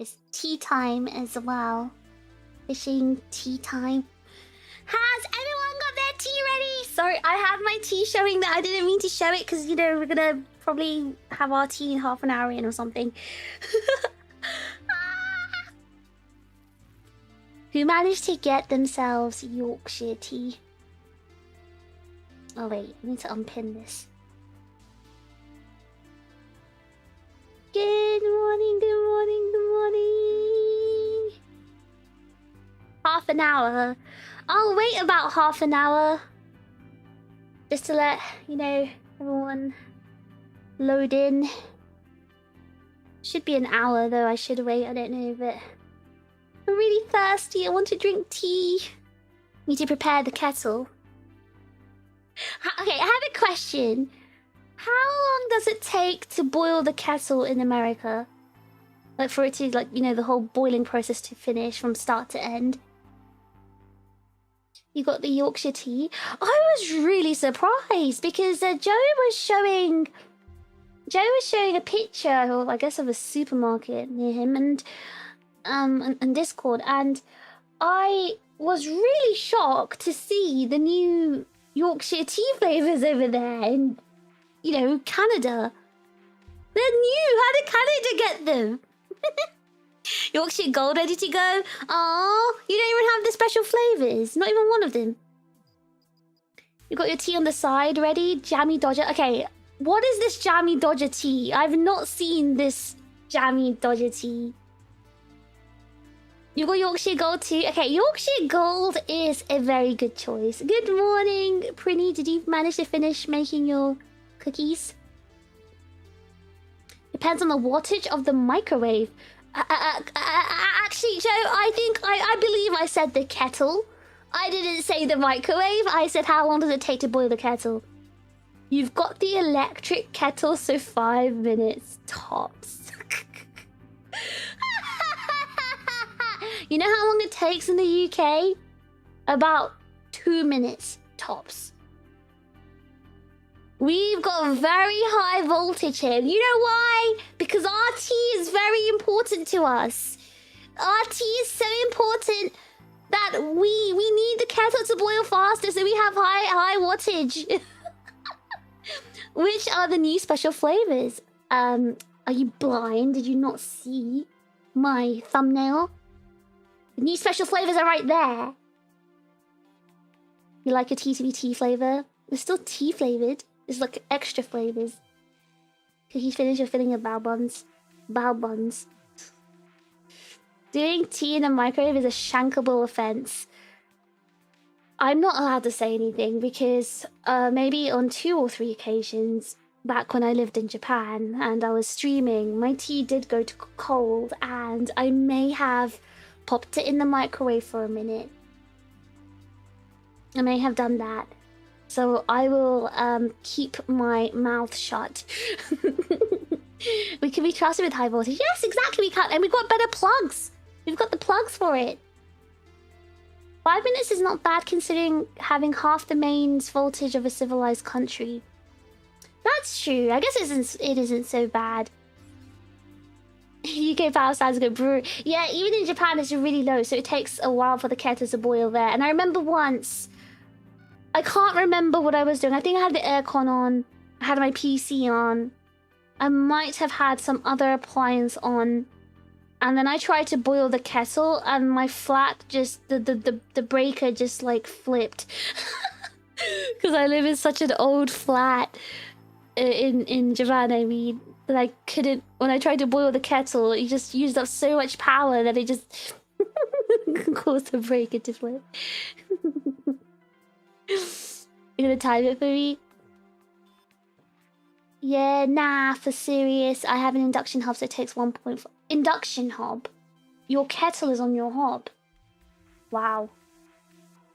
It's tea time as well. Fishing tea time. Has everyone got their tea ready? Sorry, I have my tea showing that. I didn't mean to show it because, you know, we're gonna probably have our tea in half an hour in or something. Who managed to get themselves Yorkshire tea? Oh wait, I need to unpin this. Good morning, good morning, good morning. Half an hour. I'll wait about half an hour. Just to let, you know, everyone load in. Should be an hour though, I should wait, I don't know, but... I'm really thirsty, I want to drink tea. Need to prepare the kettle. Okay, I have a question. How long does it take to boil the kettle in America? Like for it to, like, you know, the whole boiling process to finish from start to end. You got the Yorkshire tea. I was really surprised because Joe was showing a picture, or I guess of a supermarket near him, and Discord, and I was really shocked to see the new Yorkshire tea flavours over there in, you know, Canada. They're new. How did Canada get them? Yorkshire Gold ready to go? Oh, you don't even have the special flavours. Not even one of them. You got your tea on the side ready? Jammy Dodger. Okay, what is this Jammy Dodger tea? I've not seen this Jammy Dodger tea. You got Yorkshire Gold too? Okay, Yorkshire Gold is a very good choice. Good morning, Prinny. Did you manage to finish making your cookies? Depends on the wattage of the microwave. Actually, Joe, I believe I said the kettle. I didn't say the microwave. I said how long does it take to boil the kettle? You've got the electric kettle, so 5 minutes tops. You know how long it takes in the UK? About 2 minutes tops. We've got very high voltage here. You know why? Because our tea is very important to us. Our tea is so important that we need the kettle to boil faster, so we have high wattage. Which are the new special flavors? Are you blind? Did you not see my thumbnail? The new special flavors are right there. You like your tea to be tea flavor? It's still tea flavored. It's like extra flavors. Cookies finish, you're filling your bao buns. Bao buns. Doing tea in a microwave is a shankable offense. I'm not allowed to say anything because maybe on 2 or 3 occasions back when I lived in Japan and I was streaming, my tea did go to cold and I may have popped it in the microwave for a minute. I may have done that. So I will keep my mouth shut. We can be trusted with high voltage. Yes, exactly, we can. And we've got better plugs. We've got the plugs for it. 5 minutes is not bad considering having half the mains voltage of a civilized country. That's true. I guess it isn't so bad. UK power stands go brew. Yeah, even in Japan it's really low, so it takes a while for the kettle to boil there. And I remember once, I can't remember what I was doing. I think I had the aircon on. I had my PC on. I might have had some other appliance on. And then I tried to boil the kettle and my flat just, the breaker just like flipped. Because I live in such an old flat in Japan, I mean. That I couldn't, when I tried to boil the kettle, it just used up so much power that it just caused the breaker to flip. You're gonna time it for me? Yeah, nah, for serious. I have an induction hob, so it takes 1.4. Induction hob? Your kettle is on your hob? Wow.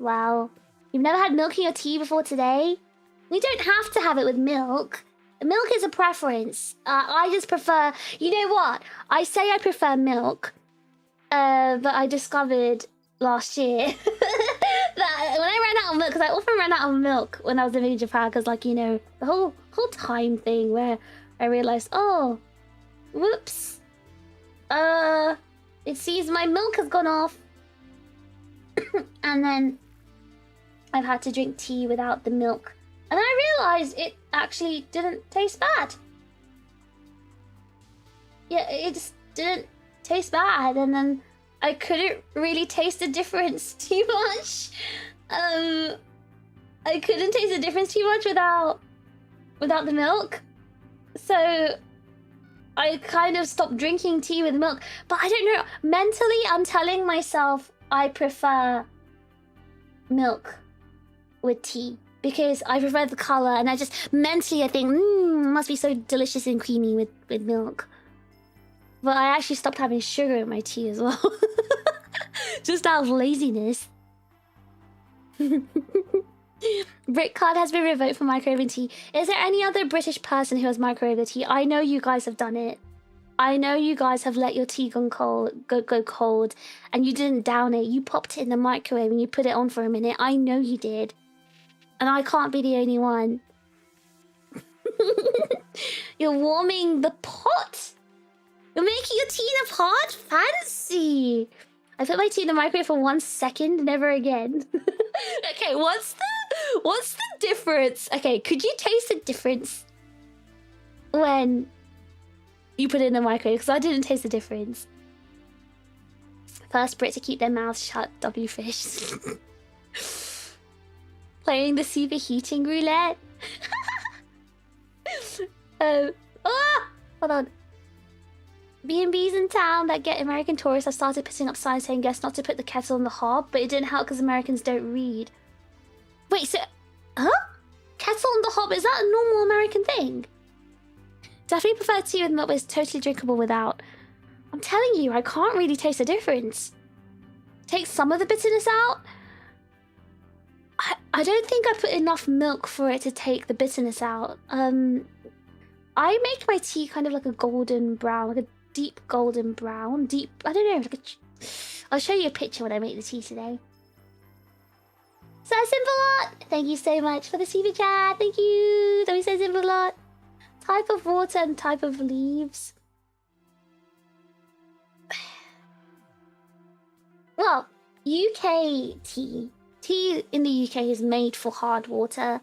Wow. You've never had milk in your tea before today? You don't have to have it with milk. Milk is a preference. I just prefer... You know what? I say I prefer milk, but I discovered last year that when I ran out of milk, because I often ran out of milk when I was living in Japan, because, like, you know, the whole time thing where I realized, oh, whoops. it sees my milk has gone off. And then I've had to drink tea without the milk. And I realized it actually didn't taste bad. Yeah, it just didn't taste bad. And then I couldn't really taste the difference too much. I couldn't taste the difference too much without the milk. So I kind of stopped drinking tea with milk. But I don't know. Mentally, I'm telling myself I prefer milk with tea because I prefer the color, and I just mentally I think, it must be so delicious and creamy with milk. But I actually stopped having sugar in my tea as well. Just out of laziness. Brickcard has been revoked for microwaving tea. Is there any other British person who has microwaved the tea? I know you guys have done it. I know you guys have let your tea go cold, and you didn't down it. You popped it in the microwave and you put it on for a minute. I know you did. And I can't be the only one. You're warming the pot. You're making your tea in a pot? Fancy. I put my tea in the microwave for 1 second, never again. Okay, what's the difference? Okay, could you taste the difference when you put it in the microwave? Because I didn't taste the difference. First Brit to keep their mouths shut, W-fish. Playing the superheating roulette. Hold on. B&Bs in town that get American tourists have started putting up signs saying guests not to put the kettle on the hob, but it didn't help because Americans don't read. Wait, so... Huh? Kettle on the hob, is that a normal American thing? Definitely prefer tea with milk, but it's totally drinkable without. I'm telling you, I can't really taste the difference. Take some of the bitterness out. I don't think I put enough milk for it to take the bitterness out. I make my tea kind of like a golden brown, like a deep golden brown. I don't know, like I'll show you a picture when I make the tea today. So simple lot. Thank you so much for the super chat. Thank you. Don't be so simple lot. Type of water and type of leaves. Well, UK tea. Tea in the UK is made for hard water.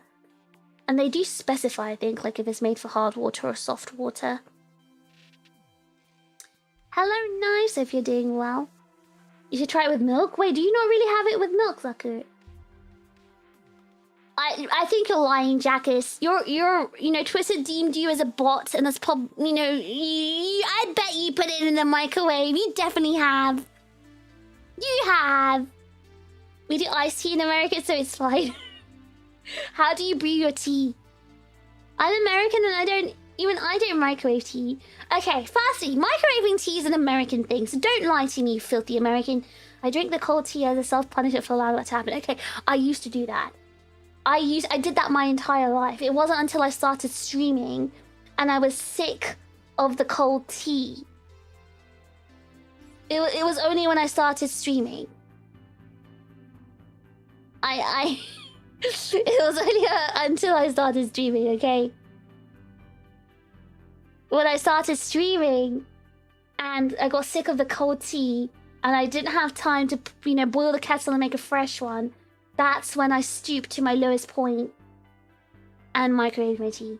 And they do specify, I think, like if it's made for hard water or soft water. Hello, nice, if you're doing well. You should try it with milk. Wait, do you not really have it with milk, Zucker? I think you're lying, Jackus. You know, Twitter deemed you as a bot, and that's you know, I bet you put it in the microwave. You definitely have. You have. We do iced tea in America, so it's fine. How do you brew your tea? I'm American and even I don't microwave tea. Okay, firstly, microwaving tea is an American thing, so don't lie to me, you filthy American. I drink the cold tea as a self-punishment for allowing that to happen. Okay, I used to do that. I did that my entire life. It wasn't until I started streaming and I was sick of the cold tea. It was only when I started streaming. It was only until I started streaming, okay? When I started streaming and I got sick of the cold tea and I didn't have time to, you know, boil the kettle and make a fresh one, that's when I stooped to my lowest point and microwaved my tea.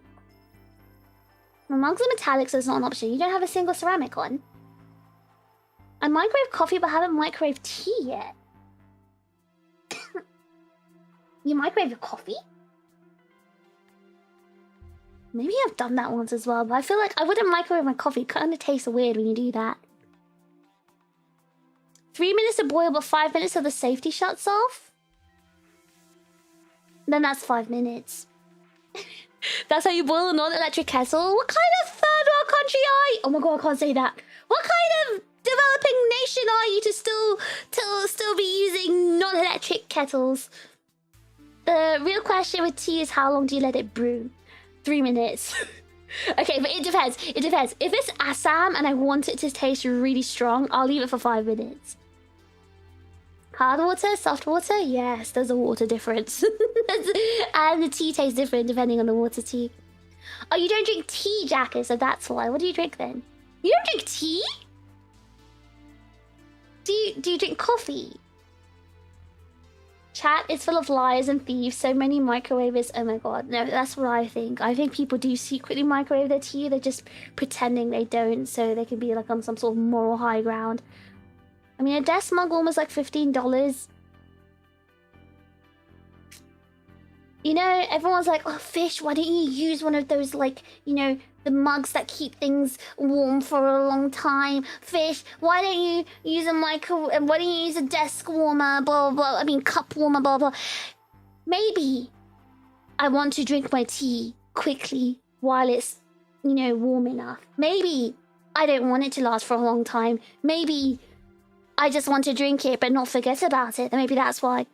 My mugs are metallic, so it's not an option. You don't have a single ceramic one. I microwave coffee but haven't microwaved tea yet. You microwave your coffee? Maybe I've done that once as well, but I feel like I wouldn't microwave my coffee. It kind of tastes weird when you do that. 3 minutes to boil, but 5 minutes so the safety shuts off? Then that's 5 minutes. That's how you boil a non-electric kettle? What kind of third world country are you? Oh my god, I can't say that. What kind of developing nation are you to still be using non-electric kettles? The real question with tea is how long do you let it brew? 3 minutes. Okay, but it depends. It depends. If it's Assam and I want it to taste really strong, I'll leave it for 5 minutes. Hard water, soft water? Yes, there's a water difference. And the tea tastes different depending on the water tea. Oh, you don't drink tea, Jacker, so that's why. What do you drink then? You don't drink tea? do you drink coffee? Chat is full of liars and thieves. So many microwavers. Oh my god. No, that's what I think. I think people do secretly microwave their tea. They're just pretending they don't, so they can be like on some sort of moral high ground. I mean, a desk mug warmer's like $15. You know, everyone's like, oh, Fish, why don't you use one of those, like, you know, the mugs that keep things warm for a long time? Fish, why don't you use a why don't you use a desk warmer, blah, blah, blah. I mean, cup warmer, blah, blah. Maybe I want to drink my tea quickly while it's, you know, warm enough. Maybe I don't want it to last for a long time. Maybe I just want to drink it but not forget about it. Maybe that's why.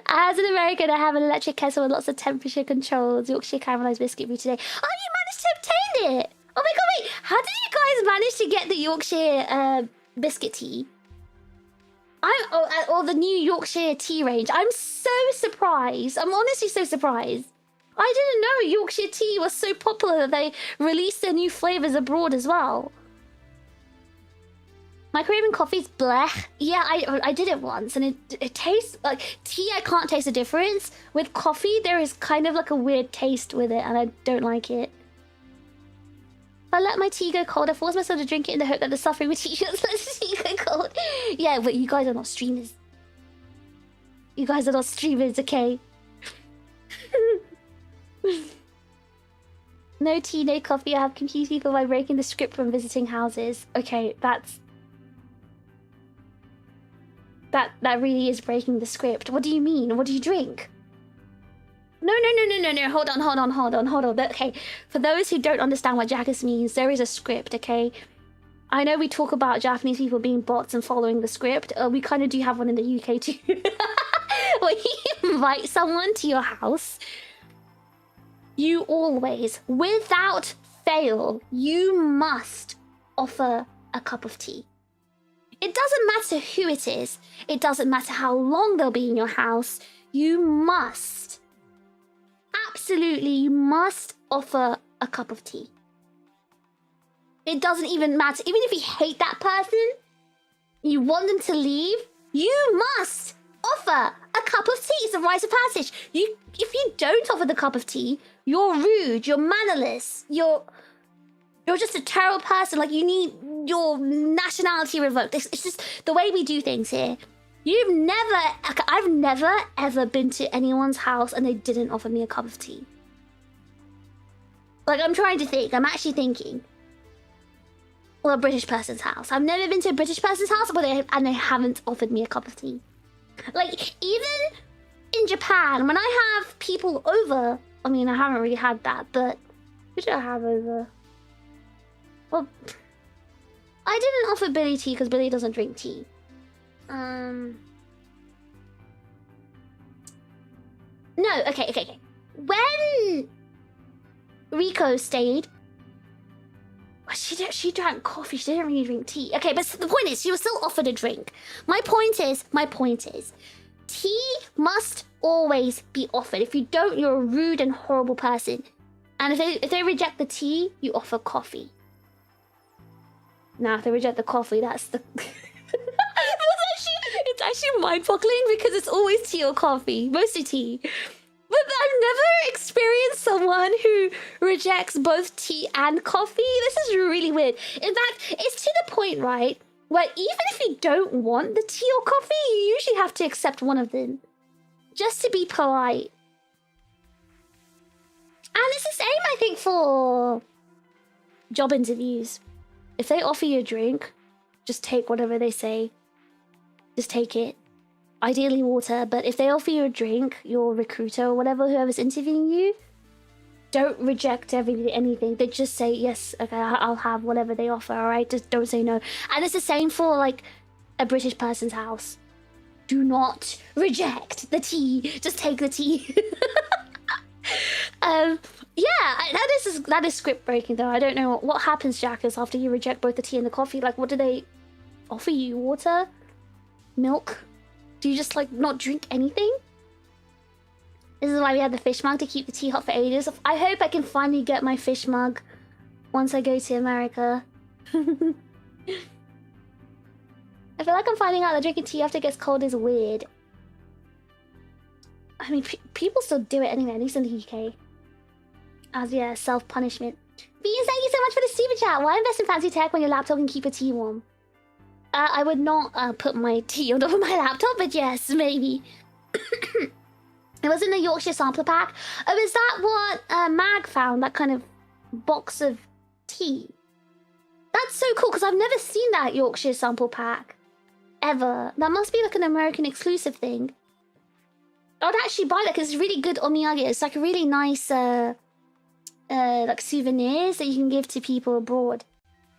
As an American, I have an electric kettle with lots of temperature controls. Yorkshire caramelized biscuit for you today. Oh, you managed to obtain it! Oh my god, wait! How did you guys manage to get the Yorkshire biscuit tea? Or the new Yorkshire tea range. I'm so surprised. I'm honestly so surprised. I didn't know Yorkshire tea was so popular that they released their new flavors abroad as well. Microwaving coffee's blech. Yeah, I did it once and it tastes like tea. I can't taste the difference. With coffee, there is kind of like a weird taste with it and I don't like it. If I let my tea go cold, I force myself to drink it in the hope that the suffering with tea lets the tea go cold. Yeah, but you guys are not streamers. You guys are not streamers, okay? No tea, no coffee. I have confused people by breaking the script when visiting houses. Okay, that really is breaking the script. What do you mean? What do you drink? No. Hold on. Okay, for those who don't understand what Jackass means, there is a script, okay? I know we talk about Japanese people being bots and following the script. We kind of do have one in the UK too. When you invite someone to your house, you always, without fail, you must offer a cup of tea. It doesn't matter who it is. It doesn't matter how long they'll be in your house. You must, absolutely, you must offer a cup of tea. It doesn't even matter. Even if you hate that person, you want them to leave, you must offer a cup of tea. It's a rite of passage. If you don't offer the cup of tea, you're rude, you're mannerless, you're just a terrible person. Like, you need your nationality revoked. It's just the way we do things here. I've never ever been to anyone's house and they didn't offer me a cup of tea. Like, I'm trying to think. I'm actually thinking. Well, a British person's house. I've never been to a British person's house and they haven't offered me a cup of tea. Like, even in Japan, when I have people over, I mean, I haven't really had that, but who did I have over? Well, I didn't offer Billy tea because Billy doesn't drink tea. No, okay. When Rico stayed, she drank coffee. She didn't really drink tea. Okay, but the point is, she was still offered a drink. My point is, tea must always be offered. If you don't, you're a rude and horrible person. And if they reject the tea, you offer coffee. Now, if they reject the coffee, that's the... It's actually mind-boggling because it's always tea or coffee. Mostly tea. But I've never experienced someone who rejects both tea and coffee. This is really weird. In fact, it's to the point, right, where even if you don't want the tea or coffee, you usually have to accept one of them. Just to be polite. And it's the same, I think, for job interviews. If they offer you a drink, just take whatever they say. Just take it. Ideally water, but if they offer you a drink, your recruiter or whatever, whoever's interviewing you, don't reject anything. They just say, yes, okay, I'll have whatever they offer, alright? Just don't say no. And it's the same for, like, a British person's house. Do not reject the tea. Just take the tea. Yeah, that is script breaking though. I don't know what happens, Jackers, after you reject both the tea and the coffee. Like, what do they offer you? Water? Milk? Do you just, like, not drink anything? This is why we had the fish mug, to keep the tea hot for ages. I hope I can finally get my fish mug once I go to America. I feel like I'm finding out that drinking tea after it gets cold is weird. I mean, people still do it anyway, at least in the UK. As, yeah, self-punishment. Beans, thank you so much for the super chat. Why invest in fancy tech when your laptop can keep a tea warm? I would not put my tea on top of my laptop, but yes, maybe. It was in the Yorkshire sampler pack. Oh, is that what Mag found? That kind of box of tea? That's so cool, because I've never seen that Yorkshire sample pack. Ever. That must be like an American exclusive thing. I would actually buy that because it's really good omiyage. It's like a really nice like souvenirs that you can give to people abroad.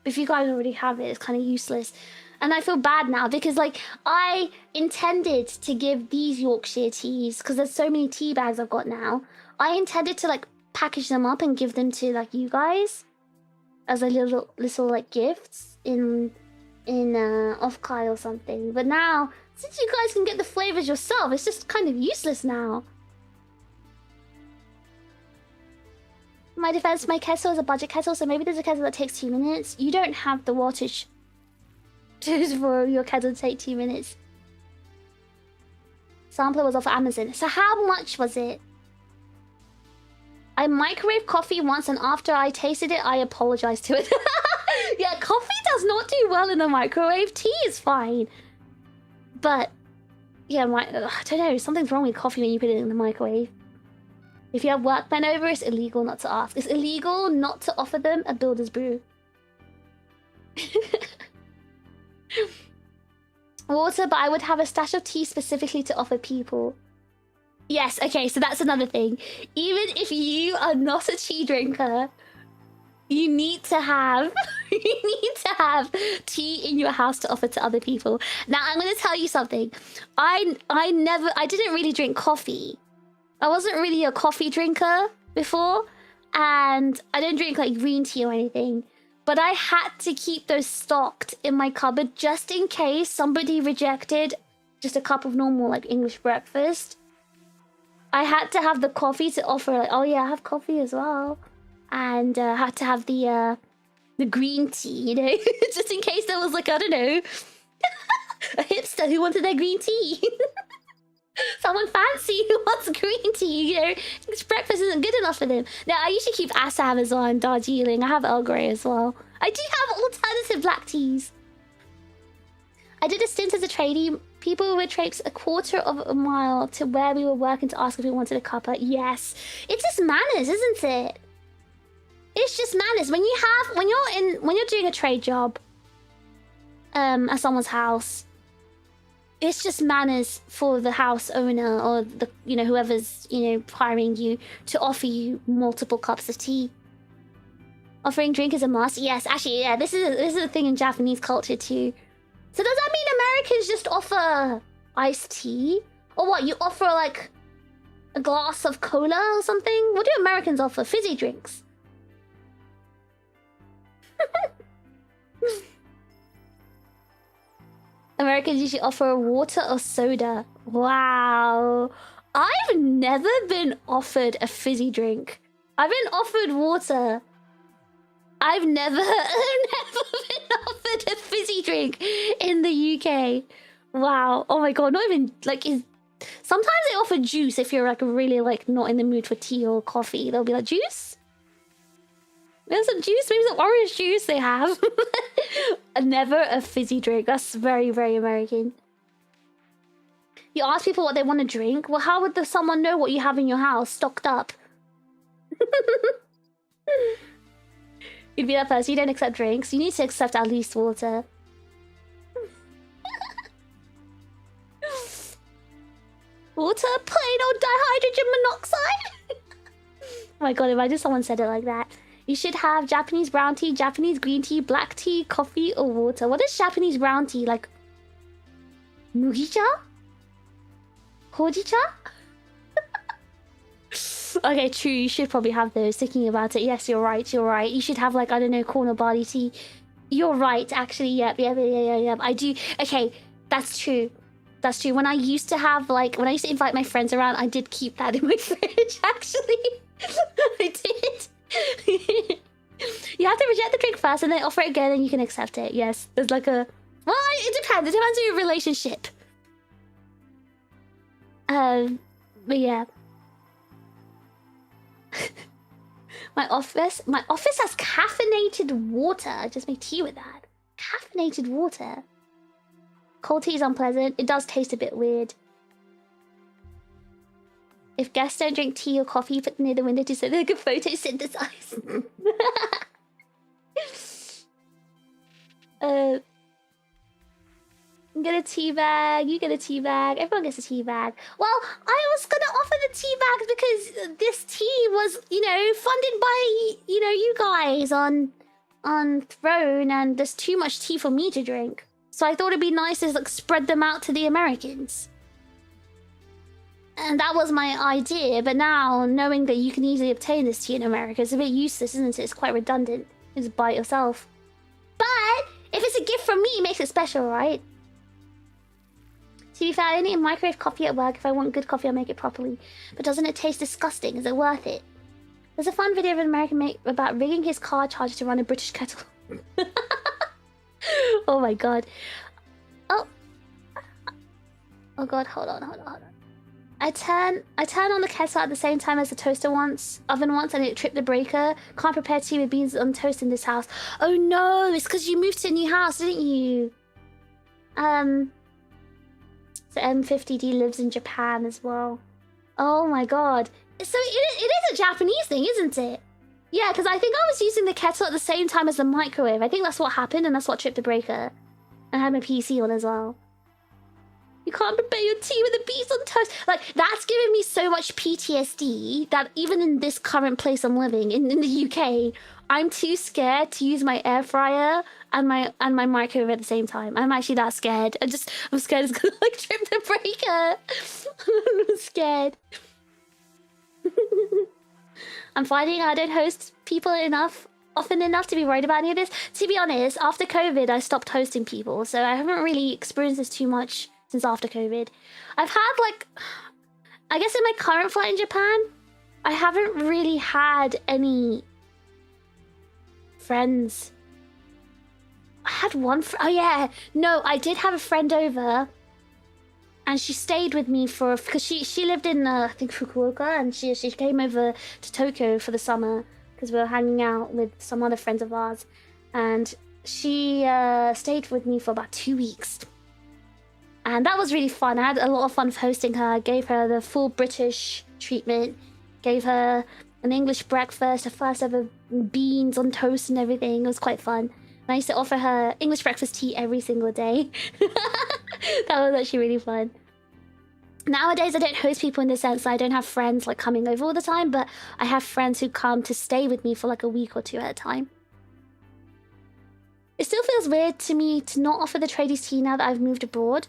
But if you guys already have it, it's kind of useless. And I feel bad now because like I intended to give these Yorkshire teas because there's so many tea bags I've got now. I intended to like package them up and give them to like you guys as a little like gifts in Offkai or something. But now, since you guys can get the flavors yourself, it's just kind of useless now. My defense, my kettle is a budget kettle, so maybe there's a kettle that takes 2 minutes. You don't have the wattage for your kettle to take 2 minutes. Sampler was off Amazon. So how much was it? I microwaved coffee once and after I tasted it, I apologized to it. Yeah, coffee does not do well in the microwave. Tea is fine. But, yeah, I don't know. Something's wrong with coffee when you put it in the microwave. If you have workmen over, it's illegal not to ask. It's illegal not to offer them a builder's brew. Water, but I would have a stash of tea specifically to offer people. Yes, okay, so that's another thing. Even if you are not a tea drinker, you need to have tea in your house to offer to other people. Now, I'm going to tell you something. I didn't really drink coffee. I wasn't really a coffee drinker before, and I didn't drink like green tea or anything. But I had to keep those stocked in my cupboard just in case somebody rejected just a cup of normal like English breakfast. I had to have the coffee to offer, like, oh yeah, I have coffee as well. And I had to have the green tea, you know, just in case there was like, I don't know, a hipster who wanted their green tea. Someone fancy who wants green tea, you know, breakfast isn't good enough for them. Now, I usually keep Assam as well and Darjeeling. I have Earl Grey as well. I do have alternative black teas. I did a stint as a tradie. People would traipse a quarter of a mile to where we were working to ask if we wanted a cuppa. Yes. It's just manners, isn't it? It's just manners. When you're doing a trade job at someone's house, it's just manners for the house owner or the, you know, whoever's, you know, hiring you to offer you multiple cups of tea. Offering drink is a must. Yes, actually, yeah, this is a thing in Japanese culture too. So does that mean Americans just offer iced tea? Or what, you offer like a glass of cola or something? What do Americans offer? Fizzy drinks. Americans usually offer water or soda. Wow. I've never been offered a fizzy drink. I've been offered water. I've never been offered a fizzy drink in the UK. Wow. Oh my god, not even like sometimes they offer juice if you're like really like not in the mood for tea or coffee. They'll be like, juice? There's some juice, maybe some orange juice they have. Never a fizzy drink. That's very, very American. You ask people what they want to drink? Well, how would someone know what you have in your house stocked up? You'd be that person. You don't accept drinks. You need to accept at least water. Water? Plain old dihydrogen monoxide? Oh my god, imagine someone said it like that. You should have Japanese brown tea, Japanese green tea, black tea, coffee, or water. What is Japanese brown tea? Like mugicha? Hojicha? Okay, true. You should probably have those. Thinking about it. Yes, you're right. You're right. You should have like, I don't know, corn or barley tea. You're right, actually. Yep. I do. Okay, that's true. That's true. When I used to have like, when I used to invite my friends around, I did keep that in my fridge, actually. I did. You have to reject the drink first and then offer it again and you can accept it. Yes, there's like a... Well, It depends. It depends on your relationship. But yeah. My office has caffeinated water. I just make tea with that. Caffeinated water. Cold tea is unpleasant. It does taste a bit weird. If guests don't drink tea or coffee, put them near the window so they can photosynthesize. Get a tea bag. You get a tea bag. Everyone gets a tea bag. Well, I was gonna offer the tea bags because this tea was, you know, funded by, you know, you guys on Throne, and there's too much tea for me to drink. So I thought it'd be nice to like spread them out to the Americans. And that was my idea, but now knowing that you can easily obtain this tea in America, it's a bit useless, isn't it? It's quite redundant. You just buy it yourself. But if it's a gift from me, it makes it special, right? To be fair, I only microwave coffee at work. If I want good coffee, I'll make it properly. But doesn't it taste disgusting? Is it worth it? There's a fun video of an American mate about rigging his car charger to run a British kettle. Oh my god. Oh. Oh god, hold on. I turn on the kettle at the same time as the oven once, and it tripped the breaker. Can't prepare tea with beans on toast in this house. Oh no, it's because you moved to a new house, didn't you? So M50D lives in Japan as well. Oh my god. So it is a Japanese thing, isn't it? Yeah, because I think I was using the kettle at the same time as the microwave. I think that's what happened, and that's what tripped the breaker. And I had my PC on as well. You can't prepare your tea with the beans on toast. Like, that's giving me so much PTSD that even in this current place I'm living, in the UK, I'm too scared to use my air fryer and my microwave at the same time. I'm actually that scared. I'm scared it's gonna like trip the breaker. I'm scared. I'm finding I don't host people often enough to be worried about any of this. To be honest, after COVID, I stopped hosting people, so I haven't really experienced this too much since after COVID. I've had like, I guess in my current flight in Japan, I haven't really had any friends. I had one oh yeah, no, I did have a friend over, and she stayed with me because she lived in I think Fukuoka, and she came over to Tokyo for the summer because we were hanging out with some other friends of ours, and she stayed with me for about 2 weeks. And that was really fun. I had a lot of fun hosting her. I gave her the full British treatment. Gave her an English breakfast, her first ever beans on toast and everything. It was quite fun. And I used to offer her English breakfast tea every single day. That was actually really fun. Nowadays, I don't host people in the sense that I don't have friends like coming over all the time, but I have friends who come to stay with me for like a week or two at a time. It still feels weird to me to not offer the tradies tea now that I've moved abroad.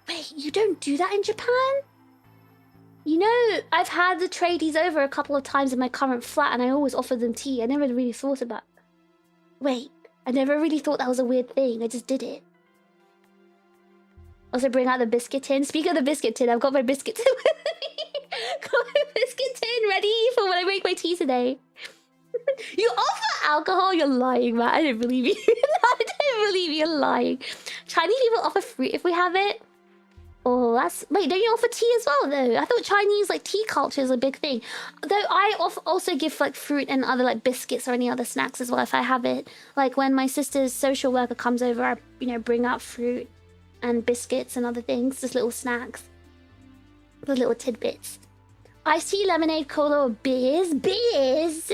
Wait, you don't do that in Japan? You know, I've had the tradies over a couple of times in my current flat, and I always offer them tea. I never really thought about... Wait, I never really thought that was a weird thing. I just did it. Also bring out the biscuit tin. Speaking of the biscuit tin, I've got my biscuit tin with me. Got my biscuit tin ready for when I make my tea today. You offer alcohol? You're lying, man. I don't believe you. I don't believe you're lying. Chinese people offer fruit if we have it. Oh, that's... Wait, don't you offer tea as well, though? I thought Chinese, like, tea culture is a big thing. Though I also give, like, fruit and other, like, biscuits or any other snacks as well if I have it. Like, when my sister's social worker comes over, I, you know, bring out fruit and biscuits and other things. Just little snacks. The little tidbits. Iced tea, lemonade, cola, or beers? Beers?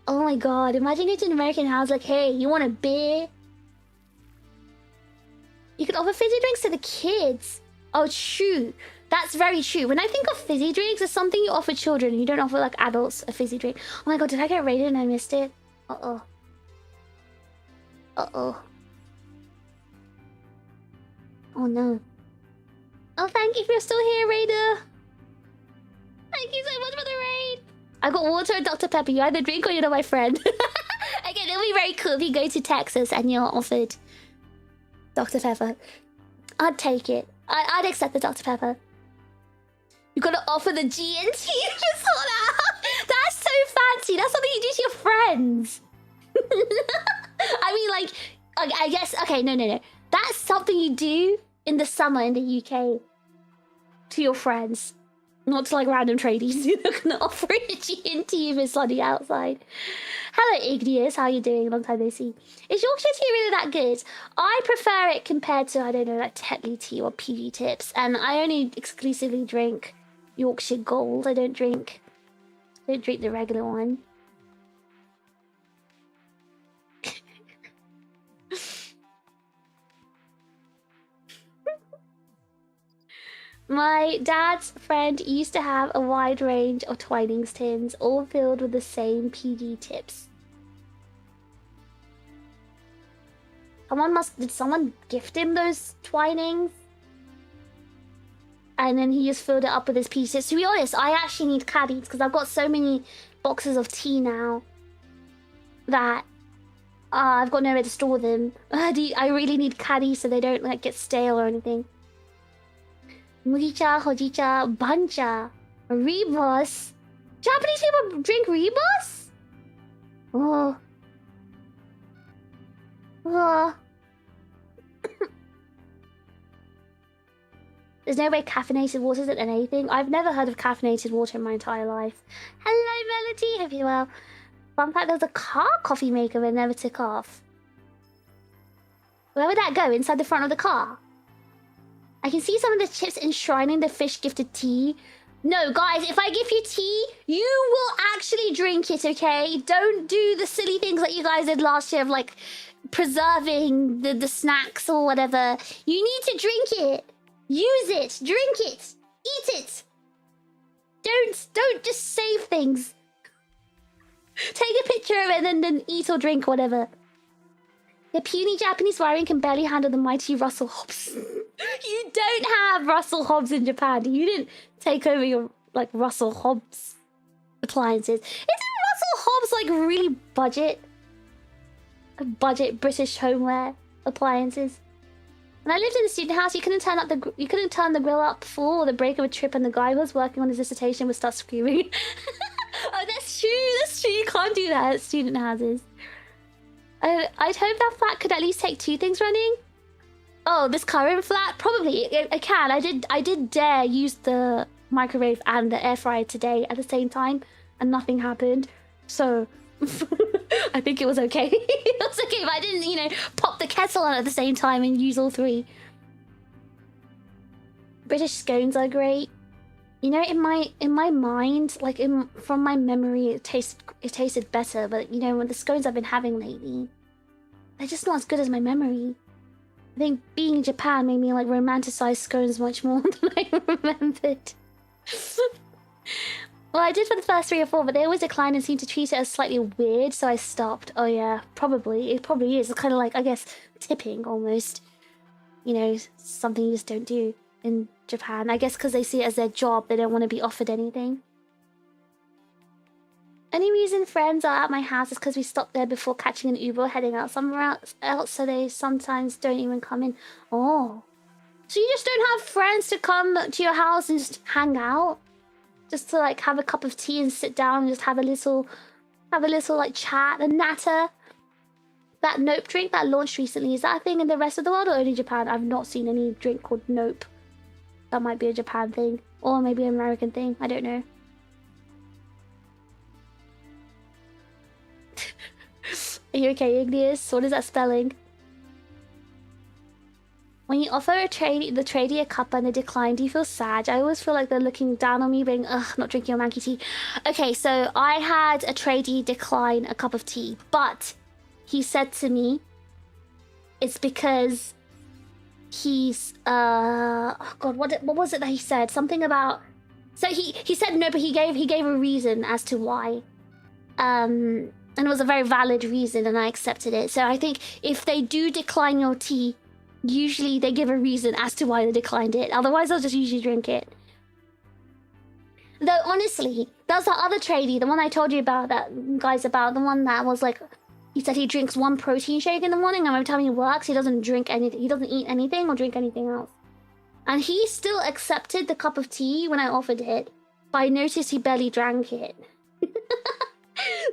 Oh my god, imagine going to an American house like, hey, you want a beer? You could offer fizzy drinks to the kids. Oh, true. That's very true. When I think of fizzy drinks, it's something you offer children. You don't offer, like, adults a fizzy drink. Oh my god, did I get raided and I missed it? Uh-oh. Uh-oh. Oh, no. Oh, thank you if you're still here, Raider. Thank you so much for the raid. I got water and Dr. Pepper. You either drink or you're not my friend. Again, it'll be very cool if you go to Texas and you're offered Dr. Pepper. I'd take it. I'd accept the Dr. Pepper. You gotta offer the G and T. You just saw that. That's so fancy. That's something you do to your friends. I mean, like, I guess. Okay, no. That's something you do in the summer in the UK to your friends. Not to like random tradies. You're not gonna offer it to you if it's sunny outside. Hello Igneous, how you doing? Long time no see. Is Yorkshire tea really that good? I prefer it compared to, I don't know, like Tetley tea or PG Tips. And I only exclusively drink Yorkshire Gold. I don't drink the regular one. My dad's friend used to have a wide range of Twinings tins, all filled with the same PG Tips. Did someone gift him those Twinings? And then he just filled it up with his PG Tips. To be honest, I actually need caddies because I've got so many boxes of tea now that I've got nowhere to store them. I really need caddies so they don't like get stale or anything. Mujicha, Hojicha, Bancha, Rebus. Japanese people drink Rebus? Oh. Oh. There's no way caffeinated water is anything. I've never heard of caffeinated water in my entire life. Hello, Melody. Hope you're well. Fun fact, there was a car coffee maker that never took off. Where would that go? Inside the front of the car? I can see some of the chips enshrining the fish gifted tea. No, guys, if I give you tea, you will actually drink it, okay? Don't do the silly things that you guys did last year of, like, preserving the snacks or whatever. You need to drink it. Use it. Drink it. Eat it. Don't just save things. Take a picture of it and then eat or drink whatever. The puny Japanese wiring can barely handle the mighty Russell Hobbs. You don't have Russell Hobbs in Japan. You didn't take over your, like, Russell Hobbs appliances. Isn't Russell Hobbs, like, really budget British homeware appliances? When I lived in the student house, you couldn't turn the grill up full or the brake would trip and the guy who was working on his dissertation would start screaming. Oh, that's true. That's true. You can't do that at student houses. I'd hope that flat could at least take 2 things running. Oh, this current flat? Probably. It can. I did dare use the microwave and the air fryer today at the same time, and nothing happened. So, I think it was okay. It was okay if I didn't, you know, pop the kettle on at the same time and use all 3. British scones are great. You know, in my mind, like from my memory, it tasted better. But you know, with the scones I've been having lately, they're just not as good as my memory. I think being in Japan made me like romanticize scones much more than I remembered. Well, I did for the first 3 or 4, but they always declined and seemed to treat it as slightly weird, so I stopped. Oh yeah, probably. It probably is. It's kind of like, I guess, tipping almost. You know, something you just don't do in Japan. I guess because they see it as their job, they don't want to be offered anything. Only reason friends are at my house is because we stopped there before catching an Uber or heading out somewhere else, so they sometimes don't even come in. Oh. So you just don't have friends to come to your house and just hang out? Just to like have a cup of tea and sit down and just have a little like chat and natter? That Nope drink that launched recently, is that a thing in the rest of the world or only Japan? I've not seen any drink called Nope. That might be a Japan thing. Or maybe an American thing. I don't know. Are you okay, Igneous? What is that spelling? When you offer the tradie a cup and they decline, do you feel sad? I always feel like they're looking down on me, being, ugh, not drinking your manky tea. Okay, so I had a tradie decline a cup of tea, but he said to me, it's because he's oh god, what was it that he said? Something about, so he said no, but he gave a reason as to why, and it was a very valid reason, and I accepted it. So I think if they do decline your tea, usually they give a reason as to why they declined it. Otherwise, they'll just usually drink it. Though honestly, that was that other tradie, the one I told you about, that guy's about, the one that was like, he said he drinks 1 protein shake in the morning, and every time he works, he doesn't drink anything. He doesn't eat anything or drink anything else. And he still accepted the cup of tea when I offered it, but I noticed he barely drank it.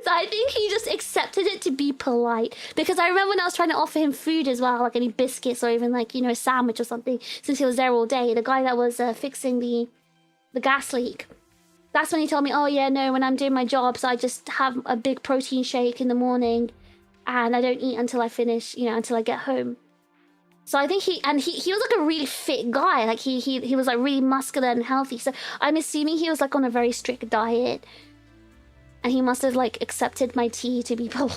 So I think he just accepted it to be polite. Because I remember when I was trying to offer him food as well, like any biscuits or even like, you know, a sandwich or something, since he was there all day, the guy that was fixing the gas leak, that's when he told me, oh yeah, no, when I'm doing my job, so I just have a big protein shake in the morning and I don't eat until I finish, you know, until I get home. So I think he was like a really fit guy. Like he was like really muscular and healthy. So I'm assuming he was like on a very strict diet. And he must have like accepted my tea to be polite.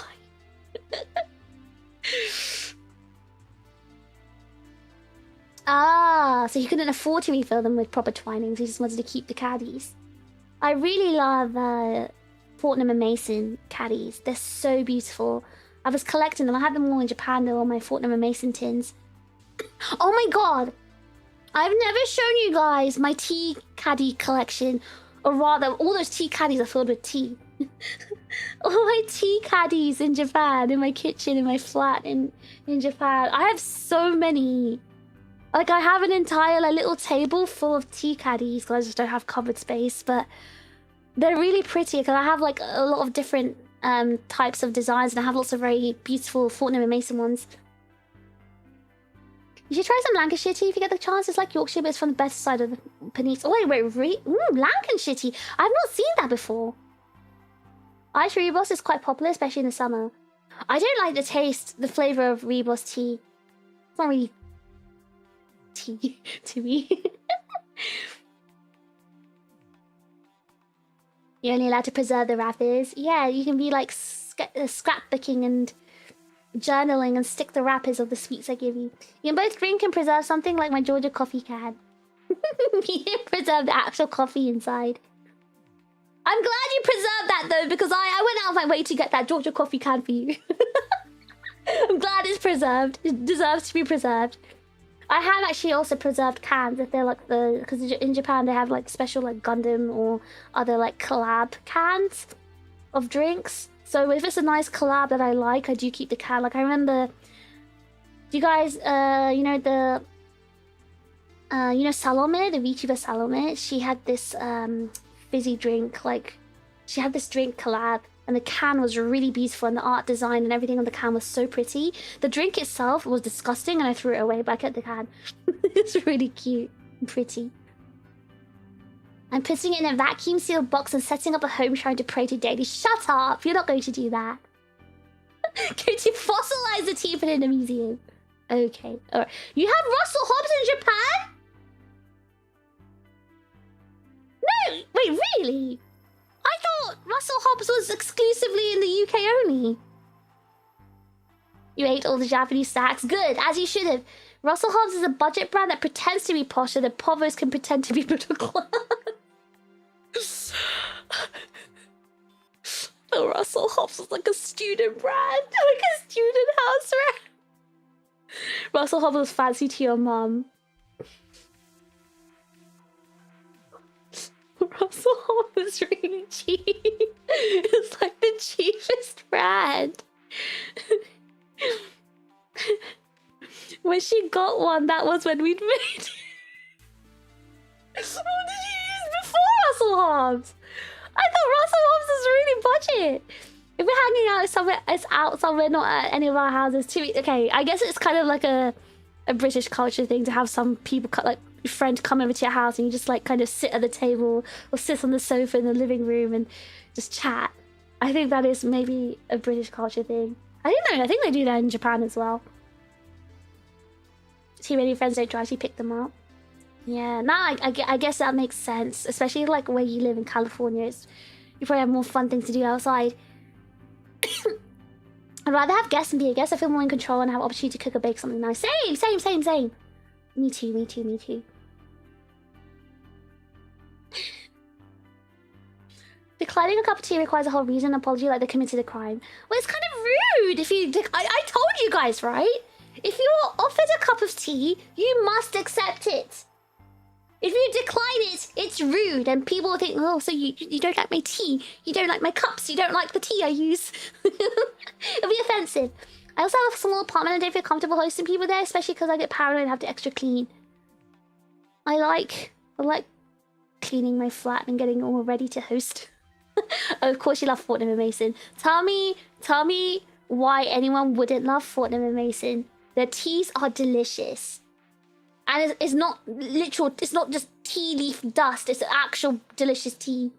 Ah, so he couldn't afford to refill them with proper Twinings. He just wanted to keep the caddies. I really love Fortnum & Mason caddies. They're so beautiful. I was collecting them. I had them all in Japan. They're all my Fortnum & Mason tins. Oh my god! I've never shown you guys my tea caddy collection. Or rather, all those tea caddies are filled with tea. All my tea caddies in Japan, in my kitchen, in my flat in Japan. I have so many. Like, I have an entire like, little table full of tea caddies because I just don't have cupboard space. But they're really pretty because I have like a lot of different types of designs, and I have lots of very beautiful Fortnum & Mason ones. You should try some Lancashire tea if you get the chance. It's like Yorkshire, but it's from the better side of the peninsula. Oh, wait, really? Ooh, Lancashire tea. I've not seen that before. Irish Rooibos is quite popular, especially in the summer. I don't like the taste, the flavour of Rooibos tea. It's not really tea to me. You're only allowed to preserve the wrappers. Yeah, you can be like scrapbooking and journaling and stick the wrappers of the sweets I give you. You can both drink and preserve something like my Georgia coffee can. You can preserve the actual coffee inside. I'm glad you preserved that though, because I went out of my way to get that Georgia coffee can for you. I'm glad it's preserved. It deserves to be preserved. I have actually also preserved cans if they're like the... Because in Japan they have like special like Gundam or other like collab cans of drinks. So if it's a nice collab that I like, I do keep the can. Like I remember... Do you guys, you know the... you know Salome, the VTuber Salome? She had this fizzy drink, like... She had this drink collab. And the can was really beautiful, and the art design and everything on the can was so pretty. The drink itself was disgusting, and I threw it away, but I kept the can. It's really cute and pretty. I'm putting it in a vacuum sealed box and setting up a home shrine to pray to daily. Shut up! You're not going to do that. Go to fossilize the tea and put it in a museum. Okay, alright. You have Russell Hobbs in Japan? No! Wait, really? I thought Russell Hobbs was exclusively in the UK only. You ate all the Japanese snacks. Good, as you should have. Russell Hobbs is a budget brand that pretends to be posh so that povos can pretend to be middle class. Oh, Russell Hobbs is like a student brand. Like a student house brand. Russell Hobbs was fancy to your mum. Russell Hobbs is really cheap. It's like the cheapest brand. When she got one, that was when we'd made it. What did you use before Russell Hobbs? I thought Russell Hobbs was really budget. If we're hanging out somewhere, it's out somewhere, not at any of our houses. Okay, I guess it's kind of like a British culture thing to have some people like friend come over to your house and you just like kind of sit at the table or sit on the sofa in the living room and just chat. I think that is maybe a British culture thing. I don't know. I think they do that in Japan as well. Too many friends don't drive, so you pick them up. Yeah, nah, I guess that makes sense. Especially like where you live in California, you probably have more fun things to do outside. I'd rather have guests and be a guest. I feel more in control and have opportunity to cook or bake something nice. Same. Me too. Declining a cup of tea requires a whole reason and apology like they committed a crime. Well, it's kind of rude if you... I told you guys, right? If you're offered a cup of tea, you must accept it. If you decline it, it's rude and people will think, oh, so you don't like my tea, you don't like my cups, you don't like the tea I use. It'll be offensive. I also have a small apartment and I don't feel comfortable hosting people there, especially because I get paranoid and have to extra clean. I like cleaning my flat and getting all ready to host. Oh, of course you love Fortnum and Mason. Tell me why anyone wouldn't love Fortnum and Mason. Their teas are delicious. And it's not literal, it's not just tea leaf dust, it's actual delicious tea.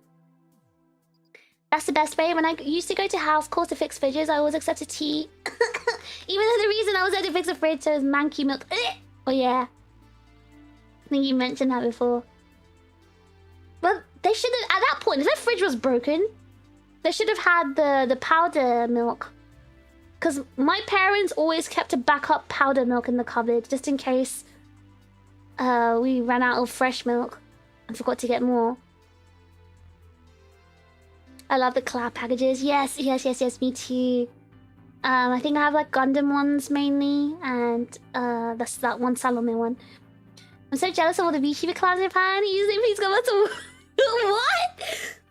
That's the best way. When I used to go to house calls to fix fridges, I always accepted tea. Even though the reason I was there to fix a fridge so it was manky milk. Oh yeah. I think you mentioned that before. Well, they should have, at that point, if their fridge was broken, they should have had the powder milk. Because my parents always kept a backup powder milk in the cupboard, just in case we ran out of fresh milk and forgot to get more. I love the collab packages. Yes, me too. I think I have like Gundam ones mainly, and that's that one Salome one. I'm so jealous of all the VTuber collabs in Japan. Usually please go back to... What?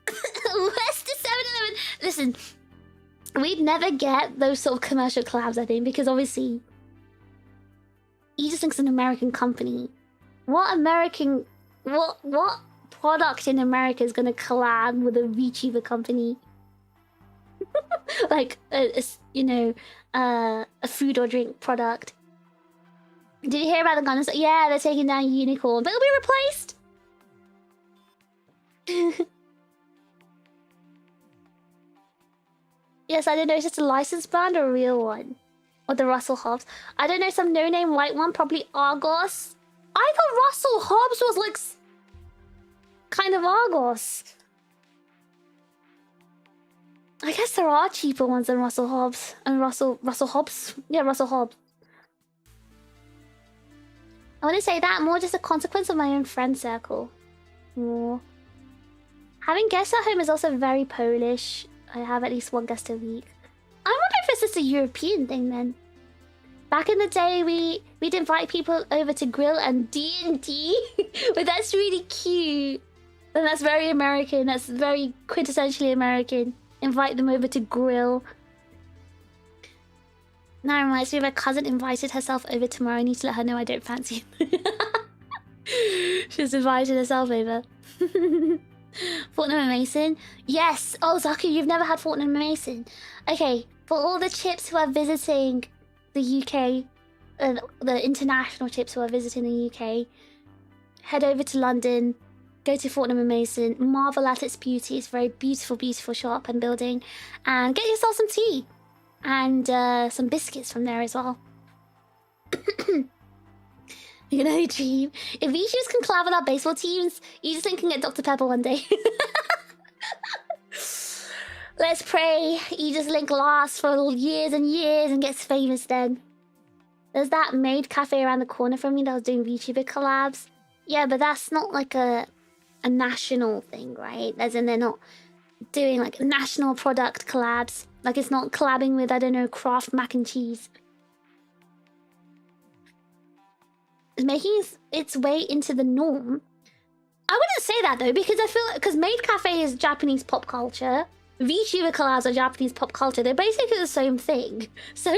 West to 7-Eleven. Listen, we'd never get those sort of commercial collabs, I think, because obviously Aegis-Link's an American company. What product in America is going to collab with a VTuber company? Like you know, a food or drink product. Did you hear about the Gundam? Yeah, they're taking down Unicorn, but it'll be replaced. Yes, I don't know. Is it a licensed brand or a real one? Or the Russell Hobbs? I don't know. Some no-name white one, probably Argos. I thought Russell Hobbs was like kind of Argos. I guess there are cheaper ones than Russell Hobbs and Russell Hobbs. Yeah, Russell Hobbs. I want to say that more just a consequence of my own friend circle. More. Having guests at home is also very Polish. I have at least one guest a week. I wonder if it's just a European thing then. Back in the day, we'd invite people over to grill and D&D. But that's really cute. And that's very American. That's very quintessentially American. Invite them over to grill. Now it reminds me, my cousin invited herself over tomorrow. I need to let her know I don't fancy him. She's invited herself over. Fortnum and Mason? Yes! Oh, Zaku, you've never had Fortnum and Mason. Okay, for all the chips who are visiting the UK, the international chips who are visiting the UK, head over to London, go to Fortnum and Mason, marvel at its beauty. It's a very beautiful, beautiful shop and building, and get yourself some tea and some biscuits from there as well. You can only dream. If VTubers can collab with our baseball teams, you just think can get Dr. Pepper one day. Let's pray Aegis-Link lasts for years and years and gets famous then. There's that maid cafe around the corner from me that was doing VTuber collabs. Yeah, but that's not like a national thing, right? As in they're not doing like national product collabs. Like it's not collabing with, I don't know, Kraft mac and cheese. It's making its way into the norm. I wouldn't say that though, because I feel because maid cafe is Japanese pop culture. VTuber collabs are Japanese pop culture. They're basically the same thing. So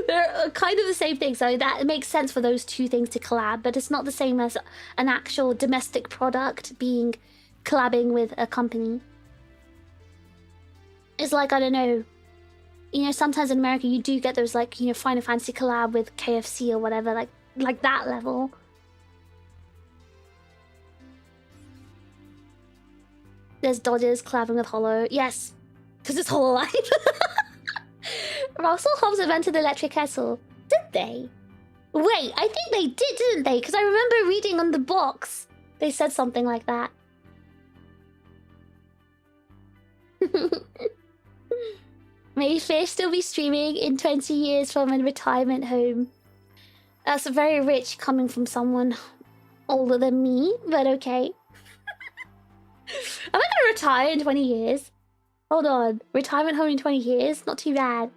they're kind of the same thing. So that it makes sense for those two things to collab, but it's not the same as an actual domestic product being collabing with a company. It's like, I don't know, you know, sometimes in America you do get those like, you know, Final Fantasy collab with KFC or whatever, like that level. There's Dodgers collabing with Hollow. Yes, because it's HoloLive. Russell Hobbs invented the electric kettle. Did they? Wait, I think they did, didn't they? Because I remember reading on the box. They said something like that. May Fish still be streaming in 20 years from a retirement home. That's very rich coming from someone older than me, but okay. Am I gonna retire in 20 years? Hold on. Retirement home in 20 years? Not too bad.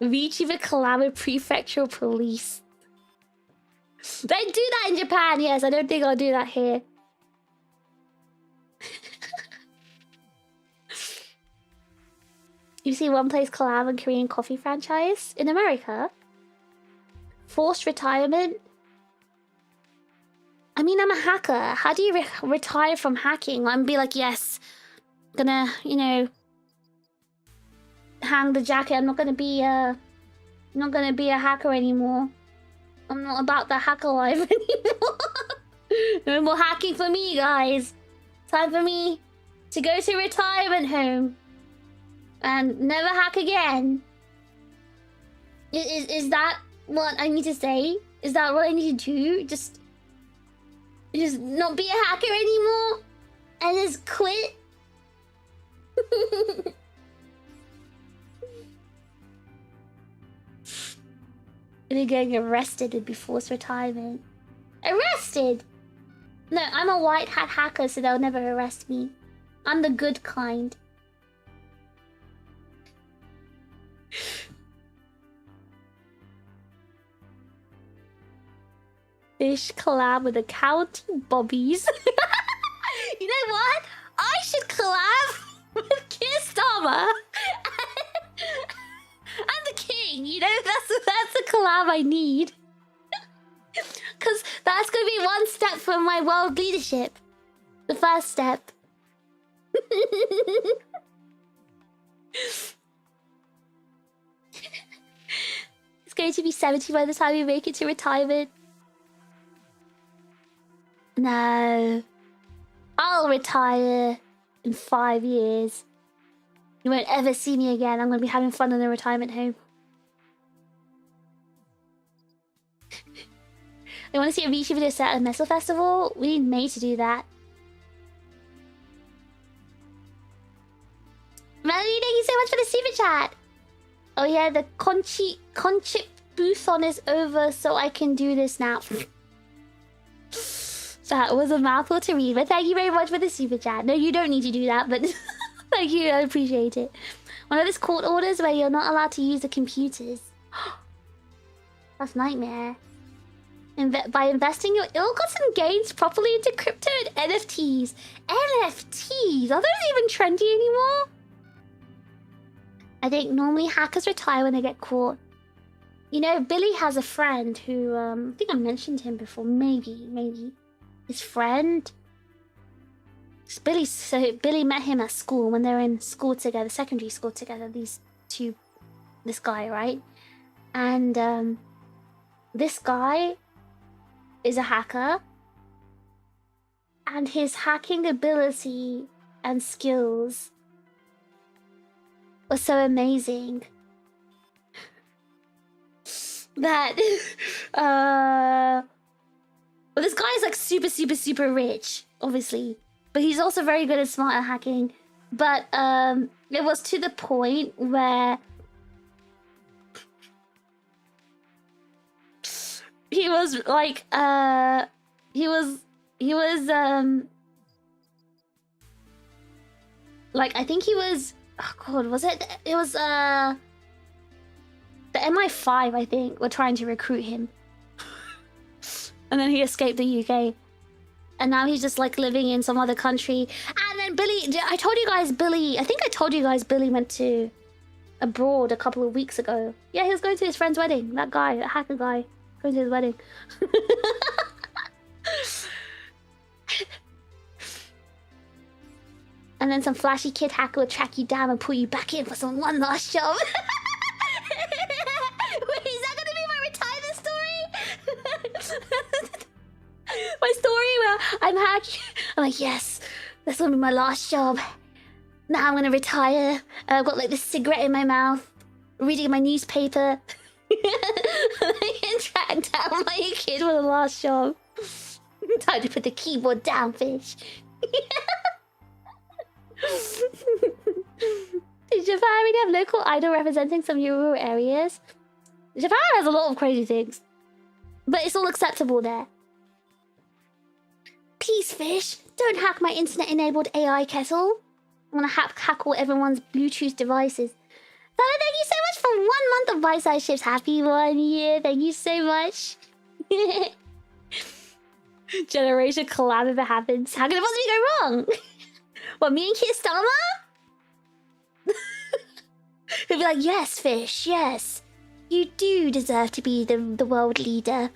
VTuber collab with prefectural police. They do that in Japan, yes. I don't think I'll do that here. You see one place collab on Korean coffee franchise in America? Forced retirement? I mean, I'm a hacker. How do you retire from hacking? I'm be like, yes, gonna, you know, hang the jacket. I'm not gonna be a hacker anymore. I'm not about the hacker life anymore. No more hacking for me, guys. Time for me to go to retirement home and never hack again. Is that what I need to say? Is that what I need to do? Just not be a hacker anymore and just quit? Maybe getting arrested would be forced retirement. Arrested? No, I'm a white hat hacker, so they'll never arrest me. I'm the good kind. Fish collab with the county bobbies. You know what? I should collab with Keir Starmer. I'm the king, you know? That's the collab I need. Because that's going to be one step from my world leadership. The first step. It's going to be 70 by the time you make it to retirement. No. I'll retire in 5 years. You won't ever see me again. I'm going to be having fun in the retirement home. I want to see a Rishi video set at a Messel Festival. We need May to do that. Melanie, thank you so much for the super chat. Oh yeah, the Conchip booth-on is over, so I can do this now. That was a mouthful to read, but thank you very much for the super chat. No, you don't need to do that, but thank you, I appreciate it. One of those court orders where you're not allowed to use the computers. That's nightmare. By investing your ill-gotten gains properly into crypto and NFTs. NFTs? Are those even trendy anymore? I think normally hackers retire when they get caught. You know, Billy has a friend who, I think I mentioned him before, maybe. His friend. So Billy met him at school when they were in school together, secondary school together, this guy, right? And this guy is a hacker, and his hacking ability and skills was so amazing that well, this guy is like super rich, obviously, but he's also very good and smart at hacking. But it was to the point where he was like he was like, I think he was, oh god, was it was the MI5, I think, were trying to recruit him. And then he escaped the UK. And now he's just like living in some other country. And then Billy, I told you guys Billy went to abroad a couple of weeks ago. Yeah, he was going to his friend's wedding. That guy, that hacker guy, going to his wedding. And then some flashy kid hacker will track you down and pull you back in for some one last job. Wait, is that gonna be my retirement story? My story where I'm hacking. I'm like, yes, that's gonna be my last job. Now I'm gonna retire. I've got like this cigarette in my mouth, reading my newspaper. I can track down my kid for the last job. Time to put the keyboard down, fish. Did Japan already have local idol representing some rural areas? Japan has a lot of crazy things, but it's all acceptable there. Please, fish, don't hack my internet-enabled AI kettle. I want to hack all everyone's Bluetooth devices. Fella, thank you so much for 1 month of bite-size ships. Happy 1 year. Thank you so much. Generation collab if it happens. How can it possibly go wrong? What, me and Keir Starmer? He'll be like, yes, fish, yes. You do deserve to be the world leader.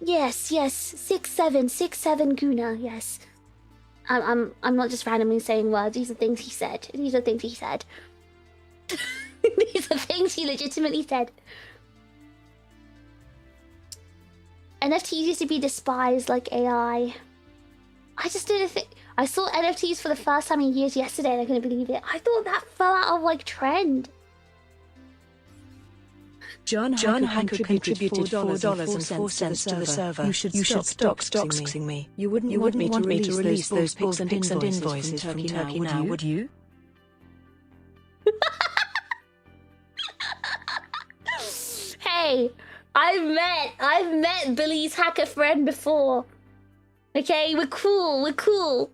Yes, yes, 6'7", Guna, yes. I'm not just randomly saying words. These are things he said. These are things he said. These are things he legitimately said. NFTs used to be despised like AI. I just didn't think... I saw NFTs for the first time in years yesterday and I couldn't believe it. I thought that fell out of, like, trend. John Hanker contributed $4.04 to the server. You should stop doxing me. You wouldn't want me to release those pics and invoices from Turkey now, would you? Hey, I've met Billy's hacker friend before. Okay, we're cool.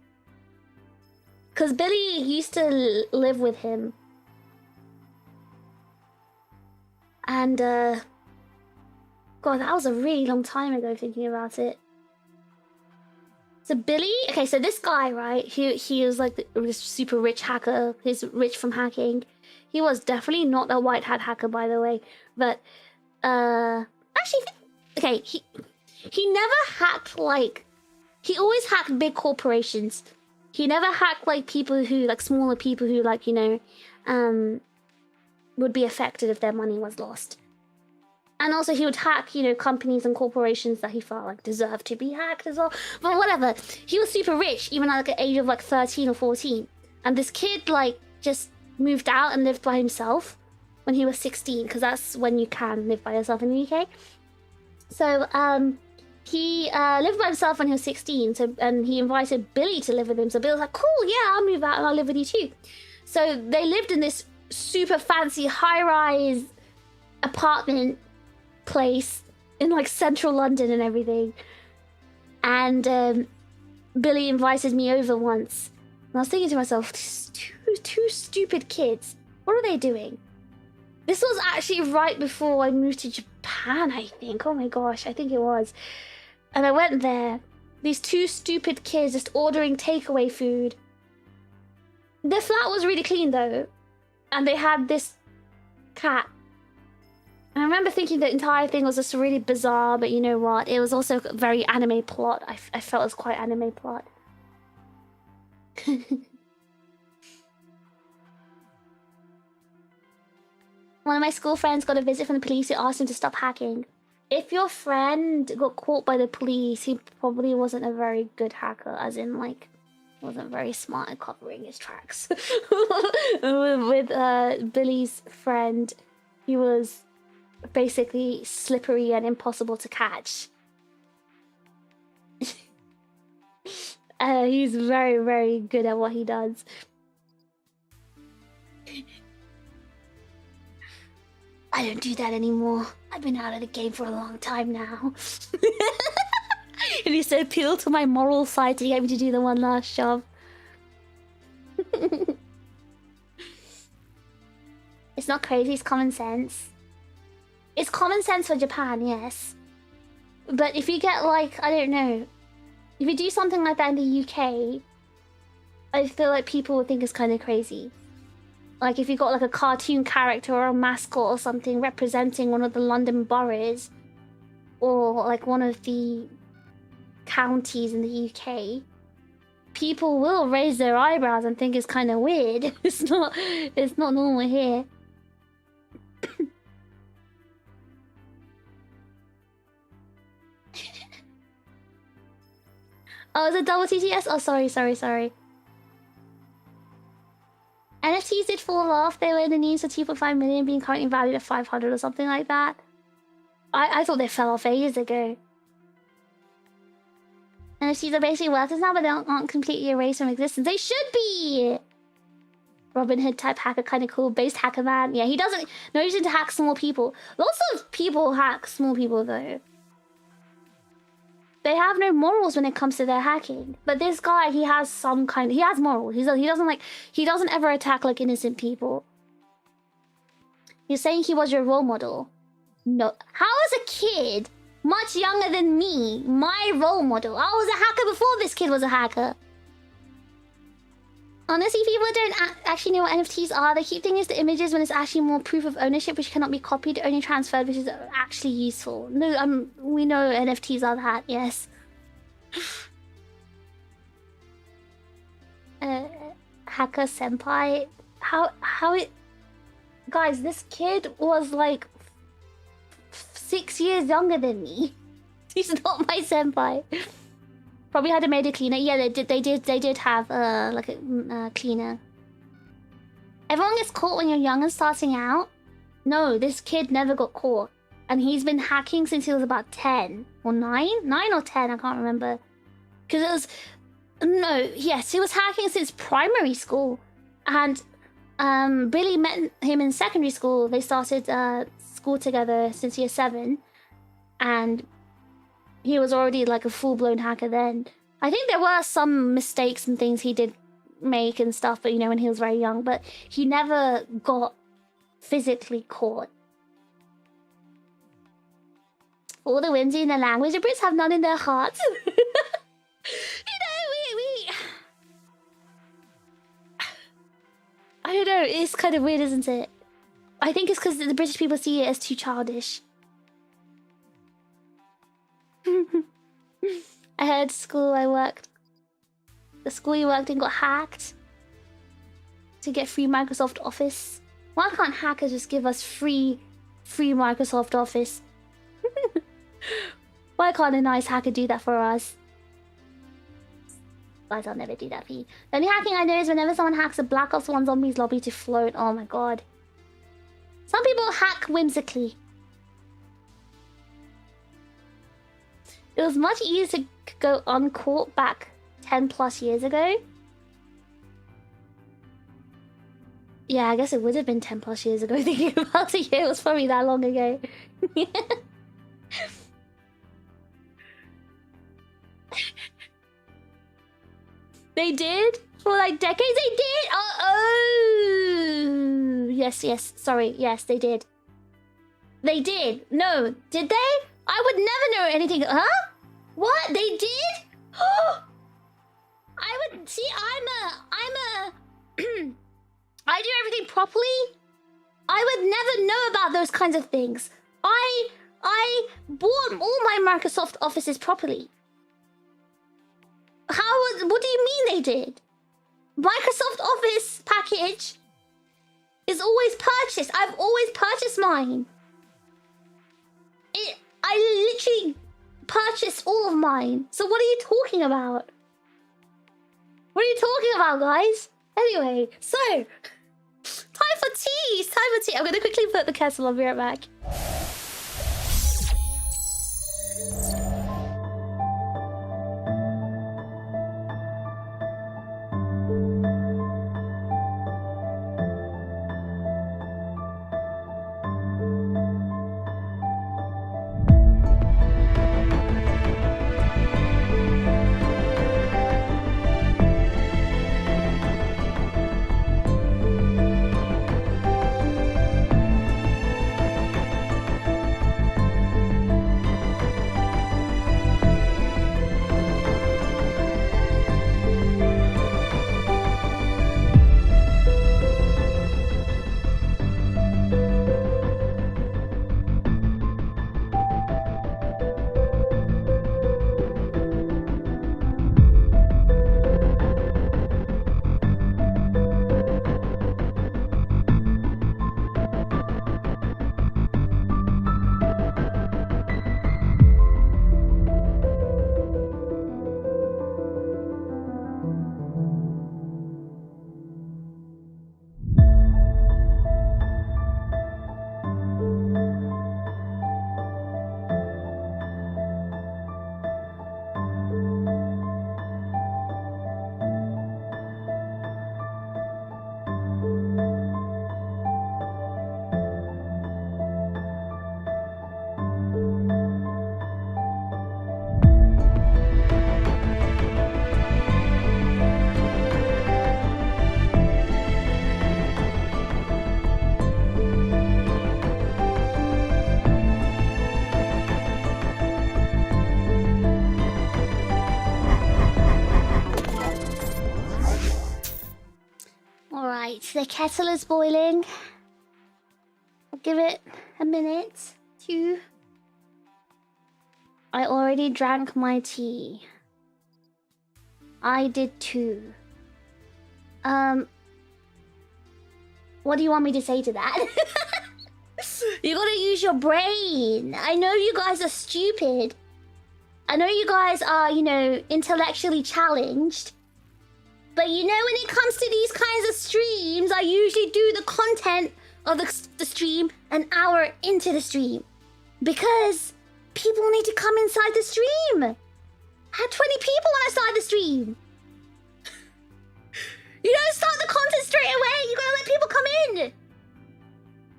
Cause Billy used to live with him. And God, that was a really long time ago thinking about it. So Billy, okay, so this guy, right? He was like this super rich hacker. He's rich from hacking. He was definitely not a white hat hacker, by the way. But actually, okay, he never hacked like... He always hacked big corporations. He never hacked like people who, like smaller people who, like, you know, would be affected if their money was lost. And also he would hack, you know, companies and corporations that he felt like deserved to be hacked as well. But whatever. He was super rich, even at like an age of like 13 or 14. And this kid like just moved out and lived by himself when he was 16, because that's when you can live by yourself in the UK. So he lived by himself when he was 16, and he invited Billy to live with him. So Bill was like, cool, yeah, I'll move out and I'll live with you too. So they lived in this super fancy high-rise apartment place in like central London and everything. And Billy invited me over once. And I was thinking to myself, two stupid kids. What are they doing? This was actually right before I moved to Japan, I think. Oh my gosh, I think it was. And I went there. These two stupid kids just ordering takeaway food. Their flat was really clean though. And they had this cat. And I remember thinking the entire thing was just really bizarre, but you know what? It was also a very anime plot. I felt it was quite anime plot. One of my school friends got a visit from the police who asked him to stop hacking. If your friend got caught by the police, he probably wasn't a very good hacker, as in, like, wasn't very smart at covering his tracks. With Billy's friend, he was basically slippery and impossible to catch. He's very, very good at what he does. I don't do that anymore. I've been out of the game for a long time now. And he said, appeal to my moral side to get me to do the one last shove. It's not crazy, it's common sense. It's common sense for Japan, yes. But if you get like, I don't know, if you do something like that in the UK, I feel like people would think it's kind of crazy. Like if you got like a cartoon character or a mascot or something representing one of the London boroughs, or like one of the counties in the UK, people will raise their eyebrows and think it's kind of weird. It's not normal here. Oh, is it double TTS? Oh, sorry. NFTs did fall off. They were in the news for 2.5 million being currently valued at 500 or something like that. I thought they fell off ages ago. NFTs are basically worthless now, but they aren't completely erased from existence. They should be! Robin Hood type hacker, kind of cool. Based hacker man. Yeah, he doesn't... No reason to hack small people. Lots of people hack small people, though. They have no morals when it comes to their hacking. But this guy, he has some kind... He has morals. He doesn't ever attack, like, innocent people. You're saying he was your role model? No. How is a kid much younger than me my role model? I was a hacker before this kid was a hacker. Honestly, people don't actually know what NFTs are. They keep thinking it's the images when it's actually more proof of ownership, which cannot be copied, only transferred, which is actually useful. No, we know NFTs are that, yes. Hacker senpai. How it... Guys, this kid was like 6 years younger than me. He's not my senpai. Probably had a made a cleaner. Yeah, they did have like a cleaner. Everyone gets caught when you're young and starting out. No, this kid never got caught. And he's been hacking since he was about 10 or 9? 9 or 10, I can't remember. Because it was... No, yes, he was hacking since primary school. And Billy met him in secondary school. They started school together since year 7. And he was already like a full-blown hacker then. I think there were some mistakes and things he did make and stuff, but you know, when he was very young. But he never got physically caught. All the whimsy in their language, the Brits have none in their hearts. You know, we... I don't know, it's kind of weird, isn't it? I think it's because the British people see it as too childish. I heard the school you worked in got hacked to get free Microsoft Office. Why can't hackers just give us free Microsoft Office? Why can't a nice hacker do that for us? Guys, I'll never do that for you. The only hacking I know is whenever someone hacks a Black Ops 1 Zombies lobby to float. Oh my god. Some people hack whimsically. It was much easier to go uncaught back 10 plus years ago. Yeah, I guess it would have been 10 plus years ago. Thinking about it, yeah, it was probably that long ago. They did? For like decades they did? Oh, yes, sorry, yes, they did. They did. No, did they? I would never know anything. Huh? What? They did? I would see. I do everything properly. I would never know about those kinds of things. I bought all my Microsoft Offices properly. What do you mean they did? Microsoft Office package is always purchased. I've always purchased mine. I literally purchased all of mine. So what are you talking about? What are you talking about, guys? Anyway, so time for tea. It's time for tea. I'm gonna quickly put the kettle on. I'll be right back. The kettle is boiling. I'll give it a minute, 2. I already drank my tea. I did too. What do you want me to say to that? You gotta use your brain. I know you guys are stupid. I know you guys are, you know, intellectually challenged. But you know, when it comes to these kinds of streams, I usually do the content of the stream an hour into the stream. Because people need to come inside the stream. I had 20 people when I started the stream. You don't start the content straight away. You gotta let people come in.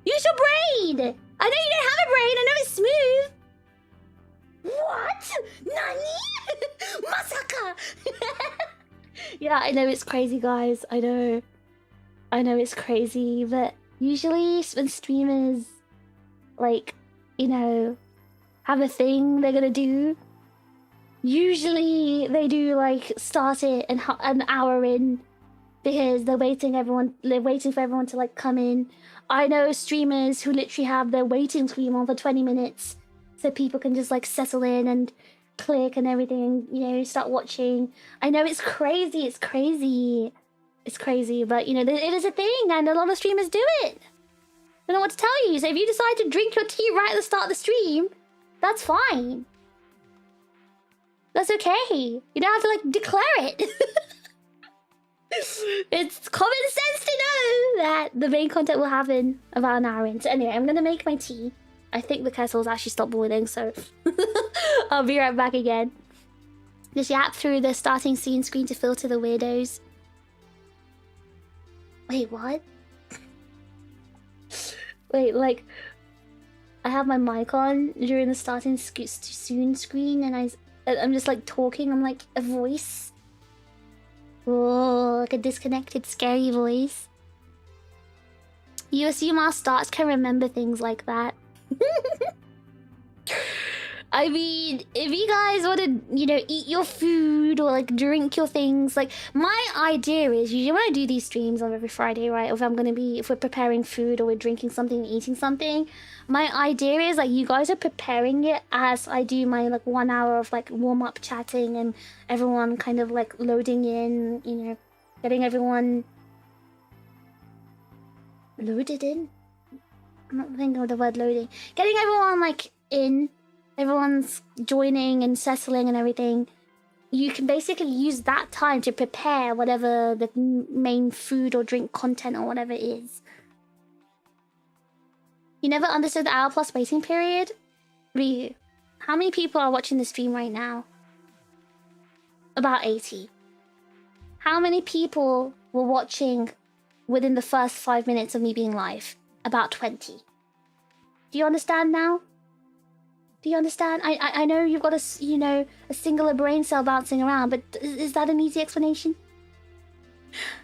Use your brain. I know you don't have a brain. I know it's smooth. What? Nani? Masaka. Yeah, I know it's crazy, guys. I know it's crazy, but usually when streamers, like, you know, have a thing they're gonna do, usually they do like start it an hour in because they're waiting for everyone to like come in. I know streamers who literally have their waiting stream on for 20 minutes so people can just like settle in and click and everything, you know, start watching. I know it's crazy, it's crazy, but you know, it is a thing and a lot of streamers do it. I don't know what to tell you. So if you decide to drink your tea right at the start of the stream, that's fine. That's okay. You don't have to like declare it. It's common sense to know that the main content will happen about an hour in. So anyway, I'm gonna make my tea. I think the kettle's actually stopped boiling, so I'll be right back again. Just yap through the starting scene screen to filter the weirdos. Wait, what? Wait, like, I have my mic on during the starting soon screen, and I'm just like talking. I'm like a voice. Oh, like a disconnected, scary voice. You assume our starts can remember things like that. I mean, if you guys want to, you know, eat your food or like drink your things, like my idea is usually when I do these streams on every Friday, right? If we're preparing food or we're drinking something, eating something, my idea is like you guys are preparing it as I do my like 1 hour of like warm up chatting and everyone kind of like loading in, you know, getting everyone loaded in. I'm not thinking of the word loading. Getting everyone like in. Everyone's joining and settling and everything. You can basically use that time to prepare whatever the main food or drink content or whatever it is. You never understood the hour plus waiting period? Ryu, how many people are watching the stream right now? About 80. How many people were watching within the first 5 minutes of me being live? About 20. Do you understand now? Do you understand? I know you've got a singular brain cell bouncing around, but is that an easy explanation?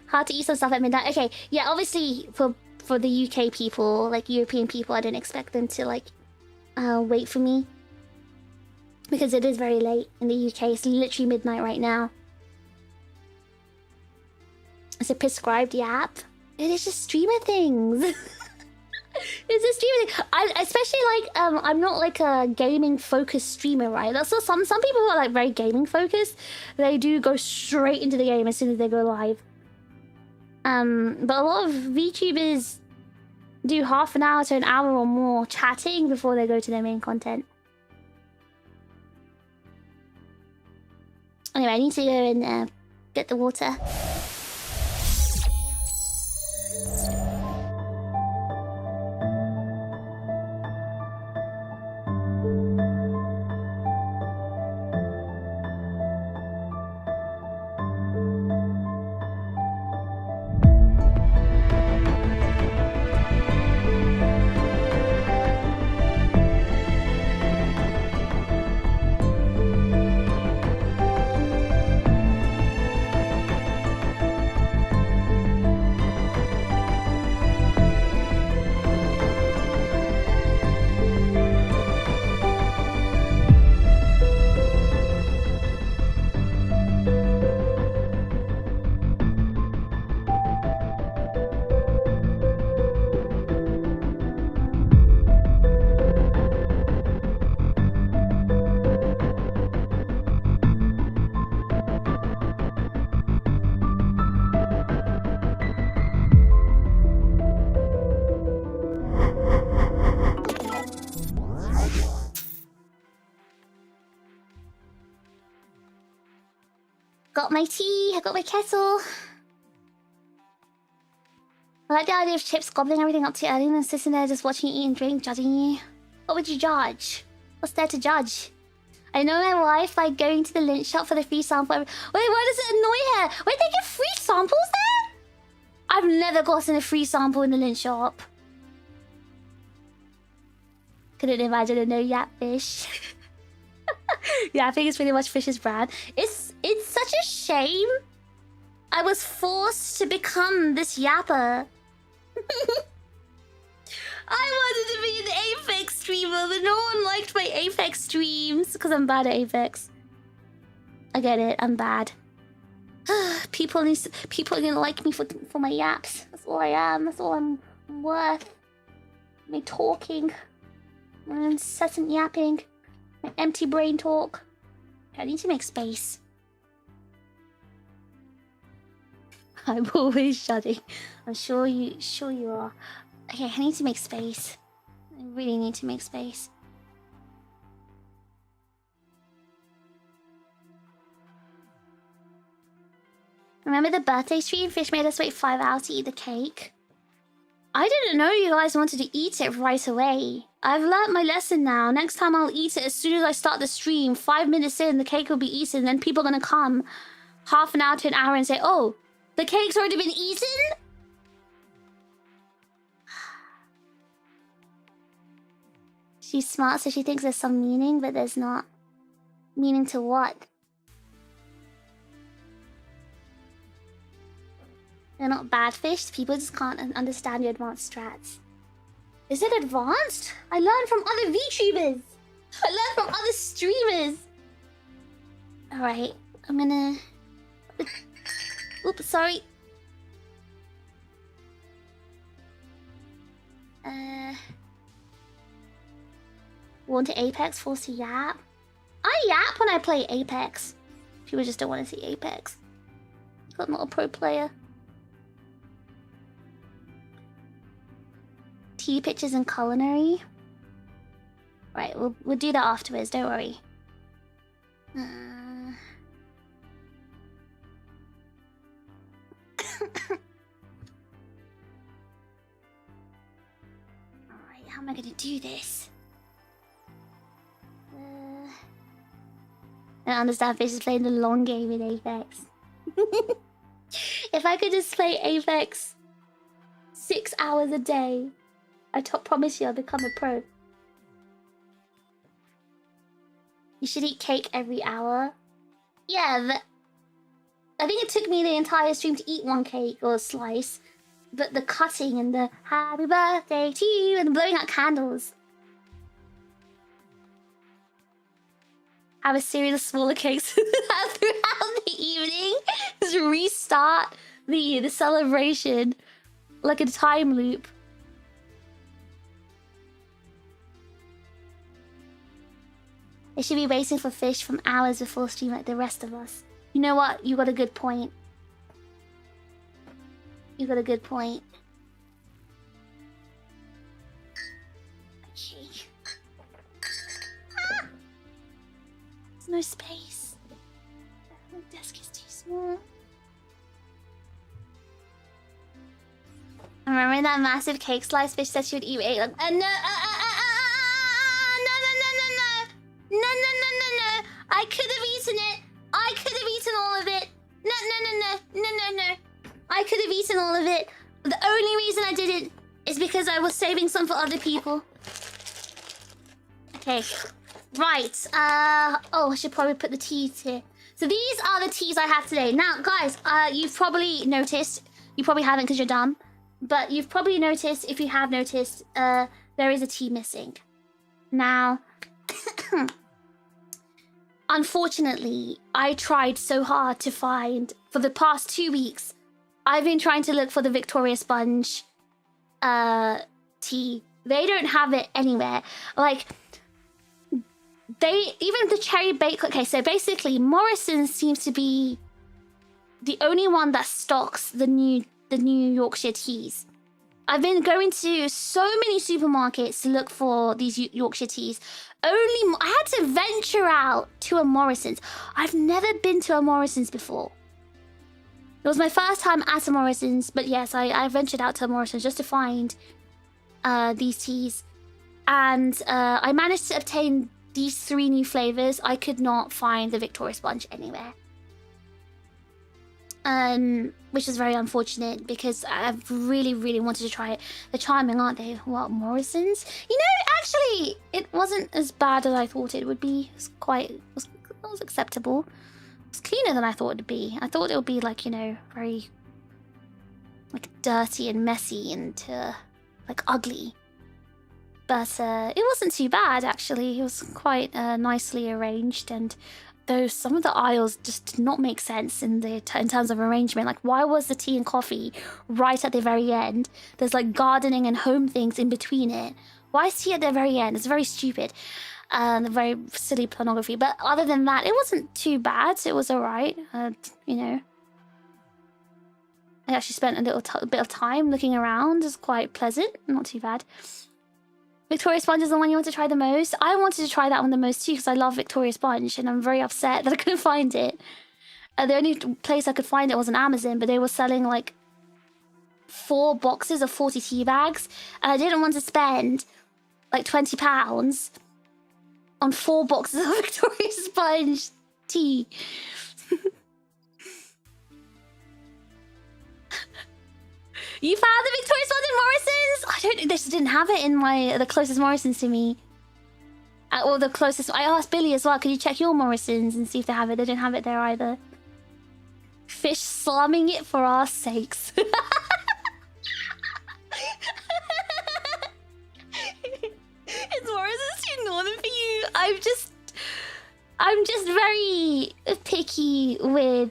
Hard to eat some stuff at midnight. Okay, yeah, obviously for the UK people, like European people, I don't expect them to like wait for me. Because it is very late in the UK. It's literally midnight right now. It's a prescribed yap. It is just streamer things. It's a streaming thing. Especially like I'm not like a gaming focused streamer, right? That's so some people who are like very gaming focused. They do go straight into the game as soon as they go live. But a lot of VTubers do half an hour to an hour or more chatting before they go to their main content. Anyway, I need to go and get the water. Got my tea. I got my kettle. I like the idea of Chips gobbling everything up too early and then sitting there just watching you eat and drink, judging you. What would you judge? What's there to judge? I know my wife like going to the lint shop for the free sample. Wait, why does it annoy her? Wait, they give free samples there? I've never gotten a free sample in the lint shop. Couldn't imagine a no yap fish. Yeah, I think it's pretty much Fish's brand. It's such a shame. I was forced to become this yapper. I wanted to be an Apex streamer, but no one liked my Apex streams because I'm bad at Apex. I get it, I'm bad. People are gonna like me for my yaps. That's all I am. That's all I'm worth. Me talking, my incessant yapping, my empty brain talk. I need to make space. I'm always shutting. I'm sure you are. Okay, I need to make space. I really need to make space. Remember the birthday stream? Fish made us wait 5 hours to eat the cake. I didn't know you guys wanted to eat it right away. I've learnt my lesson now. Next time I'll eat it as soon as I start the stream. 5 minutes in, the cake will be eaten. Then people are going to come half an hour to an hour and say, oh, the cake's already been eaten? She's smart, so she thinks there's some meaning, but there's not. Meaning to what? They're not bad fish. People just can't understand your advanced strats. Is it advanced? I learned from other VTubers. I learned from other streamers. Alright, I'm gonna... Oops, sorry. Want to Apex, forced to yap? I yap when I play Apex. People just don't want to see Apex. I'm not a pro player. Tea pictures and culinary. Right, we'll do that afterwards. Don't worry. Alright, how am I gonna do this? I don't understand. Fish is playing the long game in Apex. If I could just play Apex 6 hours a day, I promise you I'll become a pro. You should eat cake every hour. Yeah, I think it took me the entire stream to eat one cake or a slice. But the cutting and the happy birthday to you and the blowing out candles. Have a series of smaller cakes throughout the evening. Just restart the celebration like a time loop. They should be waiting for fish from hours before stream like the rest of us. You know what? You got a good point. You got a good point. Okay. Ah! There's no space. My desk is too small. Remember that massive cake slice Fish said she would eat 8 like, no, no. I could have eaten it. I could have eaten all of it. No. I could have eaten all of it. The only reason I didn't is because I was saving some for other people. Okay. Right. Oh, I should probably put the teas here. So these are the teas I have today. Now, guys, you've probably noticed. You probably haven't because you're dumb. But you've probably noticed, if you have noticed, there is a tea missing. Now, unfortunately, I tried so hard to find, for the past 2 weeks, I've been trying to look for the Victoria Sponge tea. They don't have it anywhere. Like, even the cherry bake. Okay, so basically, Morrison's seems to be the only one that stocks the new Yorkshire teas. I've been going to so many supermarkets to look for these Yorkshire teas. I had to venture out to a Morrison's. I've never been to a Morrison's before. It was my first time at a Morrison's, but yes, I ventured out to a Morrison's just to find these teas. And I managed to obtain these 3 new flavors. I could not find the Victoria Sponge anywhere. Which is very unfortunate because I've really, really wanted to try it. They're charming, aren't they? What, Morrison's? You know, actually, it wasn't as bad as I thought it would be. It was acceptable. It was cleaner than I thought it would be. I thought it would be like, you know, very like dirty and messy and like ugly. But it wasn't too bad, actually. It was quite nicely arranged, and though some of the aisles just did not make sense in terms of arrangement. Like, why was the tea and coffee right at the very end? There's like gardening and home things in between it. Why is tea at the very end? It's very stupid. Very silly pornography. But other than that, it wasn't too bad. It was alright. You know, I actually spent a little bit of time looking around. It was quite pleasant. Not too bad. Victoria Sponge is the one you want to try the most. I wanted to try that one the most too because I love Victoria Sponge, and I'm very upset that I couldn't find it. The only place I could find it was on Amazon, but they were selling like 4 boxes of 40 tea bags, and I didn't want to spend like £20 on 4 boxes of Victoria Sponge tea. You found the Victoria Sponge in Morrison's? I don't know. They just didn't have it in the closest Morrison's to me. Or the closest. I asked Billy as well. Could you check your Morrison's and see if they have it? They didn't have it there either. Fish slamming it for our sakes. Is Morrison's too northern for you? I'm just very picky with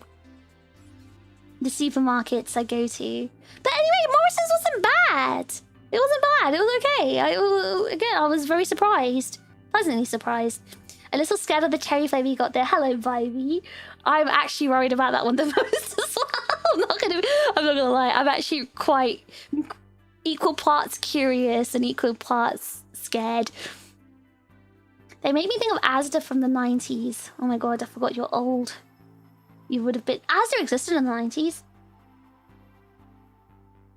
the supermarkets I go to. But anyway, Morrison's wasn't bad. It wasn't bad. It was okay. I was very surprised. Pleasantly surprised. A little scared of the cherry flavour you got there. Hello, baby. I'm actually worried about that one the most as well. I'm not gonna lie. I'm actually quite equal parts curious and equal parts scared. They make me think of Asda from the 90s. Oh my god, I forgot you're old. You would have been... Asda existed in the 90s.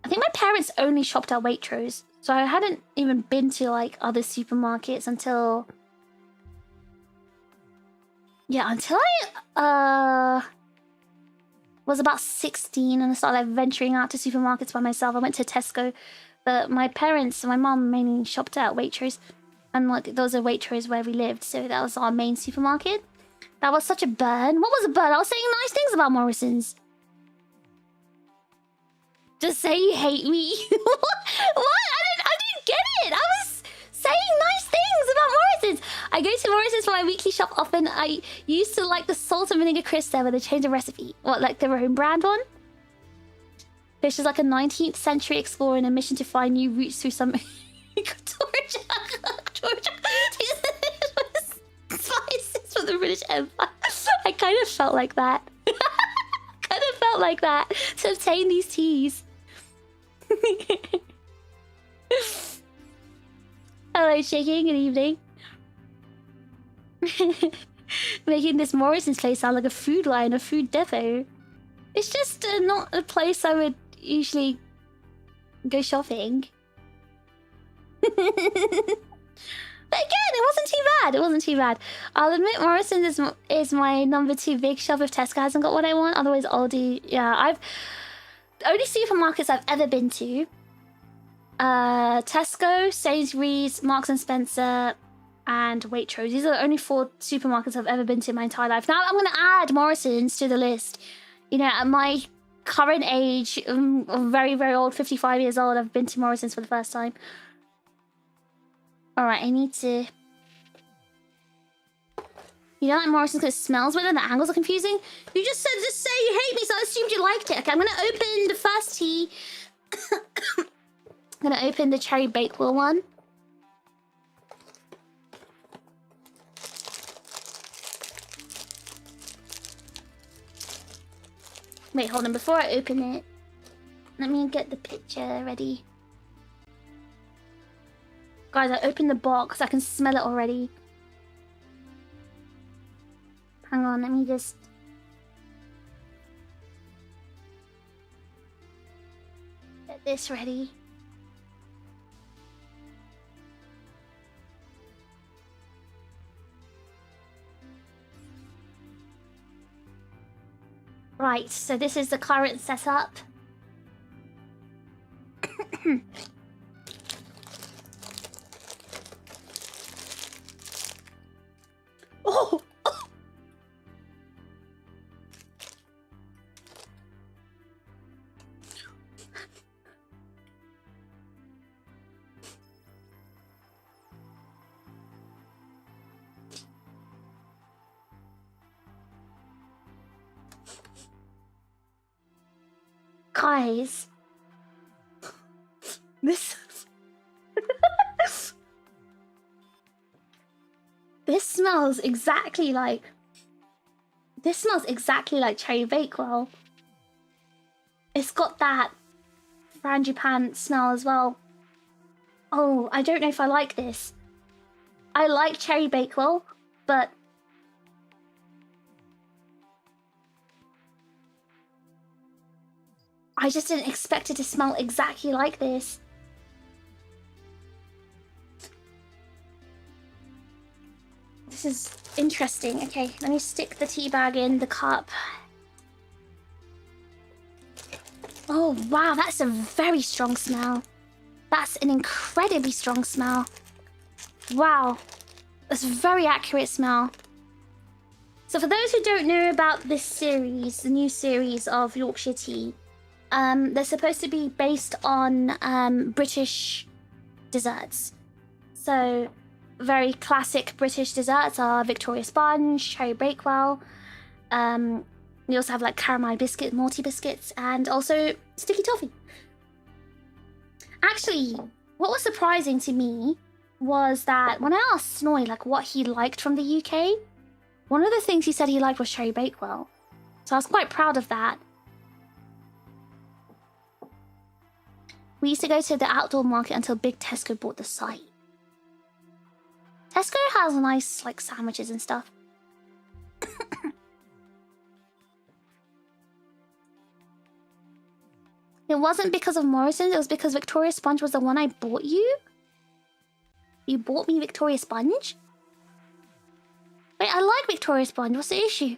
I think my parents only shopped at Waitrose, so I hadn't even been to like other supermarkets until... Yeah, until I was about 16 and I started like, venturing out to supermarkets by myself. I went to Tesco, but my parents and my mum mainly shopped at Waitrose. And like those are Waitrose where we lived, so that was our main supermarket. That was such a burn. What was a burn? I was saying nice things about Morrison's. Just say you hate me. What? I didn't get it. I was saying nice things about Morrison's. I go to Morrison's for my weekly shop often. I used to like the salt and vinegar crisp there where they changed the recipe. What, like their own brand one? Fish is like a 19th century explorer in a mission to find new routes through some... Georgia. Spices for the British Empire. I kind of felt like that. To obtain these teas. Hello, Shaking. Good evening. Making this Morrison's place sound like a food line, a food depot. It's just not a place I would usually go shopping. But again, it wasn't too bad. I'll admit Morrison's is my number 2 big shop if Tesco hasn't got what I want. Otherwise, Aldi. Yeah, the only supermarkets I've ever been to, Tesco, Sainsbury's, Marks and Spencer, and Waitrose. These are the only 4 supermarkets I've ever been to in my entire life. Now I'm going to add Morrison's to the list. You know, at my current age, I'm very, very old, 55 years old, I've been to Morrison's for the first time. Alright, I need to... You don't like Morrison's because it smells weird and the angles are confusing? You just said just say you hate me, so I assumed you liked it. Okay, I'm gonna open the first tea. I'm gonna open the cherry bakewell one. Wait, hold on. Before I open it, let me get the picture ready. Guys, I opened the box. I can smell it already. Hang on, let me just... get this ready. Right, so this is the current setup. Oh! Guys, this this smells exactly like cherry bakewell. It's got that frangipane smell as well. Oh, I don't know if I like this. I like cherry bakewell, but I just didn't expect it to smell exactly like this. This is interesting. Okay, let me stick the tea bag in the cup. Oh, wow, that's a very strong smell. That's an incredibly strong smell. Wow, that's a very accurate smell. So for those who don't know about this series, the new series of Yorkshire tea, they're supposed to be based on British desserts. So very classic British desserts are Victoria Sponge, Cherry Bakewell. We also have like caramel biscuit, malty biscuits, and also sticky toffee. Actually, what was surprising to me was that when I asked Snoy like what he liked from the UK, one of the things he said he liked was Cherry Bakewell. So I was quite proud of that. We used to go to the outdoor market until Big Tesco bought the site. Tesco has nice like sandwiches and stuff. It wasn't because of Morrison's, it was because Victoria Sponge was the one I bought you? You bought me Victoria Sponge? Wait, I like Victoria Sponge, what's the issue?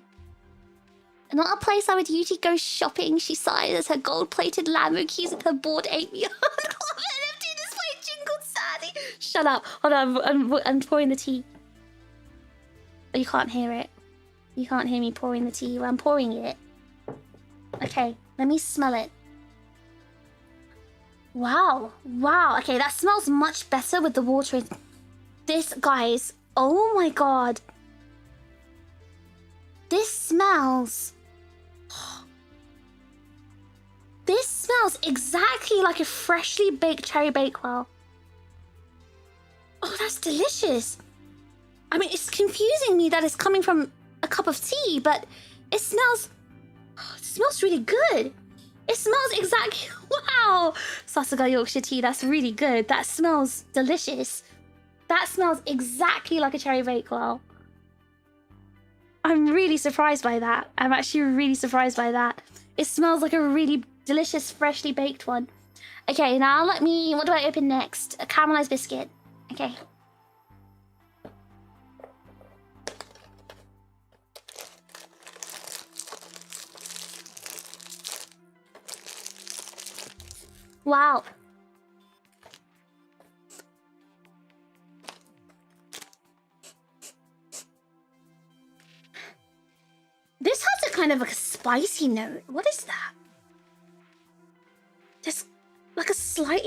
Not a place I would usually go shopping, she sighed as her gold-plated Lambo keys with her board ate me on. NFT display jingled sadly. Shut up, hold on, I'm pouring the tea. Oh, you can't hear it. You can't hear me pouring the tea, well, I'm pouring it. Okay, let me smell it. Wow, wow, okay, that smells much better with the water in. This, guys, oh my god. This smells... This smells exactly like a freshly baked cherry bakewell. Oh, that's delicious. I mean, it's confusing me that it's coming from a cup of tea, but it smells really good. It smells exactly... Wow! Sasuga Yorkshire tea, that's really good. That smells delicious. That smells exactly like a cherry bakewell. I'm really surprised by that. I'm actually really surprised by that. It smells like a really delicious, freshly baked one. Okay, now let me... What do I open next? A caramelized biscuit. Okay. Wow. This has a kind of like a spicy note. What is that? There's like a slight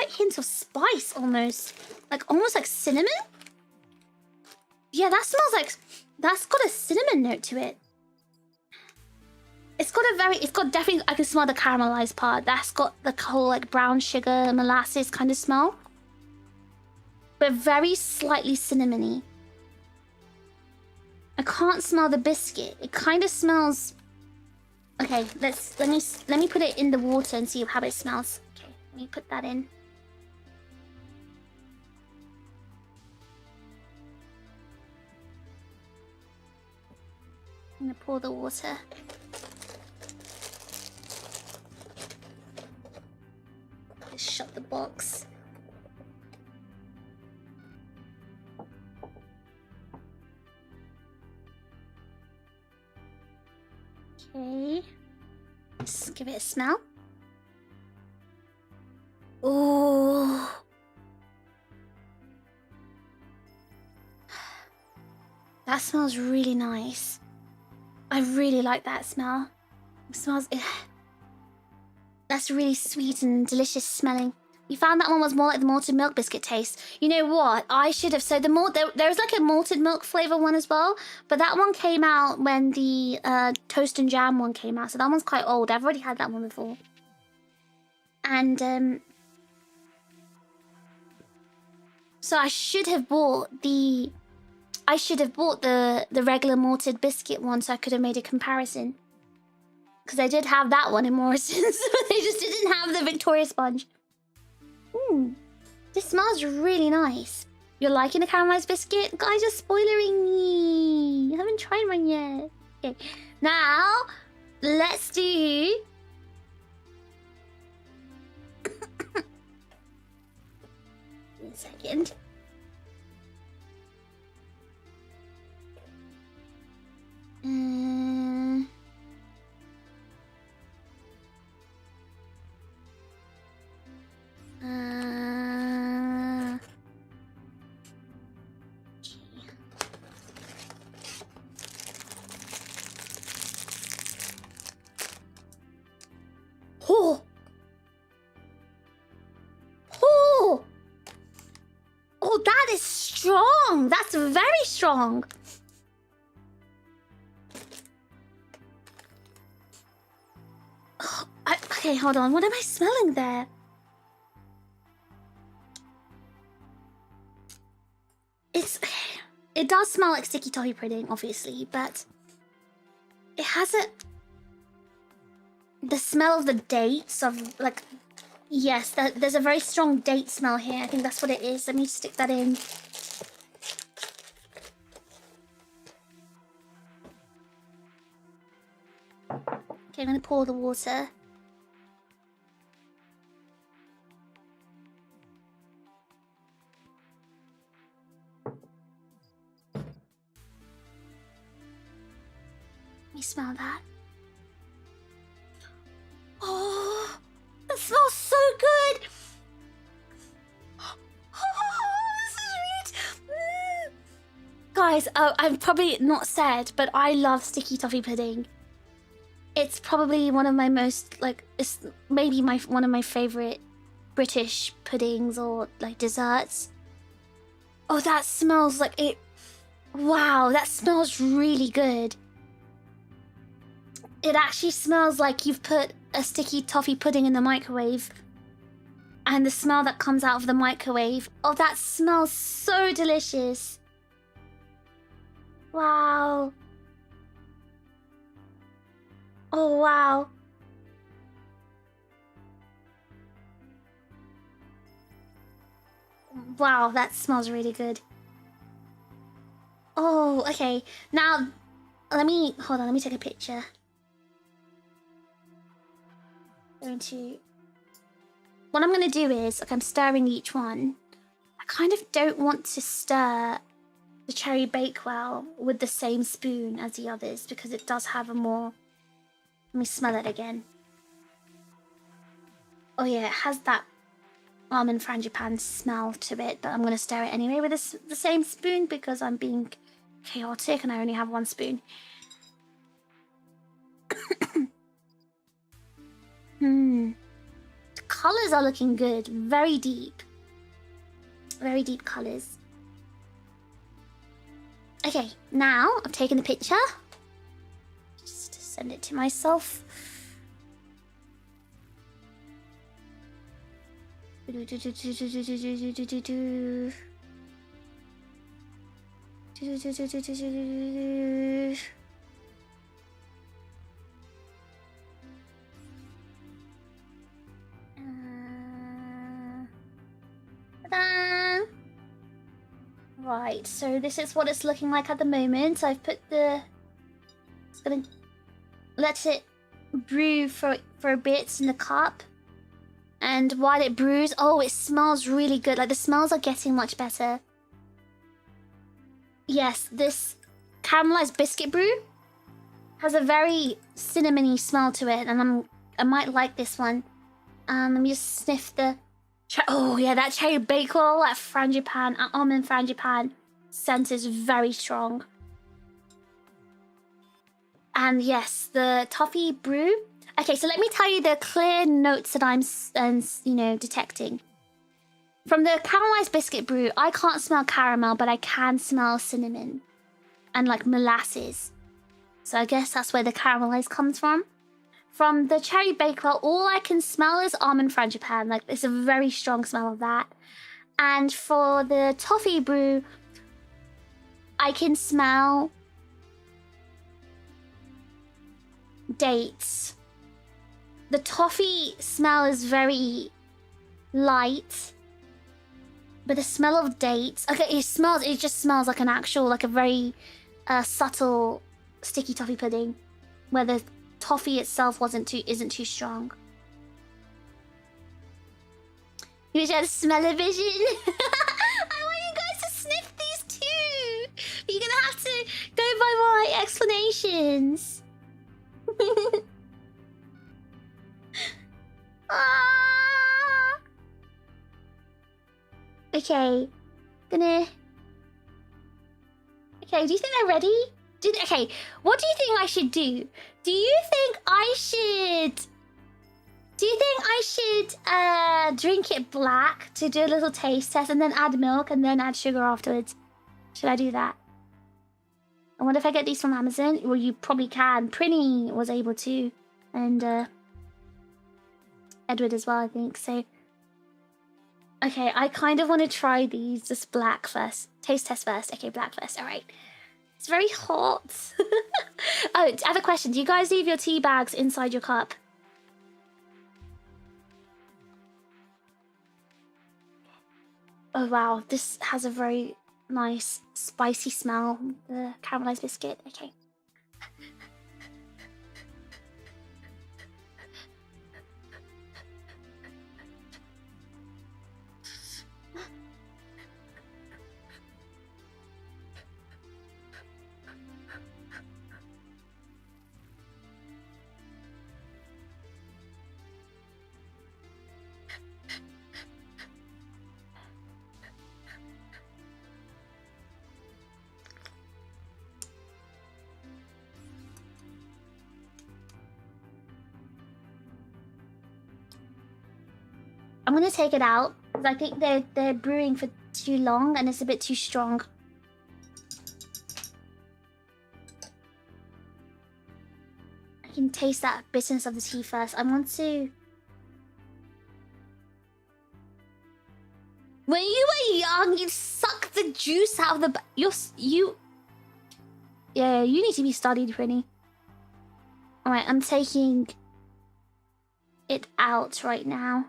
hint of spice almost. Like almost like cinnamon? Yeah, that smells like... That's got a cinnamon note to it. It's got definitely... I can smell the caramelized part. That's got the whole like brown sugar, molasses kind of smell. But very slightly cinnamony. I can't smell the biscuit. It kind of smells... Okay, let me put it in the water and see how it smells. Okay, let me put that in. I'm gonna pour the water. Just shut the box. Okay. Just give it a smell. Ooh. That smells really nice. I really like that smell. It smells... That's really sweet and delicious smelling. You found that one was more like the malted milk biscuit taste. You know what? I should have... So the there was like a malted milk flavor one as well. But that one came out when the toast and jam one came out. So that one's quite old. I've already had that one before. And... So I should have bought the... the regular malted biscuit one so I could have made a comparison. Because I did have that one in Morrison's, but they just didn't have the Victoria sponge. This smells really nice. You're liking the caramelized biscuit? Guys, you're spoiling me. I haven't tried one yet. Okay, now let's do... Wait a second. Oh! Oh! Oh, that is strong! That's very strong! Okay, hold on. What am I smelling there? It does smell like sticky toffee pudding, obviously, but it has the smell of the dates of like, yes, there's a very strong date smell here. I think that's what it is. Let me stick that in. Okay, I'm gonna pour the water. Let me smell that. Oh, that smells so good. Oh, this is really... Guys, I've probably not said, but I love sticky toffee pudding. It's probably one of my most, like, it's maybe one of my favorite British puddings or, like, desserts. Oh, that smells like it... Wow, that smells really good. It actually smells like you've put a sticky toffee pudding in the microwave. And the smell that comes out of the microwave. Oh, that smells so delicious. Wow. Oh, wow. Wow, that smells really good. Oh, okay. Now, hold on, let me take a picture. What I'm going to do is, like, I'm stirring each one. I kind of don't want to stir the cherry bakewell with the same spoon as the others because it does have a more... Let me smell it again. Oh yeah, it has that almond frangipane smell to it, but I'm going to stir it anyway with the same spoon because I'm being chaotic and I only have one spoon. The colours are looking good. Very deep. Very deep colours. Okay, now I've taken the picture. Just to send it to myself. Right, so this is what it's looking like at the moment. I've put the Just gonna let it brew for a bit in the cup. And while it brews, oh, it smells really good. Like, the smells are getting much better. Yes, this caramelized biscuit brew has a very cinnamony smell to it, and I might like this one. Let me just sniff the... Oh, yeah, that cherry bakewell, that frangipane, almond frangipane scent is very strong. And yes, the toffee brew. Okay, so let me tell you the clear notes that I'm, you know, detecting. From the caramelized biscuit brew, I can't smell caramel, but I can smell cinnamon and like molasses. So I guess that's where the caramelized comes from. From the cherry bakewell, all I can smell is almond frangipane. Like, it's a very strong smell of that. And for the toffee brew, I can smell dates. The toffee smell is very light, but the smell of dates, okay, it just smells like an actual, like a very subtle sticky toffee pudding, where the toffee itself isn't too strong. You wish I had a smell-o-vision. I want you guys to sniff these too. You're gonna have to go by my explanations. Okay, okay, do you think they're ready? Okay, what do you think I should do? Do you think I should drink it black to do a little taste test and then add milk and then add sugar afterwards? Should I do that? I wonder if I get these from Amazon. Well, you probably can. Prinny was able to, and Edward as well, I think. So, okay, I kind of want to try these just black first. Taste test first. Okay, black first. All right. It's very hot. Oh, I have a question. Do you guys leave your tea bags inside your cup? Oh, wow. This has a very nice spicy smell. The caramelized biscuit. Okay. I'm gonna take it out because I think they're brewing for too long and it's a bit too strong. I can taste that bitterness of the tea first. I want to. When you were young, you'd suck the juice out of the. Yeah, you need to be studied, Prinny. All right, I'm taking it out right now.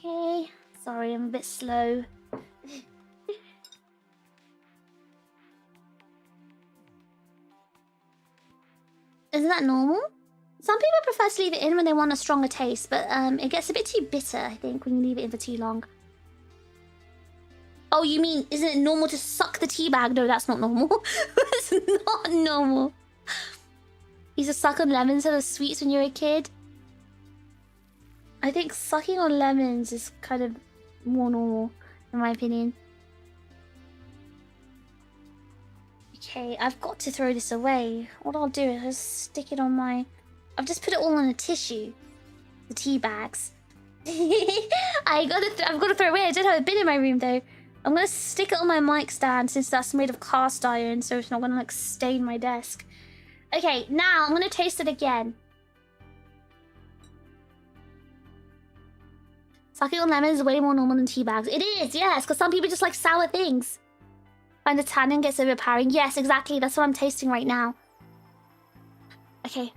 Okay, sorry, I'm a bit slow. Isn't that normal? Some people prefer to leave it in when they want a stronger taste, but it gets a bit too bitter, I think, when you leave it in for too long. Oh, you mean, isn't it normal to suck the tea bag? No, that's not normal. That's not normal. You used to suck on lemons or sweets when you were a kid? I think sucking on lemons is kind of more normal, in my opinion. Okay, I've got to throw this away. What I'll do is just stick it on my... I've just put it all on a tissue. The tea bags. I've got to throw it away. I don't have a bin in my room, though. I'm going to stick it on my mic stand since that's made of cast iron, so it's not going to, like, stain my desk. Okay, now I'm going to taste it again. Sucking on lemons is way more normal than tea bags. It is, yes, because some people just like sour things. And the tannin gets overpowering. Yes, exactly. That's what I'm tasting right now. Okay.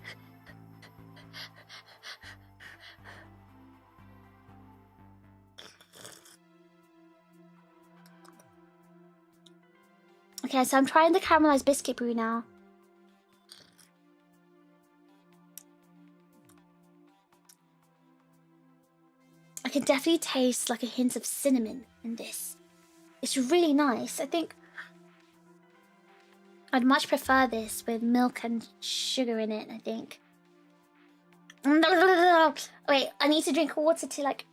Okay, so I'm trying the caramelized biscuit brew now. I can definitely taste like a hint of cinnamon in this. It's really nice. I think I'd much prefer this with milk and sugar in it, I think. Wait, I need to drink water to like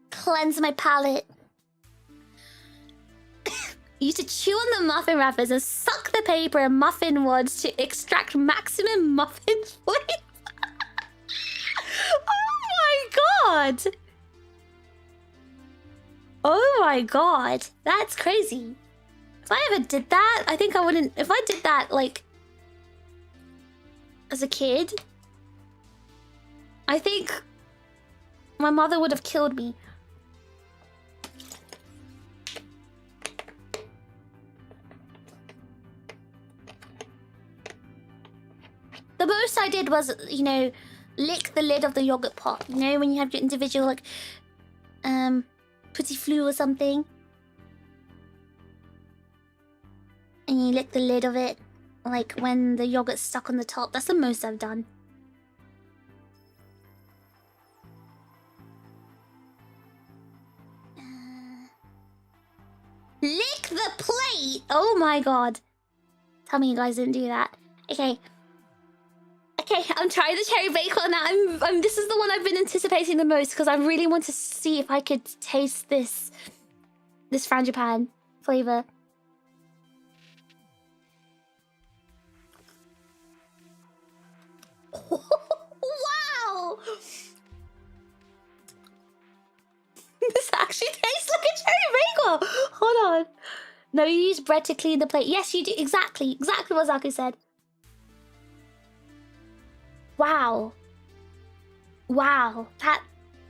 cleanse my palate. You used to chew on the muffin wrappers and suck the paper and muffin wads to extract maximum muffin flavor. Oh my god! Oh my god, that's crazy. If I ever did that, I think I wouldn't. If I did that, like, as a kid, I think my mother would have killed me. The most I did was, you know, lick the lid of the yogurt pot. You know, when you have your individual, like, petit flu or something. And you lick the lid of it, like, when the yogurt's stuck on the top. That's the most I've done. Lick the plate! Oh my god. Tell me you guys didn't do that. Okay. Okay, I'm trying the cherry bakewell now. This is the one I've been anticipating the most because I really want to see if I could taste this frangipane flavor. Wow! This actually tastes like a cherry bagel. Hold on. No, you use bread to clean the plate. Yes, you do. Exactly what Zaku said. Wow. Wow.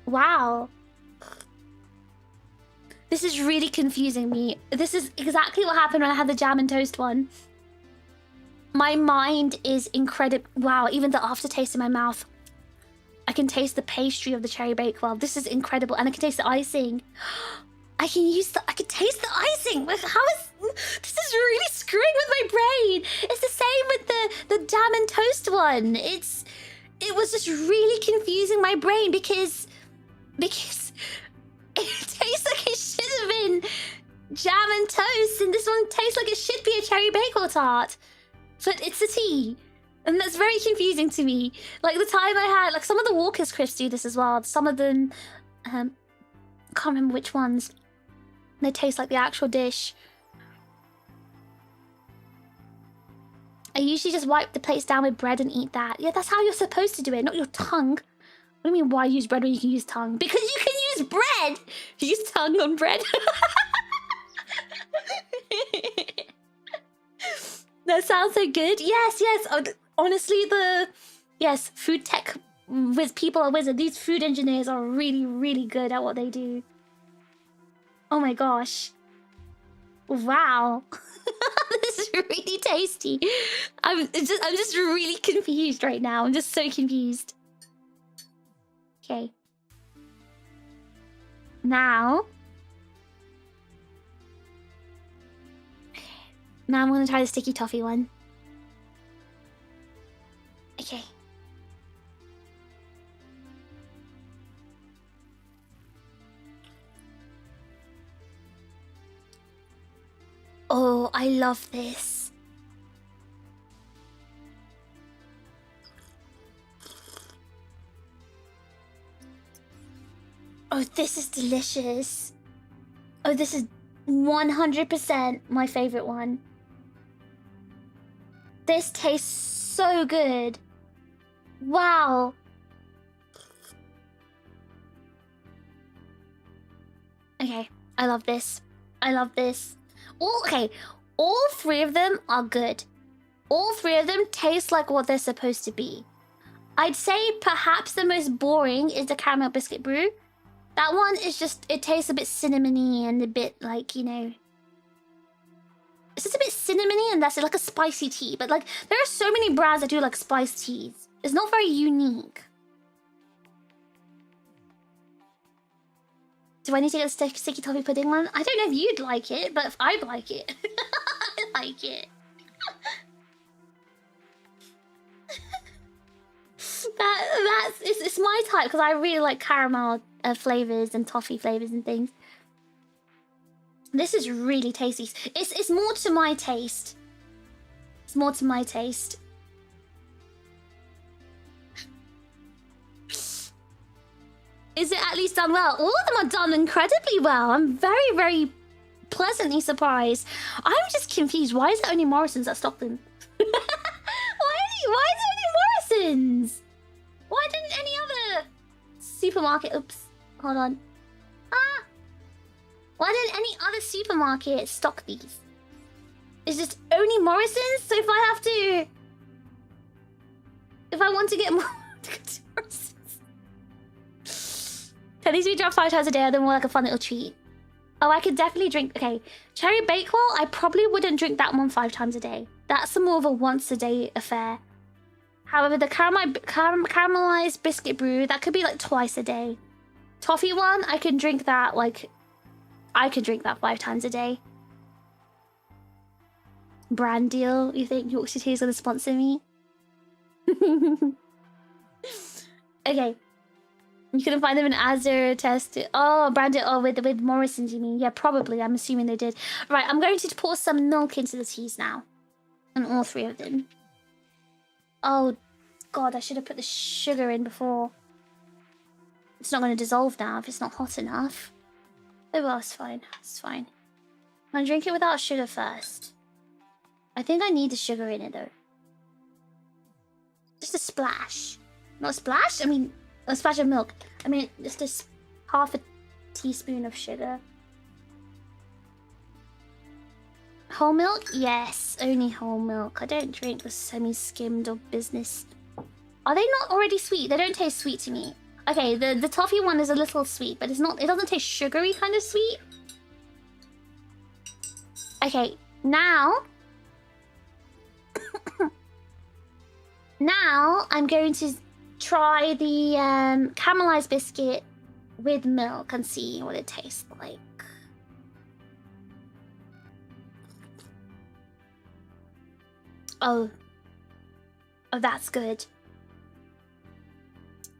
Wow. This is really confusing me. This is exactly what happened when I had the jam and toast one. My mind is incredible. Wow, even the aftertaste in my mouth. I can taste the pastry of the cherry bakewell. This is incredible. And I can taste the icing. I can taste the icing. Like, this is really screwing with my brain. It's the same with the jam and toast one. It was just really confusing my brain because it tastes like it should have been jam and toast, and this one tastes like it should be a cherry bagel tart. But it's a tea. And that's very confusing to me. Like, the time I had, like, some of the Walker's crisps do this as well. Some of them, can't remember which ones. They taste like the actual dish. I usually just wipe the plates down with bread and eat that. Yeah, that's how you're supposed to do it, not your tongue. What do you mean, why use bread when you can use tongue? Because you can use bread! Use tongue on bread. That sounds so good. Yes, yes. Honestly, yes, food tech with people are wizards. These food engineers are really, really good at what they do. Oh my gosh. Wow. This is really tasty. I'm just really confused right now. I'm just so confused. Okay. Now I'm gonna try the sticky toffee one. Okay. Oh, I love this. Oh, this is delicious. Oh, this is 100% my favorite one. This tastes so good. Wow. Okay, I love this. I love this. All three of them are good. All three of them taste like what they're supposed to be. I'd say perhaps the most boring is the caramel biscuit brew. That one is just, it tastes a bit cinnamony and a bit like, you know, It's just a bit cinnamony, and that's like a spicy tea. But like, there are so many brands that do like spiced teas. It's not very unique. Do I need to get the sticky toffee pudding one? I don't know if you'd like it, but if I'd like it. I like it. It's my type, because I really like caramel flavors and toffee flavors and things. This is really tasty. It's more to my taste. It's more to my taste. Is it at least done well? All of them are done incredibly well. I'm very, very pleasantly surprised. I'm just confused. Why is it only Morrison's that stock them? Why is it only Morrison's? Why didn't any other supermarket... Oops. Hold on. Ah! Why didn't any other supermarket stock these? Is it only Morrison's? So if I have to... If I want to get more... Morrison's. Can these be dropped 5 times a day? Or they're more like a fun little treat? Oh, I could definitely drink... Okay. Cherry Bakewell, I probably wouldn't drink that one 5 times a day. That's more of a once-a-day affair. However, the caramelized biscuit brew, that could be like twice a day. Toffee one, I can drink that like... I could drink that 5 times a day. Brand deal, you think Yorkshire Tea is going to sponsor me? Okay. You couldn't find them in Azure test. Oh, brand deal. Oh, with Morrison's, you mean? Yeah, probably. I'm assuming they did. Right, I'm going to pour some milk into the teas now. And all 3 of them. Oh, God, I should have put the sugar in before. It's not going to dissolve now if it's not hot enough. Oh, well, it's fine. It's fine. I'm going to drink it without sugar first. I think I need the sugar in it, though. Just a splash. Not a splash? I mean, a splash of milk. I mean, just half a teaspoon of sugar. Whole milk? Yes, only whole milk. I don't drink the semi-skimmed or business. Are they not already sweet? They don't taste sweet to me. Okay, the toffee one is a little sweet, but it's not. It doesn't taste sugary kind of sweet. Okay, now... now, I'm going to try the caramelized biscuit with milk and see what it tastes like. Oh, that's good.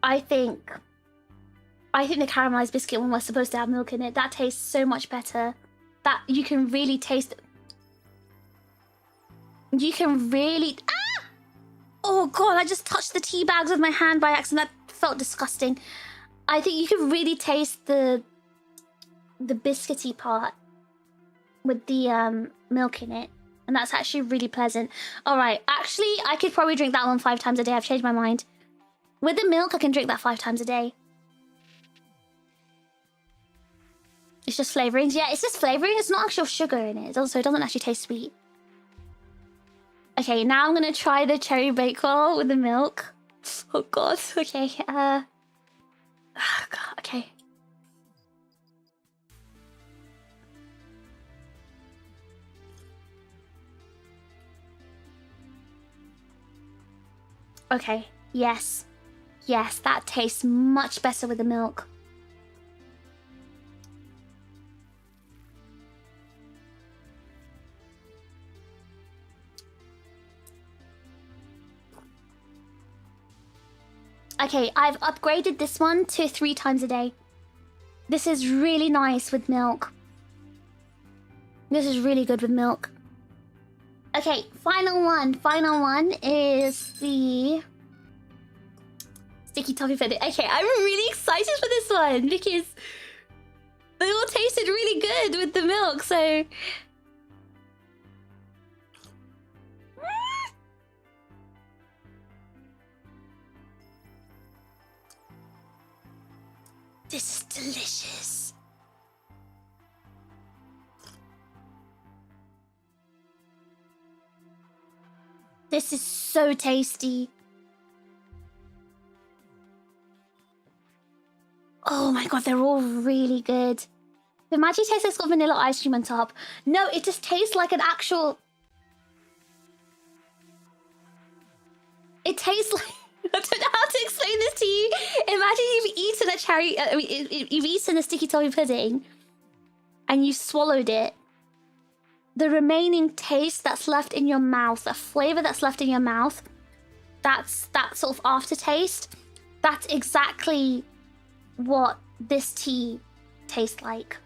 I think the caramelized biscuit one was supposed to have milk in it. That tastes so much better. That you can really taste. You can really... Ah! Oh God, I just touched the tea bags with my hand by accident. That felt disgusting. I think you can really taste the biscuity part with the milk in it. And that's actually really pleasant. All right, actually, I could probably drink that one 5 times a day. I've changed my mind. With the milk, I can drink that 5 times a day. It's just flavorings. Yeah, it's just flavoring. It's not actual sugar in it. So it doesn't actually taste sweet. Okay, now I'm going to try the cherry bakewell with the milk. Oh, God. Okay, oh, God, okay. Okay, yes. Yes, that tastes much better with the milk. Okay, I've upgraded this one to 3 times a day. This is really nice with milk. This is really good with milk. Okay, final one. Final one is the sticky toffee pudding. Okay, I'm really excited for this one because they all tasted really good with the milk, so... This is delicious. This is so tasty. Oh my God, they're all really good. Imagine it tastes like it's got vanilla ice cream on top. No, it just tastes like an actual... It tastes like... I don't know how to explain this to you. Imagine you've eaten a cherry... you've eaten a sticky toffee pudding and you swallowed it. The remaining taste that's left in your mouth, the flavour that's left in your mouth, that's that sort of aftertaste. That's exactly what this tea tastes like.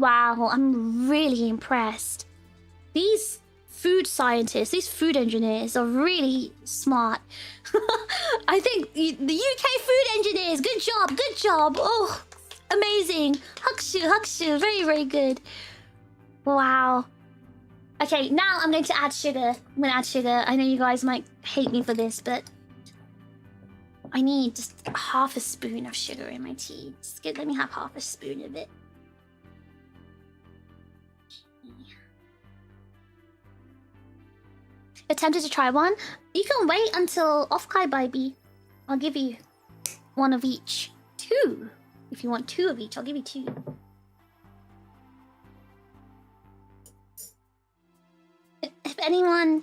Wow, I'm really impressed. These food scientists, these food engineers are really smart. I think the UK food engineers, good job. Oh, amazing. Hakshu, very, very good. Wow. Okay, now I'm going to add sugar. I'm going to add sugar. I know you guys might hate me for this, but I need just half a spoon of sugar in my tea. Let me have half a spoon of it. You're tempted to try one? You can wait until off-kai baby. I'll give you one of each. 2. If you want 2 of each, I'll give you 2. If anyone...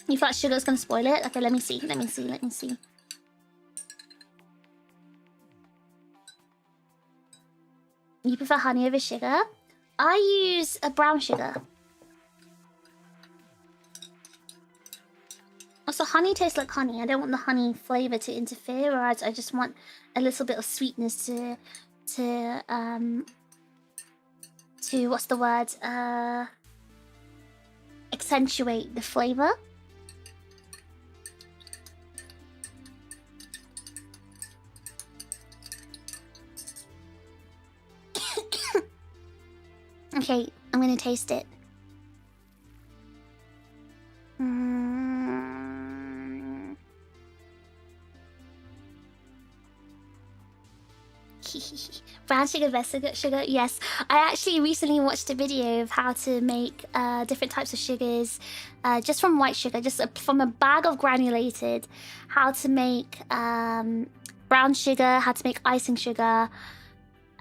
You thought sugar's gonna spoil it? Okay, let me see. You prefer honey over sugar? I use a brown sugar. Also, honey tastes like honey. I don't want the honey flavor to interfere, or I just want a little bit of sweetness to what's the word? Accentuate the flavor. Okay, I'm gonna taste it. Brown sugar, best sugar. Yes, I actually recently watched a video of how to make different types of sugars, just from white sugar, just from a bag of granulated. How to make brown sugar, how to make icing sugar,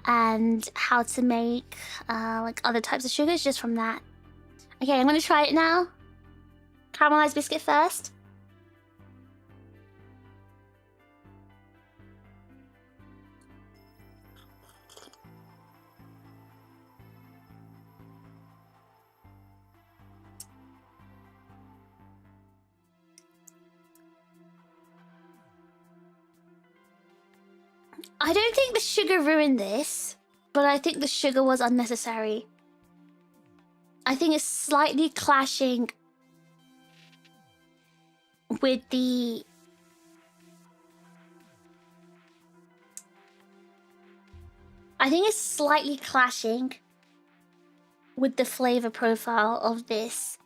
and how to make like other types of sugars just from that. Okay, I'm gonna try it now. Caramelized biscuit first. I don't think the sugar ruined this, but I think the sugar was unnecessary. I think it's slightly clashing with the... I think it's slightly clashing with the flavor profile of this,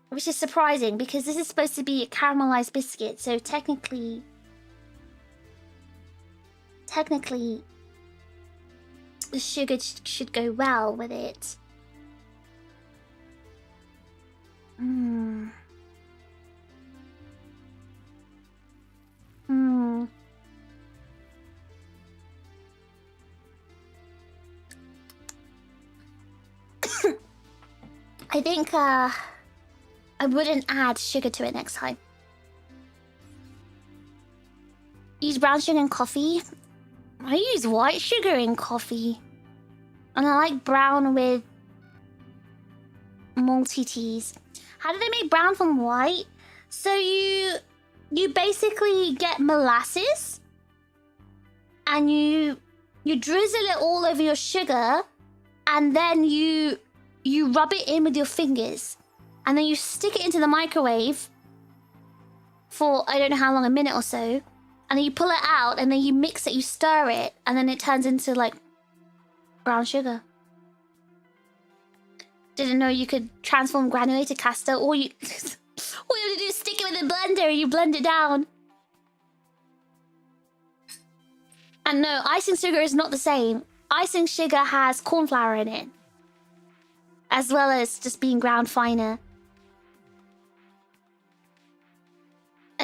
which is surprising because this is supposed to be a caramelized biscuit, so technically the sugar should go well with it. I think I wouldn't add sugar to it next time. Use brown sugar in coffee. I use white sugar in coffee. And I like brown with malty teas. How do they make brown from white? So you basically get molasses and you drizzle it all over your sugar, and then you rub it in with your fingers, and then you stick it into the microwave for I don't know how long, a minute or so, and then you pull it out, and then you mix it, you stir it, and then it turns into like brown sugar. Didn't know you could transform granulated castor, or you all you have to do is stick it with a blender and you blend it down. And no, icing sugar is not the same. Icing sugar has corn flour in it, as well as just being ground finer.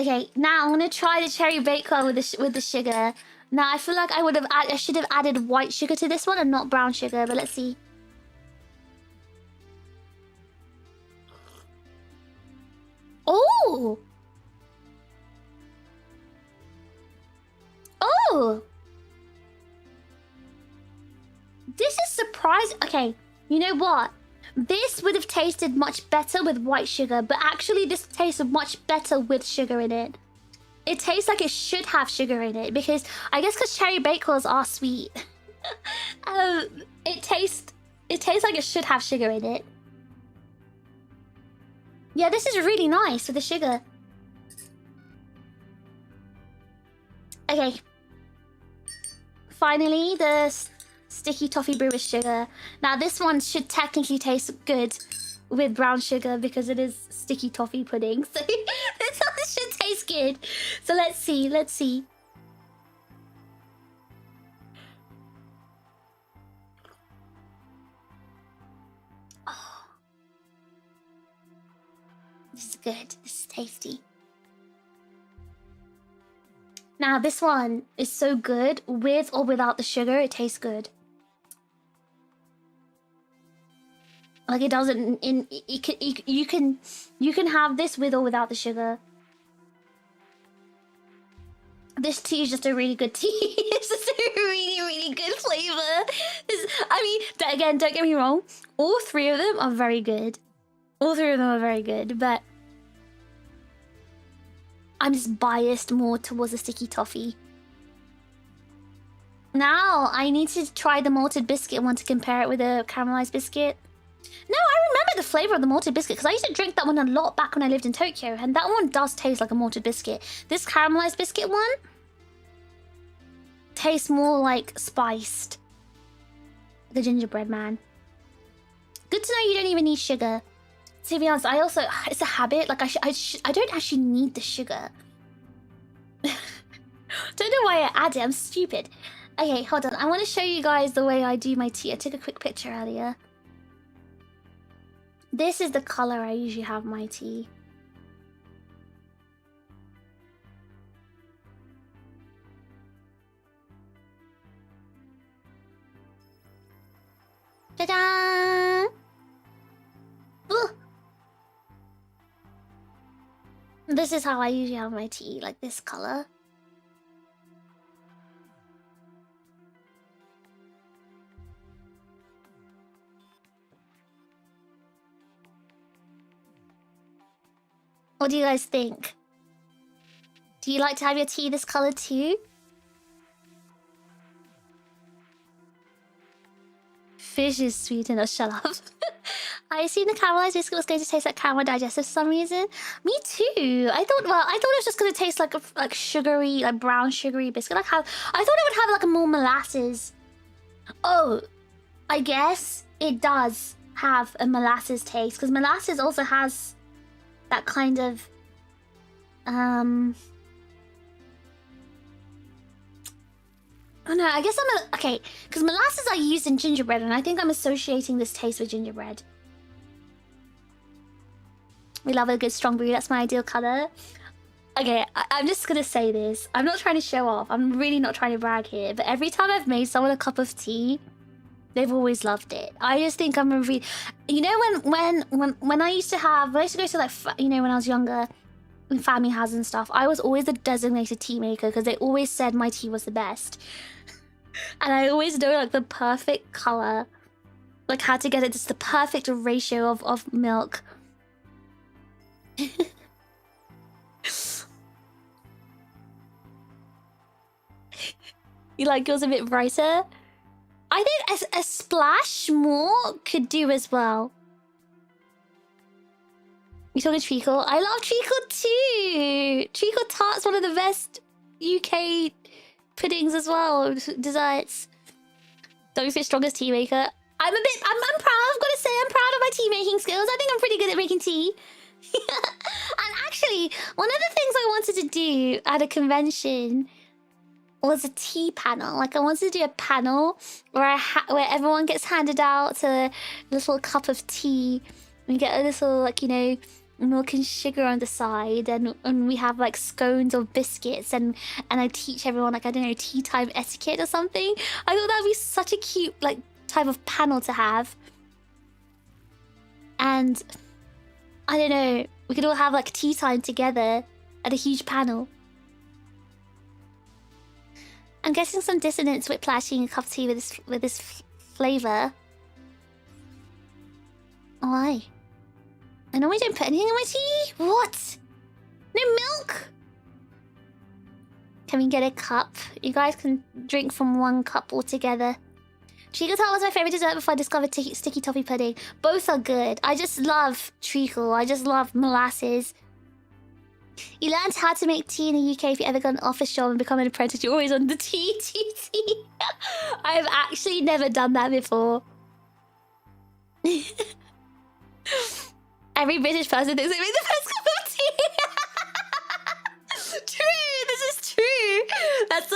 Okay, now I'm gonna try the cherry bakewell with the sugar. Now I feel like I should have added white sugar to this one and not brown sugar, but let's see. Oh! Oh! This is surprising. Okay, you know what? This would have tasted much better with white sugar, but actually this tastes much better with sugar in it. It tastes like it should have sugar in it because I guess because cherry bakewells are sweet. It tastes like it should have sugar in it. Yeah, this is really nice with the sugar. Okay. Finally, the sticky toffee brew with sugar. Now this one should technically taste good with brown sugar because it is sticky toffee pudding. So this one should taste good. So let's see, let's see. Oh. This is good. This is tasty. Now this one is so good with or without the sugar. It tastes good. Like it doesn't. You can have this with or without the sugar. This tea is just a really good tea. It's just a really good flavor. I mean, again, don't get me wrong. All three of them are very good. All three of them are very good, but I'm just biased more towards the sticky toffee. Now I need to try the malted biscuit one to compare it with a caramelized biscuit. No, I remember the flavor of the malted biscuit because I used to drink that one a lot back when I lived in Tokyo, and that one does taste like a malted biscuit. This caramelized biscuit one tastes more like spiced. The gingerbread man. Good to know you don't even need sugar. To be honest, I also, it's a habit. Like I don't actually need the sugar. Don't know why I add it. I'm stupid. Okay, hold on. I want to show you guys the way I do my tea. I took a quick picture earlier. This is the color I usually have my tea. Ta-da! This is how I usually have my tea, like this color. What do you guys think? Do you like to have your tea this color too? Fish is sweet enough, shut up. I assumed the caramelized biscuit was going to taste like caramel digestive for some reason. Me too. I thought it was just going to taste like a sugary, like brown sugary biscuit. I thought it would have like a more molasses. Oh, I guess it does have a molasses taste because molasses also has that kind of oh no, I guess okay, because molasses are used in gingerbread and I think I'm associating this taste with gingerbread. We love a good strong brew, that's my ideal color. Okay, I'm just gonna say this. I'm not trying to show off. I'm really not trying to brag here, but every time I've made someone a cup of tea, they've always loved it. I just think I'm a really... You know when I used to go to like, you know, when I was younger, in family houses and stuff, I was always the designated tea maker because they always said my tea was the best. And I always know like the perfect color, like how to get it just the perfect ratio of milk. You like yours a bit brighter? I think a splash more could do as well. You talking treacle? I love treacle too! Treacle tart's one of the best UK puddings as well, desserts. WFish strongest tea maker. I'm proud, I've got to say, I'm proud of my tea making skills. I think I'm pretty good at making tea. And actually, one of the things I wanted to do at a convention was a tea panel. Like I wanted to do a panel where where everyone gets handed out a little cup of tea. We get a little, like, you know, milk and sugar on the side, and we have like scones or biscuits, and I teach everyone like, I don't know, tea time etiquette or something. I thought that'd be such a cute like type of panel to have. And I don't know, we could all have like tea time together at a huge panel. I'm getting some dissonance with plashing a cup of tea with this flavor. Why? I normally don't put anything in my tea. What? No milk? Can we get a cup? You guys can drink from one cup altogether. Treacle tart was my favorite dessert before I discovered sticky toffee pudding. Both are good. I just love treacle. I just love molasses. You learned how to make tea in the UK if you ever got an office job and become an apprentice. You're always on the tea. I've actually never done that before. Every British person thinks they make the best cup of tea. True, this is true. That's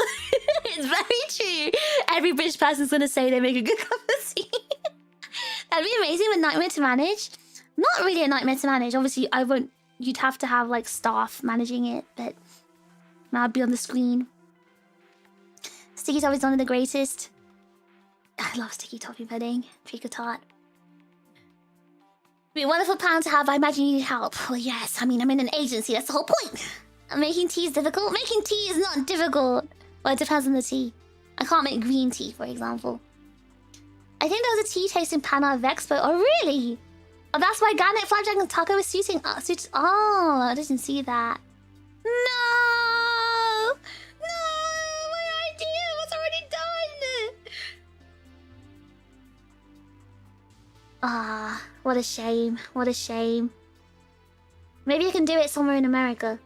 it's very true. Every British person's gonna say they make a good cup of tea. That'd be amazing, but nightmare to manage. Not really a nightmare to manage. Obviously, I won't. You'd have to have like staff managing it, but I'd be on the screen. Sticky toffee is one of the greatest. I love sticky toffee pudding, treacle tart. It'd be a wonderful plan to have. I imagine you need help. Well, yes. I mean, I'm in an agency. That's the whole point. Making tea is difficult. Making tea is not difficult. Well, it depends on the tea. I can't make green tea, for example. I think there was a tea tasting panel at Vexpo. Oh, really? Oh, that's why Garnet Flapjack and Taco was suiting. Oh, I didn't see that. No! No! My idea was already done! Ah, what a shame. What a shame. Maybe I can do it somewhere in America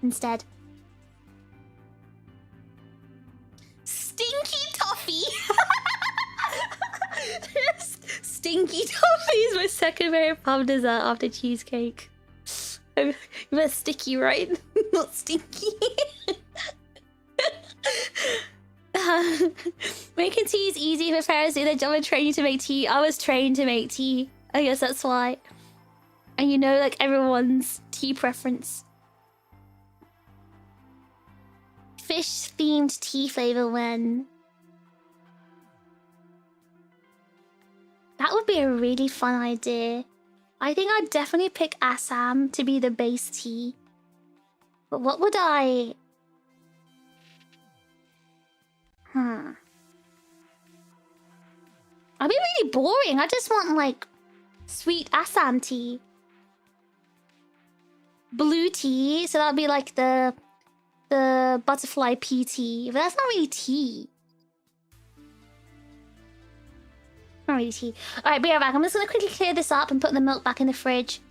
instead. Stinky toffee! Stinky toffee is my second favorite pub dessert after cheesecake. You meant sticky, right? Not stinky. Making tea is easy if parents do their job and train you to make tea. I was trained to make tea. I guess that's why. And you know, like everyone's tea preference. Fish themed tea flavor when. That would be a really fun idea. I think I'd definitely pick Assam to be the base tea. But what would I... I'd be really boring. I just want, like, sweet Assam tea. Blue tea, so that would be like the butterfly pea tea. But that's not really tea. Not really tea. Alright, be right back. I'm just gonna quickly clear this up and put the milk back in the fridge.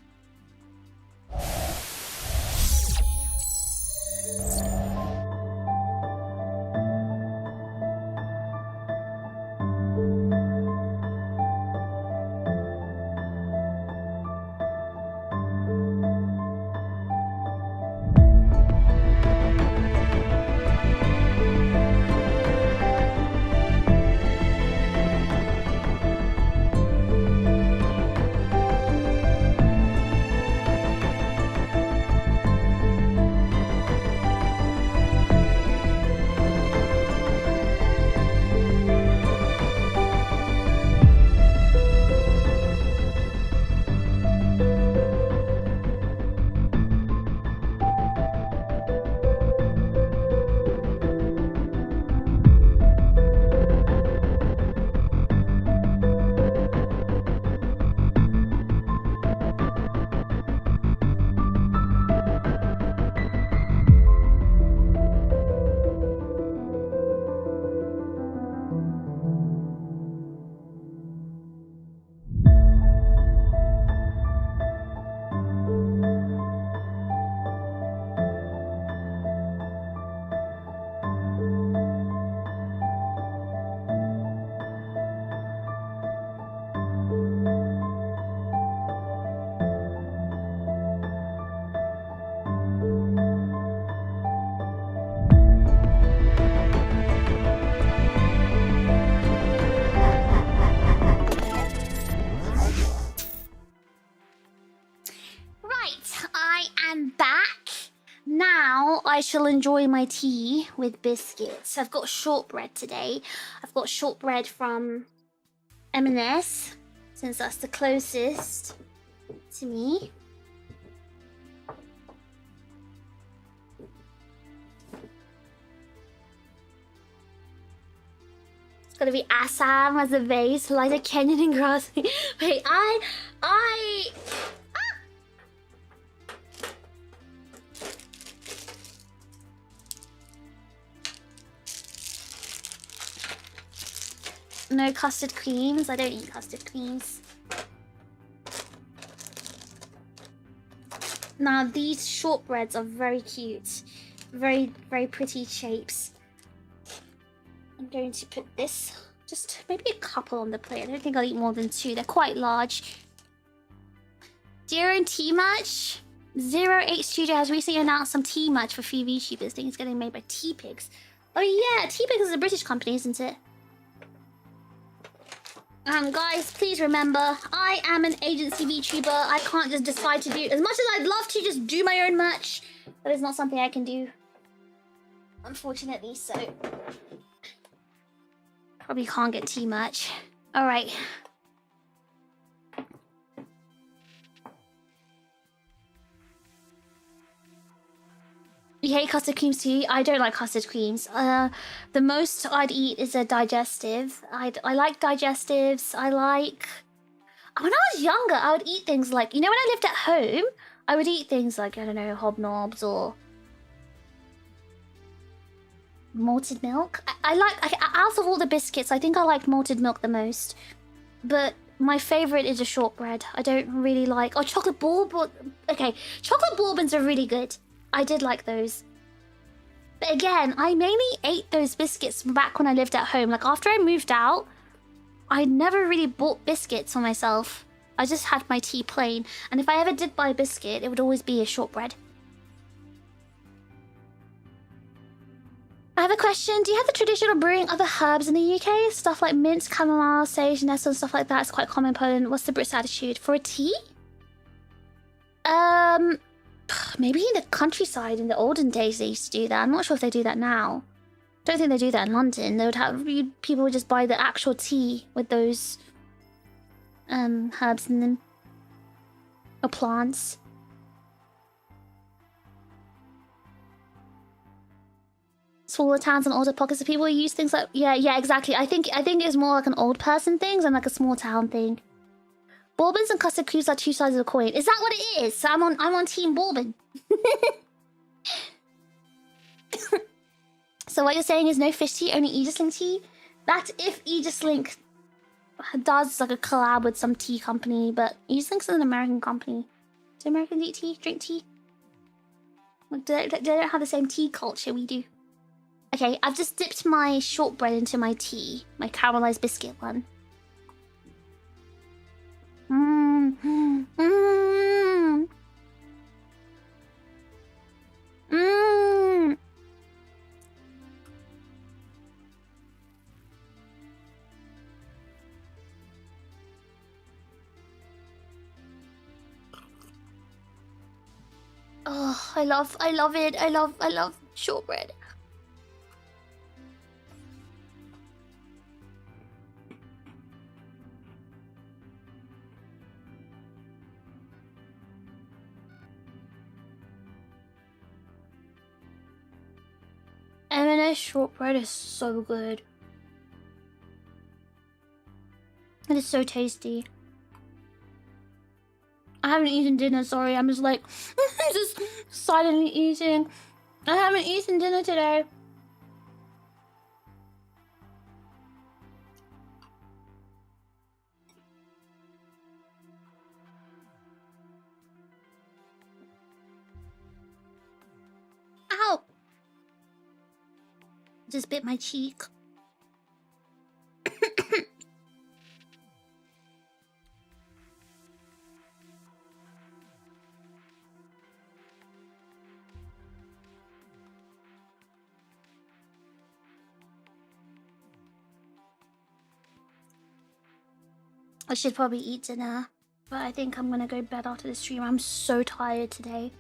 I shall enjoy my tea with biscuits. I've got shortbread today. I've got shortbread from M&S, since that's the closest to me. It's gonna be Assam as a base, like a Kenyan and grass. Wait, no custard creams. I don't eat custard creams. Now these shortbreads are very cute. Very, very pretty shapes. I'm going to put this, just maybe a couple on the plate. I don't think I'll eat more than 2. They're quite large. Do your own tea merch? 08 Studio has recently announced some tea merch for few VTubers. I think it's getting made by TPigs. Oh yeah, TPigs is a British company, isn't it? Guys, please remember, I am an agency VTuber. I can't just decide to do, as much as I'd love to just do my own merch, that is not something I can do, unfortunately, so probably can't get tea merch. Alright. You hate custard creams too? I don't like custard creams. The most I'd eat is a digestive. I like digestives. When I was younger, I would eat things like, you know, when I lived at home, I would eat things like, I don't know, hobnobs or malted milk. Out of all the biscuits, I think I liked malted milk the most. But my favorite is a shortbread. I don't really like, oh, chocolate bourbon. Okay, chocolate bourbons are really good. I did like those. But again, I mainly ate those biscuits back when I lived at home. Like, after I moved out, I never really bought biscuits for myself. I just had my tea plain. And if I ever did buy a biscuit, it would always be a shortbread. I have a question. Do you have the tradition of brewing other herbs in the UK? Stuff like mint, chamomile, sage, nestle, stuff like that. It's quite common in Poland. What's the British attitude? For a tea? Maybe in the countryside in the olden days they used to do that. I'm not sure if they do that now. Don't think they do that in London. They would have people would just buy the actual tea with those herbs in them. Or plants. Smaller towns and older pockets of people who use things like yeah, exactly. I think it's more like an old person thing than like a small town thing. Bourbons and custard creams are 2 sides of a coin. Is that what it is? So I'm on team bourbon. So what you're saying is no fish tea, only Aegis-Link tea? That's if Aegis-Link does like a collab with some tea company, but Aegis-Link's an American company. Do Americans eat tea? Drink tea? Like, they don't have the same tea culture we do. Okay, I've just dipped my shortbread into my tea. My caramelized biscuit one. Oh, I love it. I love shortbread. M&S shortbread is so good. It is so tasty. I haven't eaten dinner, sorry. I'm just like, just silently eating. I haven't eaten dinner today. Ow! Just bit my cheek. I should probably eat dinner, but I think I'm gonna go to bed after the stream. I'm so tired today.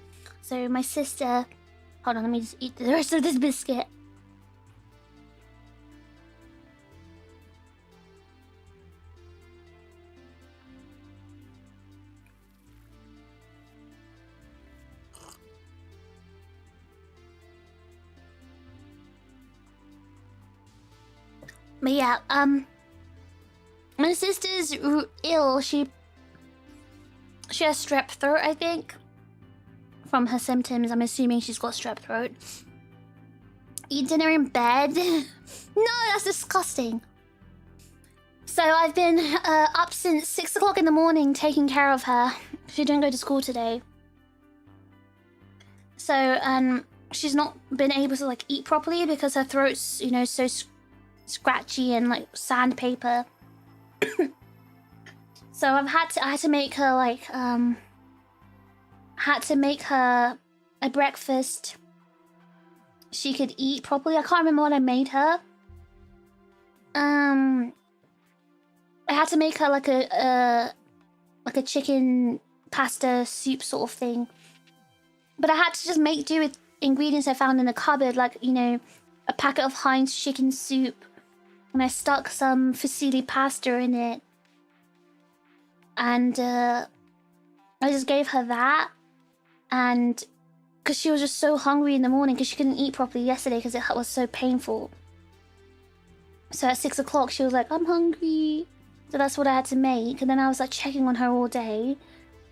So my sister Hold on, let me just eat the rest of this biscuit. But yeah, my sister's ill. She has strep throat, I think. From her symptoms, I'm assuming she's got strep throat. Eat dinner in bed? No, that's disgusting. So I've been up since 6 o'clock in the morning taking care of her. She didn't go to school today. So, she's not been able to, like, eat properly because her throat's, you know, so scratchy and, like, sandpaper. So I had to make her, like, had to make her a breakfast she could eat properly. I can't remember what I made her. I had to make her like a chicken pasta soup sort of thing. But I had to just make do with ingredients I found in the cupboard, like, you know, a packet of Heinz chicken soup, and I stuck some fusilli pasta in it. And I just gave her that. And because she was just so hungry in the morning because she couldn't eat properly yesterday because it was so painful. So at 6 o'clock she was like, I'm hungry. So that's what I had to make. And then I was like checking on her all day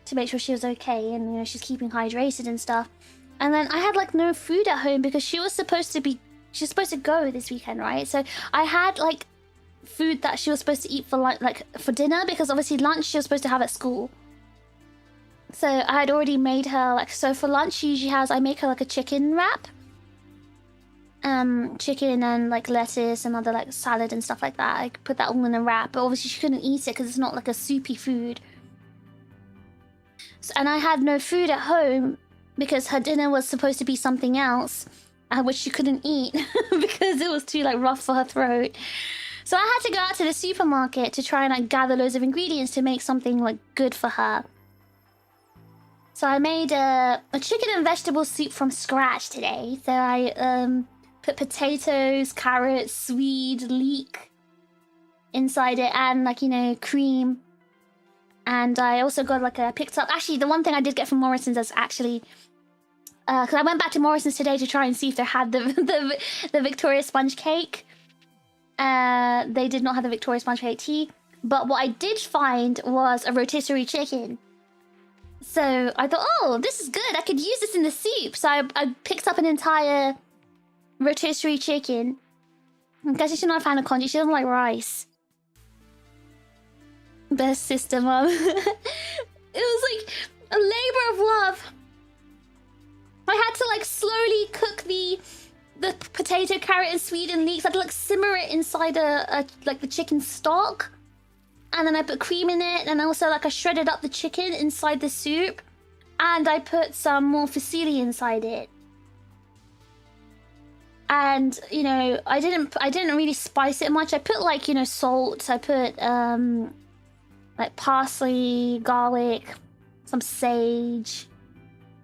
to make sure she was okay and, you know, she's keeping hydrated and stuff. And then I had like no food at home because she's supposed to go this weekend, right? So I had like food that she was supposed to eat for like for dinner, because obviously lunch she was supposed to have at school. So I had already made her like, so for lunch she usually has, I make her like a chicken wrap. Chicken and like lettuce and other like salad and stuff like that. I put that all in a wrap, but obviously she couldn't eat it because it's not like a soupy food. So, and I had no food at home because her dinner was supposed to be something else, which she couldn't eat because it was too like rough for her throat. So I had to go out to the supermarket to try and like gather loads of ingredients to make something like good for her. So I made a chicken and vegetable soup from scratch today. So I put potatoes, carrots, swede, leek inside it, and like, you know, cream. And I also got like picked up, actually the one thing I did get from Morrison's is actually, because I went back to Morrison's today to try and see if they had the Victoria sponge cake. They did not have the Victoria sponge cake tea, but what I did find was a rotisserie chicken. So I thought, oh, this is good. I could use this in the soup. So I picked up an entire rotisserie chicken. I guess she's not a fan of congee. She doesn't like rice. Best sister, mum. It was like a labor of love. I had to like slowly cook the potato, carrot, and swede and leeks. I had to like simmer it inside like the chicken stock. And then I put cream in it, and also like I shredded up the chicken inside the soup, and I put some more fusilli inside it. And you know, I didn't really spice it much. I put like, you know, salt. I put like parsley, garlic, some sage,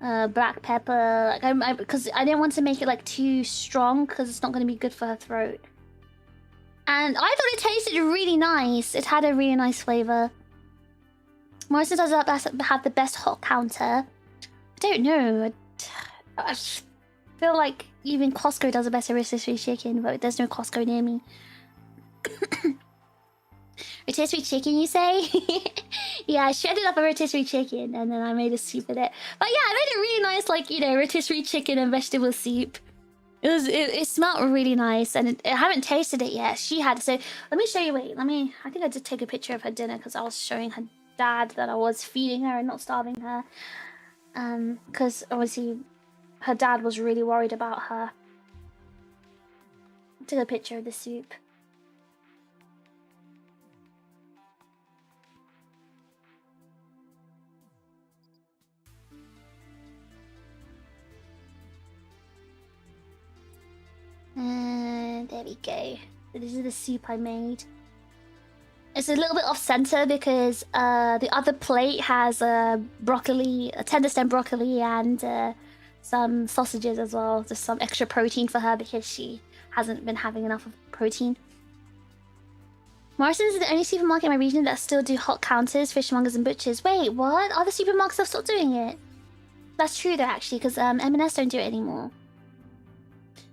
black pepper. Like because I didn't want to make it like too strong because it's not going to be good for her throat. And I thought it tasted really nice. It had a really nice flavour. Morrison does have the best hot counter. I don't know. I feel like even Costco does a better rotisserie chicken, but there's no Costco near me. Rotisserie chicken, you say? Yeah, I shredded up a rotisserie chicken and then I made a soup with it. But yeah, I made a really nice, like, you know, rotisserie chicken and vegetable soup. It smelled really nice, and I haven't tasted it yet. She had, so let me show you. Wait, I think I did take a picture of her dinner because I was showing her dad that I was feeding her and not starving her. Because obviously her dad was really worried about her. I took a picture of the soup. There we go. This is the soup I made. It's a little bit off center because the other plate has broccoli, a tender stem broccoli, and some sausages as well, just some extra protein for her because she hasn't been having enough of protein. Morrison's is the only supermarket in my region that still do hot counters, fishmongers and butchers. Wait, what? Other supermarkets have stopped doing it? That's true though, actually, because M&S don't do it anymore.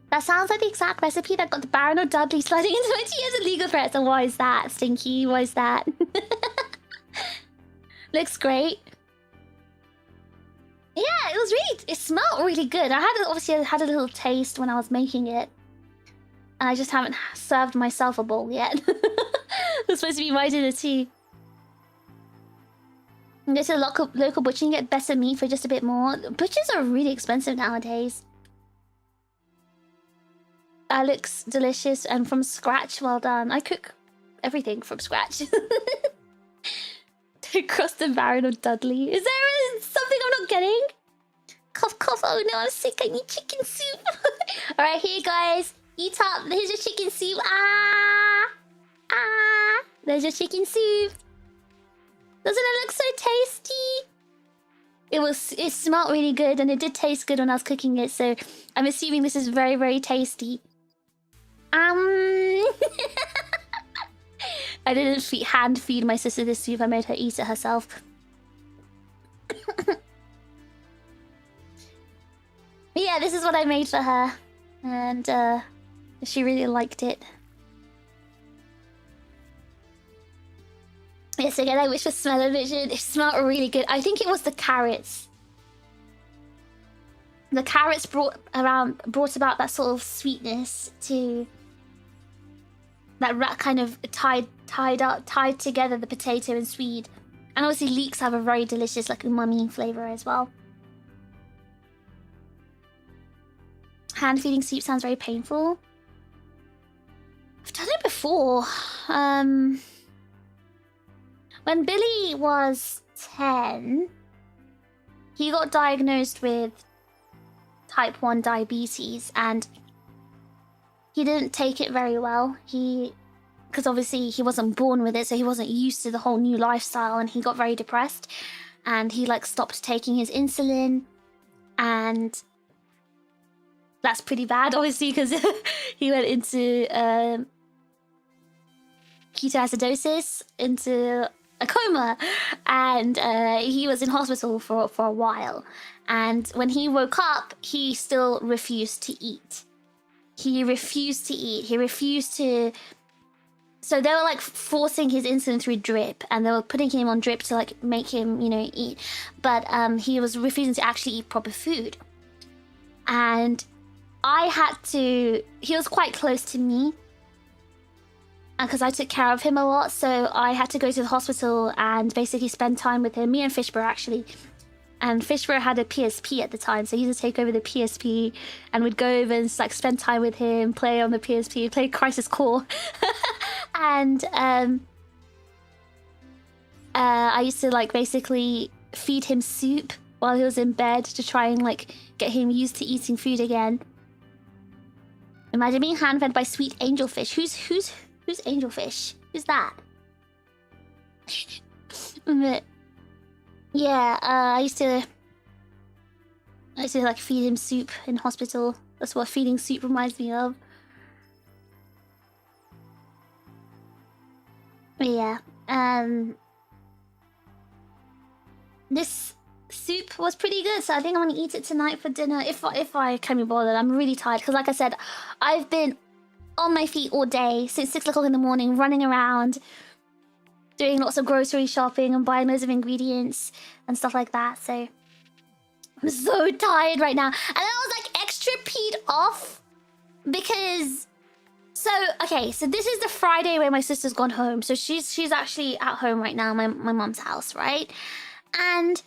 That sounds like the exact recipe that got the Baron or Dudley sliding into 20 years of legal threats. And why is that, Stinky? Why is that? Looks great. Yeah, it smelled really good. Obviously I had a little taste when I was making it. And I just haven't served myself a bowl yet. It's supposed to be my dinner too. Go to the local butcher and get better meat for just a bit more. Butchers are really expensive nowadays. That looks delicious and from scratch. Well done. I cook everything from scratch. Across the Baron or Dudley. Is there something I'm not getting? Cough, cough. Oh no, I'm sick. I need chicken soup. Alright, here guys. Eat up. Here's your chicken soup. Ah! Ah! There's your chicken soup. Doesn't it look so tasty? It smelled really good and it did taste good when I was cooking it, so I'm assuming this is very, very tasty. I didn't hand feed my sister this soup, I made her eat it herself. Yeah, this is what I made for her. And she really liked it. Yes, again, I wish for smell-o-vision. It smelled really good. I think it was the carrots. The carrots brought about that sort of sweetness to that kind of tied together the potato and swede. And obviously leeks have a very delicious like umami flavor as well. Hand feeding soup sounds very painful. I've done it before. When Billy was 10, he got diagnosed with type 1 diabetes and he didn't take it very well. Because obviously he wasn't born with it, so he wasn't used to the whole new lifestyle and he got very depressed and he like stopped taking his insulin, and that's pretty bad obviously because he went into ketoacidosis, into a coma, and he was in hospital for a while. And when he woke up, he still refused to eat. He refused to... So they were like forcing his insulin through drip, and they were putting him on drip to like make him, you know, eat. But he was refusing to actually eat proper food. And I had to... He was quite close to me, because I took care of him a lot, so I had to go to the hospital and basically spend time with him. Me and Fishbro, actually. And Fishbro had a PSP at the time, so he used to take over the PSP, and we'd go over and like spend time with him, play on the PSP, play Crisis Core. And I used to like basically feed him soup while he was in bed to try and like get him used to eating food again. Imagine being hand-fed by sweet angelfish. Who's angelfish? Who's that? But yeah, I used to like feed him soup in hospital. That's what feeding soup reminds me of. But yeah, this soup was pretty good, so I think I'm gonna eat it tonight for dinner if I can be bothered. I'm really tired because, like I said, I've been on my feet all day since 6 o'clock in the morning, running around, doing lots of grocery shopping and buying loads of ingredients and stuff like that. So I'm so tired right now, and I was like extra peed off because. So, okay, so this is the Friday where my sister's gone home. So she's actually at home right now, my mom's house, right? And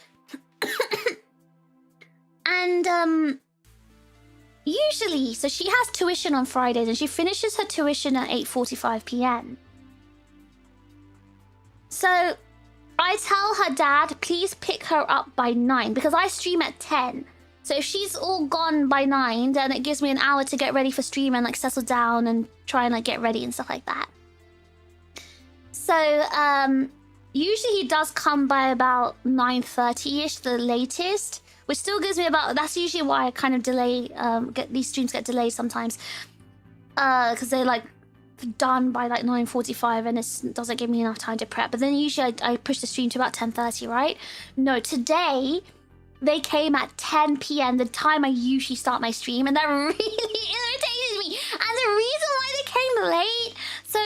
usually, so she has tuition on Fridays and she finishes her tuition at 8:45 p.m. So I tell her dad, please pick her up by 9 because I stream at 10. So if she's all gone by 9, then it gives me an hour to get ready for stream and like settle down and try and like get ready and stuff like that. So usually he does come by about 9:30ish, the latest, which still gives me about... That's usually why I kind of delay, get these streams get delayed sometimes. Because they're like done by like 9:45 and it doesn't give me enough time to prep. But then usually I push the stream to about 10:30, right? No, today they came at 10 p.m, the time I usually start my stream, and that really irritated me. And the reason why they came late... So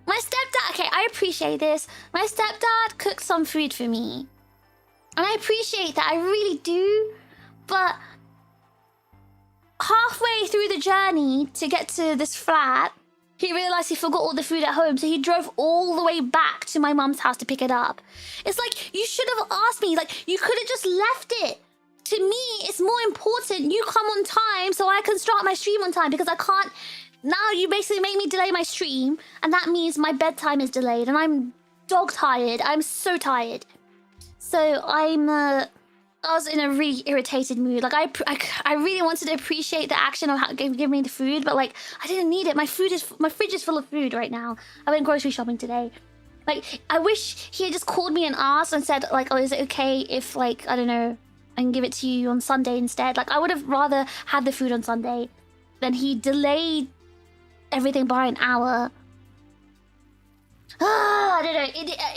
my stepdad... Okay, I appreciate this. My stepdad cooked some food for me. And I appreciate that, I really do. But halfway through the journey to get to this flat, he realized he forgot all the food at home, so he drove all the way back to my mum's house to pick it up. It's like, you should have asked me. Like, you could have just left it. To me, it's more important you come on time so I can start my stream on time, because I can't... Now you basically make me delay my stream, and that means my bedtime is delayed, and I'm dog tired. I'm so tired. So I was in a really irritated mood. Like, I really wanted to appreciate the action of giving me the food, but like, I didn't need it. My fridge is full of food right now. I went grocery shopping today. Like, I wish he had just called me and asked and said like, oh, is it okay if, like, I don't know, I can give it to you on Sunday instead? Like, I would have rather had the food on Sunday than he delayed everything by an hour. I don't know.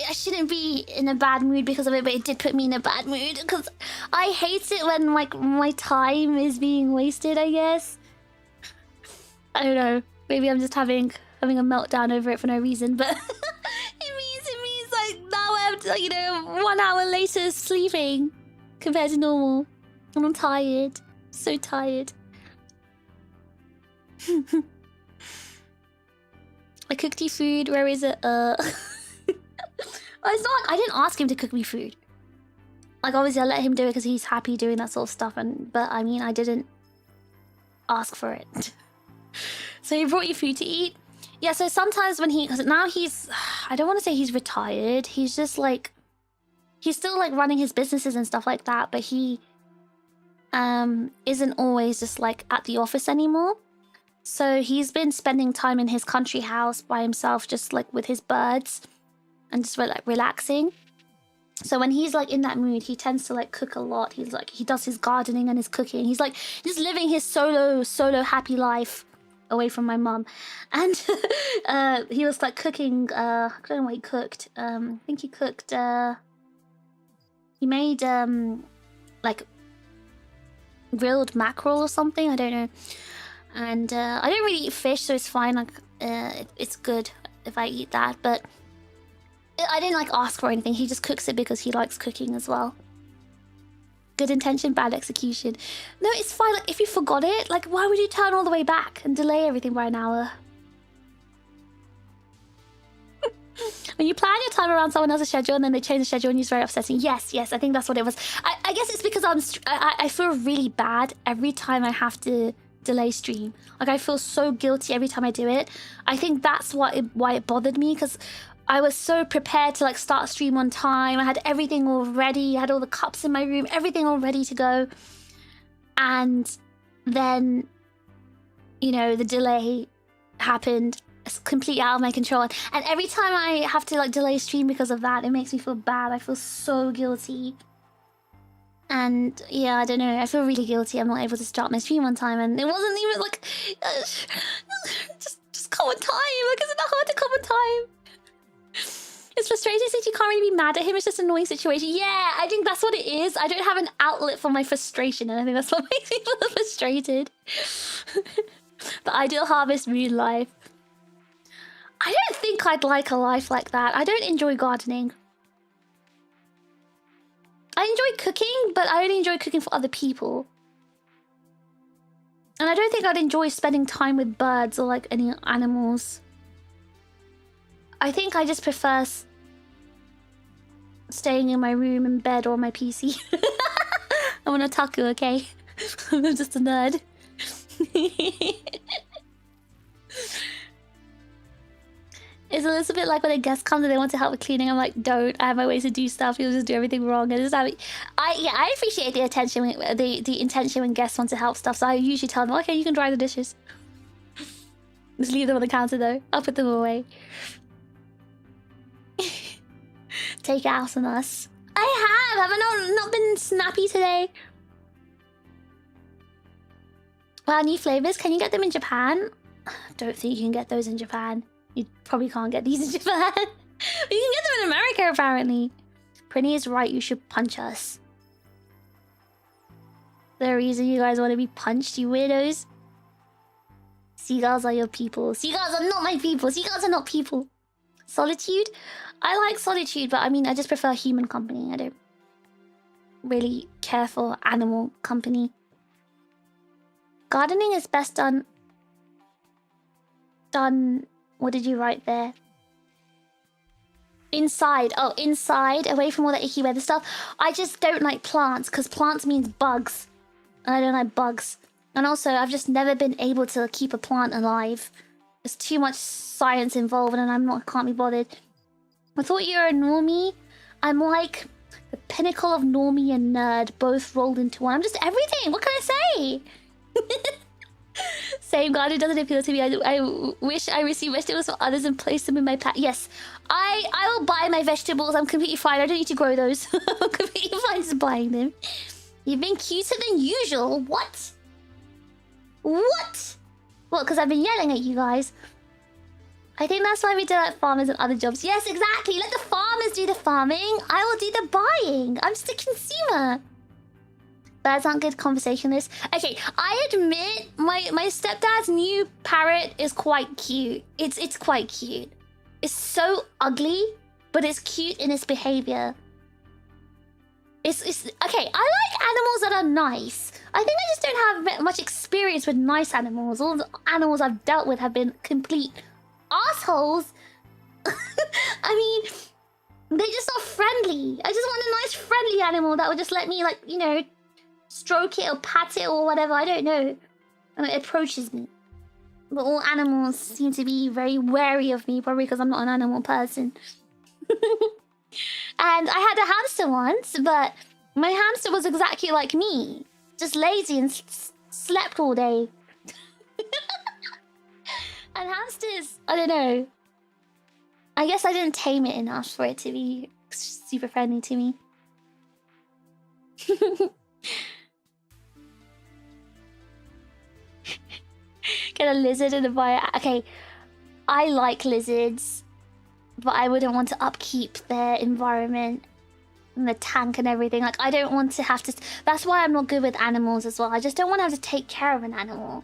I shouldn't be in a bad mood because of it, but it did put me in a bad mood because I hate it when like my time is being wasted, I guess. I don't know. Maybe I'm just having a meltdown over it for no reason, but it means like now I have to, you know, 1 hour later sleeping compared to normal. And I'm tired. So tired. I cooked you food. Where is it? It's not like I didn't ask him to cook me food. Like, obviously I let him do it because he's happy doing that sort of stuff, but I mean, I didn't ask for it. So he brought you food to eat. Yeah, so sometimes when because now he's, I don't want to say he's retired. He's just like, he's still like running his businesses and stuff like that, but he isn't always just like at the office anymore. So he's been spending time in his country house by himself, just like with his birds and just like relaxing. So when he's like in that mood, he tends to like cook a lot. He's like, he does his gardening and his cooking. He's like just living his solo happy life away from my mum. And he was like cooking, I don't know what he cooked. I think he cooked, he made like grilled mackerel or something. I don't know. And I don't really eat fish, so it's fine. Like, it's good if I eat that. But I didn't like ask for anything. He just cooks it because he likes cooking as well. Good intention, bad execution. No, it's fine. Like, if you forgot it, like, why would you turn all the way back and delay everything by an hour? When you plan your time around someone else's schedule and then they change the schedule and it's very upsetting. Yes, I think that's what it was. I guess it's because I feel really bad every time I have to delay stream. Like, I feel so guilty every time I do it. I think that's why it bothered me, because I was so prepared to like start stream on time. I had everything all ready. I had all the cups in my room, everything all ready to go. And then, you know, the delay happened. It's completely out of my control. And every time I have to like delay stream because of that, it makes me feel bad. I feel so guilty. And yeah, I don't know. I feel really guilty. I'm not able to start my stream on time, and it wasn't even like just come on time. Like, it's not hard to come on time. It's frustrating since you can't really be mad at him. It's just an annoying situation. Yeah, I think that's what it is. I don't have an outlet for my frustration, and I think that's what makes me feel frustrated. The ideal harvest moon life. I don't think I'd like a life like that. I don't enjoy gardening. I enjoy cooking, but I only enjoy cooking for other people. And I don't think I'd enjoy spending time with birds or like any animals. I think I just prefer staying in my room, in bed, or on my PC. I'm an otaku, okay? I'm just a nerd. It's a little bit like when a guest comes and they want to help with cleaning. I'm like, don't. I have my ways to do stuff. You'll just do everything wrong. And just I appreciate the attention, the intention when guests want to help stuff. So I usually tell them, okay, you can dry the dishes. Just leave them on the counter though. I'll put them away. Take it out on us. I have. Have I not been snappy today? New flavors. Can you get them in Japan? Don't think you can get those in Japan. You probably can't get these in Japan. But you can get them in America, apparently. Prinny is right. You should punch us. The reason you guys want to be punched, you weirdos. Seagulls are your people. Seagulls are not my people. Seagulls are not people. Solitude? I like solitude, but I mean, I just prefer human company. I don't really care for animal company. Gardening is best done... What did you write there? Inside. Oh, inside. Away from all that icky weather stuff. I just don't like plants, because plants means bugs. And I don't like bugs. And also, I've just never been able to keep a plant alive. There's too much science involved, and can't be bothered. I thought you were a normie. I'm like the pinnacle of normie and nerd, both rolled into one. I'm just everything. What can I say? Same God, it doesn't appeal to me. I wish I received vegetables from others and placed them in my pack. Yes, I will buy my vegetables. I'm completely fine. I don't need to grow those. I'm completely fine just buying them. You've been cuter than usual. What? What? Well, because I've been yelling at you guys. I think that's why we do like farmers and other jobs. Yes, exactly. Let the farmers do the farming. I will do the buying. I'm just a consumer. Birds aren't good conversationalists. Okay, I admit my stepdad's new parrot is quite cute. It's quite cute. It's so ugly, but it's cute in its behavior. It's okay. I like animals that are nice. I think I just don't have much experience with nice animals. All the animals I've dealt with have been complete assholes. I mean, they're just not friendly. I just want a nice, friendly animal that would just let me, like, you know, stroke it or pat it or whatever. I don't know. And it approaches me. But all animals seem to be very wary of me, probably because I'm not an animal person. And I had a hamster once, but my hamster was exactly like me. Just lazy and slept all day. And hamsters, I don't know. I guess I didn't tame it enough for it to be super friendly to me. Get a lizard and a bio. Okay, I like lizards, but I wouldn't want to upkeep their environment and the tank and everything. Like, I don't want to have to... That's why I'm not good with animals as well. I just don't want to have to take care of an animal.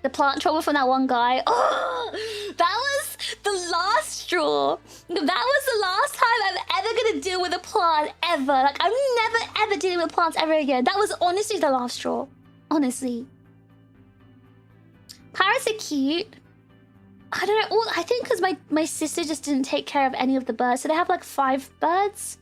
The plant trauma from that one guy. Oh, that was the last straw. That was the last time I'm ever going to deal with a plant, ever. Like, I'm never, ever dealing with plants ever again. That was honestly the last straw. Honestly. Parrots are cute. I don't know. I think because my sister just didn't take care of any of the birds. So they have like 5 birds.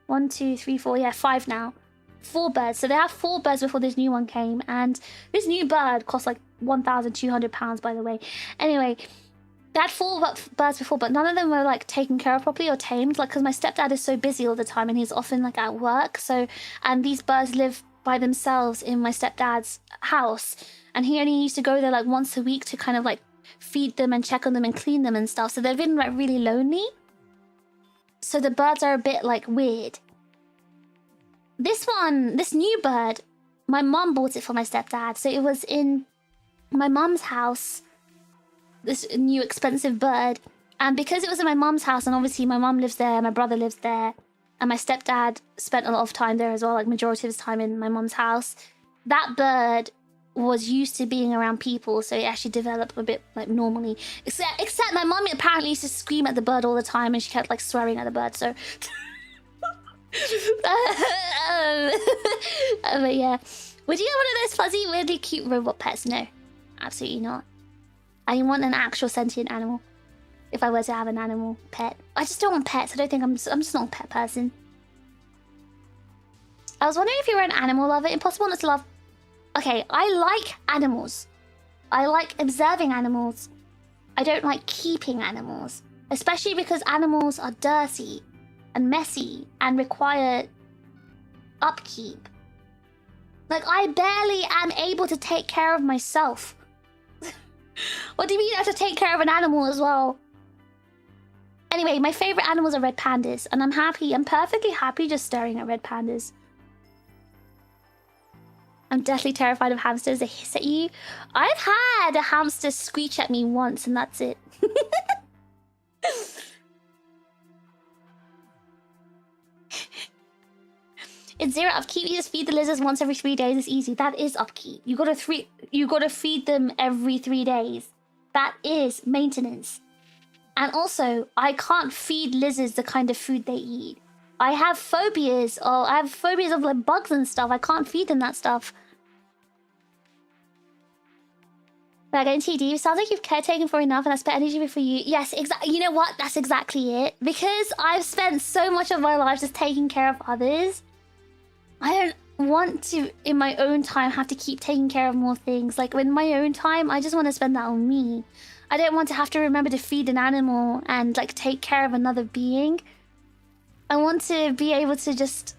1, 2, 3, 4. Yeah, 5 now. 4 birds. So they have 4 birds before this new one came. And this new bird cost like £1,200, by the way. Anyway, they had 4 birds before, but none of them were like taken care of properly or tamed. Like, because my stepdad is so busy all the time and he's often like at work. So, and these birds live by themselves in my stepdad's house. And he only used to go there like once a week to kind of like feed them and check on them and clean them and stuff. So they've been like really lonely. So the birds are a bit like weird. This new bird, my mum bought it for my stepdad. So it was in my mum's house, this new expensive bird. And because it was in my mum's house, and obviously my mum lives there, my brother lives there, and my stepdad spent a lot of time there as well, like majority of his time in my mum's house, that bird was used to being around people, so it actually developed a bit like normally. Except my mum apparently used to scream at the bird all the time, and she kept like swearing at the bird, so... but yeah. Would you get one of those fuzzy, weirdly cute robot pets? No. Absolutely not. I want an actual sentient animal. If I were to have an animal pet. I just don't want pets. I don't think I'm just not a pet person. I was wondering if you were an animal lover. Impossible not to love... Okay, I like animals. I like observing animals. I don't like keeping animals. Especially because animals are dirty and messy and require upkeep. Like, I barely am able to take care of myself. What do you mean I have to take care of an animal as well? Anyway, my favorite animals are red pandas, and I'm perfectly happy just staring at red pandas. I'm deathly terrified of hamsters. They hiss at you. I've had a hamster screech at me once, and that's it. It's 0 upkeep. You just feed the lizards once every 3 days. It's easy. That is upkeep. You gotta feed them every 3 days. That is maintenance. And also, I can't feed lizards the kind of food they eat. I have phobias, or I have phobias of like bugs and stuff. I can't feed them that stuff. But I go into TD. Sounds like you've caretaken for enough, and I spent energy for you. Yes, exactly. You know what? That's exactly it. Because I've spent so much of my life just taking care of others. I don't want to, in my own time, have to keep taking care of more things. Like, in my own time, I just want to spend that on me. I don't want to have to remember to feed an animal and, like, take care of another being. I want to be able to just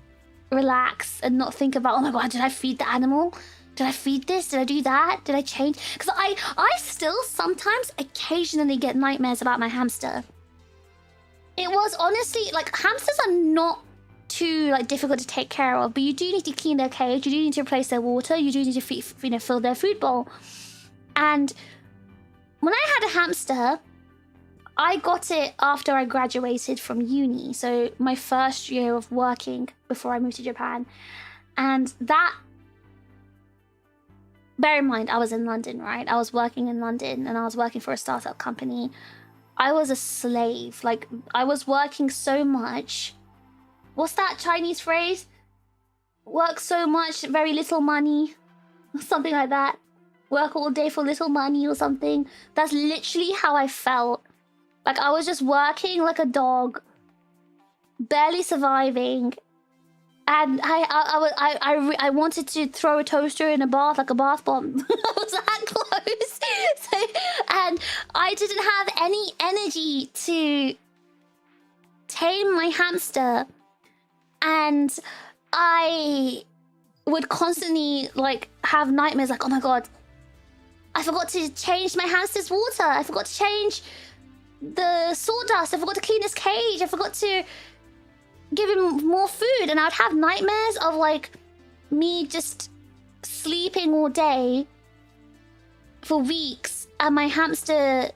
relax and not think about, oh my god, did I feed the animal? Did I feed this? Did I do that? Did I change? Because I still sometimes occasionally get nightmares about my hamster. It was honestly, like, hamsters are not too like difficult to take care of, but you do need to clean their cage, you do need to replace their water, you do need to fill their food bowl. And when I had a hamster, I got it after I graduated from uni, so my first year of working before I moved to Japan. And that, bear in mind, I was in London, right? I was working in London and I was working for a startup company. I was a slave. Like, I was working so much. What's that Chinese phrase? Work so much, very little money. Something like that. Work all day for little money or something. That's literally how I felt. Like, I was just working like a dog. Barely surviving. And I wanted to throw a toaster in a bath, like a bath bomb. I was that close. And I didn't have any energy to tame my hamster. And I would constantly, like, have nightmares like, oh my god, I forgot to change my hamster's water. I forgot to change the sawdust. I forgot to clean his cage. I forgot to give him more food. And I'd have nightmares of, like, me just sleeping all day for weeks and my hamster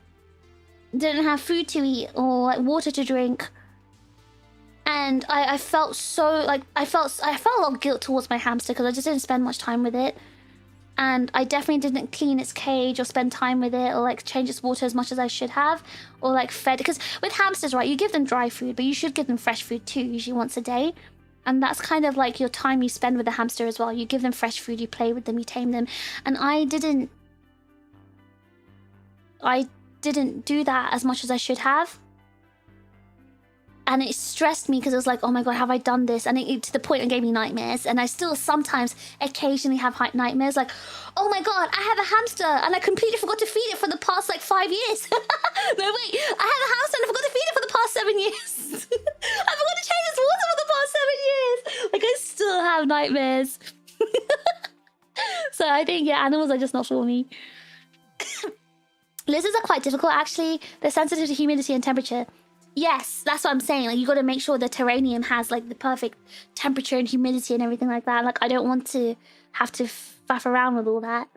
didn't have food to eat or, like, water to drink. And I felt so, like, I felt a lot of guilt towards my hamster because I just didn't spend much time with it. And I definitely didn't clean its cage or spend time with it or, like, change its water as much as I should have. Or, like, fed. Because with hamsters, right, you give them dry food, but you should give them fresh food too, usually once a day. And that's kind of like your time you spend with the hamster as well. You give them fresh food, you play with them, you tame them. And I didn't do that as much as I should have. And it stressed me because it was like, oh my god, have I done this? And it to the point it gave me nightmares. And I still sometimes occasionally have nightmares like, oh my god, I have a hamster and I completely forgot to feed it for the past like 5 years. No, wait, I have a hamster and I forgot to feed it for the past 7 years. I forgot to change its water for the past 7 years. Like, I still have nightmares. So I think, yeah, animals are just not for me. Lizards are quite difficult, actually. They're sensitive to humidity and temperature. Yes, that's what I'm saying. Like, you got to make sure the terrarium has, like, the perfect temperature and humidity and everything like that. Like, I don't want to have to faff around with all that.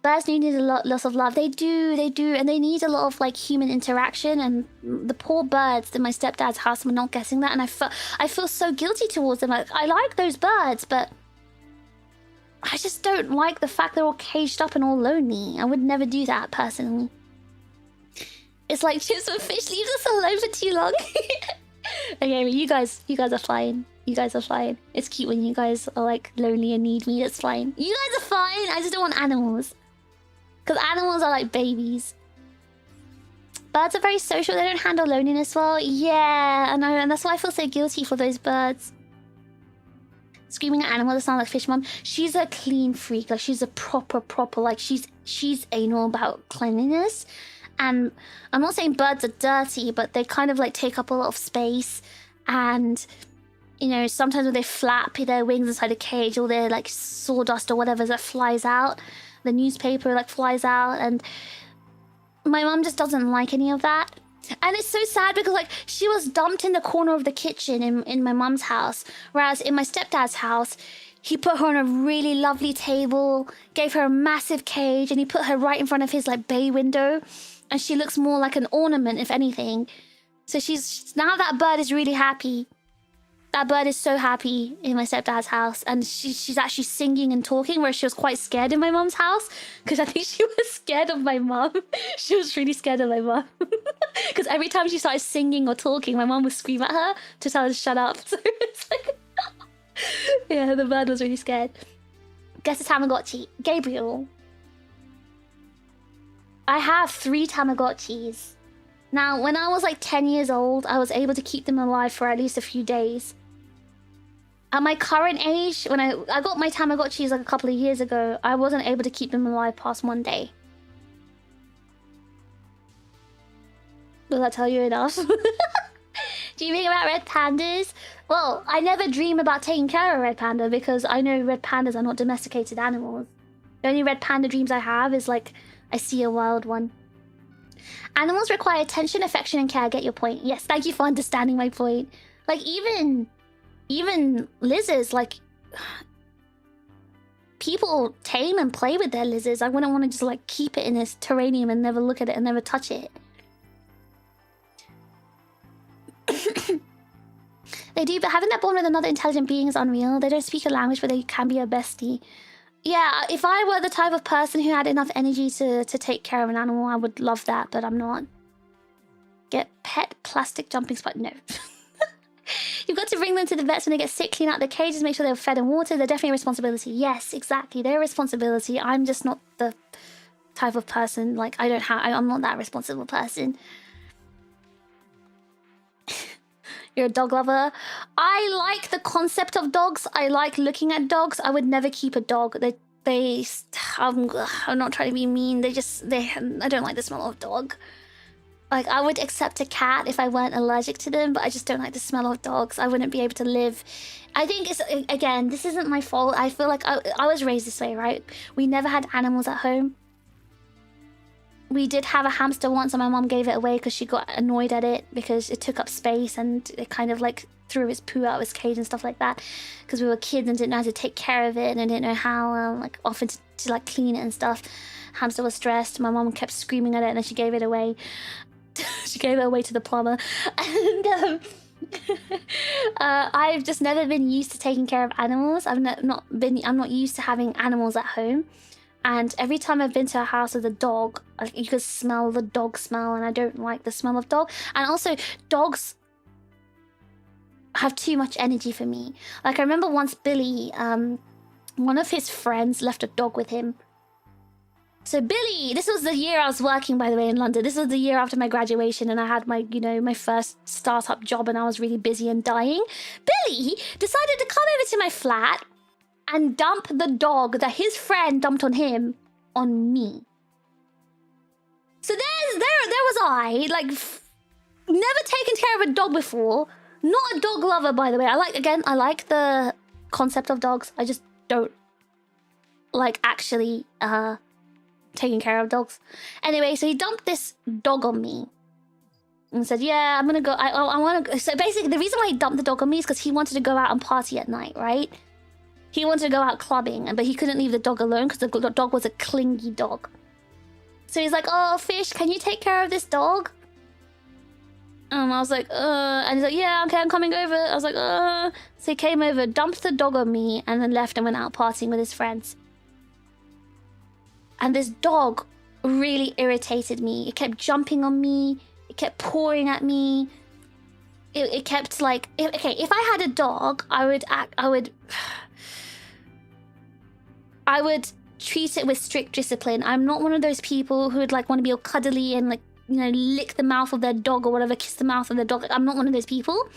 Birds do need a lots of love. They do. And they need a lot of, like, human interaction. And the poor birds in my stepdad's house were not getting that. And I feel so guilty towards them. Like, I like those birds, but I just don't like the fact they're all caged up and all lonely. I would never do that, personally. It's like chips when fish leaves us alone for too long. Okay, but you guys are fine. You guys are fine. It's cute when you guys are, like, lonely and need me. It's fine. You guys are fine. I just don't want animals. Because animals are like babies. Birds are very social. They don't handle loneliness well. Yeah, I know. And that's why I feel so guilty for those birds. Screaming at animals that sound like fish mom. She's a clean freak. Like, she's a proper, like, she's anal about cleanliness. And I'm not saying birds are dirty, but they kind of, like, take up a lot of space. And, you know, sometimes when they flap their wings inside a cage, or their, like, sawdust or whatever that flies out, the newspaper, like, flies out. And my mum just doesn't like any of that. And it's so sad because, like, she was dumped in the corner of the kitchen in my mum's house. Whereas in my stepdad's house, He put her on a really lovely table, gave her a massive cage, and he put her right in front of his like bay window. And she looks more like an ornament, if anything. So now that bird is really happy. That bird is so happy in my stepdad's house. And she's actually singing and talking, where she was quite scared in my mum's house. Because I think she was scared of my mum. She was really scared of my mum. Because every time she started singing or talking, my mum would scream at her to tell her to shut up. So it's like... yeah, the bird was really scared. Guess a Tamagotchi. Gabriel. I have 3 Tamagotchis. Now, when I was like 10 years old, I was able to keep them alive for at least a few days. At my current age, when I got my Tamagotchis like a couple of years ago, I wasn't able to keep them alive past 1 day. Does that tell you enough? Do you think about red pandas? Well, I never dream about taking care of a red panda because I know red pandas are not domesticated animals. The only red panda dreams I have is like, I see a wild one. Animals require attention, affection, and care. I get your point. Yes, thank you for understanding my point. Like, even lizards, like... people tame and play with their lizards. I wouldn't want to just, like, keep it in this terrarium and never look at it and never touch it. They do, but having that bond with another intelligent being is unreal. They don't speak a language, but they can be a bestie. Yeah, if I were the type of person who had enough energy to take care of an animal, I would love that, but I'm not. Get pet plastic jumping spot. No. You've got to bring them to the vets when they get sick, clean out the cages, make sure they're fed and watered. They're definitely a responsibility. Yes, exactly. They're a responsibility. I'm just not the type of person, like, I'm not that responsible person. You're a dog lover. I like the concept of dogs. I like looking at dogs. I would never keep a dog. I'm not trying to be mean. I don't like the smell of dog. Like, I would accept a cat if I weren't allergic to them, but I just don't like the smell of dogs. I wouldn't be able to live. I think it's, again, this isn't my fault. I feel like I was raised this way, right? We never had animals at home. We did have a hamster once and my mom gave it away because she got annoyed at it because it took up space and it kind of like threw its poo out of its cage and stuff like that because we were kids and didn't know how to take care of it and didn't know how like often to like clean it and stuff. Hamster was stressed. My mom kept screaming at it and then she gave it away. She gave it away to the plumber. And I've just never been used to taking care of animals. I'm not used to having animals at home. And every time I've been to a house with a dog, you can smell the dog smell, and I don't like the smell of dog. And also, dogs have too much energy for me. Like, I remember once Billy, one of his friends left a dog with him. So Billy, this was the year I was working, by the way, in London. This was the year after my graduation, and I had my, my first startup job, and I was really busy and dying. Billy decided to come over to my flat and dump the dog that his friend dumped on him on me. So there was I, like, never taken care of a dog before. Not a dog lover, by the way. I like the concept of dogs. I just don't like actually taking care of dogs. Anyway, so he dumped this dog on me and said, yeah, I'm gonna go. I want to go. So basically, the reason why he dumped the dog on me is because he wanted to go out and party at night, right? He wanted to go out clubbing, but he couldn't leave the dog alone because the dog was a clingy dog. So he's like, oh, Fish, can you take care of this dog? I was like, and he's like, yeah, okay, I'm coming over. I was like, So he came over, dumped the dog on me, and then left and went out partying with his friends. And this dog really irritated me. It kept jumping on me. It kept pawing at me. It kept like, okay, if I had a dog, I would treat it with strict discipline. I'm not one of those people who would like want to be all cuddly and like, lick the mouth of their dog or whatever, kiss the mouth of their dog. I'm not one of those people.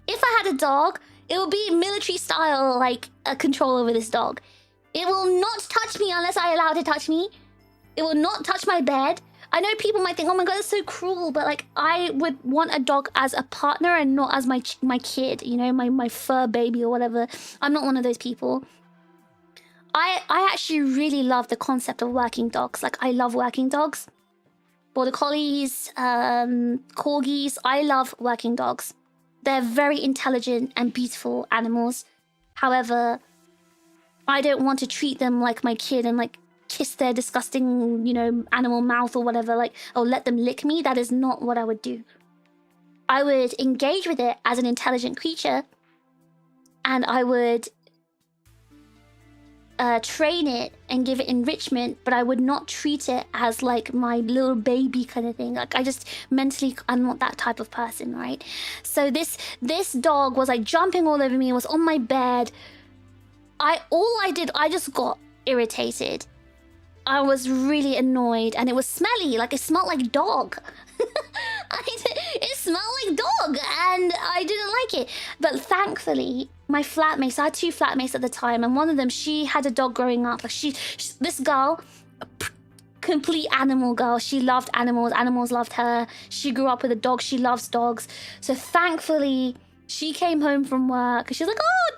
If I had a dog, it would be military style, like a control over this dog. It will not touch me unless I allow it to touch me. It will not touch my bed. I know people might think, oh my god, that's so cruel, but like I would want a dog as a partner and not as my kid, my fur baby or whatever. I'm not one of those people. I actually really love the concept of working dogs. Like, I love working dogs. Border Collies, Corgis, I love working dogs. They're very intelligent and beautiful animals. However, I don't want to treat them like my kid and like kiss their disgusting, you know, animal mouth or whatever, like, or let them lick me. That is not what I would do. I would engage with it as an intelligent creature, and I would train it and give it enrichment, but I would not treat it as like my little baby kind of thing. Like, I just mentally, I'm not that type of person, right? So this dog was like jumping all over me, was on my bed. I just got irritated. I was really annoyed, and it was smelly, like it smelled like dog. It smelled like dog, and I didn't like it. But thankfully, my flatmates, I had 2 flatmates at the time, and one of them, she had a dog growing up. Like this girl, complete animal girl. She loved animals. Animals loved her. She grew up with a dog. She loves dogs. So thankfully, she came home from work, and she's like, "Oh,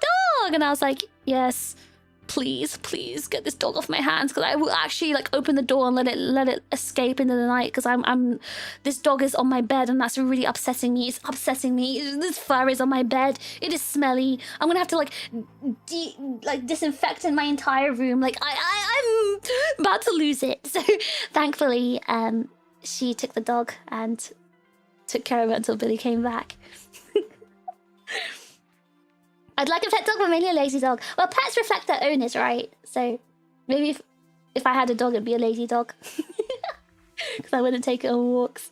dog!" And I was like, "Yes. Please get this dog off my hands," because I will actually like open the door and let it escape into the night, because this dog is on my bed, and that's really upsetting me. It's upsetting me. This fur is on my bed. It is smelly. I'm gonna have to like disinfect in my entire room. Like I'm about to lose it. So thankfully, she took the dog and took care of it until Billy came back. I'd like a pet dog, but mainly a lazy dog. Well, pets reflect their owners, right? So maybe if I had a dog, it'd be a lazy dog. Because I wouldn't take it on walks.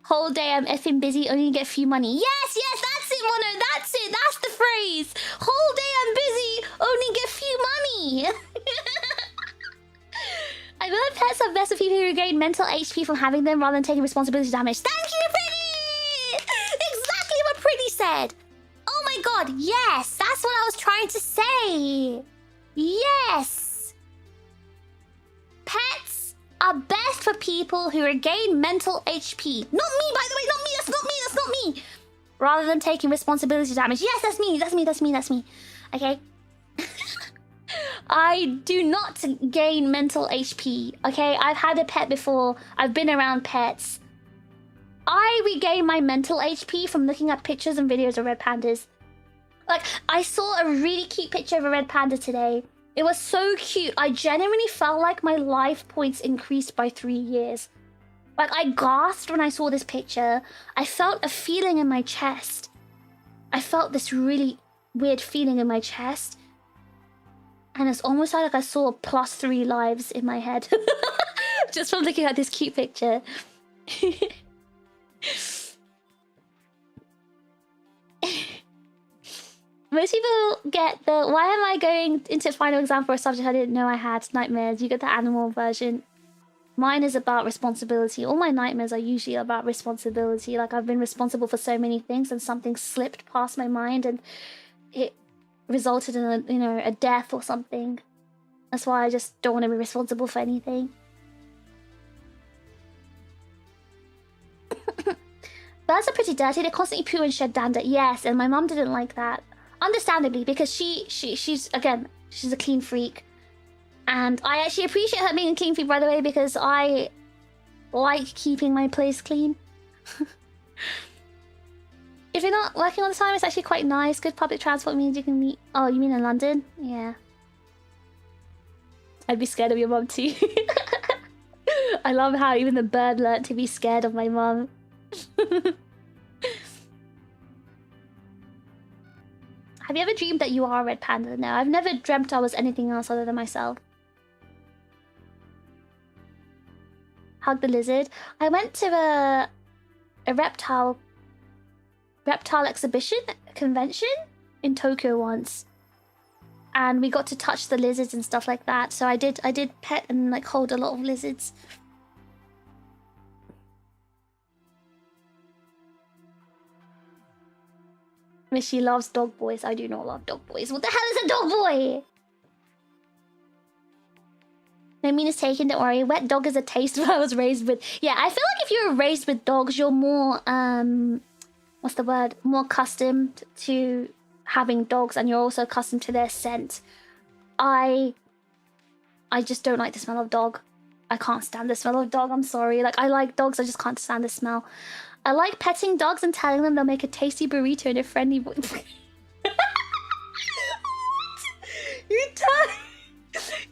Whole day I'm effing busy, only get few money. Yes, that's it, Mono. That's it. That's the phrase. Whole day I'm busy, only get few money. I feel like pets are best for people who gain mental HP from having them rather than taking responsibility for damage. Thank you, Pretty! Exactly what Pretty said. Oh my god, yes! That's what I was trying to say. Yes! Pets are best for people who regain mental HP. Not me, by the way, not me, that's not me. Rather than taking responsibility for damage. Yes, that's me. Okay? I do not gain mental HP, okay? I've had a pet before. I've been around pets. I regain my mental HP from looking at pictures and videos of red pandas. Like, I saw a really cute picture of a red panda today. It was so cute. I genuinely felt like my life points increased by 3 years. Like, I gasped when I saw this picture. I felt a feeling in my chest. I felt this really weird feeling in my chest. And it's almost like I saw +3 lives in my head. Just from looking at this cute picture. Most people get the, why am I going into final exam for a subject I didn't know I had? Nightmares. You get the animal version. Mine is about responsibility. All my nightmares are usually about responsibility. Like, I've been responsible for so many things, and something slipped past my mind, and it resulted in a death or something. That's why I just don't want to be responsible for anything. Birds are pretty dirty. They constantly poo and shed dander. Yes, and my mum didn't like that. Understandably, because she's a clean freak. And I actually appreciate her being a clean freak, by the way, because I like keeping my place clean. If you're not working all the time, it's actually quite nice. Good public transport means you can meet... Oh, you mean in London? Yeah. I'd be scared of your mum too. I love how even the bird learnt to be scared of my mum. Have you ever dreamed that you are a red panda? No, I've never dreamt I was anything else other than myself. Hug the lizard. I went to a reptile exhibition convention in Tokyo once, and we got to touch the lizards and stuff like that. So I did pet and like hold a lot of lizards. She loves dog boys. I do not love dog boys. What the hell is a dog boy? No mean is taken, don't worry. Wet dog is a taste of what I was raised with. Yeah, I feel like if you were raised with dogs, you're more what's the word? More accustomed to having dogs, and you're also accustomed to their scent. I just don't like the smell of dog. I can't stand the smell of dog. I'm sorry. Like, I like dogs. I just can't stand the smell. I like petting dogs and telling them they'll make a tasty burrito in a friendly voice.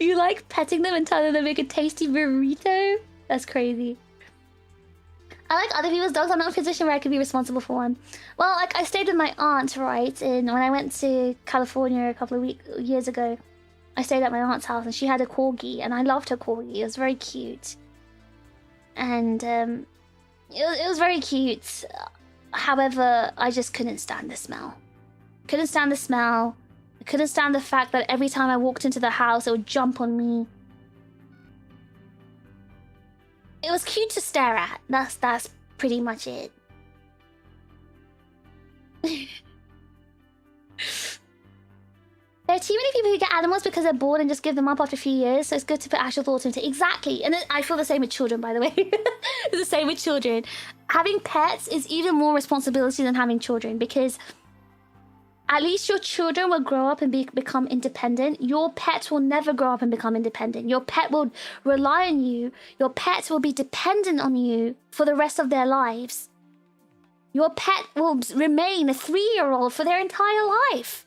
You like petting them and telling them they make a tasty burrito? That's crazy. I like other people's dogs. I'm not in a position where I could be responsible for one. Well, like, I stayed with my aunt, right? And when I went to California a couple of years ago, I stayed at my aunt's house and she had a corgi, and I loved her corgi. It was very cute. And it was very cute. However, I just couldn't stand the smell. Couldn't stand the smell. I couldn't stand the fact that every time I walked into the house, it would jump on me. It was cute to stare at. That's pretty much it. There are too many people who get animals because they're bored and just give them up after a few years, so it's good to put actual thought into it. Exactly. And I feel the same with children, by the way. It's the same with children. Having pets is even more responsibility than having children, because at least your children will grow up and become independent. Your pet will never grow up and become independent. Your pet will rely on you. Your pet will be dependent on you for the rest of their lives. Your pet will remain a 3-year-old for their entire life.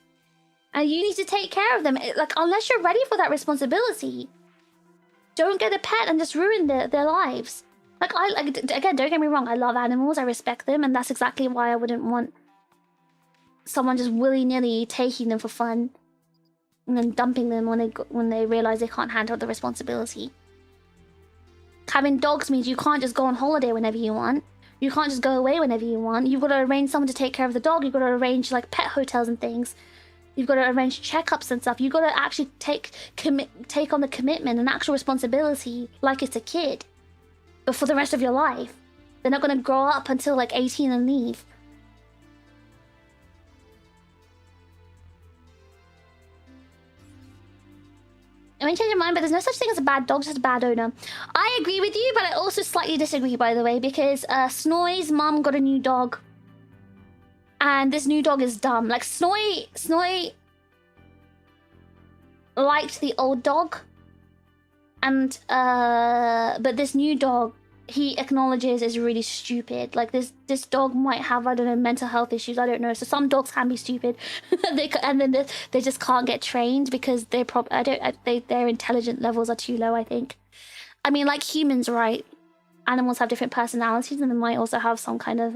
And you need to take care of them. Like, unless you're ready for that responsibility, don't get a pet and just ruin their lives. Like, again, don't get me wrong. I love animals. I respect them. And that's exactly why I wouldn't want someone just willy-nilly taking them for fun and then dumping them when they realize they can't handle the responsibility. Having dogs means you can't just go on holiday whenever you want. You can't just go away whenever you want. You've got to arrange someone to take care of the dog. You've got to arrange, like, pet hotels and things. You've got to arrange checkups and stuff. You've got to actually take on the commitment and actual responsibility like it's a kid. But for the rest of your life. They're not going to grow up until, like, 18 and leave. I mean, change your mind, but there's no such thing as a bad dog, just a bad owner. I agree with you, but I also slightly disagree, by the way, because Snoy's mum got a new dog. And this new dog is dumb. Like, Snoy liked the old dog. And, but this new dog, he acknowledges is really stupid. Like, this dog might have, I don't know, mental health issues, I don't know. So some dogs can be stupid. And then they just can't get trained because their intelligent levels are too low, I think. I mean, like humans, right? Animals have different personalities, and they might also have some kind of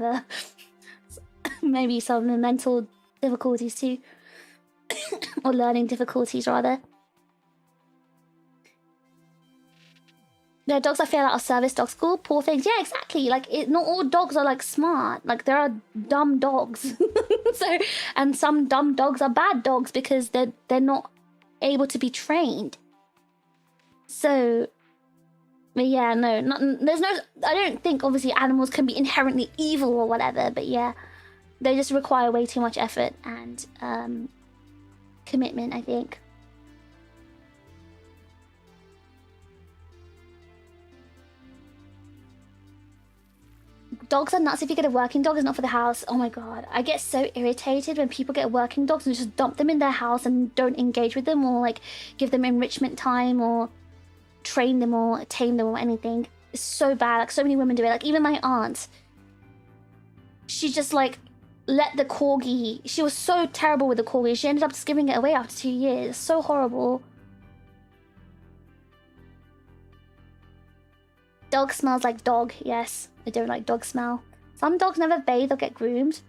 maybe some mental difficulties too. Or learning difficulties, rather. There are dogs that fail out of service dog school. Poor things. Yeah, exactly. Like, not all dogs are, like, smart. Like, there are dumb dogs. And some dumb dogs are bad dogs because they're not able to be trained. So, but yeah, no, there's no. I don't think obviously animals can be inherently evil or whatever. But yeah, they just require way too much effort and commitment, I think. Dogs are nuts. If you get a working dog, it's not for the house. Oh my god. I get so irritated when people get working dogs and just dump them in their house and don't engage with them or, like, give them enrichment time or train them or tame them or anything. It's so bad. Like, so many women do it. Like, even my aunt. She just, like, let the corgi... She was so terrible with the corgi. She ended up just giving it away after 2 years. So horrible. Dog smells like dog. Yes. I don't like dog smell. Some dogs never bathe or get groomed.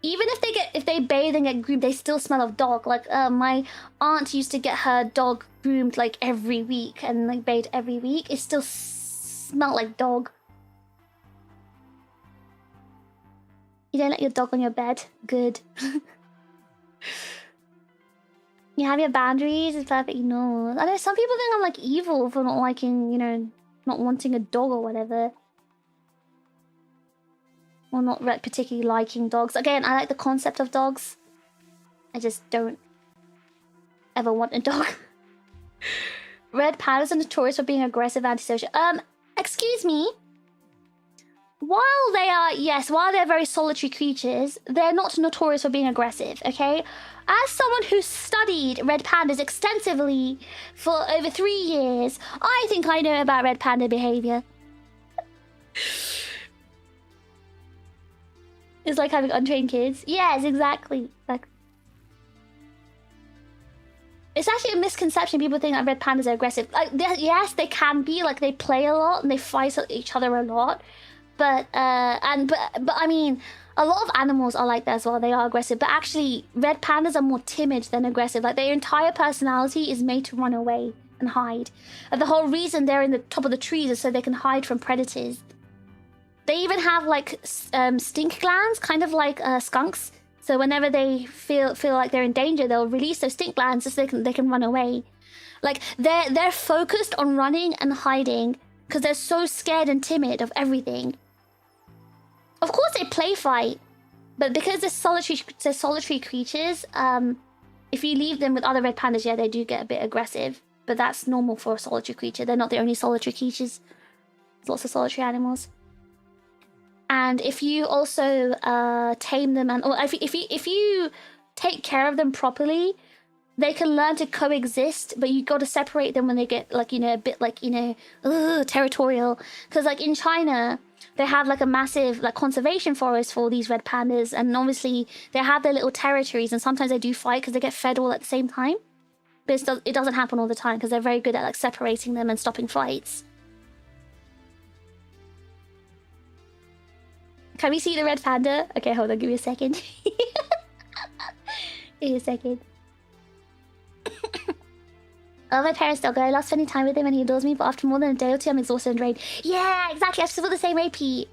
Even if they bathe and get groomed, they still smell of dog. Like, my aunt used to get her dog groomed, like, every week and, like, bathed every week. It still smelled like dog. You don't let your dog on your bed. Good. You have your boundaries. It's perfectly normal. I know some people think I'm, like, evil for not liking, you know, not wanting a dog or whatever. Or not particularly liking dogs. Again, I like the concept of dogs. I just don't ever want a dog. Red pandas are notorious for being aggressive, antisocial. Excuse me. while they are, yes, while they're very solitary creatures, they're not notorious for being aggressive, okay? As someone who studied red pandas extensively for over 3 years, I think I know about red panda behavior. It's like having untrained kids. Yes, exactly. Like, it's actually a misconception. People think that red pandas are aggressive. Like, yes, they can be. Like, they play a lot and they fight each other a lot. But I mean, a lot of animals are like that as well. They are aggressive. But actually, red pandas are more timid than aggressive. Like, their entire personality is made to run away and hide. And the whole reason they're in the top of the trees is so they can hide from predators. They even have like stink glands, kind of like skunks. So whenever they feel like they're in danger, they'll release those stink glands so they can run away. Like they're focused on running and hiding because they're so scared and timid of everything. Of course, they play fight, but because they're solitary creatures, if you leave them with other red pandas, yeah, they do get a bit aggressive. But that's normal for a solitary creature. They're not the only solitary creatures. There's lots of solitary animals. And if you also tame them, or if you take care of them properly, they can learn to coexist. But you got to separate them when they get like, you know, a bit like, you know, territorial. Because like in China, they have like a massive like conservation forest for these red pandas, and obviously they have their little territories, and sometimes they do fight because they get fed all at the same time. But it doesn't happen all the time because they're very good at like separating them and stopping fights. Can we see the red panda? Okay, hold on, give me a second. Give me a second. Oh, my parents' dog. I love spending time with him and he adores me, but after more than a day or two, I'm exhausted and drained. Yeah, exactly. I feel the same way, Pete.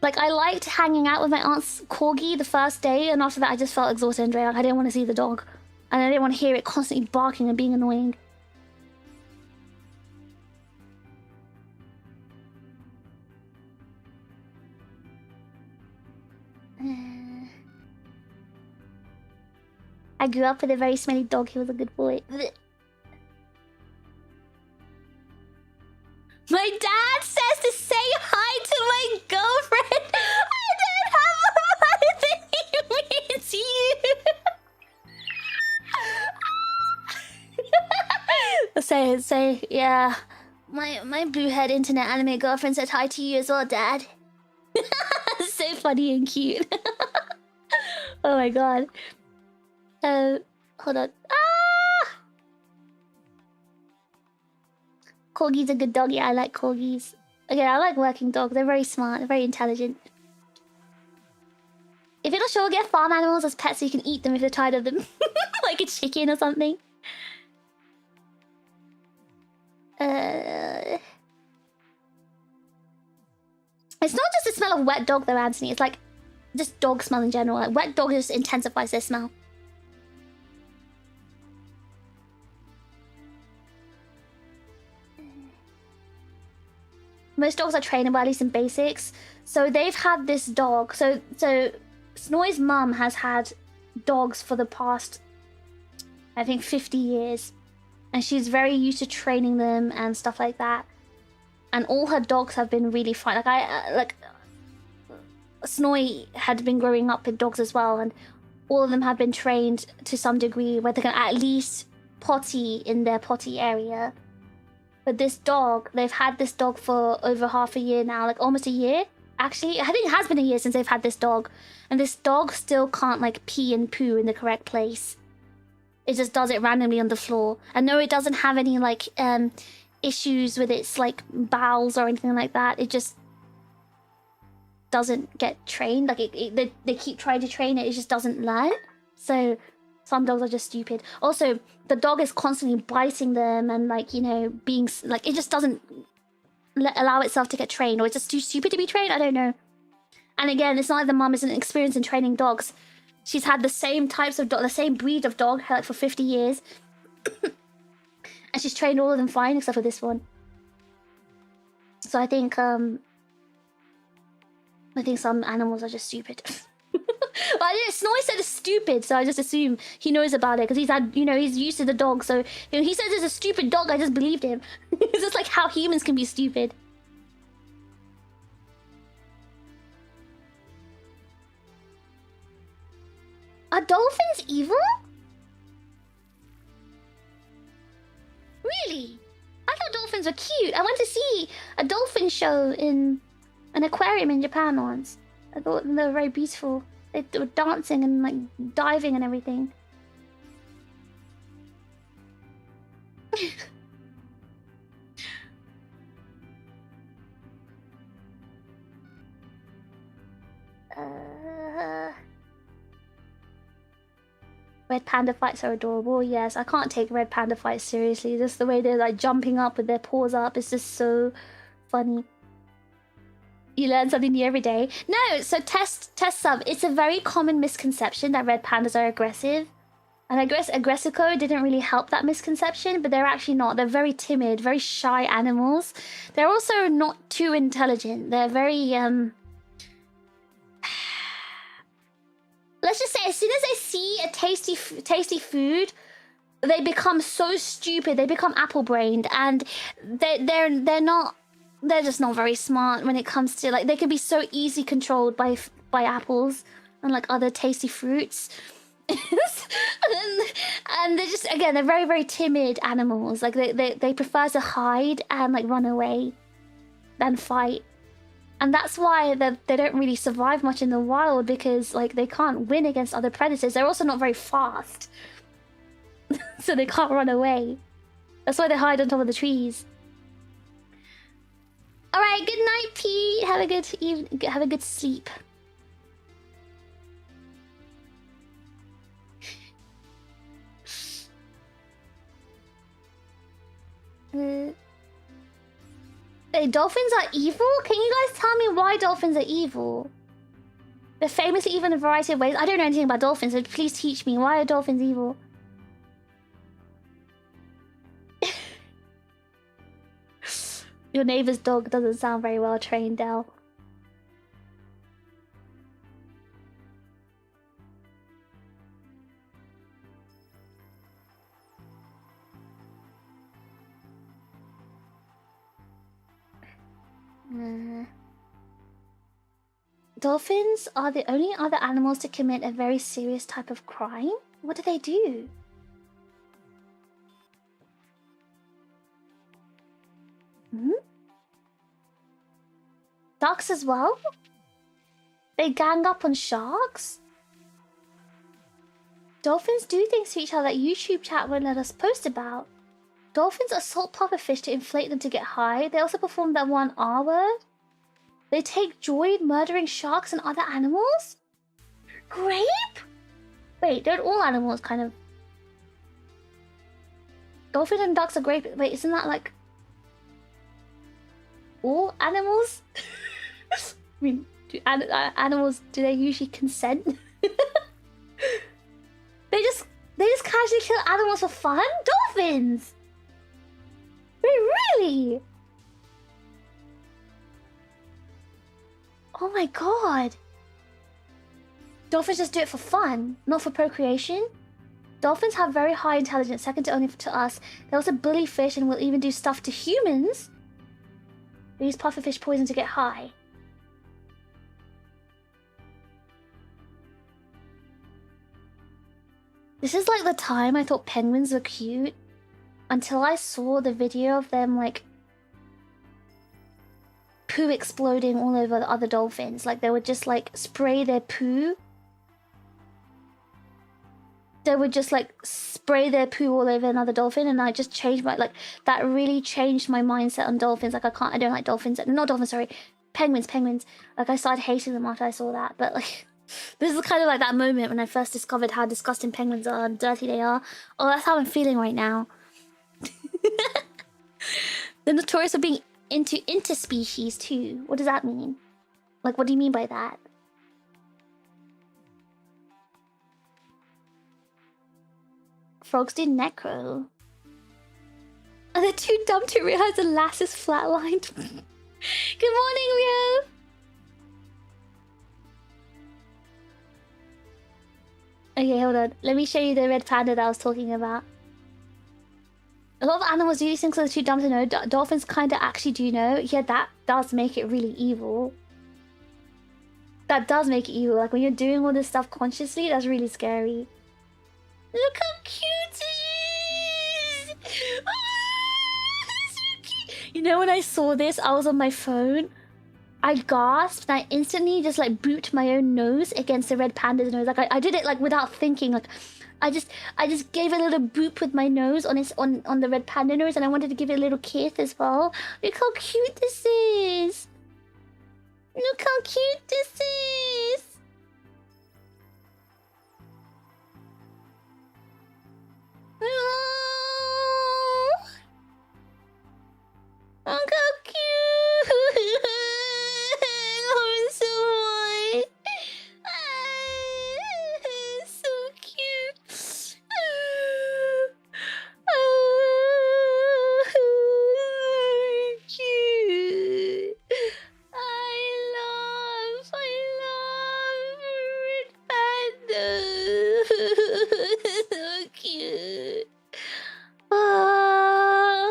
Like, I liked hanging out with my aunt's corgi the first day, and after that, I just felt exhausted and drained. Like, I didn't want to see the dog. And I didn't want to hear it constantly barking and being annoying. I grew up with a very smelly dog. He was a good boy. My dad says to say hi to my girlfriend. I don't have a mind that he means you. So yeah. My blue-haired internet anime girlfriend said hi to you as well, Dad. So funny and cute. Oh my god. Hold on. Ah! Corgi's a good dog. Yeah, I like corgis. Okay, I like working dogs. They're very smart. They're very intelligent. If it'll show, get farm animals as pets so you can eat them if you're tired of them. Like a chicken or something. It's not just the smell of wet dog though, Anthony. It's like just dog smell in general. Like, wet dog just intensifies their smell. Most dogs are trainable, at least in basics. So they've had this dog. So Snoy's mum has had dogs for the past, I think, 50 years. And she's very used to training them and stuff like that. And all her dogs have been really fine. Like, Snoy had been growing up with dogs as well. And all of them have been trained to some degree where they can at least potty in their potty area. But this dog, they've had this dog for over half a year now, like almost a year. Actually, I think it has been a year since they've had this dog. And this dog still can't like pee and poo in the correct place. It just does it randomly on the floor. And no, it doesn't have any like issues with its like bowels or anything like that. It just doesn't get trained. Like they keep trying to train it, it just doesn't learn. So some dogs are just stupid. Also, the dog is constantly biting them and like, you know, being like, it just doesn't allow itself to get trained, or it's just too stupid to be trained. I don't know. And again, it's not like the mom isn't experienced in training dogs. She's had the same types of dog, the same breed of dog like for 50 years. And she's trained all of them fine except for this one. So I think some animals are just stupid. Well, Snoy said it's stupid, so I just assume he knows about it because he's had, you know, he's used to the dog. So you know, he says it's a stupid dog. I just believed him. It's just like how humans can be stupid. Are dolphins evil? Really? I thought dolphins were cute. I went to see a dolphin show in an aquarium in Japan once. I thought they were very beautiful. They were dancing and like diving and everything. Red panda fights are adorable. Yes, I can't take red panda fights seriously. Just the way they're like jumping up with their paws up is just so funny. You learn something new every day. No, so test sub. It's a very common misconception that red pandas are aggressive. And I guess Aggressico didn't really help that misconception, but they're actually not. They're very timid, very shy animals. They're also not too intelligent. They're very let's just say, as soon as they see a tasty food, they become so stupid. They become apple-brained, and they're just not very smart when it comes to, like, they can be so easy controlled by apples and like other tasty fruits. and they're just, again, they're very, very timid animals. Like they prefer to hide and like run away than fight. And that's why they don't really survive much in the wild, because like they can't win against other predators. They're also not very fast. So they can't run away. That's why they hide on top of the trees. All right, good night, Pete. Have a good evening. Have a good sleep. Dolphins are evil? Can you guys tell me why dolphins are evil? They're famously evil in a variety of ways. I don't know anything about dolphins, so please teach me. Why are dolphins evil? Your neighbor's dog doesn't sound very well trained, Del. Dolphins are the only other animals to commit a very serious type of crime? What do they do? Ducks as well? They gang up on sharks? Dolphins do things to each other that YouTube chat won't let us post about. Dolphins assault pufferfish to inflate them to get high. They also perform that one R word. They take joy in murdering sharks and other animals? Grape? Wait, don't all animals kind of... Dolphins and ducks are grape... Wait, isn't that like... all animals? I mean, animals, do they usually consent? They just casually kill animals for fun? Dolphins! Wait, really? Oh my god. Dolphins just do it for fun, not for procreation? Dolphins have very high intelligence, second to only to us. They also bully fish and will even do stuff to humans. They use pufferfish poison to get high. This is like the time I thought penguins were cute, until I saw the video of them like poo exploding all over the other dolphins. Like they would just like spray their poo. They would just like spray their poo all over another dolphin, and I just changed my, like, that really changed my mindset on dolphins. Like I don't like dolphins. Not dolphins, sorry. Penguins. Like I started hating them after I saw that. But like, this is kind of like that moment when I first discovered how disgusting penguins are and dirty they are. Oh, that's how I'm feeling right now. They're notorious for being into interspecies too. What does that mean? Like, what do you mean by that? Frogs do necro. Are they too dumb to realize the lass is flatlined? Good morning, Rio! Okay, hold on. Let me show you the red panda that I was talking about. A lot of animals do these things because they're too dumb to know. Dolphins kind of actually do know. Yeah, that does make it really evil. That does make it evil. Like when you're doing all this stuff consciously, that's really scary. Look how cute it is! So cute. You know, when I saw this, I was on my phone. I gasped and I instantly just like booped my own nose against the red panda's nose. Like I did it like without thinking. Like I just gave it a little boop with my nose on on the red panda nose, and I wanted to give it a little kiss as well. Look how cute this is. Look how cute this is. Oh, look how cute. Oh, so white. So cute. Cute. I love red panda. So cute. Ah,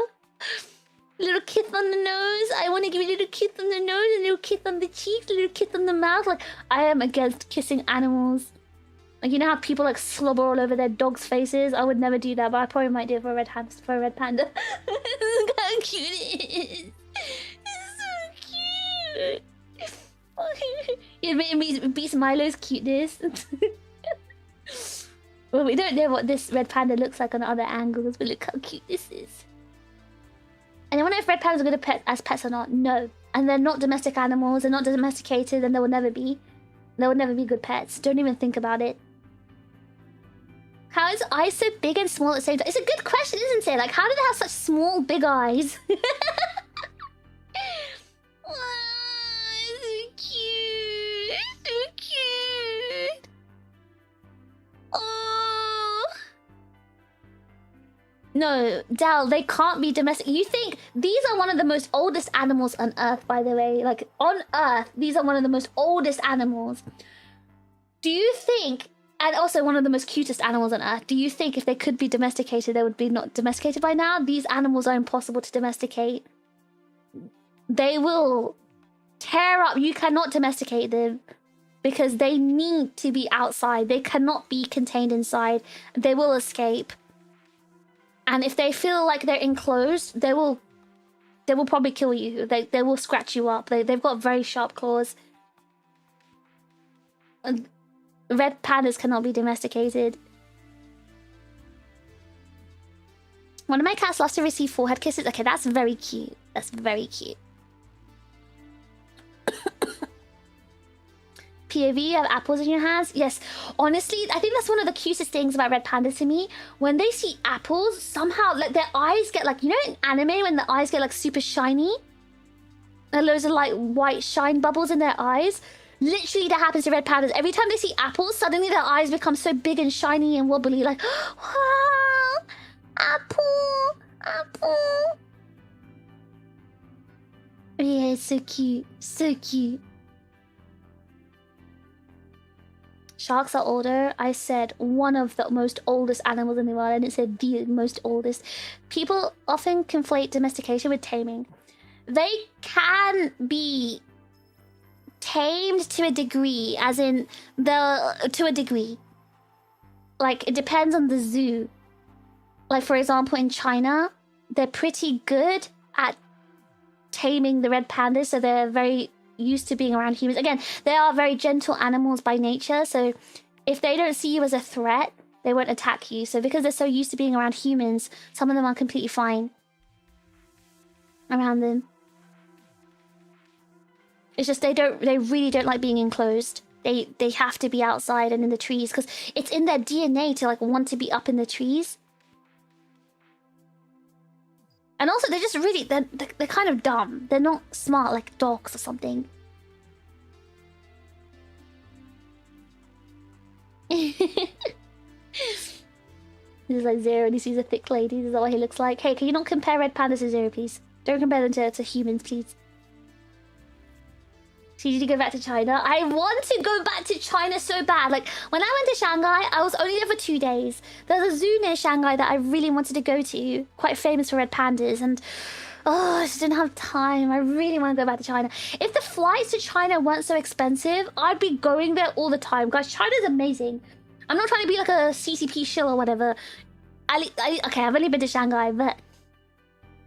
little kiss on the nose. I want to give you a little kiss on the nose, a little kiss on the cheeks, a little kiss on the mouth. Like I am against kissing animals. Like you know how people like slobber all over their dogs' faces. I would never do that, but I probably might do it for a red panda. Look how cute it is. It's so cute. It beats Milo's cuteness. Well, we don't know what this red panda looks like on other angles, but look how cute this is. And I wonder if red pandas are good as pets or not. No. And they're not domestic animals. They're not domesticated, and they will never be. They will never be good pets. Don't even think about it. How is eyes so big and small at the same time? It's a good question, isn't it? Like, how do they have such small, big eyes? Wow, so cute. So cute. Oh. No, Dal, they can't be domestic. You think these are one of the most oldest animals on Earth, by the way. Like, on Earth, these are one of the most oldest animals. Do you think, and also one of the most cutest animals on Earth, do you think if they could be domesticated, they would be not domesticated by now? These animals are impossible to domesticate. They will tear up. You cannot domesticate them because they need to be outside. They cannot be contained inside. They will escape. And if they feel like they're enclosed, they will probably kill you. They will scratch you up. They've got very sharp claws. And red pandas cannot be domesticated. One of my cats loves to receive forehead kisses. Okay, that's very cute. That's very cute. POV, you have apples in your hands? Yes. Honestly, I think that's one of the cutest things about red pandas to me. When they see apples, somehow like their eyes get like, you know in anime when the eyes get like super shiny? And loads of like white shine bubbles in their eyes? Literally that happens to red pandas. Every time they see apples, suddenly their eyes become so big and shiny and wobbly. Like, wow, apple, apple. Yeah, it's so cute. So cute. Sharks are older. I said one of the most oldest animals in the world. I didn't say the most oldest. People often conflate domestication with taming. They can be tamed to a degree, as in to a degree. Like it depends on the zoo. Like for example, in China, they're pretty good at taming the red pandas, so they're very used to being around humans. Again, they are very gentle animals by nature, so if they don't see you as a threat, they won't attack you. So because they're so used to being around humans, some of them are completely fine around them. It's just they really don't like being enclosed. They have to be outside and in the trees because it's in their DNA to like want to be up in the trees. And also they're just really they're kind of dumb. They're not smart like dogs or something. This is like Zero and he sees a thick lady. This is what he looks like. Hey, can you not compare red pandas to Zero, please? Don't compare them to humans, please. So you need to go back to China. I want to go back to China so bad. Like, when I went to Shanghai, I was only there for 2 days. There's a zoo near Shanghai that I really wanted to go to. Quite famous for red pandas. And, oh, I just didn't have time. I really want to go back to China. If the flights to China weren't so expensive, I'd be going there all the time. Guys, China's amazing. I'm not trying to be like a CCP shill or whatever. Okay, I've only been to Shanghai, but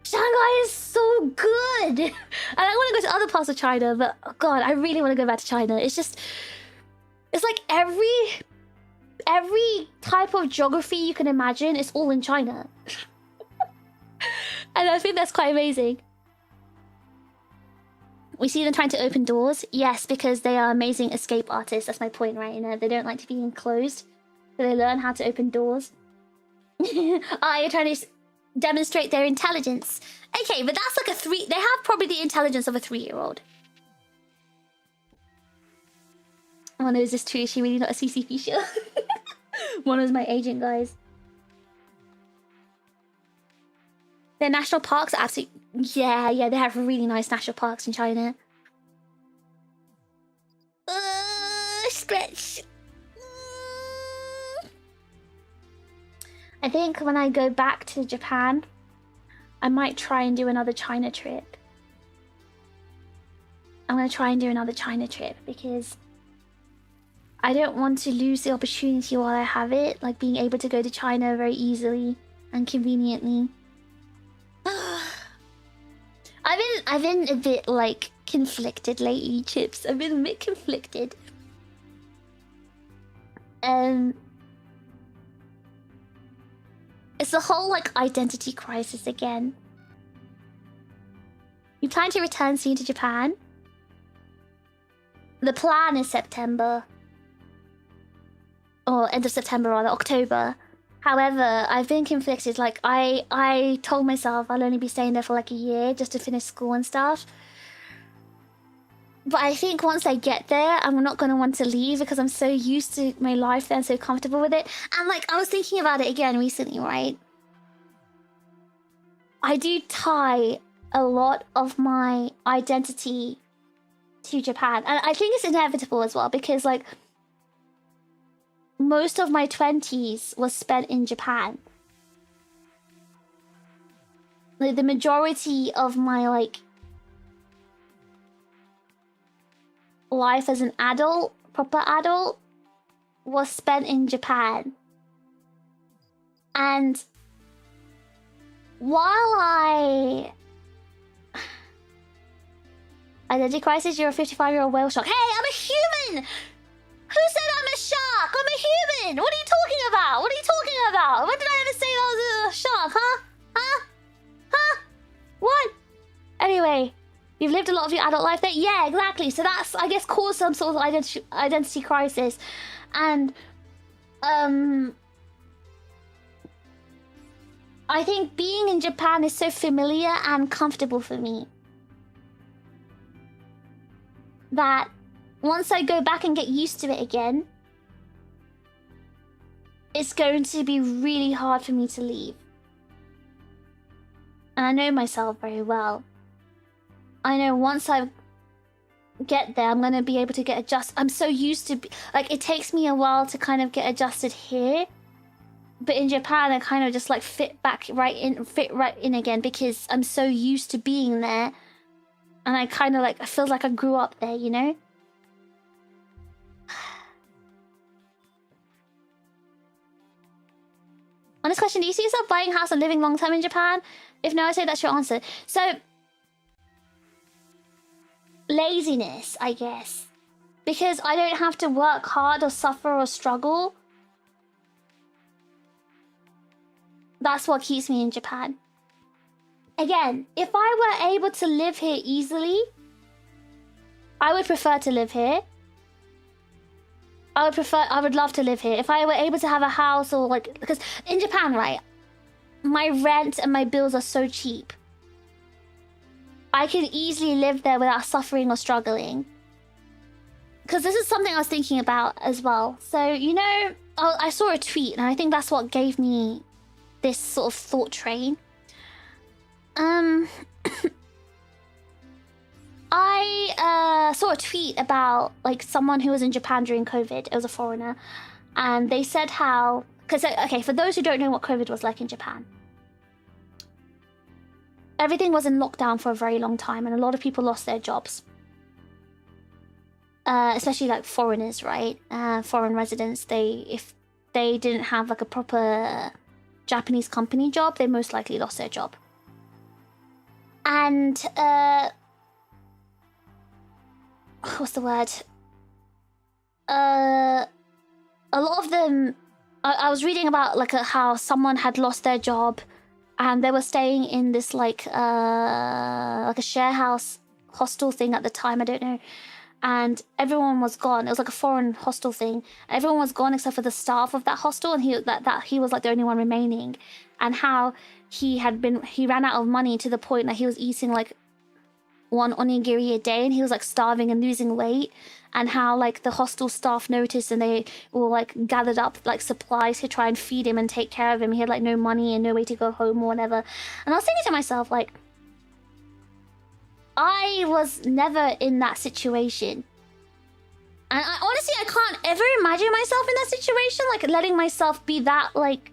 Shanghai is so good. And I want to go to other parts of China, but oh God, I really want to go back to China. It's just, it's like every type of geography you can imagine is all in China. And I think that's quite amazing. We see them trying to open doors. Yes, because they are amazing escape artists. That's my point, right? You know, they don't like to be enclosed. So they learn how to open doors. Ah, you're trying to demonstrate their intelligence. Okay, but that's like a 3... They have probably the intelligence of a 3-year-old. Mono, is this true? Is she really not a CCP show? Mono's my agent, guys. Their national parks are absolutely... Yeah, they have really nice national parks in China. Stretch. I think when I go back to Japan, I might try and do another China trip. I'm going to try and do another China trip because I don't want to lose the opportunity while I have it, like being able to go to China very easily and conveniently. I've been a bit like conflicted lately, Chips. I've been a bit conflicted. It's the whole like identity crisis again. You plan to return soon to Japan? The plan is September. Or end of September, rather, October. However, I've been conflicted. Like, I told myself I'll only be staying there for like a year just to finish school and stuff. But I think once I get there, I'm not going to want to leave because I'm so used to my life there and so comfortable with it. And like, I was thinking about it again recently, right? I do tie a lot of my identity to Japan. And I think it's inevitable as well because like, most of my 20s was spent in Japan. Like the majority of my like life as an adult, proper adult, was spent in Japan. And while Identity crisis, you're a 55-year-old whale shark. Hey, I'm a human! Who said I'm a shark? I'm a human! What are you talking about? What are you talking about? When did I ever say I was a shark, huh? Huh? What? Anyway, you've lived a lot of your adult life there? Yeah, exactly. So that's, I guess, caused some sort of identity crisis. And, I think being in Japan is so familiar and comfortable for me that once I go back and get used to it again, it's going to be really hard for me to leave. And I know myself very well. I know once I get there, I'm going to be able to get adjusted. I'm so used to... Like, it takes me a while to kind of get adjusted here. But in Japan, I kind of just, like, fit right in again because I'm so used to being there. And I kind of, like, I feel like I grew up there, you know? Honest question, do you see yourself buying a house and living long term in Japan? If no, I'd say that's your answer. So, laziness, I guess. Because I don't have to work hard or suffer or struggle. That's what keeps me in Japan. Again, if I were able to live here easily, I would prefer to live here. I would love to live here. If I were able to have a house or like, because in Japan, right, my rent and my bills are so cheap. I could easily live there without suffering or struggling. Because this is something I was thinking about as well. So, you know, I saw a tweet and I think that's what gave me this sort of thought train. I saw a tweet about like someone who was in Japan during COVID. It was a foreigner, and they said how, because okay, for those who don't know what COVID was like in Japan, everything was in lockdown for a very long time, and a lot of people lost their jobs, especially like foreigners, right? Foreign residents. If they didn't have like a proper Japanese company job, they most likely lost their job. And what's the word? A lot of them. I was reading about like how someone had lost their job, and they were staying in this like a share house hostel thing at the time. I don't know. And everyone was gone. It was like a foreign hostel thing. Everyone was gone except for the staff of that hostel, and he was like the only one remaining. And how he ran out of money to the point that he was eating like one onigiri a day, and he was like starving and losing weight. And how like the hostel staff noticed, and they all like gathered up like supplies to try and feed him and take care of him. He had like no money and no way to go home or whatever. And I was thinking to myself, like, I was never in that situation. And honestly, I can't ever imagine myself in that situation, like letting myself be that like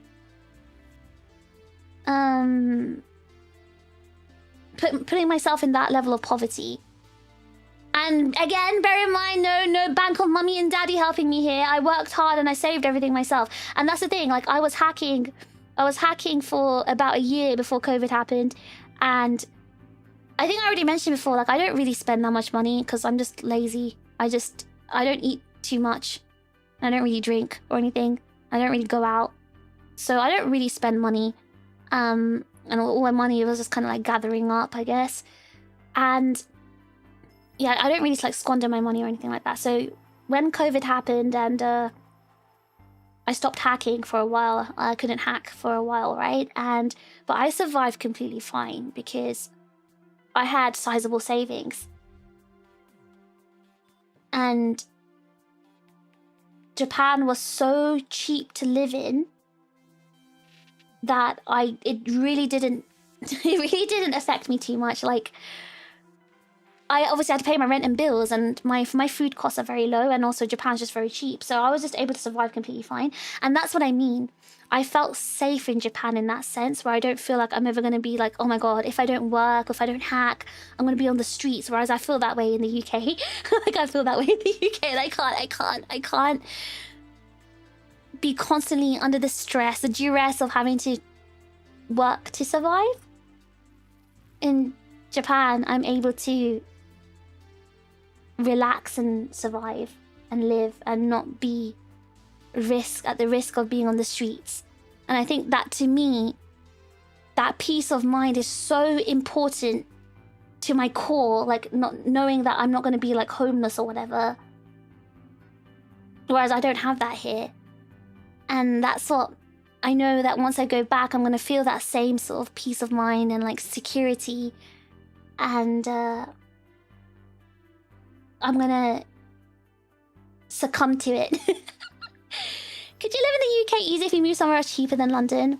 putting myself in that level of poverty. And again, bear in mind, no bank of mummy and daddy helping me here. I worked hard and I saved everything myself. And that's the thing, like I was hacking for about a year before COVID happened. And I think I already mentioned before, like I don't really spend that much money because I'm just lazy. I don't eat too much. I don't really drink or anything. I don't really go out. So I don't really spend money. And all my money was just kind of like gathering up, I guess. And yeah, I don't really like squander my money or anything like that. So when COVID happened and I stopped hacking for a while, I couldn't hack for a while, right? But I survived completely fine because I had sizable savings. And Japan was so cheap to live in that it really didn't affect me too much. Like, I obviously had to pay my rent and bills, and my food costs are very low, and also Japan's just very cheap. So I was just able to survive completely fine. And that's what I mean. I felt safe in Japan in that sense, where I don't feel like I'm ever going to be like, oh my god, if I don't work, if I don't hack, I'm going to be on the streets. Whereas I feel that way in the UK. Like I feel that way in the UK, and I can't be constantly under the stress, the duress of having to work to survive. In Japan, I'm able to relax and survive and live and not be at the risk of being on the streets. And I think that, to me, that peace of mind is so important to my core, like not knowing that I'm not going to be like homeless or whatever, whereas I don't have that here. And that's what I know, that once I go back, I'm going to feel that same sort of peace of mind and like security. And I'm going to succumb to it. Could you live in the UK easy if you move somewhere else cheaper than London?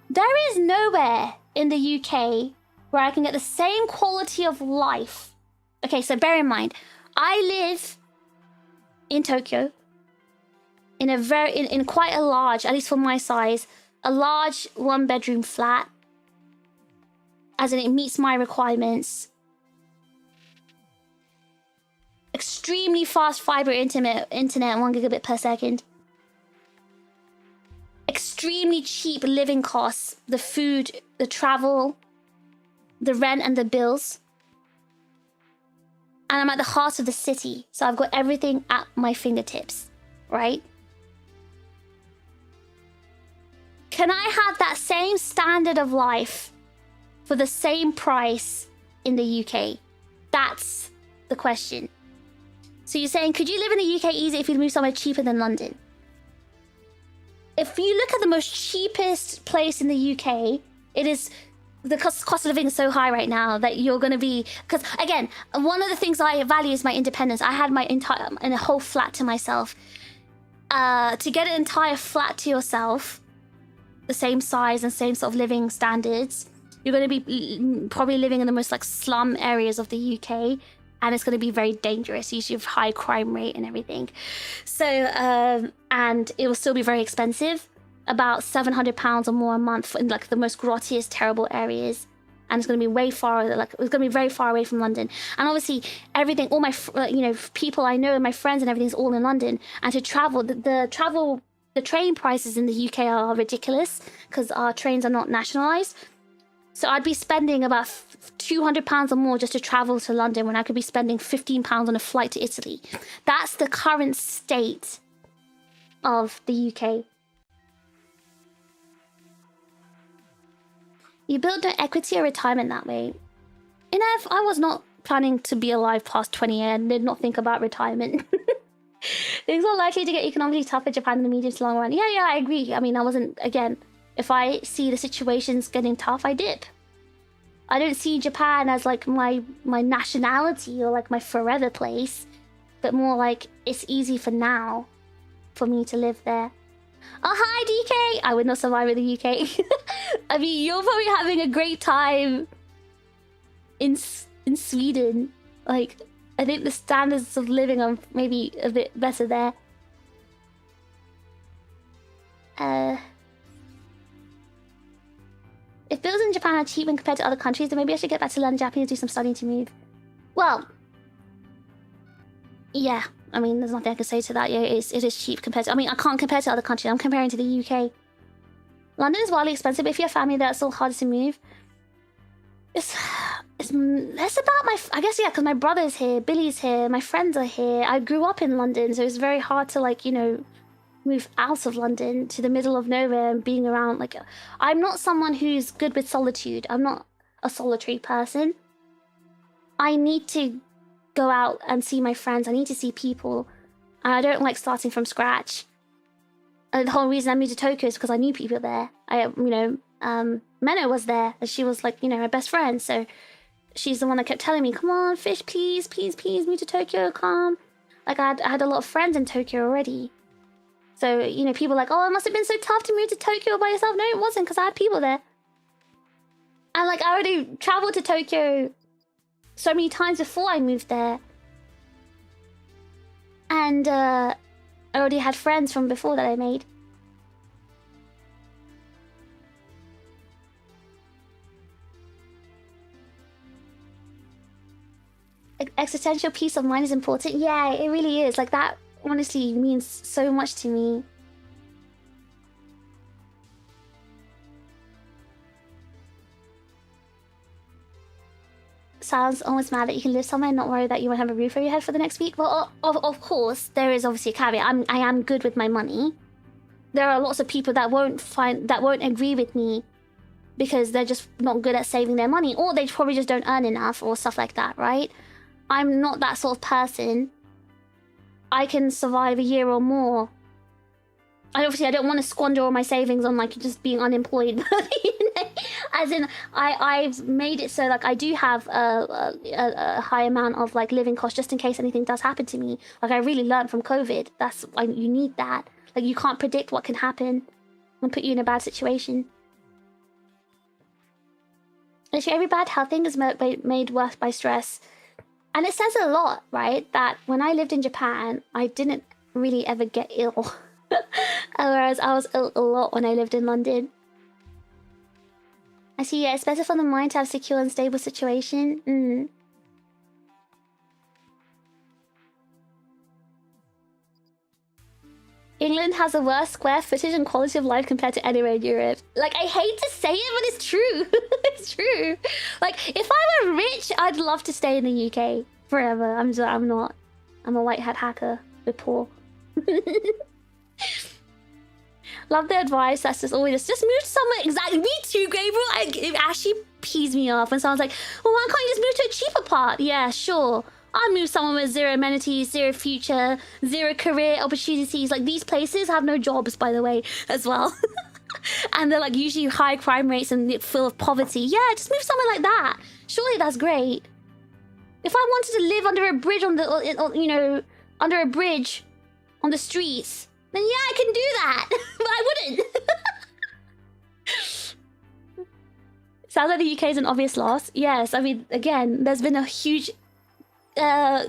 There is nowhere in the UK where I can get the same quality of life. Okay, so bear in mind, I live in Tokyo in quite a large, at least for my size, a large 1-bedroom flat, as in it meets my requirements. Extremely fast fiber internet, 1 gigabit per second. Extremely cheap living costs, the food, the travel, the rent and the bills. And I'm at the heart of the city, so I've got everything at my fingertips, right? Can I have that same standard of life for the same price in the UK? That's the question. So you're saying, could you live in the UK easy if you move somewhere cheaper than London? If you look at the most cheapest place in the UK, it is, the cost of living is so high right now that you're going to be, because again, one of the things I value is my independence. I had a whole flat to myself. To get an entire flat to yourself, the same size and same sort of living standards, you're going to be probably living in the most like slum areas of the UK. and it's going to be very dangerous, usually with high crime rate and everything. So, and it will still be very expensive, about £700 or more a month in like the most grottiest, terrible areas. And it's going to be way far, like it's going to be very far away from London. And obviously everything, all my, you know, people I know, my friends and everything's all in London. And to travel, the train prices in the UK are ridiculous because our trains are not nationalised. So I'd be spending about £200 or more just to travel to London when I could be spending £15 on a flight to Italy. That's the current state of the UK. You build no equity or retirement that way. You know, if I was not planning to be alive past 20 years and did not think about retirement. Things are likely to get economically tough in Japan in the medium to long run. Yeah, I agree. I mean, I wasn't, again, if I see the situations getting tough, I dip. I don't see Japan as like my nationality or like my forever place, but more like it's easy for now for me to live there. Oh, hi, DK! I would not survive in the UK. I mean, you're probably having a great time in Sweden. Like, I think the standards of living are maybe a bit better there. If bills in Japan are cheap when compared to other countries, then maybe I should get back to learn Japanese, do some studying to move. Well, yeah. I mean, there's nothing I can say to that. Yeah, it is cheap compared to... I mean, I can't compare to other countries. I'm comparing to the UK. London is wildly expensive, but if you have family there, it's still harder to move. It's less about my... I guess, yeah, because my brother's here, Billy's here, my friends are here. I grew up in London, so it's very hard to, like, you know, move out of London to the middle of nowhere and being around. Like, I'm not someone who's good with solitude. I'm not a solitary person. I need to go out and see my friends. I need to see people. And I don't like starting from scratch. And the whole reason I moved to Tokyo is because I knew people there. Meno was there, and she was like, you know, my best friend. So she's the one that kept telling me, come on, Fish, please, please, please, move to Tokyo, come. Like, I had a lot of friends in Tokyo already. So, you know, people were like, oh, it must have been so tough to move to Tokyo by yourself. No, it wasn't, because I had people there. And, like, I already traveled to Tokyo so many times before I moved there. And I already had friends from before that I made. Existential peace of mind is important. Yeah, it really is. Like, that honestly means so much to me. Sounds almost mad that you can live somewhere and not worry that you won't have a roof over your head for the next week. Well, of course, there is obviously a caveat. I am good with my money. There are lots of people that won't agree with me because they're just not good at saving their money, or they probably just don't earn enough or stuff like that, right? I'm not that sort of person. I can survive a year or more. And obviously, I don't want to squander all my savings on, like, just being unemployed. You know? As in, I've made it so, like, I do have a high amount of, like, living costs just in case anything does happen to me. Like, I really learned from COVID. That's, like, you need that. Like, you can't predict what can happen and put you in a bad situation. Actually, every bad health thing is made worse by stress. And it says a lot, right? That when I lived in Japan, I didn't really ever get ill. Whereas I was ill a lot when I lived in London. I see, yeah, it's better for the mind to have a secure and stable situation. England has the worst square footage and quality of life compared to anywhere in Europe. Like, I hate to say it, but it's true. It's true. Like, if I were rich, I'd love to stay in the UK forever. I'm not. I'm a white hat hacker. We're poor. Love the advice. That's just always just move somewhere. Exactly. Me too, Gabriel. It actually pees me off when someone's like, well, why can't you just move to a cheaper part? Yeah, sure. I'll move somewhere with zero amenities, zero future, zero career opportunities. Like, these places have no jobs, by the way, as well. And they're, like, usually high crime rates and full of poverty. Yeah, just move somewhere like that. Surely that's great. If I wanted to live under a bridge under a bridge on the streets, then yeah, I can do that. But I wouldn't. Sounds like the UK is an obvious loss. Yes, I mean, again, there's been a huge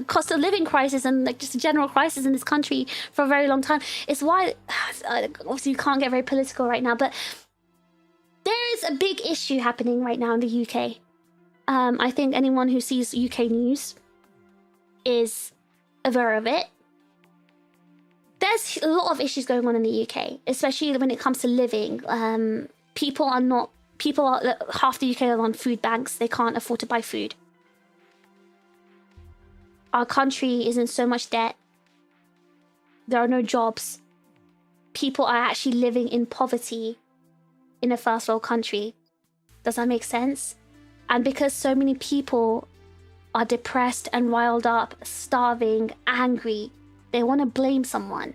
cost of living crisis and like just a general crisis in this country for a very long time. It's why, obviously, you can't get very political right now, but there is a big issue happening right now in the UK. I think anyone who sees UK news is aware of it. There's a lot of issues going on in the UK, especially when it comes to living. Half the UK are on food banks. They can't afford to buy food. Our country is in so much debt. There are no jobs. People are actually living in poverty in a first world country. Does that make sense? And because so many people are depressed and riled up, starving, angry, they want to blame someone.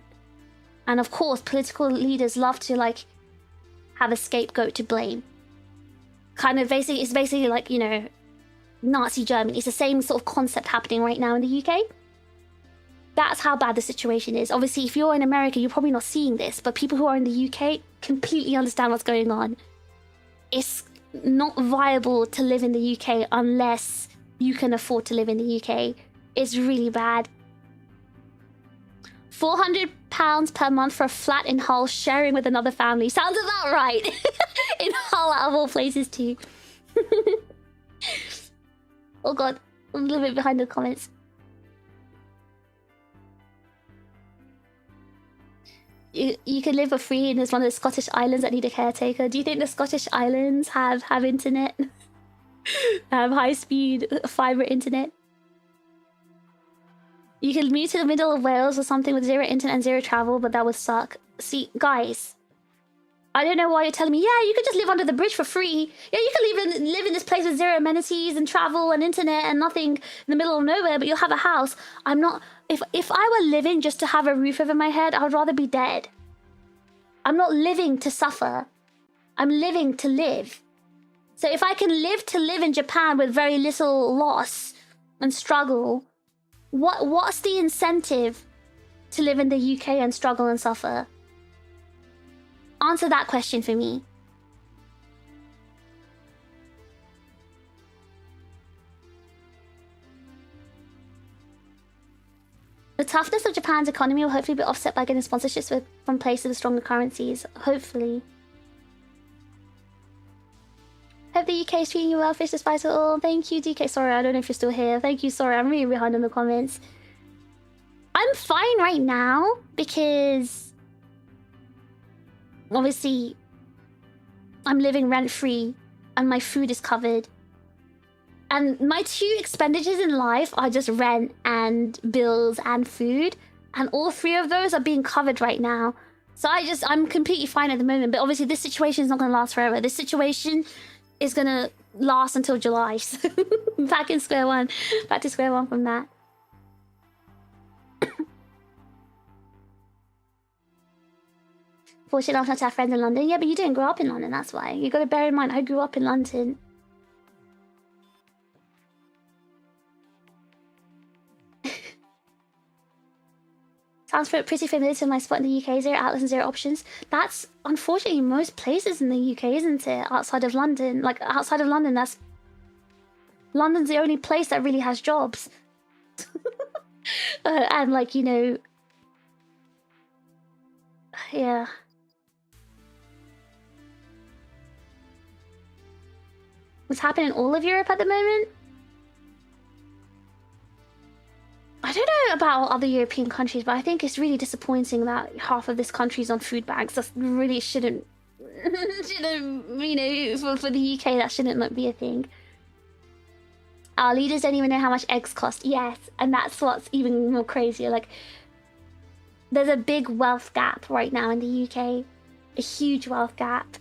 And of course, political leaders love to like have a scapegoat to blame. It's basically like, you know, Nazi Germany. It's the same sort of concept happening right now in the UK. That's how bad the situation is. Obviously, if you're in America, you're probably not seeing this, but people who are in the UK completely understand what's going on. It's not viable to live in the UK unless you can afford to live in the UK. It's really bad. £400 per month for a flat in Hull, sharing with another family. Sounds about right. In Hull, out of all places, too. Oh god, I'm a little bit behind the comments. You can live for free in one of the Scottish islands that need a caretaker. Do you think the Scottish islands have internet? Have high-speed fibre internet? You can move to the middle of Wales or something with zero internet and zero travel, but that would suck. See, guys, I don't know why you're telling me, yeah, you could just live under the bridge for free. Yeah, you could live in this place with zero amenities and travel and internet and nothing in the middle of nowhere, but you'll have a house. I'm not... If I were living just to have a roof over my head, I would rather be dead. I'm not living to suffer. I'm living to live. So if I can live to live in Japan with very little loss and struggle, what's the incentive to live in the UK and struggle and suffer? Answer that question for me. The toughness of Japan's economy will hopefully be offset by getting sponsorships from places with stronger currencies. Hopefully. Hope the UK is treating you well, Fish, despite it all. Thank you, DK. Sorry, I don't know if you're still here. Thank you, sorry, I'm really behind in the comments. I'm fine right now because... obviously, I'm living rent-free and my food is covered. And my two expenditures in life are just rent and bills and food. And all three of those are being covered right now. So I'm completely fine at the moment. But obviously this situation is not going to last forever. This situation is going to last until July. So back in square one. Back to square one from that. Fortunate enough not to have friends in London. Yeah, but you didn't grow up in London, that's why. You got to bear in mind, I grew up in London. Sounds pretty familiar to my spot in the UK. Zero outlets and zero options. That's unfortunately most places in the UK, isn't it? Outside of London. Like, outside of London, London's the only place that really has jobs. And, like, you know... yeah. What's happening in all of Europe at the moment? I don't know about other European countries, but I think it's really disappointing that half of this country is on food banks. That really shouldn't, you know, for the UK, that shouldn't not be a thing. Our leaders don't even know how much eggs cost. Yes, and that's what's even more crazier. Like, there's a big wealth gap right now in the UK. A huge wealth gap.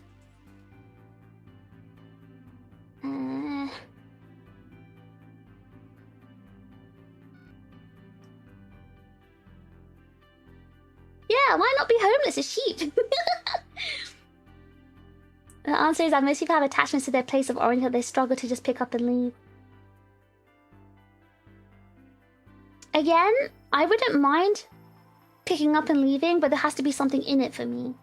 Yeah, why not be homeless? It's cheap. The answer is that most people have attachments to their place of origin that they struggle to just pick up and leave. Again, I wouldn't mind picking up and leaving, but there has to be something in it for me.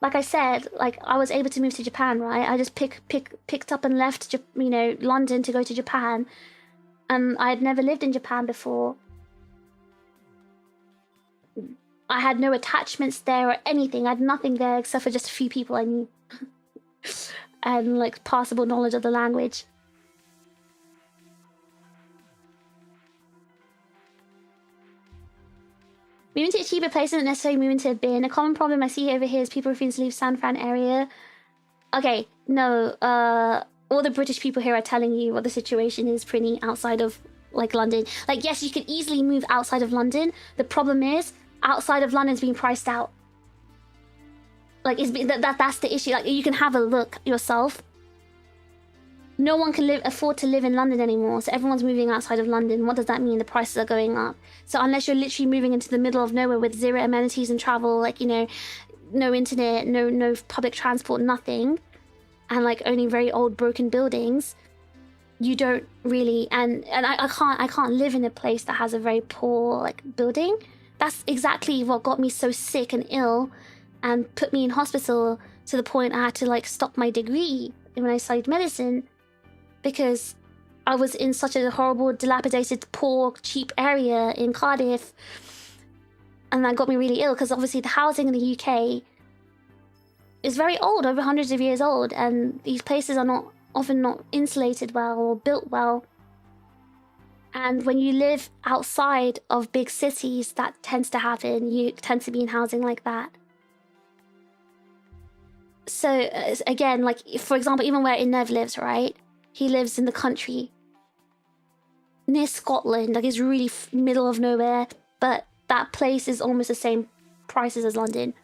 Like I said, like I was able to move to Japan, right? I just picked up and left, you know, London to go to Japan. And I had never lived in Japan before. I had no attachments there or anything. I had nothing there except for just a few people I knew. And like passable knowledge of the language. Moving to a cheaper place isn't necessarily moving to a bin. A common problem I see over here is people refusing to leave San Fran area. Okay, no, all the British people here are telling you what the situation is pretty outside of, like, London. Like, yes, you can easily move outside of London. The problem is, outside of London's being priced out. Like, that's the issue. Like, you can have a look yourself. No one can afford to live in London anymore, so everyone's moving outside of London. What does that mean? The prices are going up. So unless you're literally moving into the middle of nowhere with zero amenities and travel, like, you know, no internet, no public transport, nothing, and like only very old broken buildings, you don't really, and I can't live in a place that has a very poor like building. That's exactly what got me so sick and ill and put me in hospital to the point I had to like stop my degree when I studied medicine, because I was in such a horrible, dilapidated, poor, cheap area in Cardiff. And that got me really ill, because obviously the housing in the UK is very old, over hundreds of years old, and these places are often not insulated well or built well. And when you live outside of big cities, that tends to happen. You tend to be in housing like that. So again, like, for example, even where Inev lives, right? He lives in the country near Scotland, like it's really middle of nowhere, but that place is almost the same prices as London.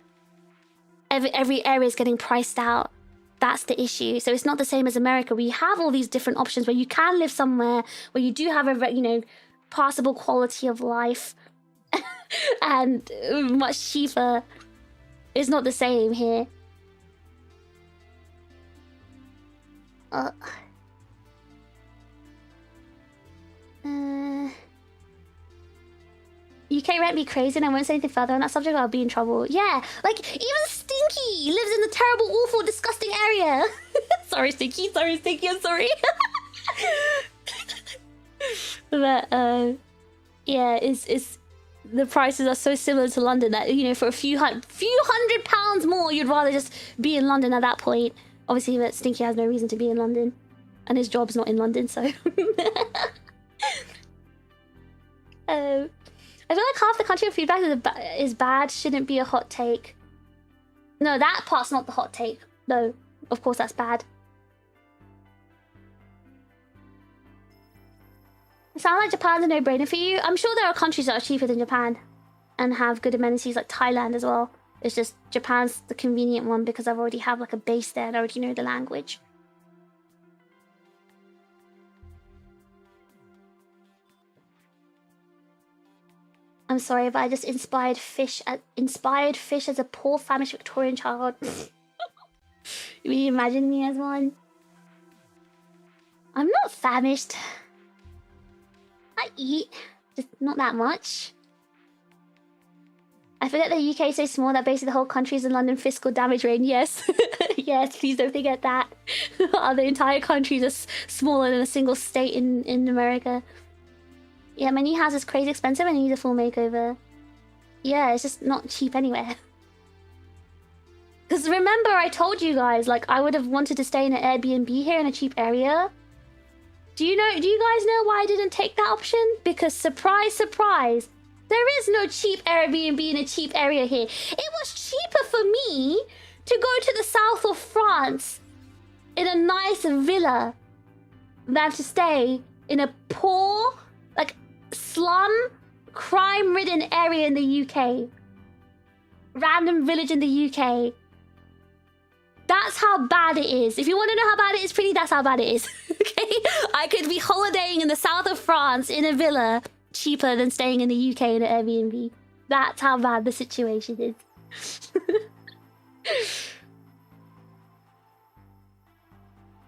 Every area is getting priced out. That's the issue. So it's not the same as America, where you have all these different options, where you can live somewhere where you do have a, you know, passable quality of life and much cheaper. It's not the same here. UK rent be crazy, and I won't say anything further on that subject or I'll be in trouble. Yeah, like, even Stinky lives in the terrible, awful, disgusting area. Sorry, Stinky, I'm sorry. But, yeah, it's the prices are so similar to London that, you know, for a few hundred pounds more, you'd rather just be in London at that point. Obviously, but Stinky has no reason to be in London, and his job's not in London, so... I feel like half the country feedback is bad, shouldn't be a hot take. No, that part's not the hot take. No, of course that's bad. It sounds like Japan's a no-brainer for you. I'm sure there are countries that are cheaper than Japan and have good amenities, like Thailand as well. It's just Japan's the convenient one because I've already have like a base there and I already know the language. I'm sorry, but I just inspired fish as a poor, famished Victorian child. Will you imagine me as one? I'm not famished. I eat, just not that much. I forget the UK is so small that basically the whole country is in London fiscal damage range. Yes, yes, please don't forget that. The entire country is smaller than a single state in America. Yeah, my new house is crazy expensive and it needs a full makeover. Yeah, it's just not cheap anywhere. Because remember, I told you guys, like, I would have wanted to stay in an Airbnb here in a cheap area. Do you guys know why I didn't take that option? Because surprise, surprise, there is no cheap Airbnb in a cheap area here. It was cheaper for me to go to the south of France in a nice villa than to stay in a poor, like, slum, crime-ridden area in the UK. Random village in the UK. That's how bad it is. If you want to know how bad it is, pretty, that's how bad it is. Okay? I could be holidaying in the south of France in a villa cheaper than staying in the UK in an Airbnb. That's how bad the situation is.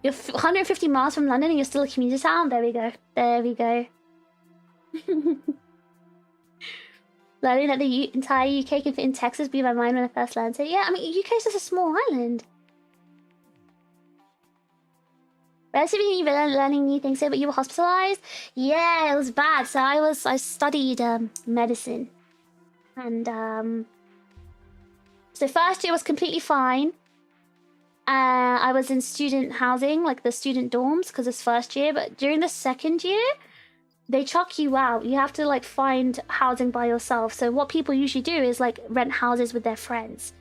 You're 150 miles from London and you're still a commuter town? There we go. There we go. Learning that the entire UK can fit in Texas blew my mind when I first learned it. Yeah, I mean, UK is just a small island. Relatively new, learning new things. So, but you were hospitalized? Yeah, it was bad. So I studied medicine, and so first year was completely fine. I was in student housing, like the student dorms, because it's first year. But during the second year, they chuck you out. You have to like find housing by yourself. So what people usually do is like rent houses with their friends.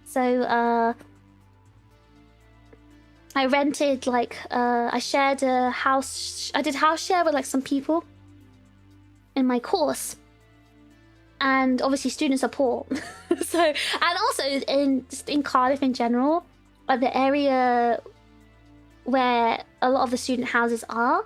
So I rented like I shared a house. I did house share with like some people in my course, and obviously students are poor. So, and also in Cardiff in general, like the area where a lot of the student houses are,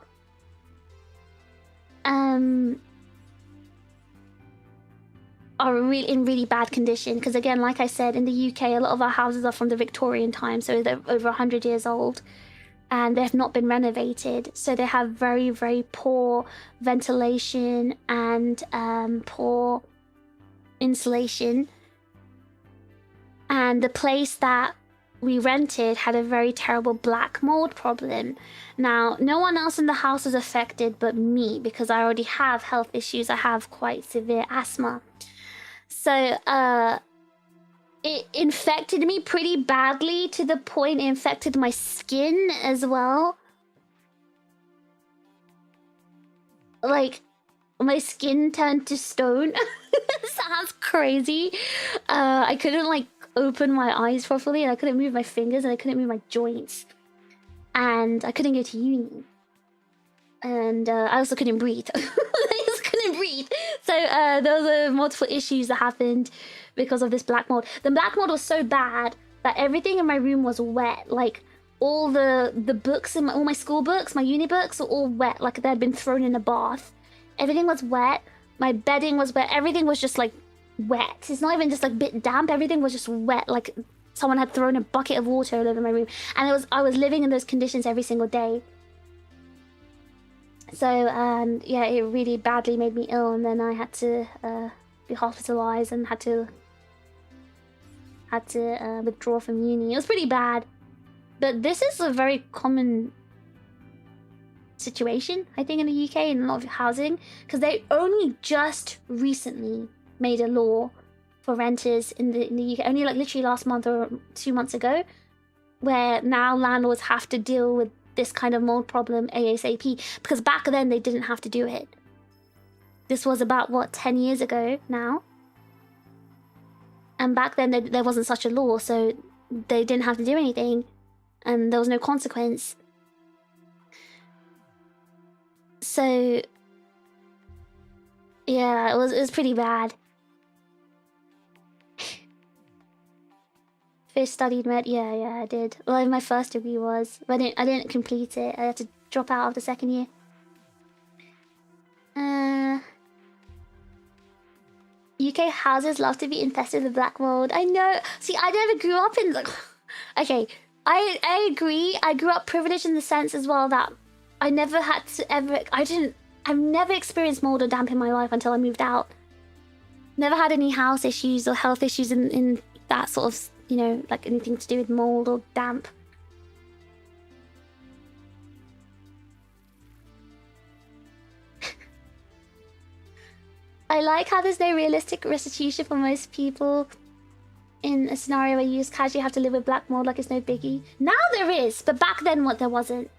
really in really bad condition. Because again, like I said, in the UK, a lot of our houses are from the Victorian time, so they're over 100 years old, and they have not been renovated. So they have very, very poor ventilation and poor insulation. And the place that we rented had a very terrible black mold problem. Now, no one else in the house was affected but me, because I already have health issues. I have quite severe asthma. So, it infected me pretty badly, to the point it infected my skin as well. Like, my skin turned to stone. Sounds crazy. I couldn't like open my eyes properly, and I couldn't move my fingers, and I couldn't move my joints, and I couldn't go to uni, and I also couldn't breathe. I just couldn't breathe. So there were multiple issues that happened because of this black mold. The black mold was so bad that everything in my room was wet. Like all the books in all my school books, my uni books, were all wet, like they had been thrown in a bath. Everything was wet. My bedding was wet. Everything was just like wet. It's not even just like a bit damp. Everything was just wet, like someone had thrown a bucket of water all over my room. And I was living in those conditions every single day. So yeah, it really badly made me ill, and then I had to be hospitalized and had to withdraw from uni. It was pretty bad, but this is a very common situation, I think, in the UK, in a lot of housing, because they only just recently made a law for renters in the UK, only like literally last month or 2 months ago, where now landlords have to deal with this kind of mold problem ASAP, because back then they didn't have to do it. This was about, what, 10 years ago now? And back then there wasn't such a law, so they didn't have to do anything, and there was no consequence. So yeah, it was pretty bad. Fish studied med. Yeah, I did. Well, my first degree was, but I didn't complete it. I had to drop out after second year. UK houses love to be infested with black mold. I know. See, I never grew up in like. Okay, I agree. I grew up privileged in the sense as well that I never had to ever. I've never experienced mold or damp in my life until I moved out. Never had any house issues or health issues in that sort of, you know, like anything to do with mold or damp. I like how there's no realistic restitution for most people in a scenario where you just casually have to live with black mold like it's no biggie. Now there is, but back then there wasn't.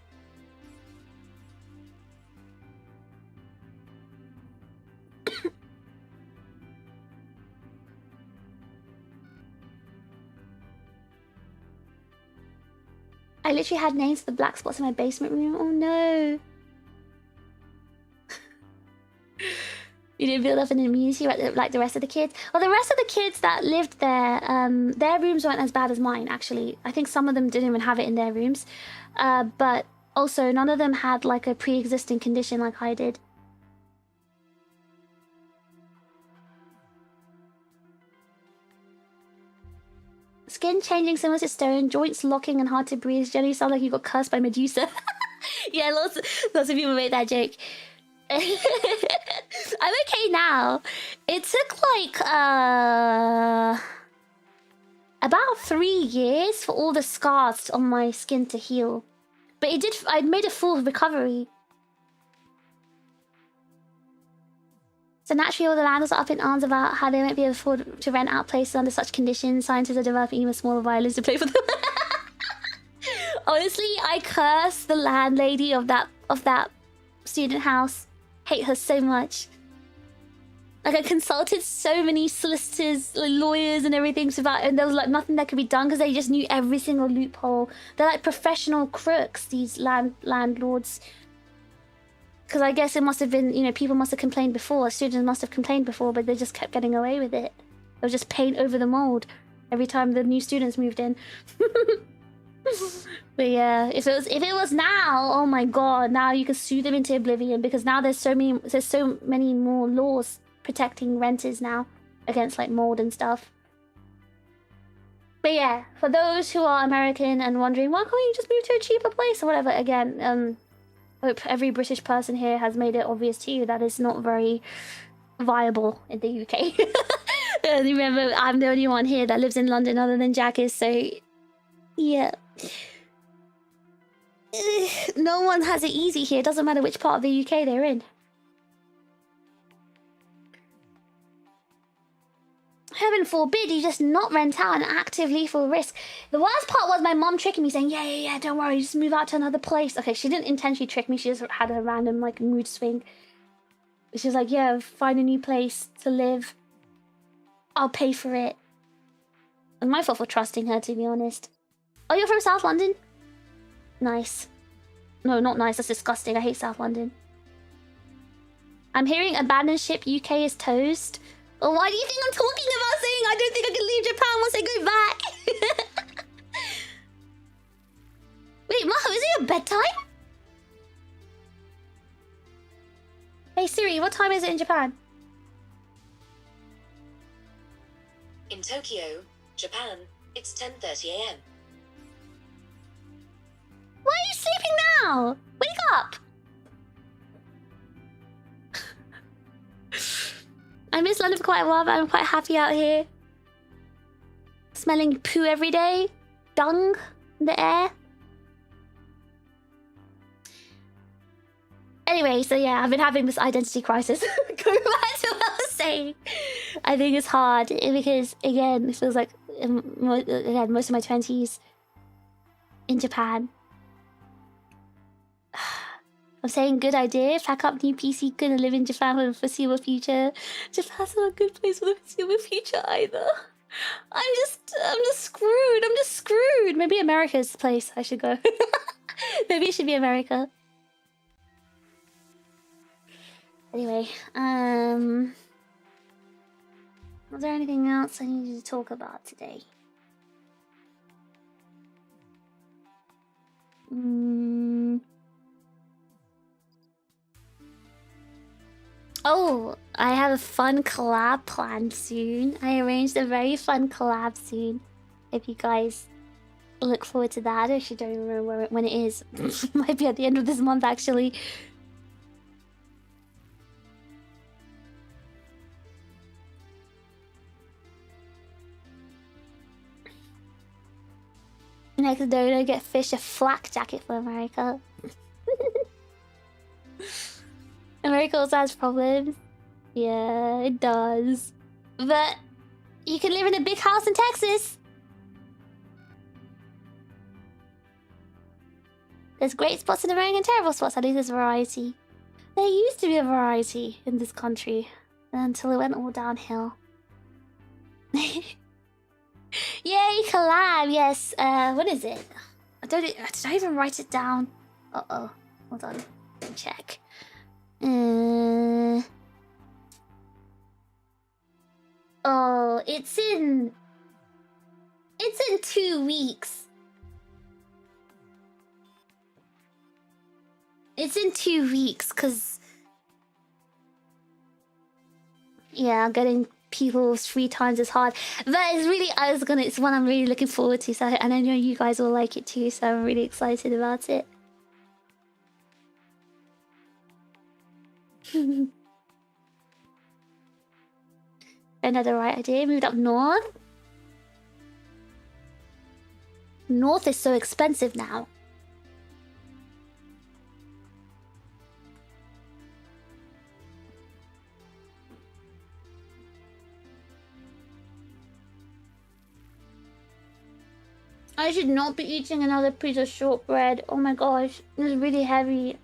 I literally had names for the black spots in my basement room. Oh no. You didn't build up an immunity like the rest of the kids. Well, the rest of the kids that lived there, their rooms weren't as bad as mine, actually. I think some of them didn't even have it in their rooms. But also, none of them had like a pre-existing condition like I did. Skin changing similar to stone, joints locking and hard to breathe. Generally sound like you got cursed by Medusa. Yeah, lots of people made that joke. I'm okay now. It took like about 3 years for all the scars on my skin to heal. But it did. I made a full recovery. So naturally, all the landlords are up in arms about how they won't be able to afford to rent out places under such conditions. Scientists are developing even smaller violins to play for them. Honestly, I curse the landlady of that student house. Hate her so much. Like, I consulted so many solicitors, lawyers, and everything about, and there was like nothing that could be done because they just knew every single loophole. They're like professional crooks, these landlords. Because I guess it must have been, you know, people must have complained before, students must have complained before, but they just kept getting away with it. They'll just paint over the mold every time the new students moved in. But yeah, if it was now, oh my god, now you can sue them into oblivion because now there's so many more laws protecting renters now against like mold and stuff. But yeah, for those who are American and wondering why can't you just move to a cheaper place or whatever, again, hope every British person here has made it obvious to you that it's not very viable in the UK. Remember, I'm the only one here that lives in London other than Jack is, so yeah. No one has it easy here. It doesn't matter which part of the UK they're in. Heaven forbid you just not rent out and active lethal risk. The worst part was my mom tricking me saying, yeah, don't worry, just move out to another place. Okay, she didn't intentionally trick me. She just had a random like mood swing. She was like, yeah, find a new place to live. I'll pay for it. It's my fault for trusting her, to be honest. Oh, you're from South London? Nice. No, not nice. That's disgusting. I hate South London. I'm hearing abandoned ship UK is toast. Well, why do you think I'm talking about saying I don't think I can leave Japan once I go back? Wait, Maho, is it your bedtime? Hey Siri, what time is it in Japan? In Tokyo, Japan, it's 10:30 AM. Why are you sleeping now? Wake up! I miss London for quite a while, but I'm quite happy out here. Smelling poo every day. Dung in the air. Anyway, so yeah, I've been having this identity crisis. Going back to what I was saying. I think it's hard because, again, it feels like, again, most of my 20s in Japan. I'm saying good idea, pack up new PC, gonna live in Japan for the foreseeable future. Japan's not a good place for the foreseeable future either. I'm just screwed. Maybe America's the place I should go. Maybe it should be America. Anyway, was there anything else I needed to talk about today? Oh, I have a fun collab planned soon. I arranged a very fun collab soon. If you guys look forward to that, if you don't remember when it is. It might be at the end of this month, actually. Next donor, get Fish a flak jacket for America. America also has problems. Yeah, it does. But you can live in a big house in Texas. There's great spots in America and terrible spots. At least there's variety. There used to be a variety in this country until it went all downhill. Yay, collab! Yes. What is it? Did I even write it down? Uh-oh. Hold on. Let me check. Oh, it's in 2 weeks. It's in 2 weeks, cause yeah, getting people's free times is hard. But it's really, it's one I'm really looking forward to. So, and I know you guys will like it too. So I'm really excited about it. And had the right idea. Moved up north. North is so expensive now. I should not be eating another piece of shortbread. Oh my gosh, it's really heavy.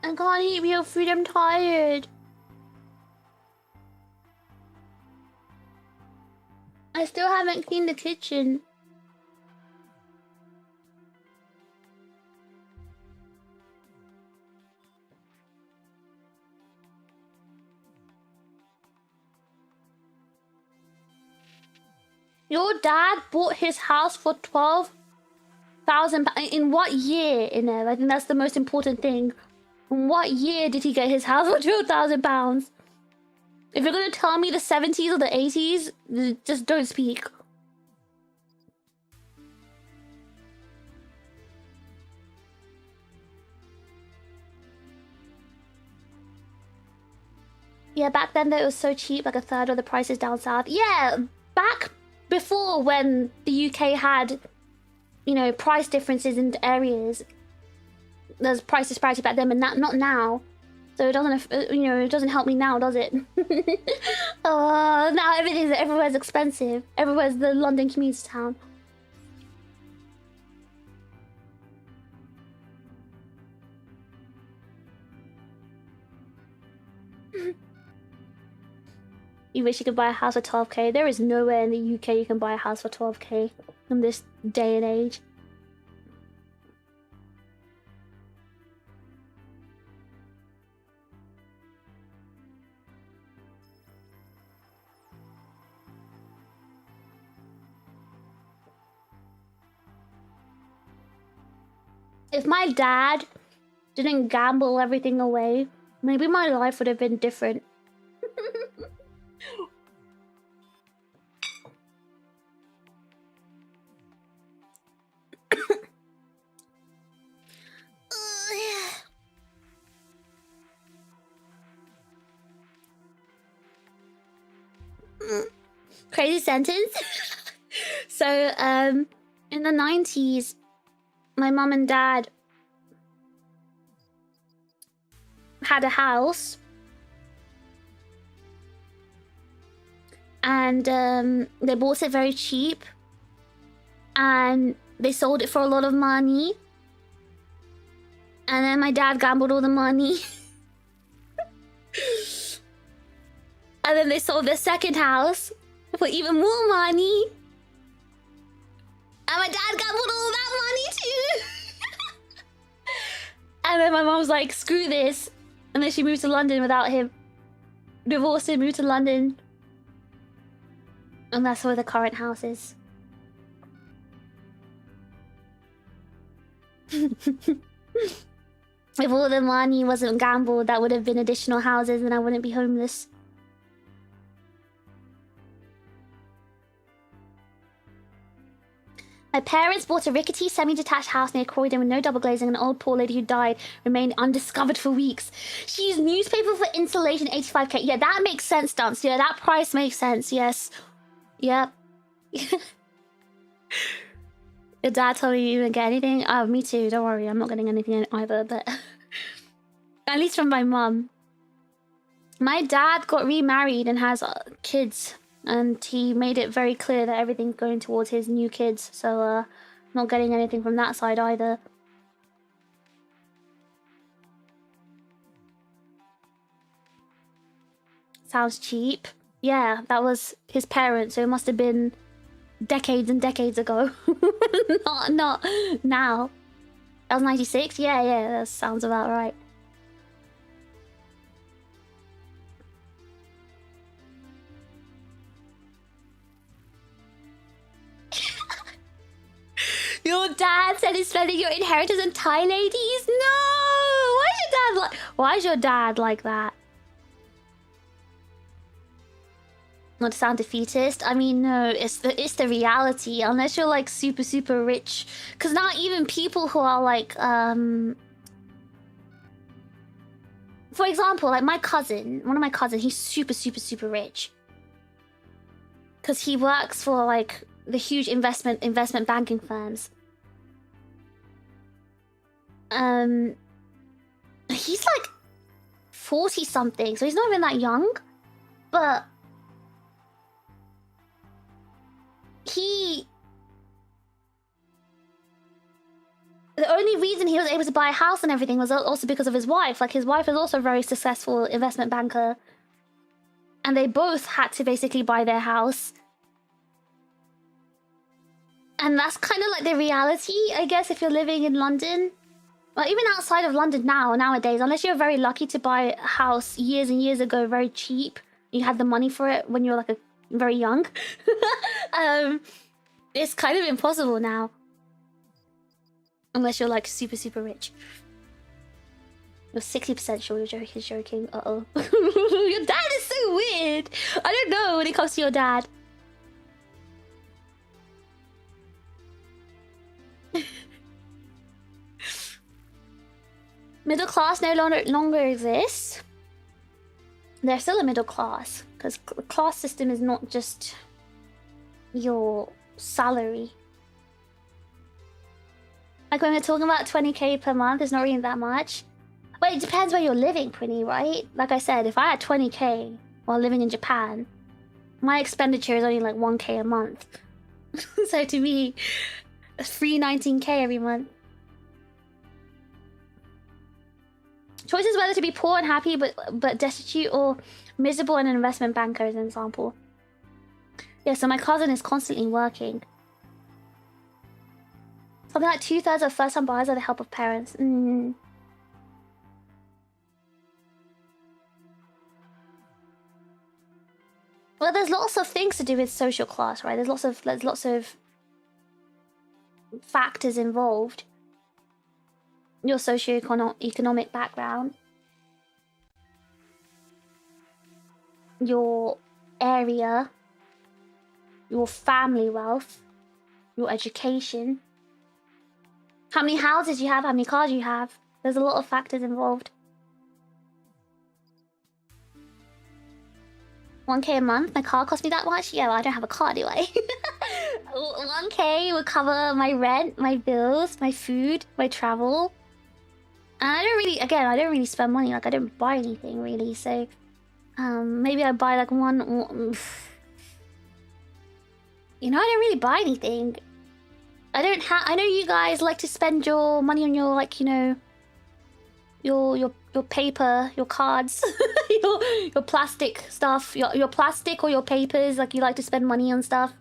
I can't eat real food, I'm tired. I still haven't cleaned the kitchen. Your dad bought his house for 12,000 in what year, Inev? I think that's the most important thing. In what year did he get his house for £12,000? If you're gonna tell me the 70s or the 80s, just don't speak. Yeah, back then though it was so cheap, like a third of the prices down south. Yeah, back before when the UK had, you know, price differences in areas. There's price disparity back then, but not now. So it doesn't, you know, it doesn't help me now, does it? Oh, now everywhere's expensive. Everywhere's the London commuter town. You wish you could buy a house for 12k. There is nowhere in the UK you can buy a house for 12k in this day and age. If my dad didn't gamble everything away, maybe my life would have been different. Crazy sentence. So, in the 90s, my mum and dad had a house, and they bought it very cheap, and they sold it for a lot of money, and then my dad gambled all the money. And then they sold their second house for even more money. And my dad gambled all that money too. And then my mom was like, screw this. And then she moved to London without him. Divorced him, moved to London. And that's where the current house is. If all the money wasn't gambled, that would have been additional houses and I wouldn't be homeless. My parents bought a rickety semi-detached house near Croydon with no double glazing, and an old poor lady who died remained undiscovered for weeks. She used newspaper for insulation, 85k. Yeah, that makes sense, Dunce. Yeah, that price makes sense, yes. Yep. Your dad told me you didn't get anything? Oh, me too, don't worry. I'm not getting anything either, but... At least from my mum. My dad got remarried and has kids. And he made it very clear that everything's going towards his new kids. So, not getting anything from that side either. Sounds cheap. Yeah, that was his parents, so it must have been decades and decades ago. not now. That was 96? Yeah, that sounds about right. Your dad said he's spending your inheritance on Thai ladies? No! Why is your dad like that? Not to sound defeatist. I mean, no, it's the reality. Unless you're like super, super rich. Because not even people who are like, for example, like my cousin, one of my cousins, he's super, super, super rich. Because he works for like the huge investment banking firms. He's like 40 something, so he's not even that young. But the only reason he was able to buy a house and everything was also because of his wife. Like, his wife is also a very successful investment banker. And they both had to basically buy their house. And that's kind of like the reality, I guess, if you're living in London. Well, even outside of London nowadays, unless you're very lucky to buy a house years and years ago very cheap, you had the money for it when you were like very young. It's kind of impossible now. Unless you're like super, super rich. You're 60% sure he's joking. Uh-oh. Your dad is so weird. I don't know when it comes to your dad. Middle class no longer exists. They're still a middle class. Because the class system is not just your salary. Like when we're talking about 20k per month, it's not really that much. But it depends where you're living, Prinny, right? Like I said, if I had 20k while living in Japan, my expenditure is only like 1k a month. So to me, it's free 19k every month. Choice is whether to be poor and happy but destitute, or miserable and an investment banker, as an example. Yeah, so my cousin is constantly working. Something like 2/3 of first-time buyers are the help of parents. Well, there's lots of things to do with social class, right? There's lots of factors involved. Your socio-economic background, your area, your family wealth, your education, how many houses you have, how many cars you have. There's a lot of factors involved. 1k a month? My car cost me that much? Yeah, well, I don't have a car, do I? 1k would cover my rent, my bills, my food, my travel. And I don't really spend money. Like, I don't buy anything, really. So, maybe I buy, like, one... You know, I don't really buy anything. I know you guys like to spend your money on your, like, you know... Your paper, your cards, your plastic stuff, your plastic or your papers, like you like to spend money on stuff.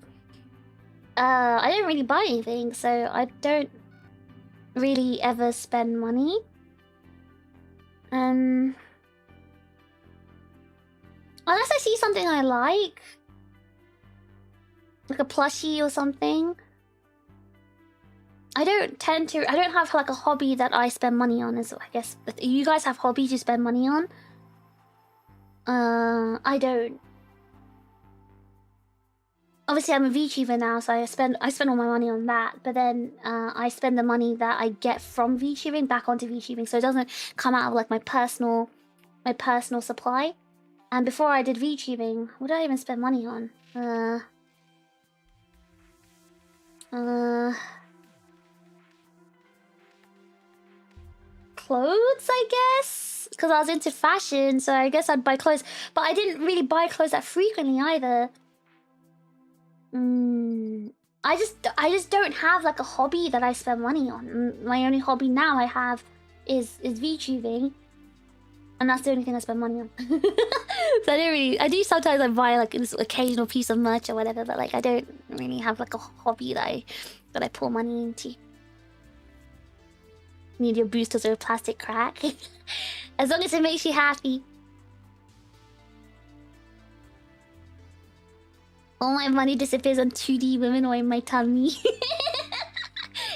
I don't really buy anything, so I don't really ever spend money. Unless I see something I like a plushie or something. I don't have like a hobby that I spend money on. Is I guess you guys have hobbies you spend money on. I don't. Obviously, I'm a VTuber now, so I spend all my money on that. But then I spend the money that I get from VTubing back onto VTubing, so it doesn't come out of like my personal supply. And before I did VTubing, what did I even spend money on? Clothes, I guess, because I was into fashion, so I guess I'd buy clothes. But I didn't really buy clothes that frequently either. I just don't have like a hobby that I spend money on. My only hobby now I have is VTubing, and that's the only thing I spend money on. So I do sometimes I buy like this occasional piece of merch or whatever, but like I don't really have like a hobby that I pour money into. Need your boosters or a plastic crack. As long as it makes you happy. All my money disappears on 2D women or in my tummy.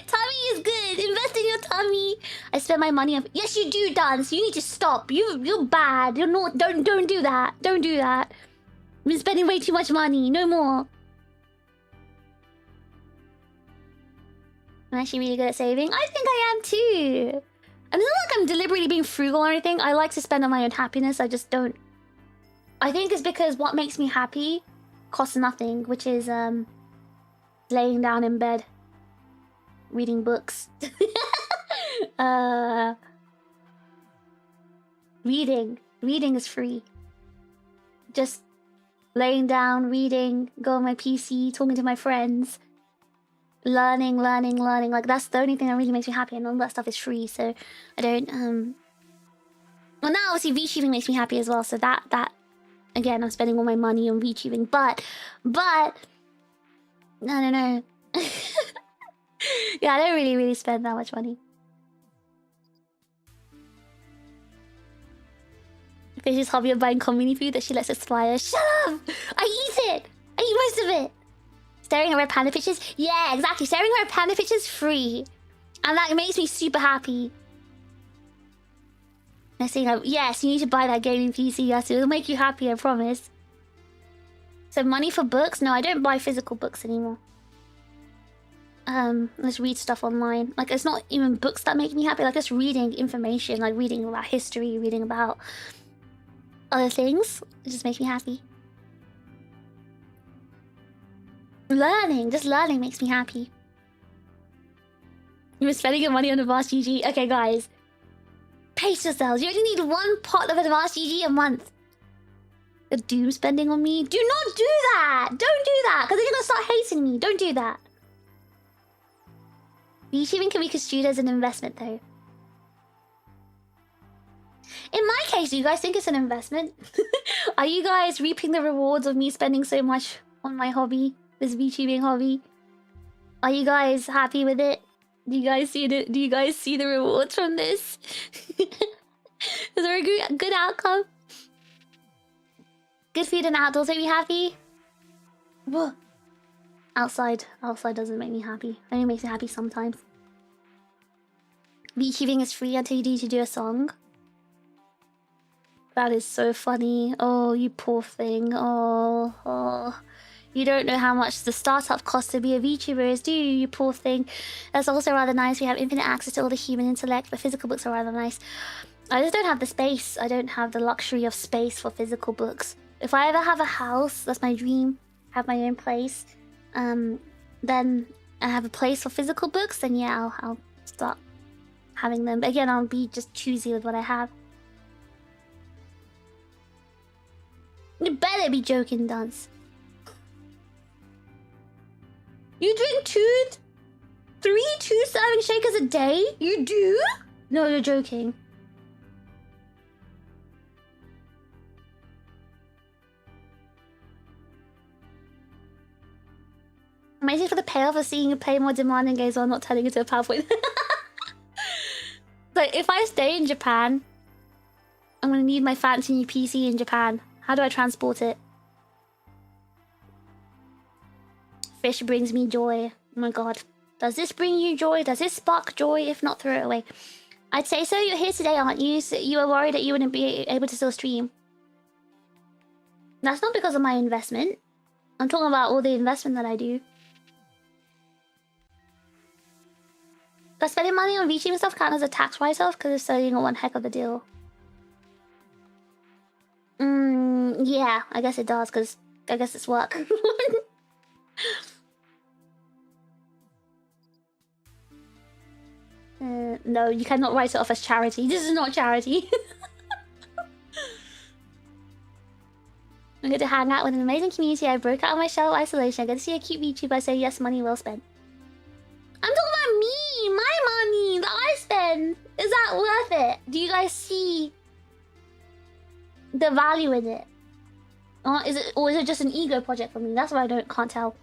Tummy is good. Invest in your tummy. I spend my money on... Yes, you do, Dance. You need to stop. You're bad. You're not... Don't do that. Don't do that. I've been spending way too much money. No more. I'm actually really good at saving. I think I am too. And it's not like I'm deliberately being frugal or anything. I like to spend on my own happiness. I just don't. I think it's because what makes me happy costs nothing, which is laying down in bed, reading books. Reading is free. Just laying down, reading, go on my PC, talking to my friends, learning. Like that's the only thing that really makes me happy, and all that stuff is free. So I don't. Well, now obviously VTubing makes me happy as well. So that again, I'm spending all my money on VTubing, but I don't know. Yeah, I don't really spend that much money. Fish's hobby of buying community food that she lets expire. Shut up! I eat it! I eat most of it! Staring at red panda pictures? Yeah, exactly. Staring at red panda pictures free. And that makes me super happy. Next thing, yes, you need to buy that gaming PC. Yes, it'll make you happy, I promise. So money for books? No, I don't buy physical books anymore. Let's read stuff online. Like, it's not even books that make me happy. Like, just reading information. Like, reading about history, reading about other things. It just makes me happy. Just learning makes me happy. You've been spending your money on Advanced GG. Okay, guys. Pace yourselves. You only need one pot of Advanced GG a month. The doom spending on me? Do not do that! Don't do that! Because then you're going to start hating me. Don't do that. VTubing can be construed as an investment, though. In my case, do you guys think it's an investment? Are you guys reaping the rewards of me spending so much on my hobby? This VTubing hobby? Are you guys happy with it? Do you guys see it? Do you guys see the rewards from this? Is there a good outcome? Good food and outdoors make me happy? Whoa. Outside doesn't make me happy. Only makes me happy sometimes. VTubing is free until you need to do a song. That is so funny. Oh, you poor thing. Oh. You don't know how much the startup cost to be a VTuber is, do you? You poor thing. That's also rather nice. We have infinite access to all the human intellect, but physical books are rather nice. I just don't have the space. I don't have the luxury of space for physical books. If I ever have a house, that's my dream, have my own place, then I have a place for physical books, then yeah, I'll start having them. But again, I'll be just choosy with what I have. You better be joking, Dunce. You drink 2-serving shakers a day? You do? No, you're joking. Amazing for the payoff of seeing you play more demanding games while not turning into a PowerPoint. So if I stay in Japan, I'm gonna need my fancy new PC in Japan. How do I transport it? Fish brings me joy. Oh my god. Does this bring you joy? Does this spark joy? If not, throw it away. I'd say so. You're here today, aren't you? So you were worried that you wouldn't be able to still stream. That's not because of my investment. I'm talking about all the investment that I do. Does spending money on VTubing stuff count as a tax write-off? Because if so, you got one heck of a deal. Yeah, I guess it does, because I guess it's work. No, you cannot write it off as charity. This is not charity. I'm going to hang out with an amazing community. I broke out of my shell of isolation. I get to see a cute VTuber. I say yes, money well spent. I'm talking about me, my money that I spend. Is that worth it? Do you guys see the value in it? Or is it just an ego project for me? That's what I can't tell.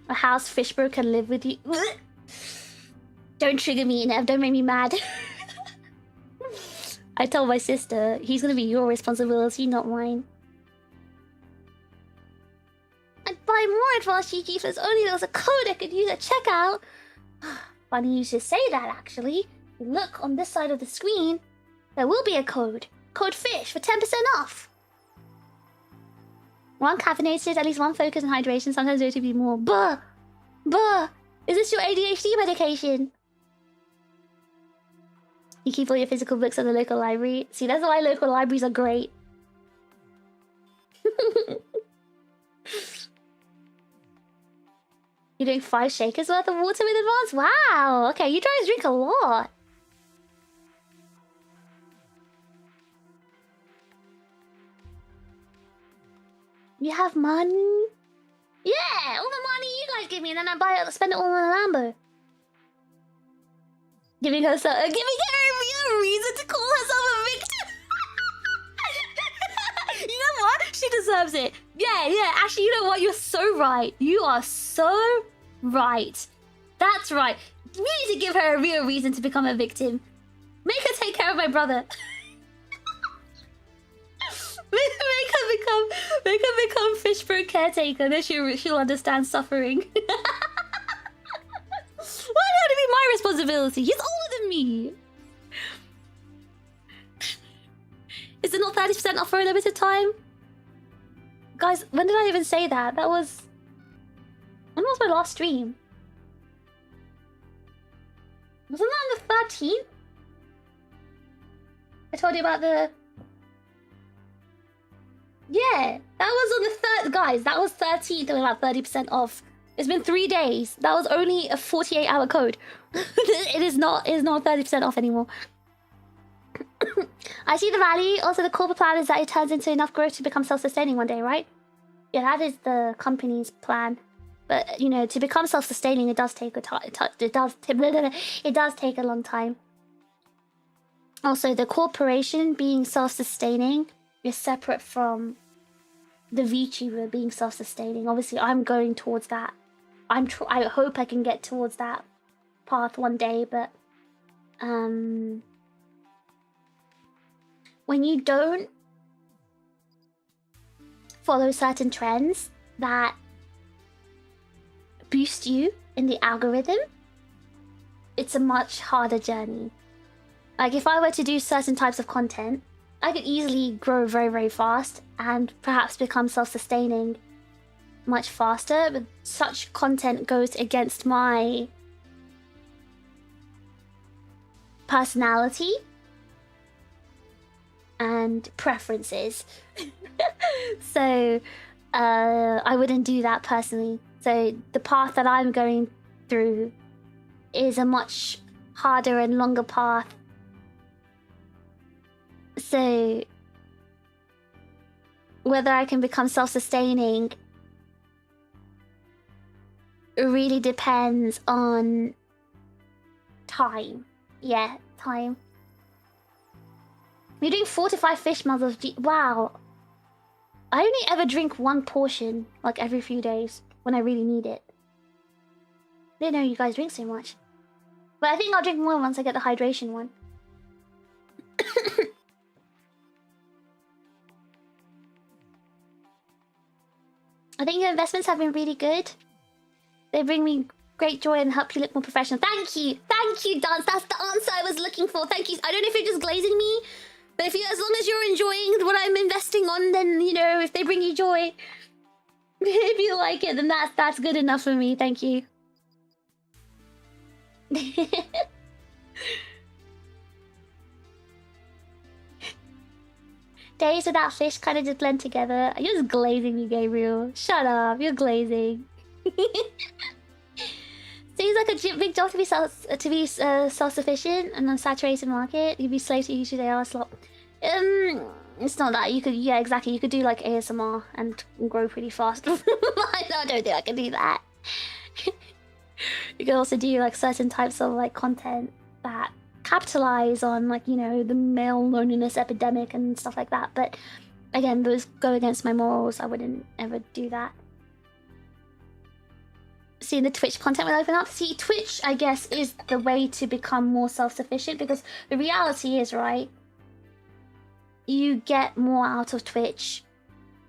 A house Fishbro can live with you. Don't trigger me, Nev. Don't make me mad. I told my sister, he's gonna be your responsibility, not mine. I'd buy more Advanced GG if there's only there was a code I could use at checkout. Funny you should say that, actually. Look on this side of the screen. There will be a code. Code FISH for 10% off. 1 caffeinated, at least 1 focus and hydration, sometimes there to be more. Buh! Buh! Is this your ADHD medication? You keep all your physical books at the local library. See, that's why local libraries are great. You're doing 5 shakers worth of water with advance? Wow! Okay, you guys drink a lot. You have money? Yeah! All the money you guys give me, and then I buy it, spend it all on a Lambo. Giving her a reason to call herself a victim. You know what? She deserves it. Yeah. Actually, you know what? You're so right. You are so right. That's right. We need to give her a real reason to become a victim. Make her take care of my brother. Make her become fish pro caretaker. Then she'll understand suffering. Why would it be my responsibility? He's older than me. Is it not 30% off for a limited time? Guys, when did I even say that? When was my last stream? Wasn't that on the 13th? I told you about the... Yeah, that was on the 3rd, guys. That was 13th and about 30% off. It's been 3 days. That was only a 48-hour code. It is not 30% off anymore. I see the value. Also, the corporate plan is that it turns into enough growth to become self-sustaining one day, right? Yeah, that is the company's plan. But you know, to become self-sustaining, it does take a time. It does take a long time. Also, the corporation being self-sustaining is separate from the VTuber being self-sustaining. Obviously, I'm going towards that. I hope I can get towards that path one day, but when you don't follow certain trends that boost you in the algorithm, it's a much harder journey. Like if I were to do certain types of content, I could easily grow very, very fast and perhaps become self-sustaining much faster, but such content goes against my personality and preferences. So I wouldn't do that personally. So the path that I'm going through is a much harder and longer path. So whether I can become self-sustaining, it really depends on time. Yeah, time. You're doing 4 to 5 fish mothers. Wow. I only ever drink 1 portion, like every few days, when I really need it. I didn't know you guys drink so much. But I think I'll drink more once I get the hydration one. I think your investments have been really good. They bring me great joy and help you look more professional. Thank you, Dance. That's the answer I was looking for. Thank you. I don't know if you're just glazing me, but if you, as long as you're enjoying what I'm investing on, then you know, if they bring you joy, if you like it, then that's good enough for me. Thank you. Days without fish kind of just blend together. You're just glazing me, Gabriel. Shut up. You're glazing. Seems like a big job to be self-sufficient and unsaturated market. You'd be slave to YouTube AR slot. It's not that. You could, yeah, exactly. You could do like ASMR and grow pretty fast. I don't think I can do that. You could also do like certain types of like content that capitalize on, like, you know, the male loneliness epidemic and stuff like that. But again, those go against my morals. I wouldn't ever do that. See, the Twitch content will open up. See, Twitch, I guess, is the way to become more self-sufficient, because the reality is, right, you get more out of Twitch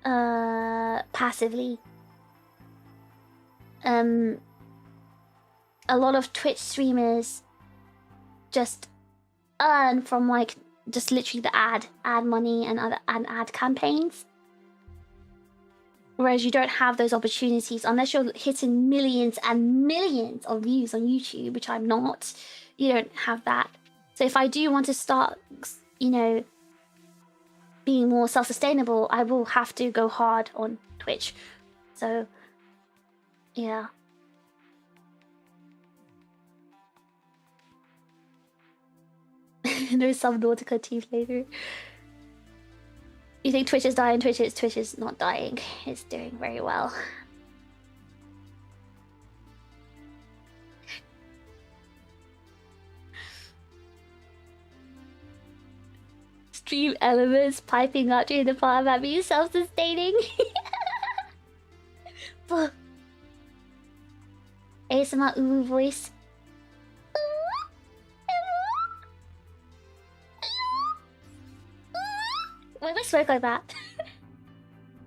passively. A lot of Twitch streamers just earn from like just literally the ad money and ad campaigns. Whereas you don't have those opportunities unless you're hitting millions and millions of views on YouTube, which I'm not. You don't have that. So if I do want to start, you know, being more self-sustainable, I will have to go hard on Twitch. So, yeah. There's some Nautica tea flavor. You think Twitch is dying? Twitch is not dying. It's doing very well. Stream elements piping up during the part about being self-sustaining. ASMR ooh voice. Why do I smoke like that?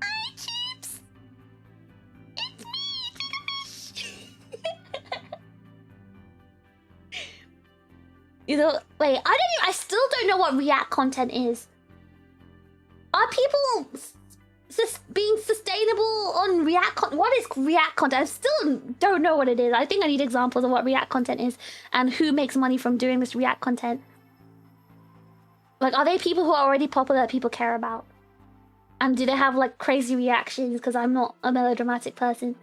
Hi, Chips! It's me, TRiGGERPHiSH! You know, wait, I still don't know what React content is. Are people being sustainable on React content? What is React content? I still don't know what it is. I think I need examples of what React content is and who makes money from doing this React content. Like, are they people who are already popular that people care about? And do they have, like, crazy reactions? Because I'm not a melodramatic person.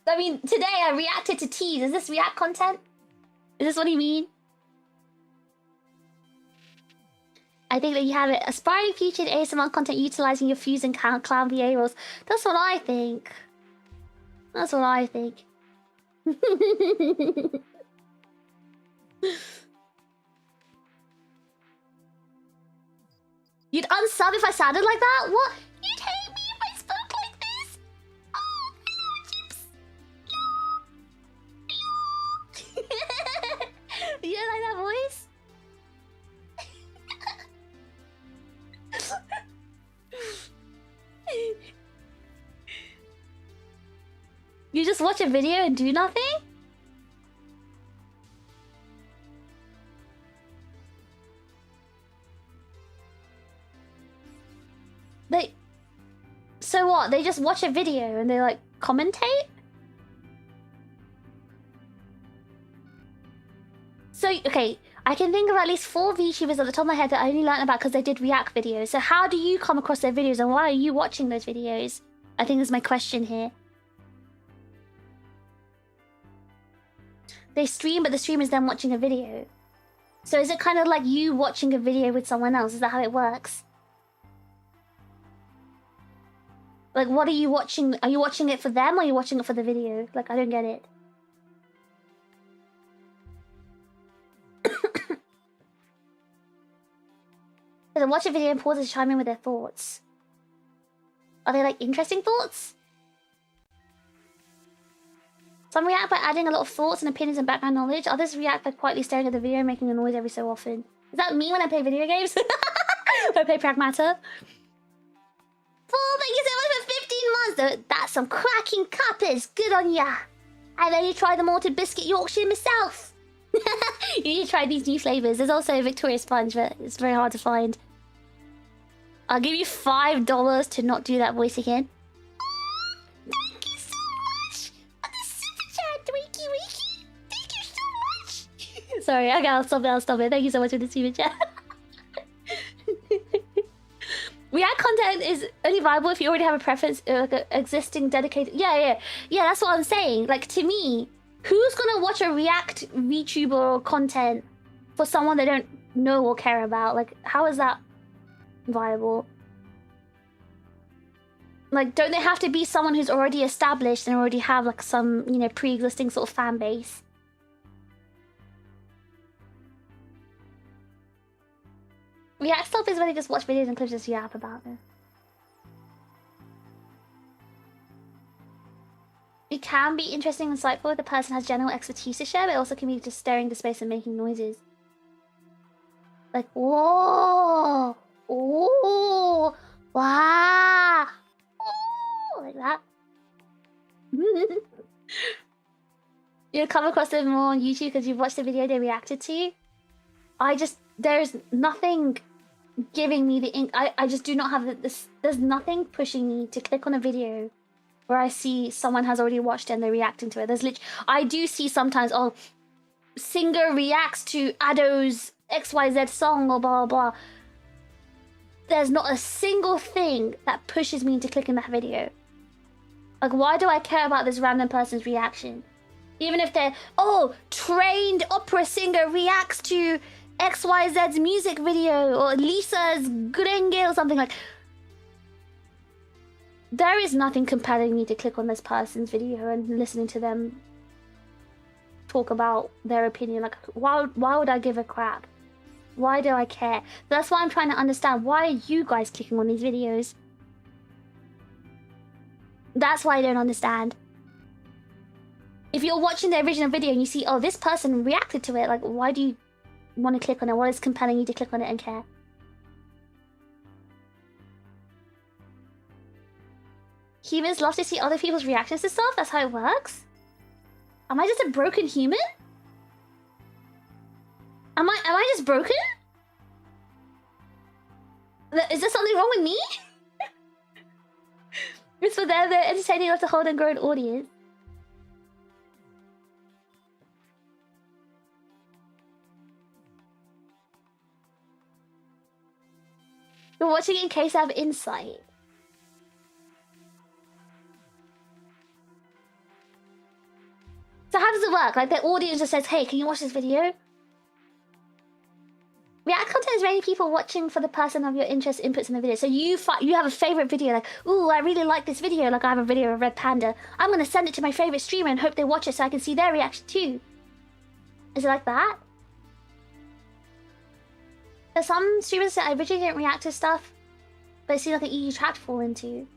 I mean, today I reacted to teas. Is this React content? Is this what you mean? I think that you have it. Aspiring featured ASMR content utilizing your Fuse and Clown VA roles. That's what I think. That's what I think. You'd unsub if I sounded like that? What? You'd hate me if I spoke like this? Oh, hello, Chips. You don't like that voice? You just watch a video and do nothing? So what? They just watch a video and they like commentate? So, okay, I can think of at least 4 VTubers at the top of my head that I only learned about because they did React videos. So how do you come across their videos and why are you watching those videos? I think is my question here. They stream, but the stream is them watching a video. So is it kind of like you watching a video with someone else? Is that how it works? Like, what are you watching? Are you watching it for them or are you watching it for the video? Like, I don't get it. So they watch a video and pause to chime in with their thoughts. Are they, like, interesting thoughts? Some react by adding a lot of thoughts and opinions and background knowledge. Others react by quietly staring at the video and making a noise every so often. Is that me when I play video games? When I play Pragmata? Paul, thank you so much for 15 months. That's some cracking cuppers. Good on ya. I've only tried the malted biscuit Yorkshire myself. You need to try these new flavours. There's also a Victoria sponge, but it's very hard to find. I'll give you $5 to not do that voice again. Thank you so much for the super chat, Wakey Wakey. Thank you so much. Sorry, okay, I'll stop it. Thank you so much for the super chat. React content is only viable if you already have a preference, like an existing dedicated... Yeah, that's what I'm saying. Like, to me, who's gonna watch a React VTuber or content for someone they don't know or care about? Like, how is that viable? Like, don't they have to be someone who's already established and already have, like, some, you know, pre-existing sort of fan base? React stuff is when they just watch videos and clips just yap about it. It can be interesting and insightful if the person has general expertise to share, but it also can be just staring into space and making noises. Like, whoa! Ooh! Wow! Ooh! Like that. You'll come across them more on YouTube because you've watched the video they reacted to. There's nothing giving me the ink. I just do not have this. There's nothing pushing me to click on a video where I see someone has already watched it and they're reacting to it. There's literally, I do see sometimes, oh, singer reacts to Ado's XYZ song or blah, blah, blah. There's not a single thing that pushes me into clicking that video. Like, why do I care about this random person's reaction? Even if they're, oh, trained opera singer reacts to XYZ's music video or Lisa's Grengue or something like. There is nothing compelling me to click on this person's video and listening to them talk about their opinion. Like, why would I give a crap? Why do I care? That's why I'm trying to understand. Why are you guys clicking on these videos? That's why I don't understand. If you're watching the original video and you see, oh, this person reacted to it, like, why do you want to click on it? What is compelling you to click on it and care? Humans love to see other people's reactions to stuff? That's how it works? Am I just a broken human? Am I just broken? Is there something wrong with me? It's for them, they're entertaining enough to hold and grow an audience. You're watching in case I have insight. So how does it work? Like, the audience just says, hey, can you watch this video? React content is many people watching for the person of your interest inputs in the video. So you have a favorite video, like, ooh, I really like this video. Like, I have a video of Red Panda. I'm going to send it to my favorite streamer and hope they watch it so I can see their reaction too. Is it like that? There's some streamers that I originally didn't react to stuff, but it seems like an easy trap to fall into.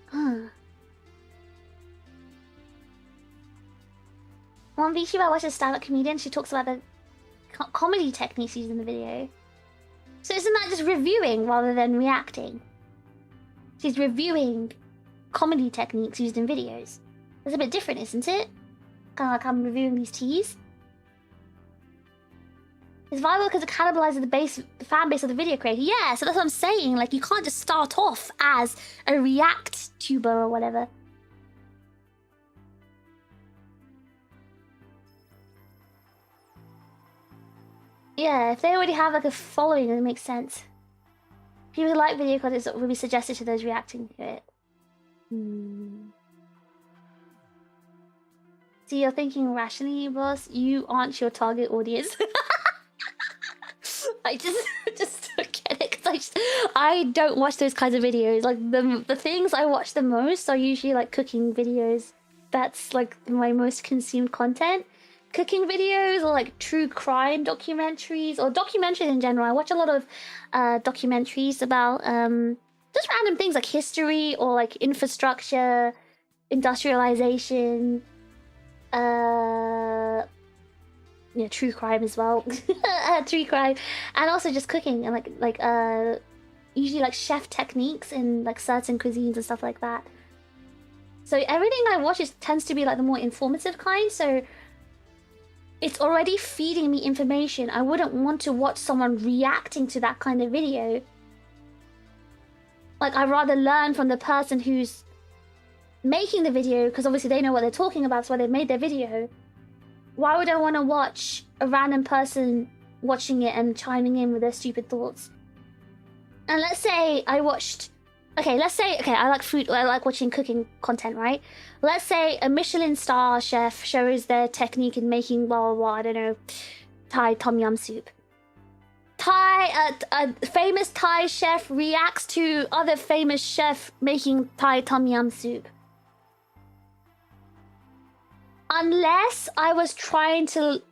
Huh. One VTuber I watched a stand-up comedian, she talks about the comedy techniques used in the video. So isn't that just reviewing rather than reacting? She's reviewing comedy techniques used in videos. That's a bit different, isn't it? Kind of like I'm reviewing these teas. It's viral because it cannibalizes the fan base of the video creator. Yeah, so that's what I'm saying. Like, you can't just start off as a react tuber or whatever. Yeah, if they already have like a following, it makes sense. People who like video content will be suggested to those reacting to it. So you're thinking rationally, boss? You aren't your target audience. I just don't get it, because I don't watch those kinds of videos. Like, the things I watch the most are usually like cooking videos. That's like my most consumed content. Cooking videos or like true crime documentaries or documentaries in general. I watch a lot of documentaries about just random things like history or like infrastructure, industrialization, yeah, true crime as well. True crime, and also just cooking and like usually like chef techniques in like certain cuisines and stuff like that. So everything I watch tends to be like the more informative kind. So it's already feeding me information. I wouldn't want to watch someone reacting to that kind of video. Like, I'd rather learn from the person who's making the video, because obviously they know what they're talking about, so why they made their video. Why would I want to watch a random person watching it and chiming in with their stupid thoughts? And let's say I watched... Okay, I like food, I like watching cooking content, right? Let's say a Michelin star chef shows their technique in making blah, blah, blah, I don't know, Thai tom yum soup. A famous Thai chef reacts to other famous chef making Thai tom yum soup. Unless I was trying to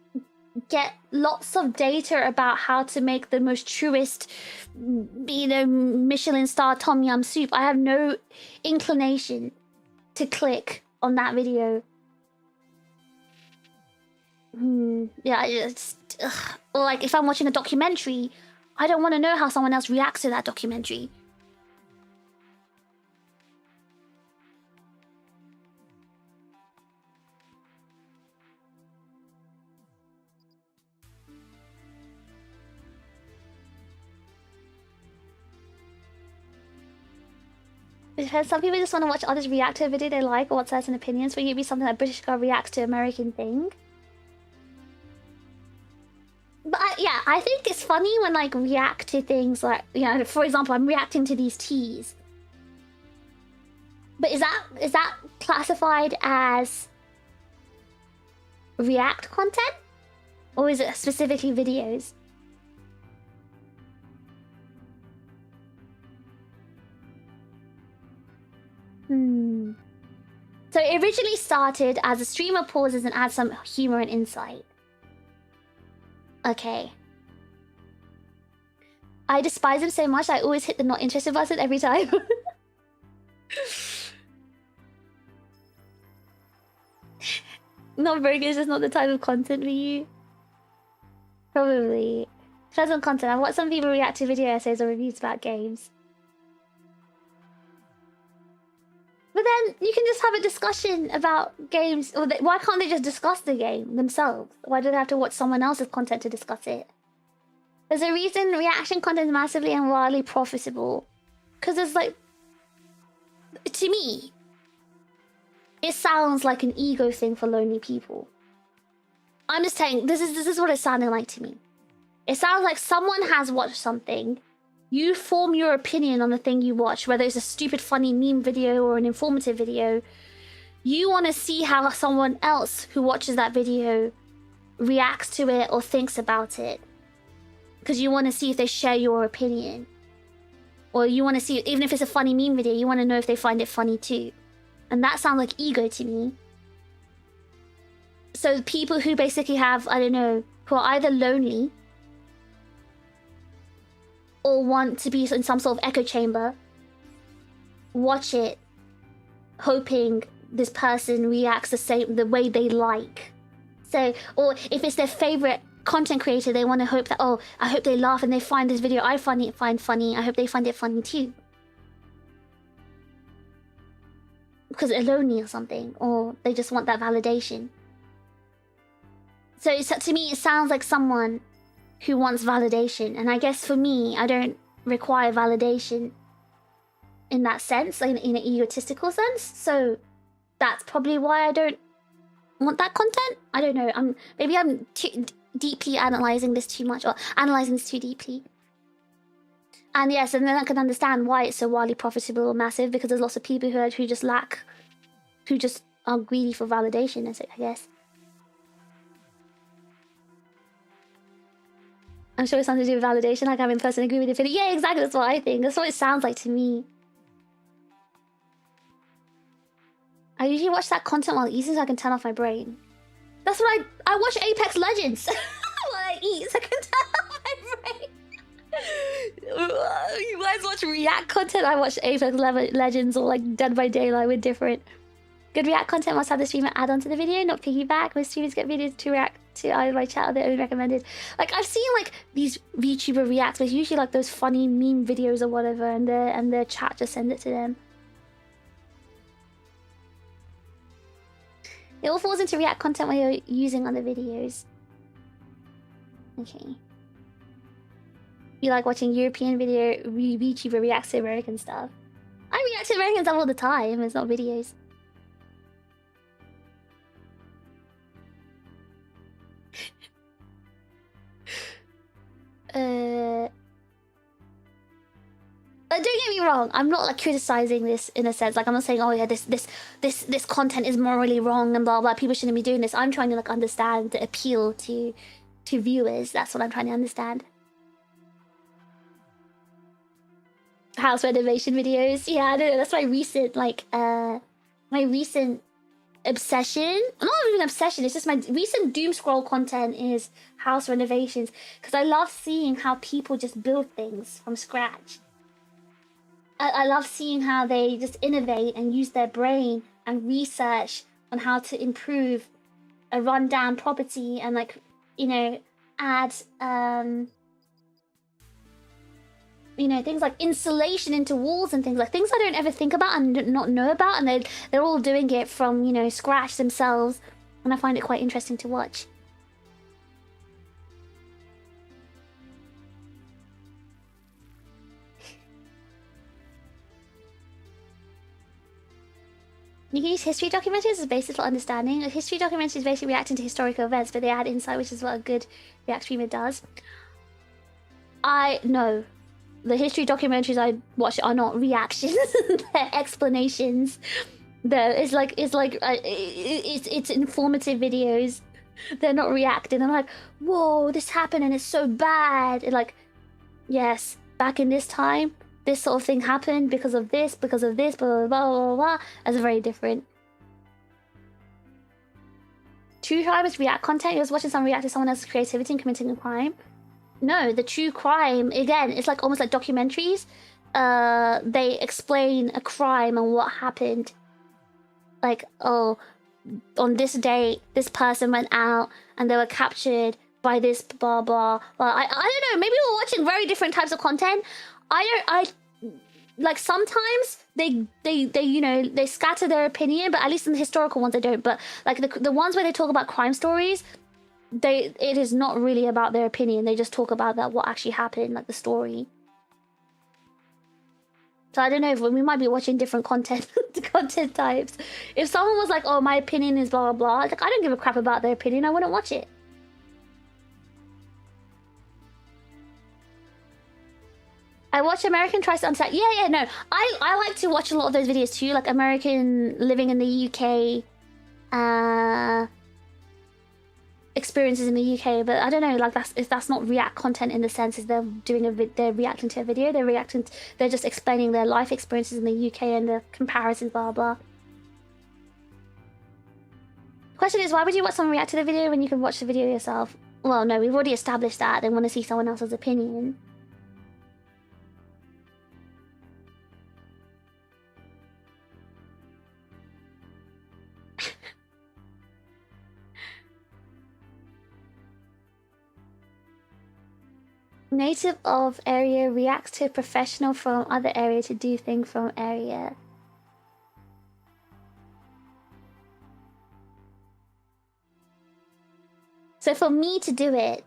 get lots of data about how to make the most truest, you know, Michelin star tom yum soup, I have no inclination to click on that video. Yeah, it's... Or like, if I'm watching a documentary, I don't want to know how someone else reacts to that documentary. Because some people just want to watch others react to a video they like or want certain opinions. For you, it'd be something like British girl reacts to American thing. But yeah, I think it's funny when like react to things like, you know, for example, I'm reacting to these teas. But is that classified as react content? Or is it specifically videos? So it originally started as a streamer pauses and adds some humor and insight. Okay. I despise him so much, I always hit the not interested button every time. Not burgers is not the type of content for you. Probably. Pleasant content. I've watched some people react to video essays or reviews about games. But then you can just have a discussion about games. Or why can't they just discuss the game themselves? Why do they have to watch someone else's content to discuss it? There's a reason reaction content is massively and wildly profitable. Because it's like... To me, it sounds like an ego thing for lonely people. I'm just saying, this is what it's sounding like to me. It sounds like someone has watched something. You form your opinion on the thing you watch, whether it's a stupid funny meme video or an informative video. You want to see how someone else who watches that video reacts to it or thinks about it. Because you want to see if they share your opinion. Or you want to see, even if it's a funny meme video, you want to know if they find it funny too. And that sounds like ego to me. So people who basically have, I don't know, who are either lonely or want to be in some sort of echo chamber, watch it, hoping this person reacts the way they like. So, or if it's their favorite content creator, they want to hope that, oh, I hope they laugh and they find this video I find funny. I hope they find it funny too. Because they're lonely or something, or they just want that validation. So to me, it sounds like someone who wants validation. And I guess for me, I don't require validation in that sense, like in an egotistical sense. So that's probably why I don't want that content. I don't know. Maybe I'm too deeply analyzing this too much, or analyzing this too deeply. And yes, and then I can understand why it's so wildly profitable or massive, because there's lots of people who just are greedy for validation, I guess. I'm sure it's something to do with validation, like having a person agree with your opinion. Yeah, exactly, that's what I think. That's what it sounds like to me. I usually watch that content while eating so I can turn off my brain. That's what I watch Apex Legends while I eat so I can turn off my brain. You guys watch React content? I watch Apex Legends or like Dead by Daylight. We're different. Good React content must have the streamer add on to the video, not piggyback. Most streamers get videos to react to either my chat or their own recommended. Like I've seen like these VTuber reacts, but it's usually like those funny meme videos or whatever, and their chat just send it to them. It all falls into React content while you're using other videos. Okay. You like watching European video VTuber reacts to American stuff. I react to American stuff all the time. It's not videos. Don't get me wrong. I'm not like criticizing this in a sense. Like I'm not saying, oh yeah, this content is morally wrong and blah blah. People shouldn't be doing this. I'm trying to like understand the appeal to viewers. That's what I'm trying to understand. House renovation videos. Yeah, I don't know. That's my recent obsession. Not even obsession, it's just my recent doom scroll content is house renovations. Because I love seeing how people just build things from scratch. I love seeing how they just innovate and use their brain and research on how to improve a rundown property and like, you know, add you know, things like insulation into walls and things I don't ever think about and not know about, and they're all doing it from, you know, scratch themselves, and I find it quite interesting to watch. You can use history documentaries as a basis for understanding. A history documentary is basically reacting to historical events, but they add insight, which is what a good React streamer does. No. The history documentaries I watch are not reactions. They're explanations. It's informative videos. They're not reacting. I'm like, whoa, this happened and it's so bad. And like, yes, back in this time, this sort of thing happened because of this, blah, blah, blah, blah, blah, blah. That's very different. True crime is react content. You're watching someone react to someone else's creativity and committing a crime. No, the true crime, again, it's like almost like documentaries. They explain a crime and what happened. Like, oh, on this date, this person went out and they were captured by this blah blah. Well, I don't know. Maybe we're watching very different types of content. I like sometimes they you know, they scatter their opinion, but at least in the historical ones they don't. But like the ones where they talk about crime stories, it is not really about their opinion. They just talk about that what actually happened, like the story. So I don't know, we might be watching different content content types. If someone was like, oh, my opinion is blah blah blah, like I don't give a crap about their opinion, I wouldn't watch it. I watch American tries to understand. Yeah, no. I like to watch a lot of those videos too, like American living in the UK, experiences in the UK. But I don't know, like that's not react content in the sense is they're doing they're reacting to a video. They're just explaining their life experiences in the UK and the comparisons, blah blah. The question is, why would you watch someone react to the video when you can watch the video yourself? Well, no, we've already established that. They want to see someone else's opinion. Native of area reacts to a professional from other area to do thing from area. So for me to do it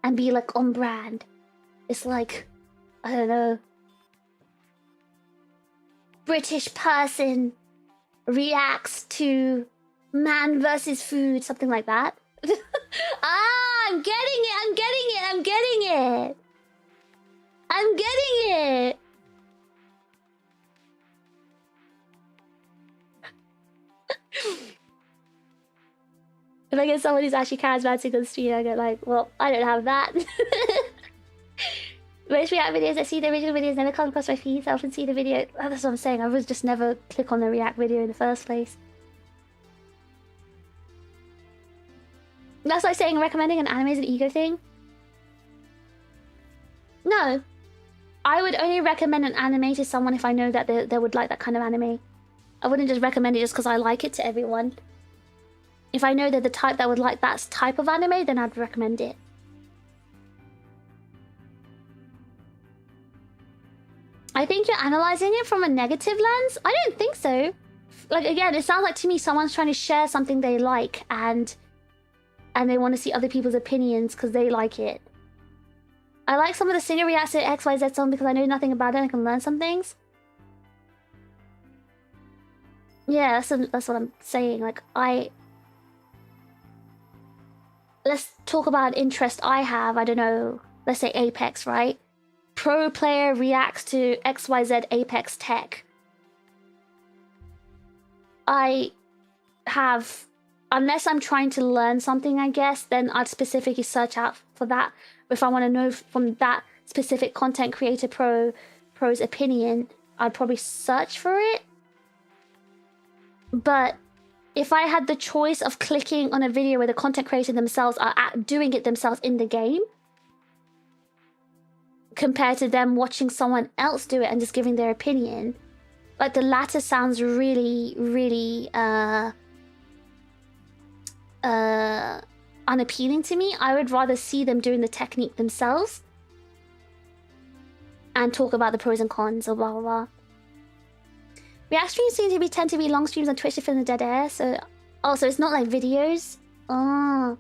and be like on brand, it's like, I don't know, British person reacts to man versus food, something like that. Ah, I'm getting it, I'm getting it, I'm getting it. I'm getting it. If I get someone who's actually charismatic on the street, I get like, well, I don't have that. Most react videos, I see the original videos never come across my feed, so I often see the video. Oh, that's what I'm saying, I was just never click on the react video in the first place. That's like saying recommending an anime is an ego thing. No. I would only recommend an anime to someone if I know that they would like that kind of anime. I wouldn't just recommend it just because I like it to everyone. If I know they're the type that would like that type of anime, then I'd recommend it. I think you're analyzing it from a negative lens. I don't think so. Like, again, it sounds like to me someone's trying to share something they like and they want to see other people's opinions because they like it. I like some of the singer reacts to XYZ song because I know nothing about it and I can learn some things. Yeah, that's what I'm saying. Like, let's talk about an interest I have. I don't know. Let's say Apex, right? Pro player reacts to XYZ Apex tech. I have... Unless I'm trying to learn something, I guess, then I'd specifically search out for that. If I want to know from that specific content creator pro's opinion, I'd probably search for it. But if I had the choice of clicking on a video where the content creator themselves are doing it themselves in the game, compared to them watching someone else do it and just giving their opinion, like the latter sounds really, really unappealing to me. I would rather see them doing the technique themselves and talk about the pros and cons or blah blah blah. React streams tend to be long streams on Twitch to fill in the dead air. So, oh, so it's not like videos. Oh.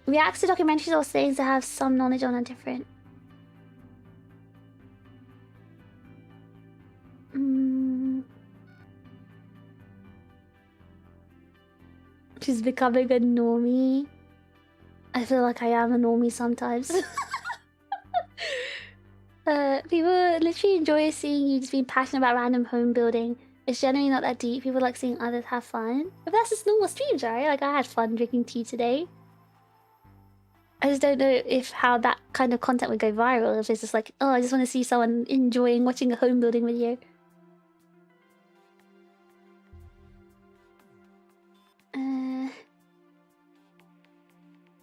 Reacts to documentaries or things that have some knowledge on are different. She's becoming a normie. I feel like I am a normie sometimes. People literally enjoy seeing you just being passionate about random home building. It's generally not that deep. People like seeing others have fun. But that's just normal streams, right? Like, I had fun drinking tea today. I just don't know if how that kind of content would go viral. If it's just like, oh, I just want to see someone enjoying watching a home building video.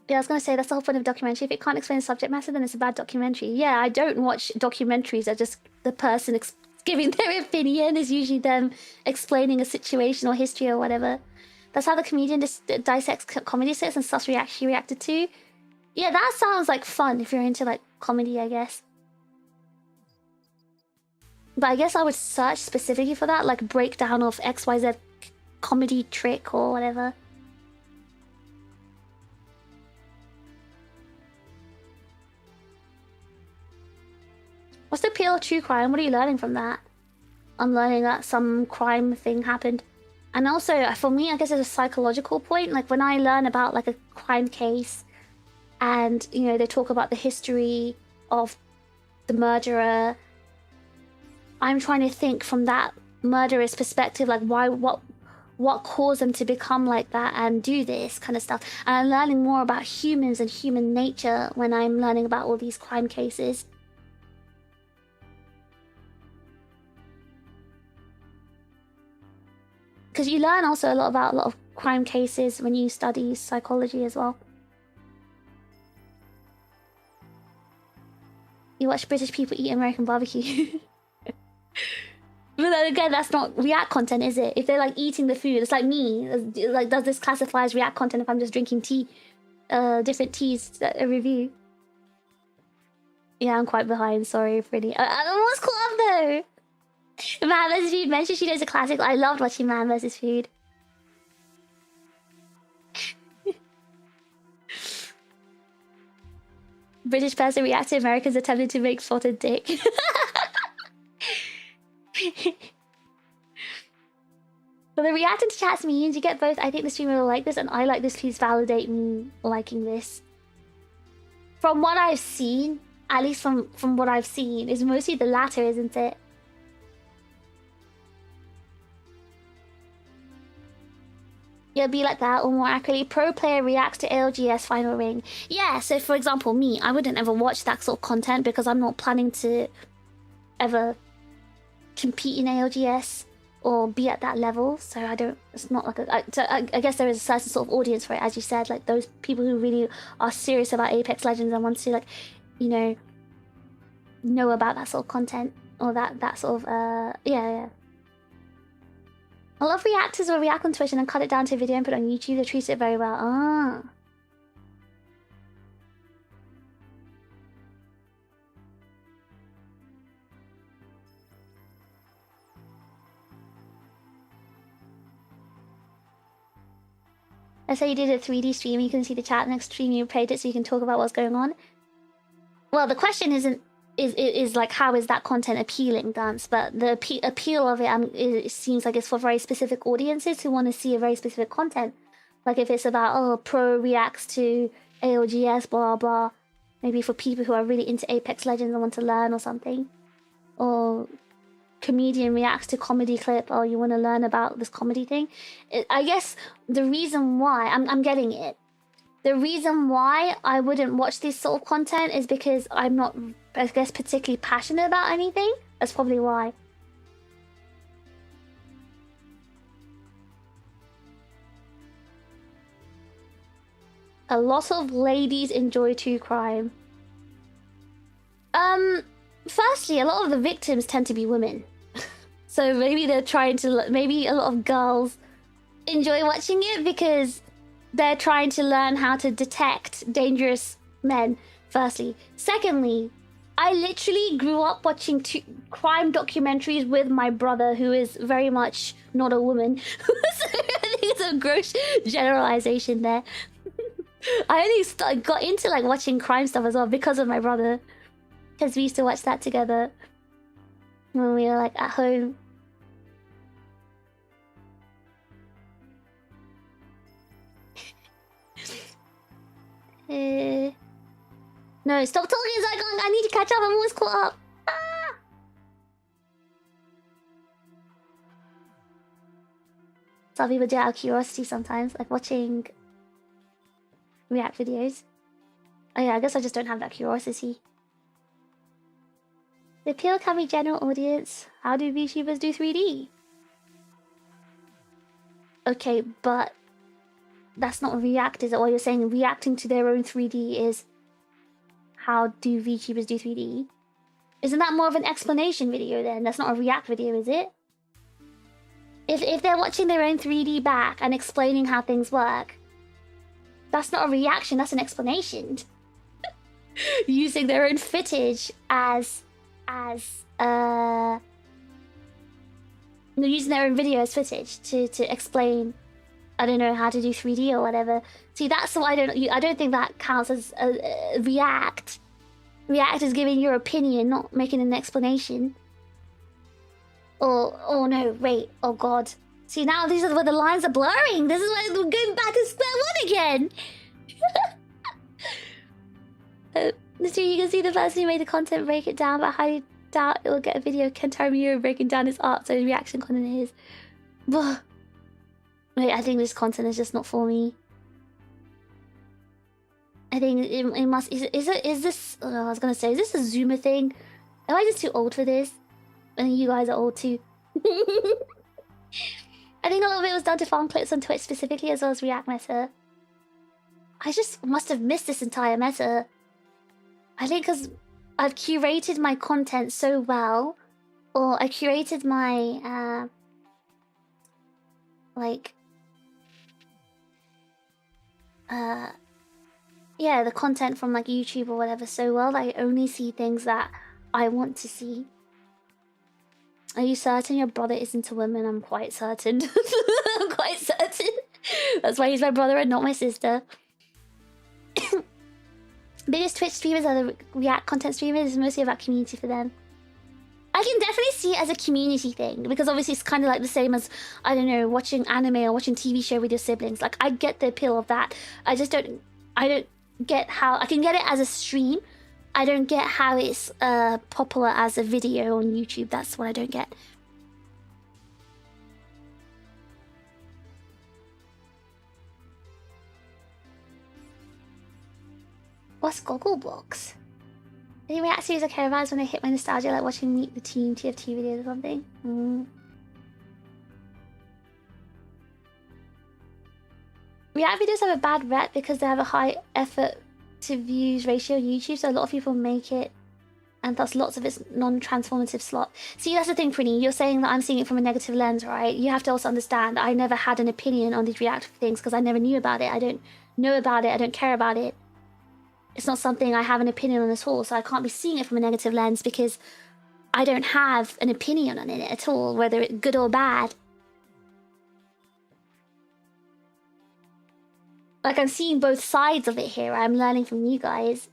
Yeah, I was gonna say that's the whole point of documentary. If it can't explain the subject matter, then it's a bad documentary. Yeah, I don't watch documentaries that just the person giving their opinion is usually them explaining a situation or history or whatever. That's how the comedian just dissects comedy sets and stuff she reacted to. Yeah, that sounds like fun if you're into like comedy, I guess. But I guess I would search specifically for that, like breakdown of XYZ comedy trick or whatever. What's the appeal of true crime? What are you learning from that? I'm learning that some crime thing happened. And also, for me, I guess there's a psychological point. Like, when I learn about, like, a crime case and, you know, they talk about the history of the murderer, I'm trying to think from that murderer's perspective, like, what caused them to become like that and do this kind of stuff. And I'm learning more about humans and human nature when I'm learning about all these crime cases. Because you learn also a lot about a lot of crime cases when you study psychology as well. You watch British people eat American barbecue. But then again, that's not React content, is it? If they're like eating the food, it's like me. Like, does this classify as React content if I'm just drinking tea? Different teas, a review. Yeah, I'm quite behind. Sorry, pretty. I'm almost caught up though. Man vs. Food mentioned she knows a classic. I loved watching Man vs. Food. British person reacts to Americans attempting to make salted dick. But the reacting to chats means you get both. I think the streamer will like this and I like this. Please validate me liking this. From what I've seen, at least from what I've seen, is mostly the latter, isn't it? It'll be like that, or more accurately, pro player reacts to ALGS final ring. Yeah, so for example, me, I wouldn't ever watch that sort of content because I'm not planning to ever compete in ALGS or be at that level. So I don't, it's not like I guess there is a certain sort of audience for it, as you said, like those people who really are serious about Apex Legends and want to, like, you know about that sort of content or that sort of, yeah. A lot of reactors will react on Twitch and then cut it down to a video and put it on YouTube. They treat it very well. Ah. Let's say you did a 3D stream, you can see the chat next stream, you played it so you can talk about what's going on. Well, the question is like, how is that content appealing, Dance? But the appeal of it, it seems like it's for very specific audiences who want to see a very specific content. Like if it's about, oh, pro reacts to ALGS, blah blah. Maybe for people who are really into Apex Legends and want to learn or something. Or comedian reacts to comedy clip, oh, you want to learn about this comedy thing. I guess the reason why, I'm getting it. The reason why I wouldn't watch this sort of content is because I'm not, I guess, particularly passionate about anything. That's probably why. A lot of ladies enjoy true crime. Firstly, a lot of the victims tend to be women. So maybe they're trying to, maybe a lot of girls enjoy watching it because they're trying to learn how to detect dangerous men, firstly. Secondly, I literally grew up watching crime documentaries with my brother, who is very much not a woman. So I think it's a gross generalization there. I only got into like watching crime stuff as well because of my brother. Because we used to watch that together when we were like at home. No, stop talking, Zygon. I need to catch up. I'm almost caught up. Ah! Some people do it out of curiosity sometimes, like watching React videos. Oh yeah, I guess I just don't have that curiosity. The appeal can be general audience. How do VTubers do 3D? Okay, but that's not React, is it? Or you're saying reacting to their own 3D is how do VTubers do 3D? Isn't that more of an explanation video then? That's not a React video, is it? If they're watching their own 3D back and explaining how things work, that's not a reaction, that's an explanation. Using their own footage as using their own video as footage to explain, I don't know, how to do 3D or whatever. See, that's what I don't think that counts as a React. React is giving your opinion, not making an explanation. Oh no, wait, oh god. See, now these are where the lines are blurring. This is why we're going back to square one again. Mr. You can see the person who made the content break it down, but I highly doubt it will get a video of Kentaro Miura breaking down his art, so his reaction content is. Wait, I think this content is just not for me. I think it must. Is this? Oh, I was gonna say, is this a Zoomer thing? Am I just too old for this? And you guys are old too. I think a lot of it was done to farm clips on Twitch specifically, as well as React meta. I just must have missed this entire meta. I think because I've curated my content so well, or I curated my yeah, the content from like YouTube or whatever so well that I only see things that I want to see. Are you certain your brother isn't a woman? I'm quite certain. I'm quite certain. That's why he's my brother and not my sister. Biggest Twitch streamers are the React content streamers. It's mostly about community for them. I can definitely see it as a community thing, because obviously it's kind of like the same as, I don't know, watching anime or watching TV show with your siblings. Like, I get the appeal of that. I don't get how... I can get it as a stream. I don't get how it's popular as a video on YouTube. That's what I don't get. What's Gogglebox? The React series I care about is when I hit my nostalgia, like watching Meet the Team TFT videos or something. React videos have a bad rep because they have a high effort to views ratio on YouTube, so a lot of people make it, and thus lots of it's non-transformative slot. See, that's the thing, Prinny. You're saying that I'm seeing it from a negative lens, right? You have to also understand that I never had an opinion on these React things because I never knew about it. I don't know about it. I don't care about it. It's not something I have an opinion on at all, so I can't be seeing it from a negative lens because I don't have an opinion on it at all, whether it's good or bad. Like, I'm seeing both sides of it here. I'm learning from you guys.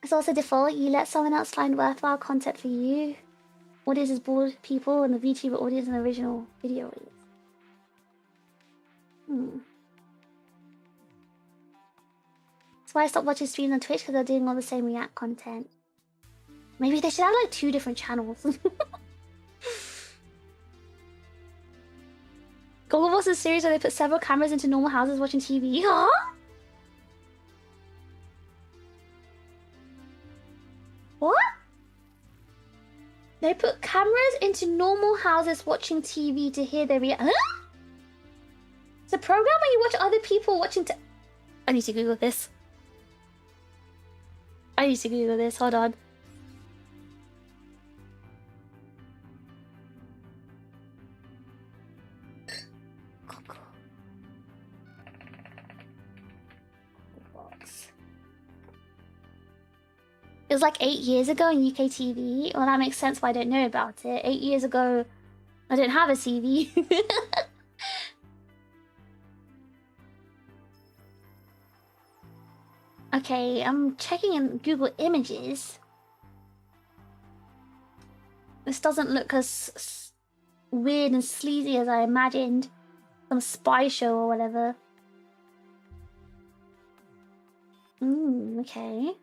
It's also default. You let someone else find worthwhile content for you. Audience is bored people, and the VTuber audience and the original video audience. That's why I stopped watching streams on Twitch, because they're doing all the same React content. Maybe they should have like 2 different channels. Gogglebox is a series where they put several cameras into normal houses watching TV. Huh? What? They put cameras into normal houses watching TV to hear their reaction. Huh? It's a program where you watch other people watching I need to Google this. Hold on. It was like 8 years ago in UK TV. Well, that makes sense why I don't know about it. 8 years ago, I didn't have a CV. Okay, I'm checking in Google Images. This doesn't look as weird and sleazy as I imagined. Some spy show or whatever. Okay.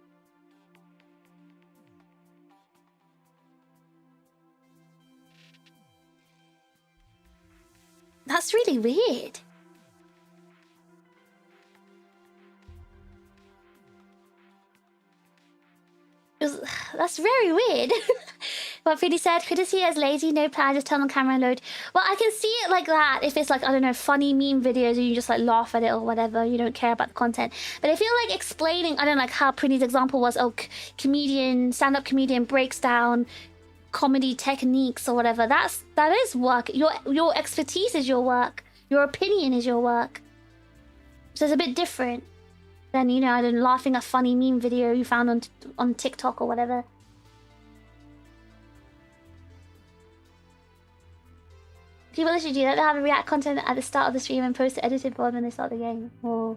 That's really weird. That's very weird. What Pretty said, could you see it as lazy, no plan, just turn on camera and load? Well, I can see it like that if it's like, I don't know, funny meme videos and you just like laugh at it or whatever, you don't care about the content. But I feel like explaining, I don't know, like how Pretty's example was, oh, comedian, stand-up comedian breaks down comedy techniques or whatever. That is work. Your expertise is your work. Your opinion is your work. So it's a bit different than, you know, I don't know, laughing at funny meme video you found on TikTok or whatever. People literally do that. They have a react content at the start of the stream and post the edited VOD when they start the game. Or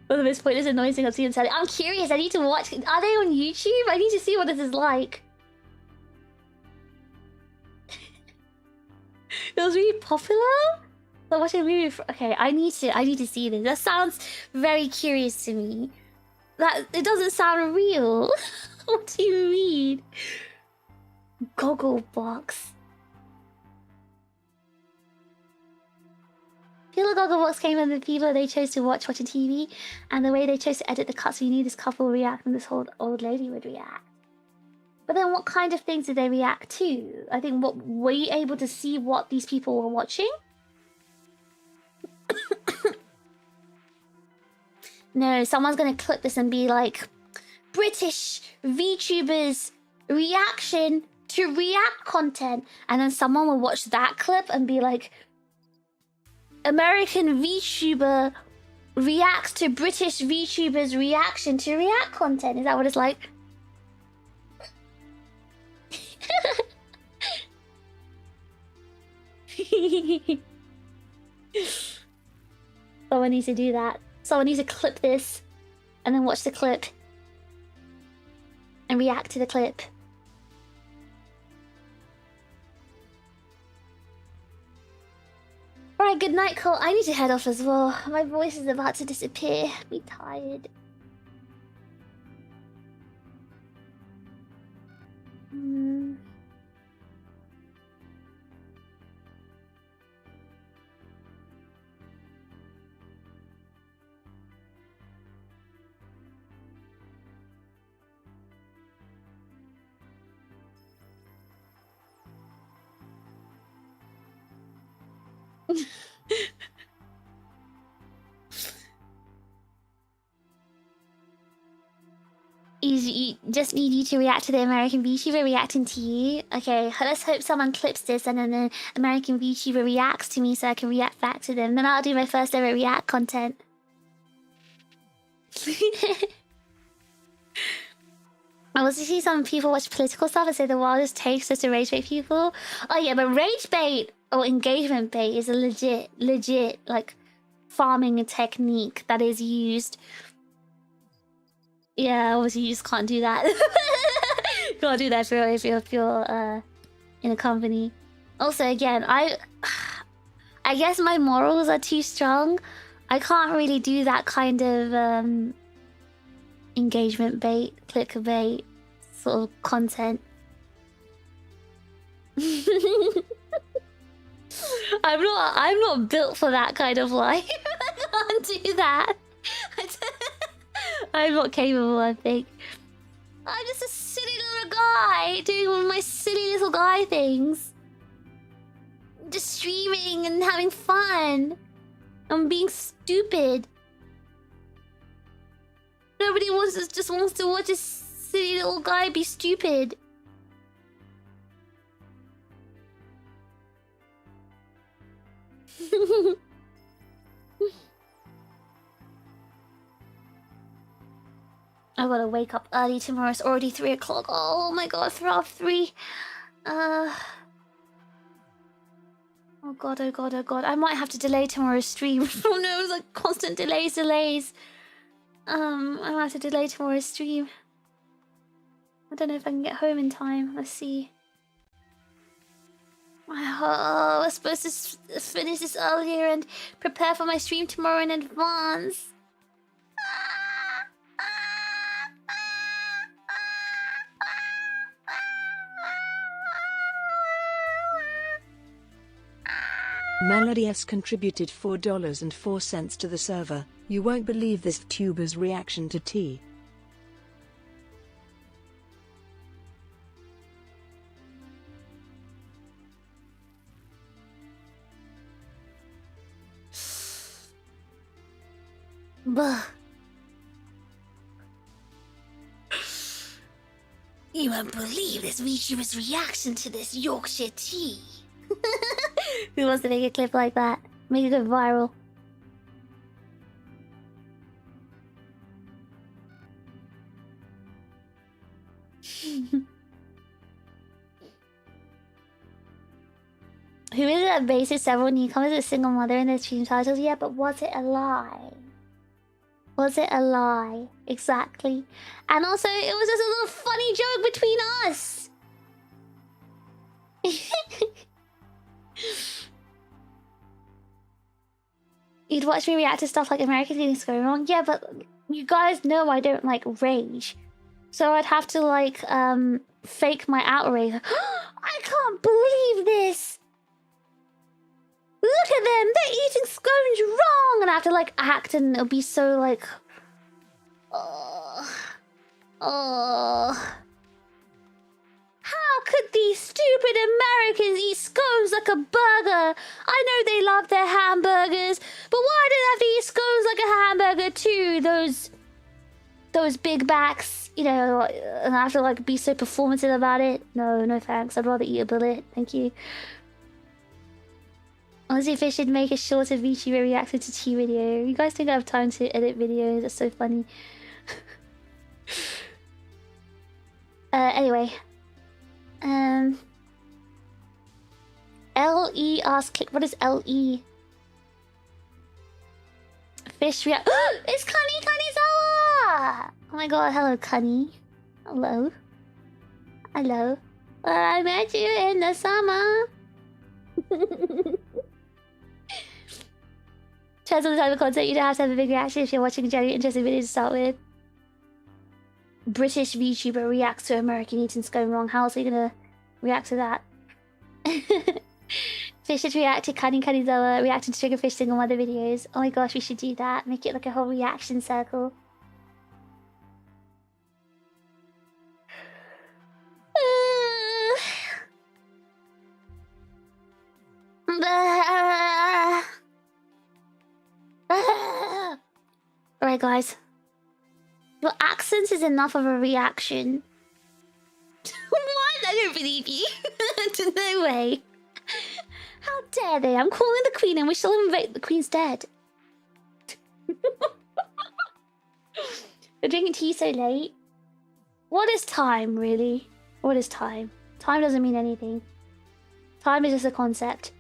one of the most pointless annoying things I've seen on Saturday. I'm curious. I need to watch. Are they on YouTube? I need to see what this is like. It was really popular. Like watching a movie. Okay, I need to see this. That sounds very curious to me. That it doesn't sound real. What do you mean? Goggle box. I feel like Gogglebox came from the people they chose to watching TV, and the way they chose to edit the cuts. So you knew this couple would react, and this whole old lady would react. But then, what kind of things did they react to? I think, what were you able to see what these people were watching? No, someone's gonna clip this and be like, British VTubers reaction to react content, and then someone will watch that clip and be like, American VTuber reacts to British VTubers reaction to react content. Is that what it's like? Someone needs to do that. Someone needs to clip this and then watch the clip and react to the clip. Alright, good night, Cole. I need to head off as well. My voice is about to disappear. I'm tired. You just need you to react to the American VTuber reacting to you. Okay, let's hope someone clips this and then the American VTuber reacts to me so I can react back to them. Then I'll do my first ever react content. I also see some people watch political stuff and say the wildest takes just to rage bait people. Oh yeah, but rage bait or engagement bait is a legit like farming technique that is used. Yeah, obviously you just can't do that. Can't do that if you're in a company. Also, again, I guess my morals are too strong. I can't really do that kind of engagement bait, clickbait sort of content. I'm not built for that kind of life. I can't do that. I'm not capable, I think. I'm just a silly little guy doing one of my silly little guy things. Just streaming and having fun. I'm being stupid. Nobody just wants to watch a silly little guy be stupid. I gotta wake up early tomorrow. It's already 3 o'clock. Oh my god, 3. Oh god, oh god, oh god. I might have to delay tomorrow's stream. Oh no, it's like constant delays. I might have to delay tomorrow's stream. I don't know if I can get home in time. Let's see. I was supposed to finish this earlier and prepare for my stream tomorrow in advance. Melody S contributed $4.04 to the server. You won't believe this VTuber's reaction to tea. Bah. You won't believe this VTuber's reaction to this Yorkshire tea. Who wants to make a clip like that? Make it go viral. Who is it that bases several newcomers as a single mother in their stream titles? Yeah, but was it a lie? Was it a lie? Exactly. And also, it was just a little funny joke between us. You'd watch me react to stuff like American things going wrong. Yeah, but you guys know I don't like rage. So I'd have to like fake my outrage. I can't believe this. Look at them, they're eating scones wrong! And I have to like act and it'll be so like... How could these stupid Americans eat scones like a burger? I know they love their hamburgers, but why do they have to eat scones like a hamburger too? Those big backs, you know, and I have to like be so performative about it. No thanks, I'd rather eat a bullet, thank you. Honestly, Fish should make a shorter VTuber reacting to tea video. You guys think I have time to edit videos? That's so funny. Anyway. LE ask click. What is LE? Fish react. It's Kanizawa! Oh my god, hello, Kani. Hello. Hello. I met you in the summer. Depends on the type of content. You don't have to have a big reaction if you're watching a genuinely interesting video to start with. British VTuber reacts to American eating scone wrong. How else are you gonna react to that? Fish should react to Kanizawa reacting to TRiGGERPHiSH single mother videos. Oh my gosh, we should do that. Make it like a whole reaction circle. Alright guys. Your accent is enough of a reaction. What? I don't believe you. No way. How dare they? I'm calling the queen and we still haven't voted. The queen's dead. We're drinking tea so late. What is time, really? What is time? Time doesn't mean anything. Time is just a concept.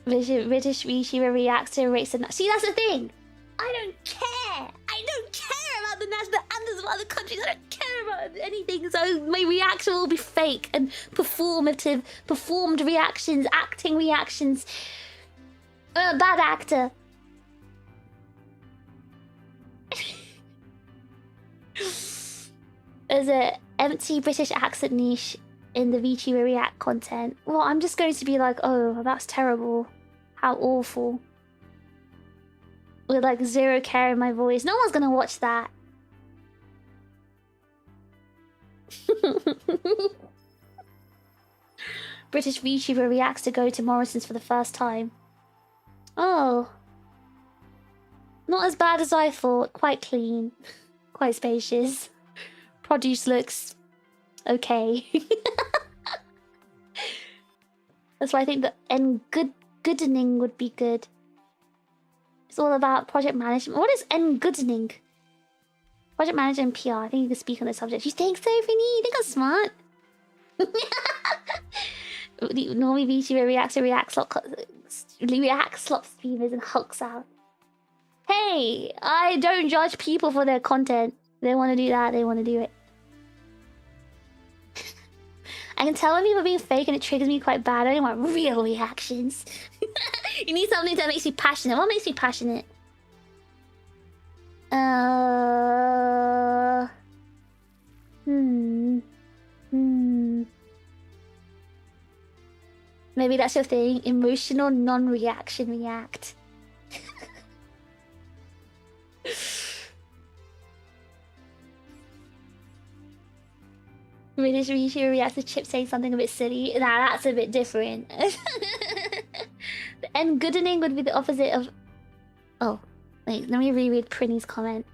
British VTuber reacts to a race and... See, that's the thing! I don't care! I don't care about the national anthems of other countries! I don't care about anything! So my reaction will be fake and performative. Performed reactions, acting reactions. Bad actor. There's an empty British accent niche in the VTuber react content. Well, I'm just going to be like, oh, that's terrible. How awful. With like zero care in my voice. No one's gonna watch that. British VTuber reacts to go to Morrison's for the first time. Oh. Not as bad as I thought. Quite clean. Quite spacious. Produce looks okay. That's why I think that goodening would be good. It's all about project management. What is goodening? Project management and PR. I think you can speak on the subject. You think so, Vinny? You think I'm smart? Normally VTuber reacts to react slot streamers and hulks out. Hey, I don't judge people for their content. They want to do that, they want to do it. I can tell when people are being fake and it triggers me quite bad. I don't want real reactions. You need something that makes you passionate. What makes you passionate? Maybe that's your thing. Emotional non-reaction react. British YouTuber reacts to Chip saying something a bit silly. Nah, that's a bit different. The end goodening would be the opposite of... Oh, wait, let me reread Prinny's comment.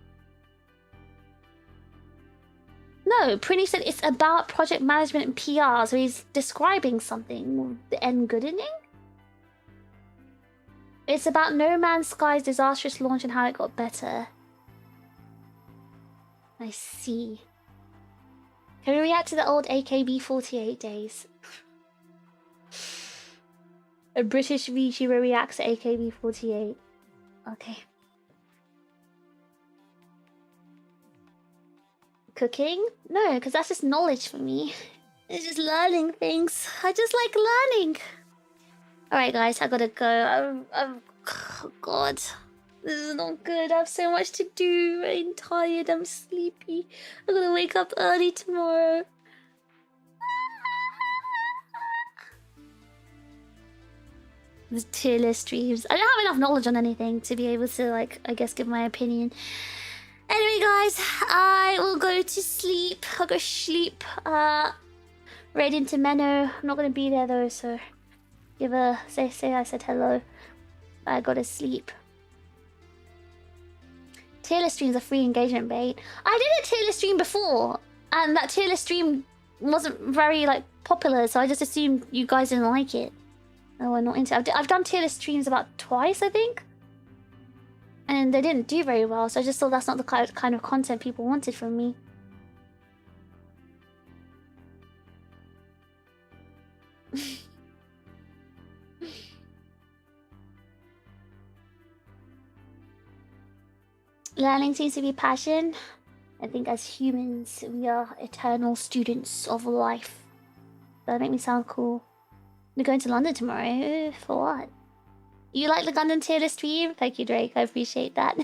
No, Prinny said it's about project management and PR, so he's describing something. The end goodening? It's about No Man's Sky's disastrous launch and how it got better. I see. Can we react to the old AKB48 days? A British VTuber reacts to AKB48. Okay. Cooking? No, because that's just knowledge for me. It's just learning things. I just like learning. Alright guys, I gotta go. Oh god. This is not good. I have so much to do. I'm tired. I'm sleepy. I'm gonna wake up early tomorrow. The tier list streams. I don't have enough knowledge on anything to be able to, like, I guess, give my opinion. Anyway, guys, I will go to sleep. I'll go sleep. Right into Menno. I'm not gonna be there though, so give a say I said hello. I gotta sleep. Tier list streams are free engagement bait. I did a tier list stream before, and that tier list stream wasn't very like popular, so I just assumed you guys didn't like it. Oh, I'm not into it. I've done tier list streams about twice, I think, and they didn't do very well. So I just thought that's not the kind of content people wanted from me. Learning seems to be passion. I think as humans, we are eternal students of life. That make me sound cool. We're going to London tomorrow. For what? You like the Gundam tier list stream? Thank you, Drake. I appreciate that.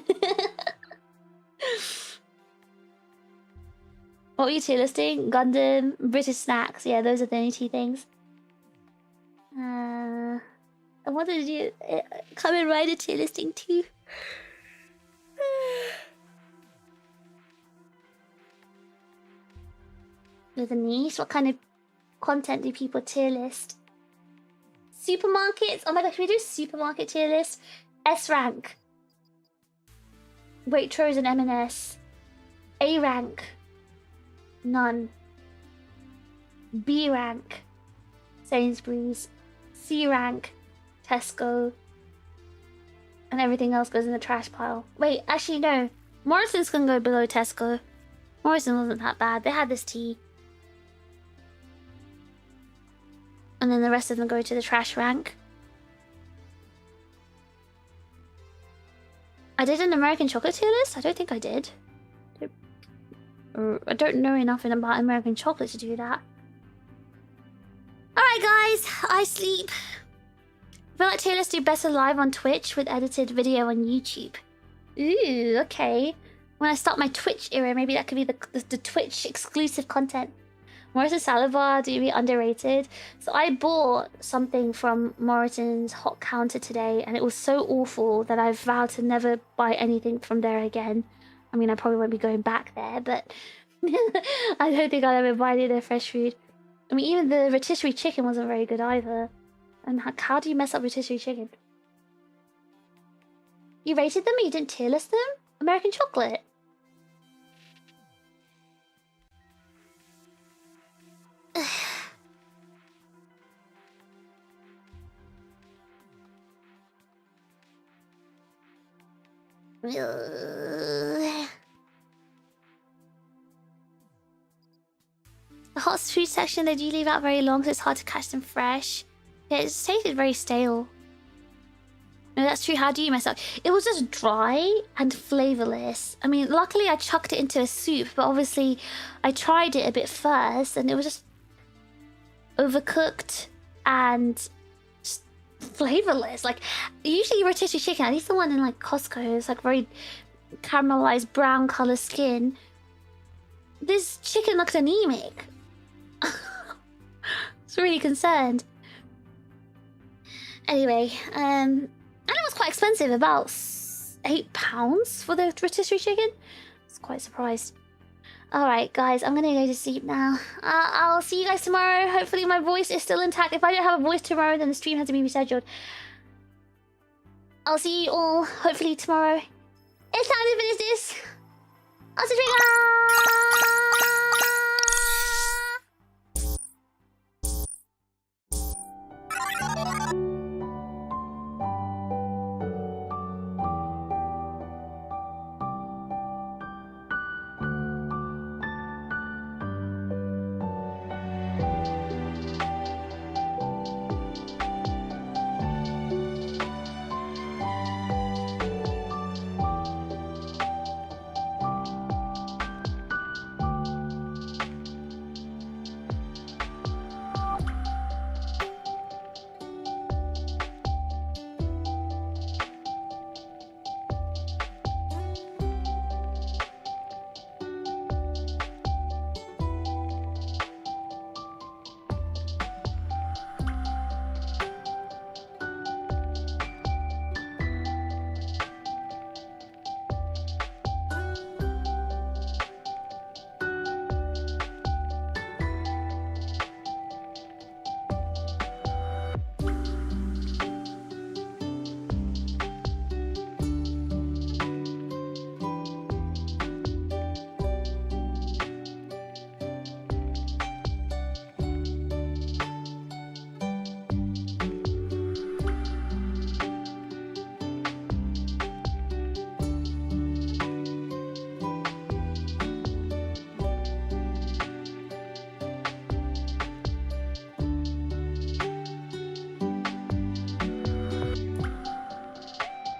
What were you tier listing? Gundam, British snacks. Yeah, those are the only two things. I wanted to do come and write a tier listing too. With a niche, what kind of content do people tier list? Supermarkets? Oh my gosh, we do supermarket tier list. S rank. Waitrose and M&S. A rank. None. B rank. Sainsbury's. C rank. Tesco. And everything else goes in the trash pile. Wait, actually no. Morrison's can go below Tesco. Morrison wasn't that bad. They had this tea. And then the rest of them go to the trash rank. I did an American chocolate tier list? I don't think I did. I don't know enough about American chocolate to do that. Alright guys, I sleep. I feel like tier lists do better live on Twitch with edited video on YouTube. Ooh, okay. When I start my Twitch era, maybe that could be the Twitch exclusive content. Morrison's salad bar do be underrated. So I bought something from Morrison's hot counter today, and it was so awful that I vowed to never buy anything from there again. I mean, I probably won't be going back there, but I don't think I'll ever buy any of their fresh food. I mean, even the rotisserie chicken wasn't very good either. And how do you mess up rotisserie chicken? You rated them, but you didn't tier list them? American chocolate. The hot food section, they do leave out very long, so it's hard to catch them fresh. Yeah, it's tasted very stale. No, that's true. How do you mess up? It was just dry and flavorless. I mean, luckily I chucked it into a soup, but obviously I tried it a bit first and it was just overcooked and just flavorless. Like, usually rotisserie chicken, at least the one in like Costco, is like very caramelized brown color skin. This chicken looked anemic. I was really concerned. Anyway, and it was quite expensive, about £8 for the rotisserie chicken. I was quite surprised. Alright, guys, I'm gonna go to sleep now. I'll see you guys tomorrow. Hopefully my voice is still intact. If I don't have a voice tomorrow, then the stream has to be rescheduled. I'll see you all, hopefully, tomorrow. It's time to finish this. I'll see you.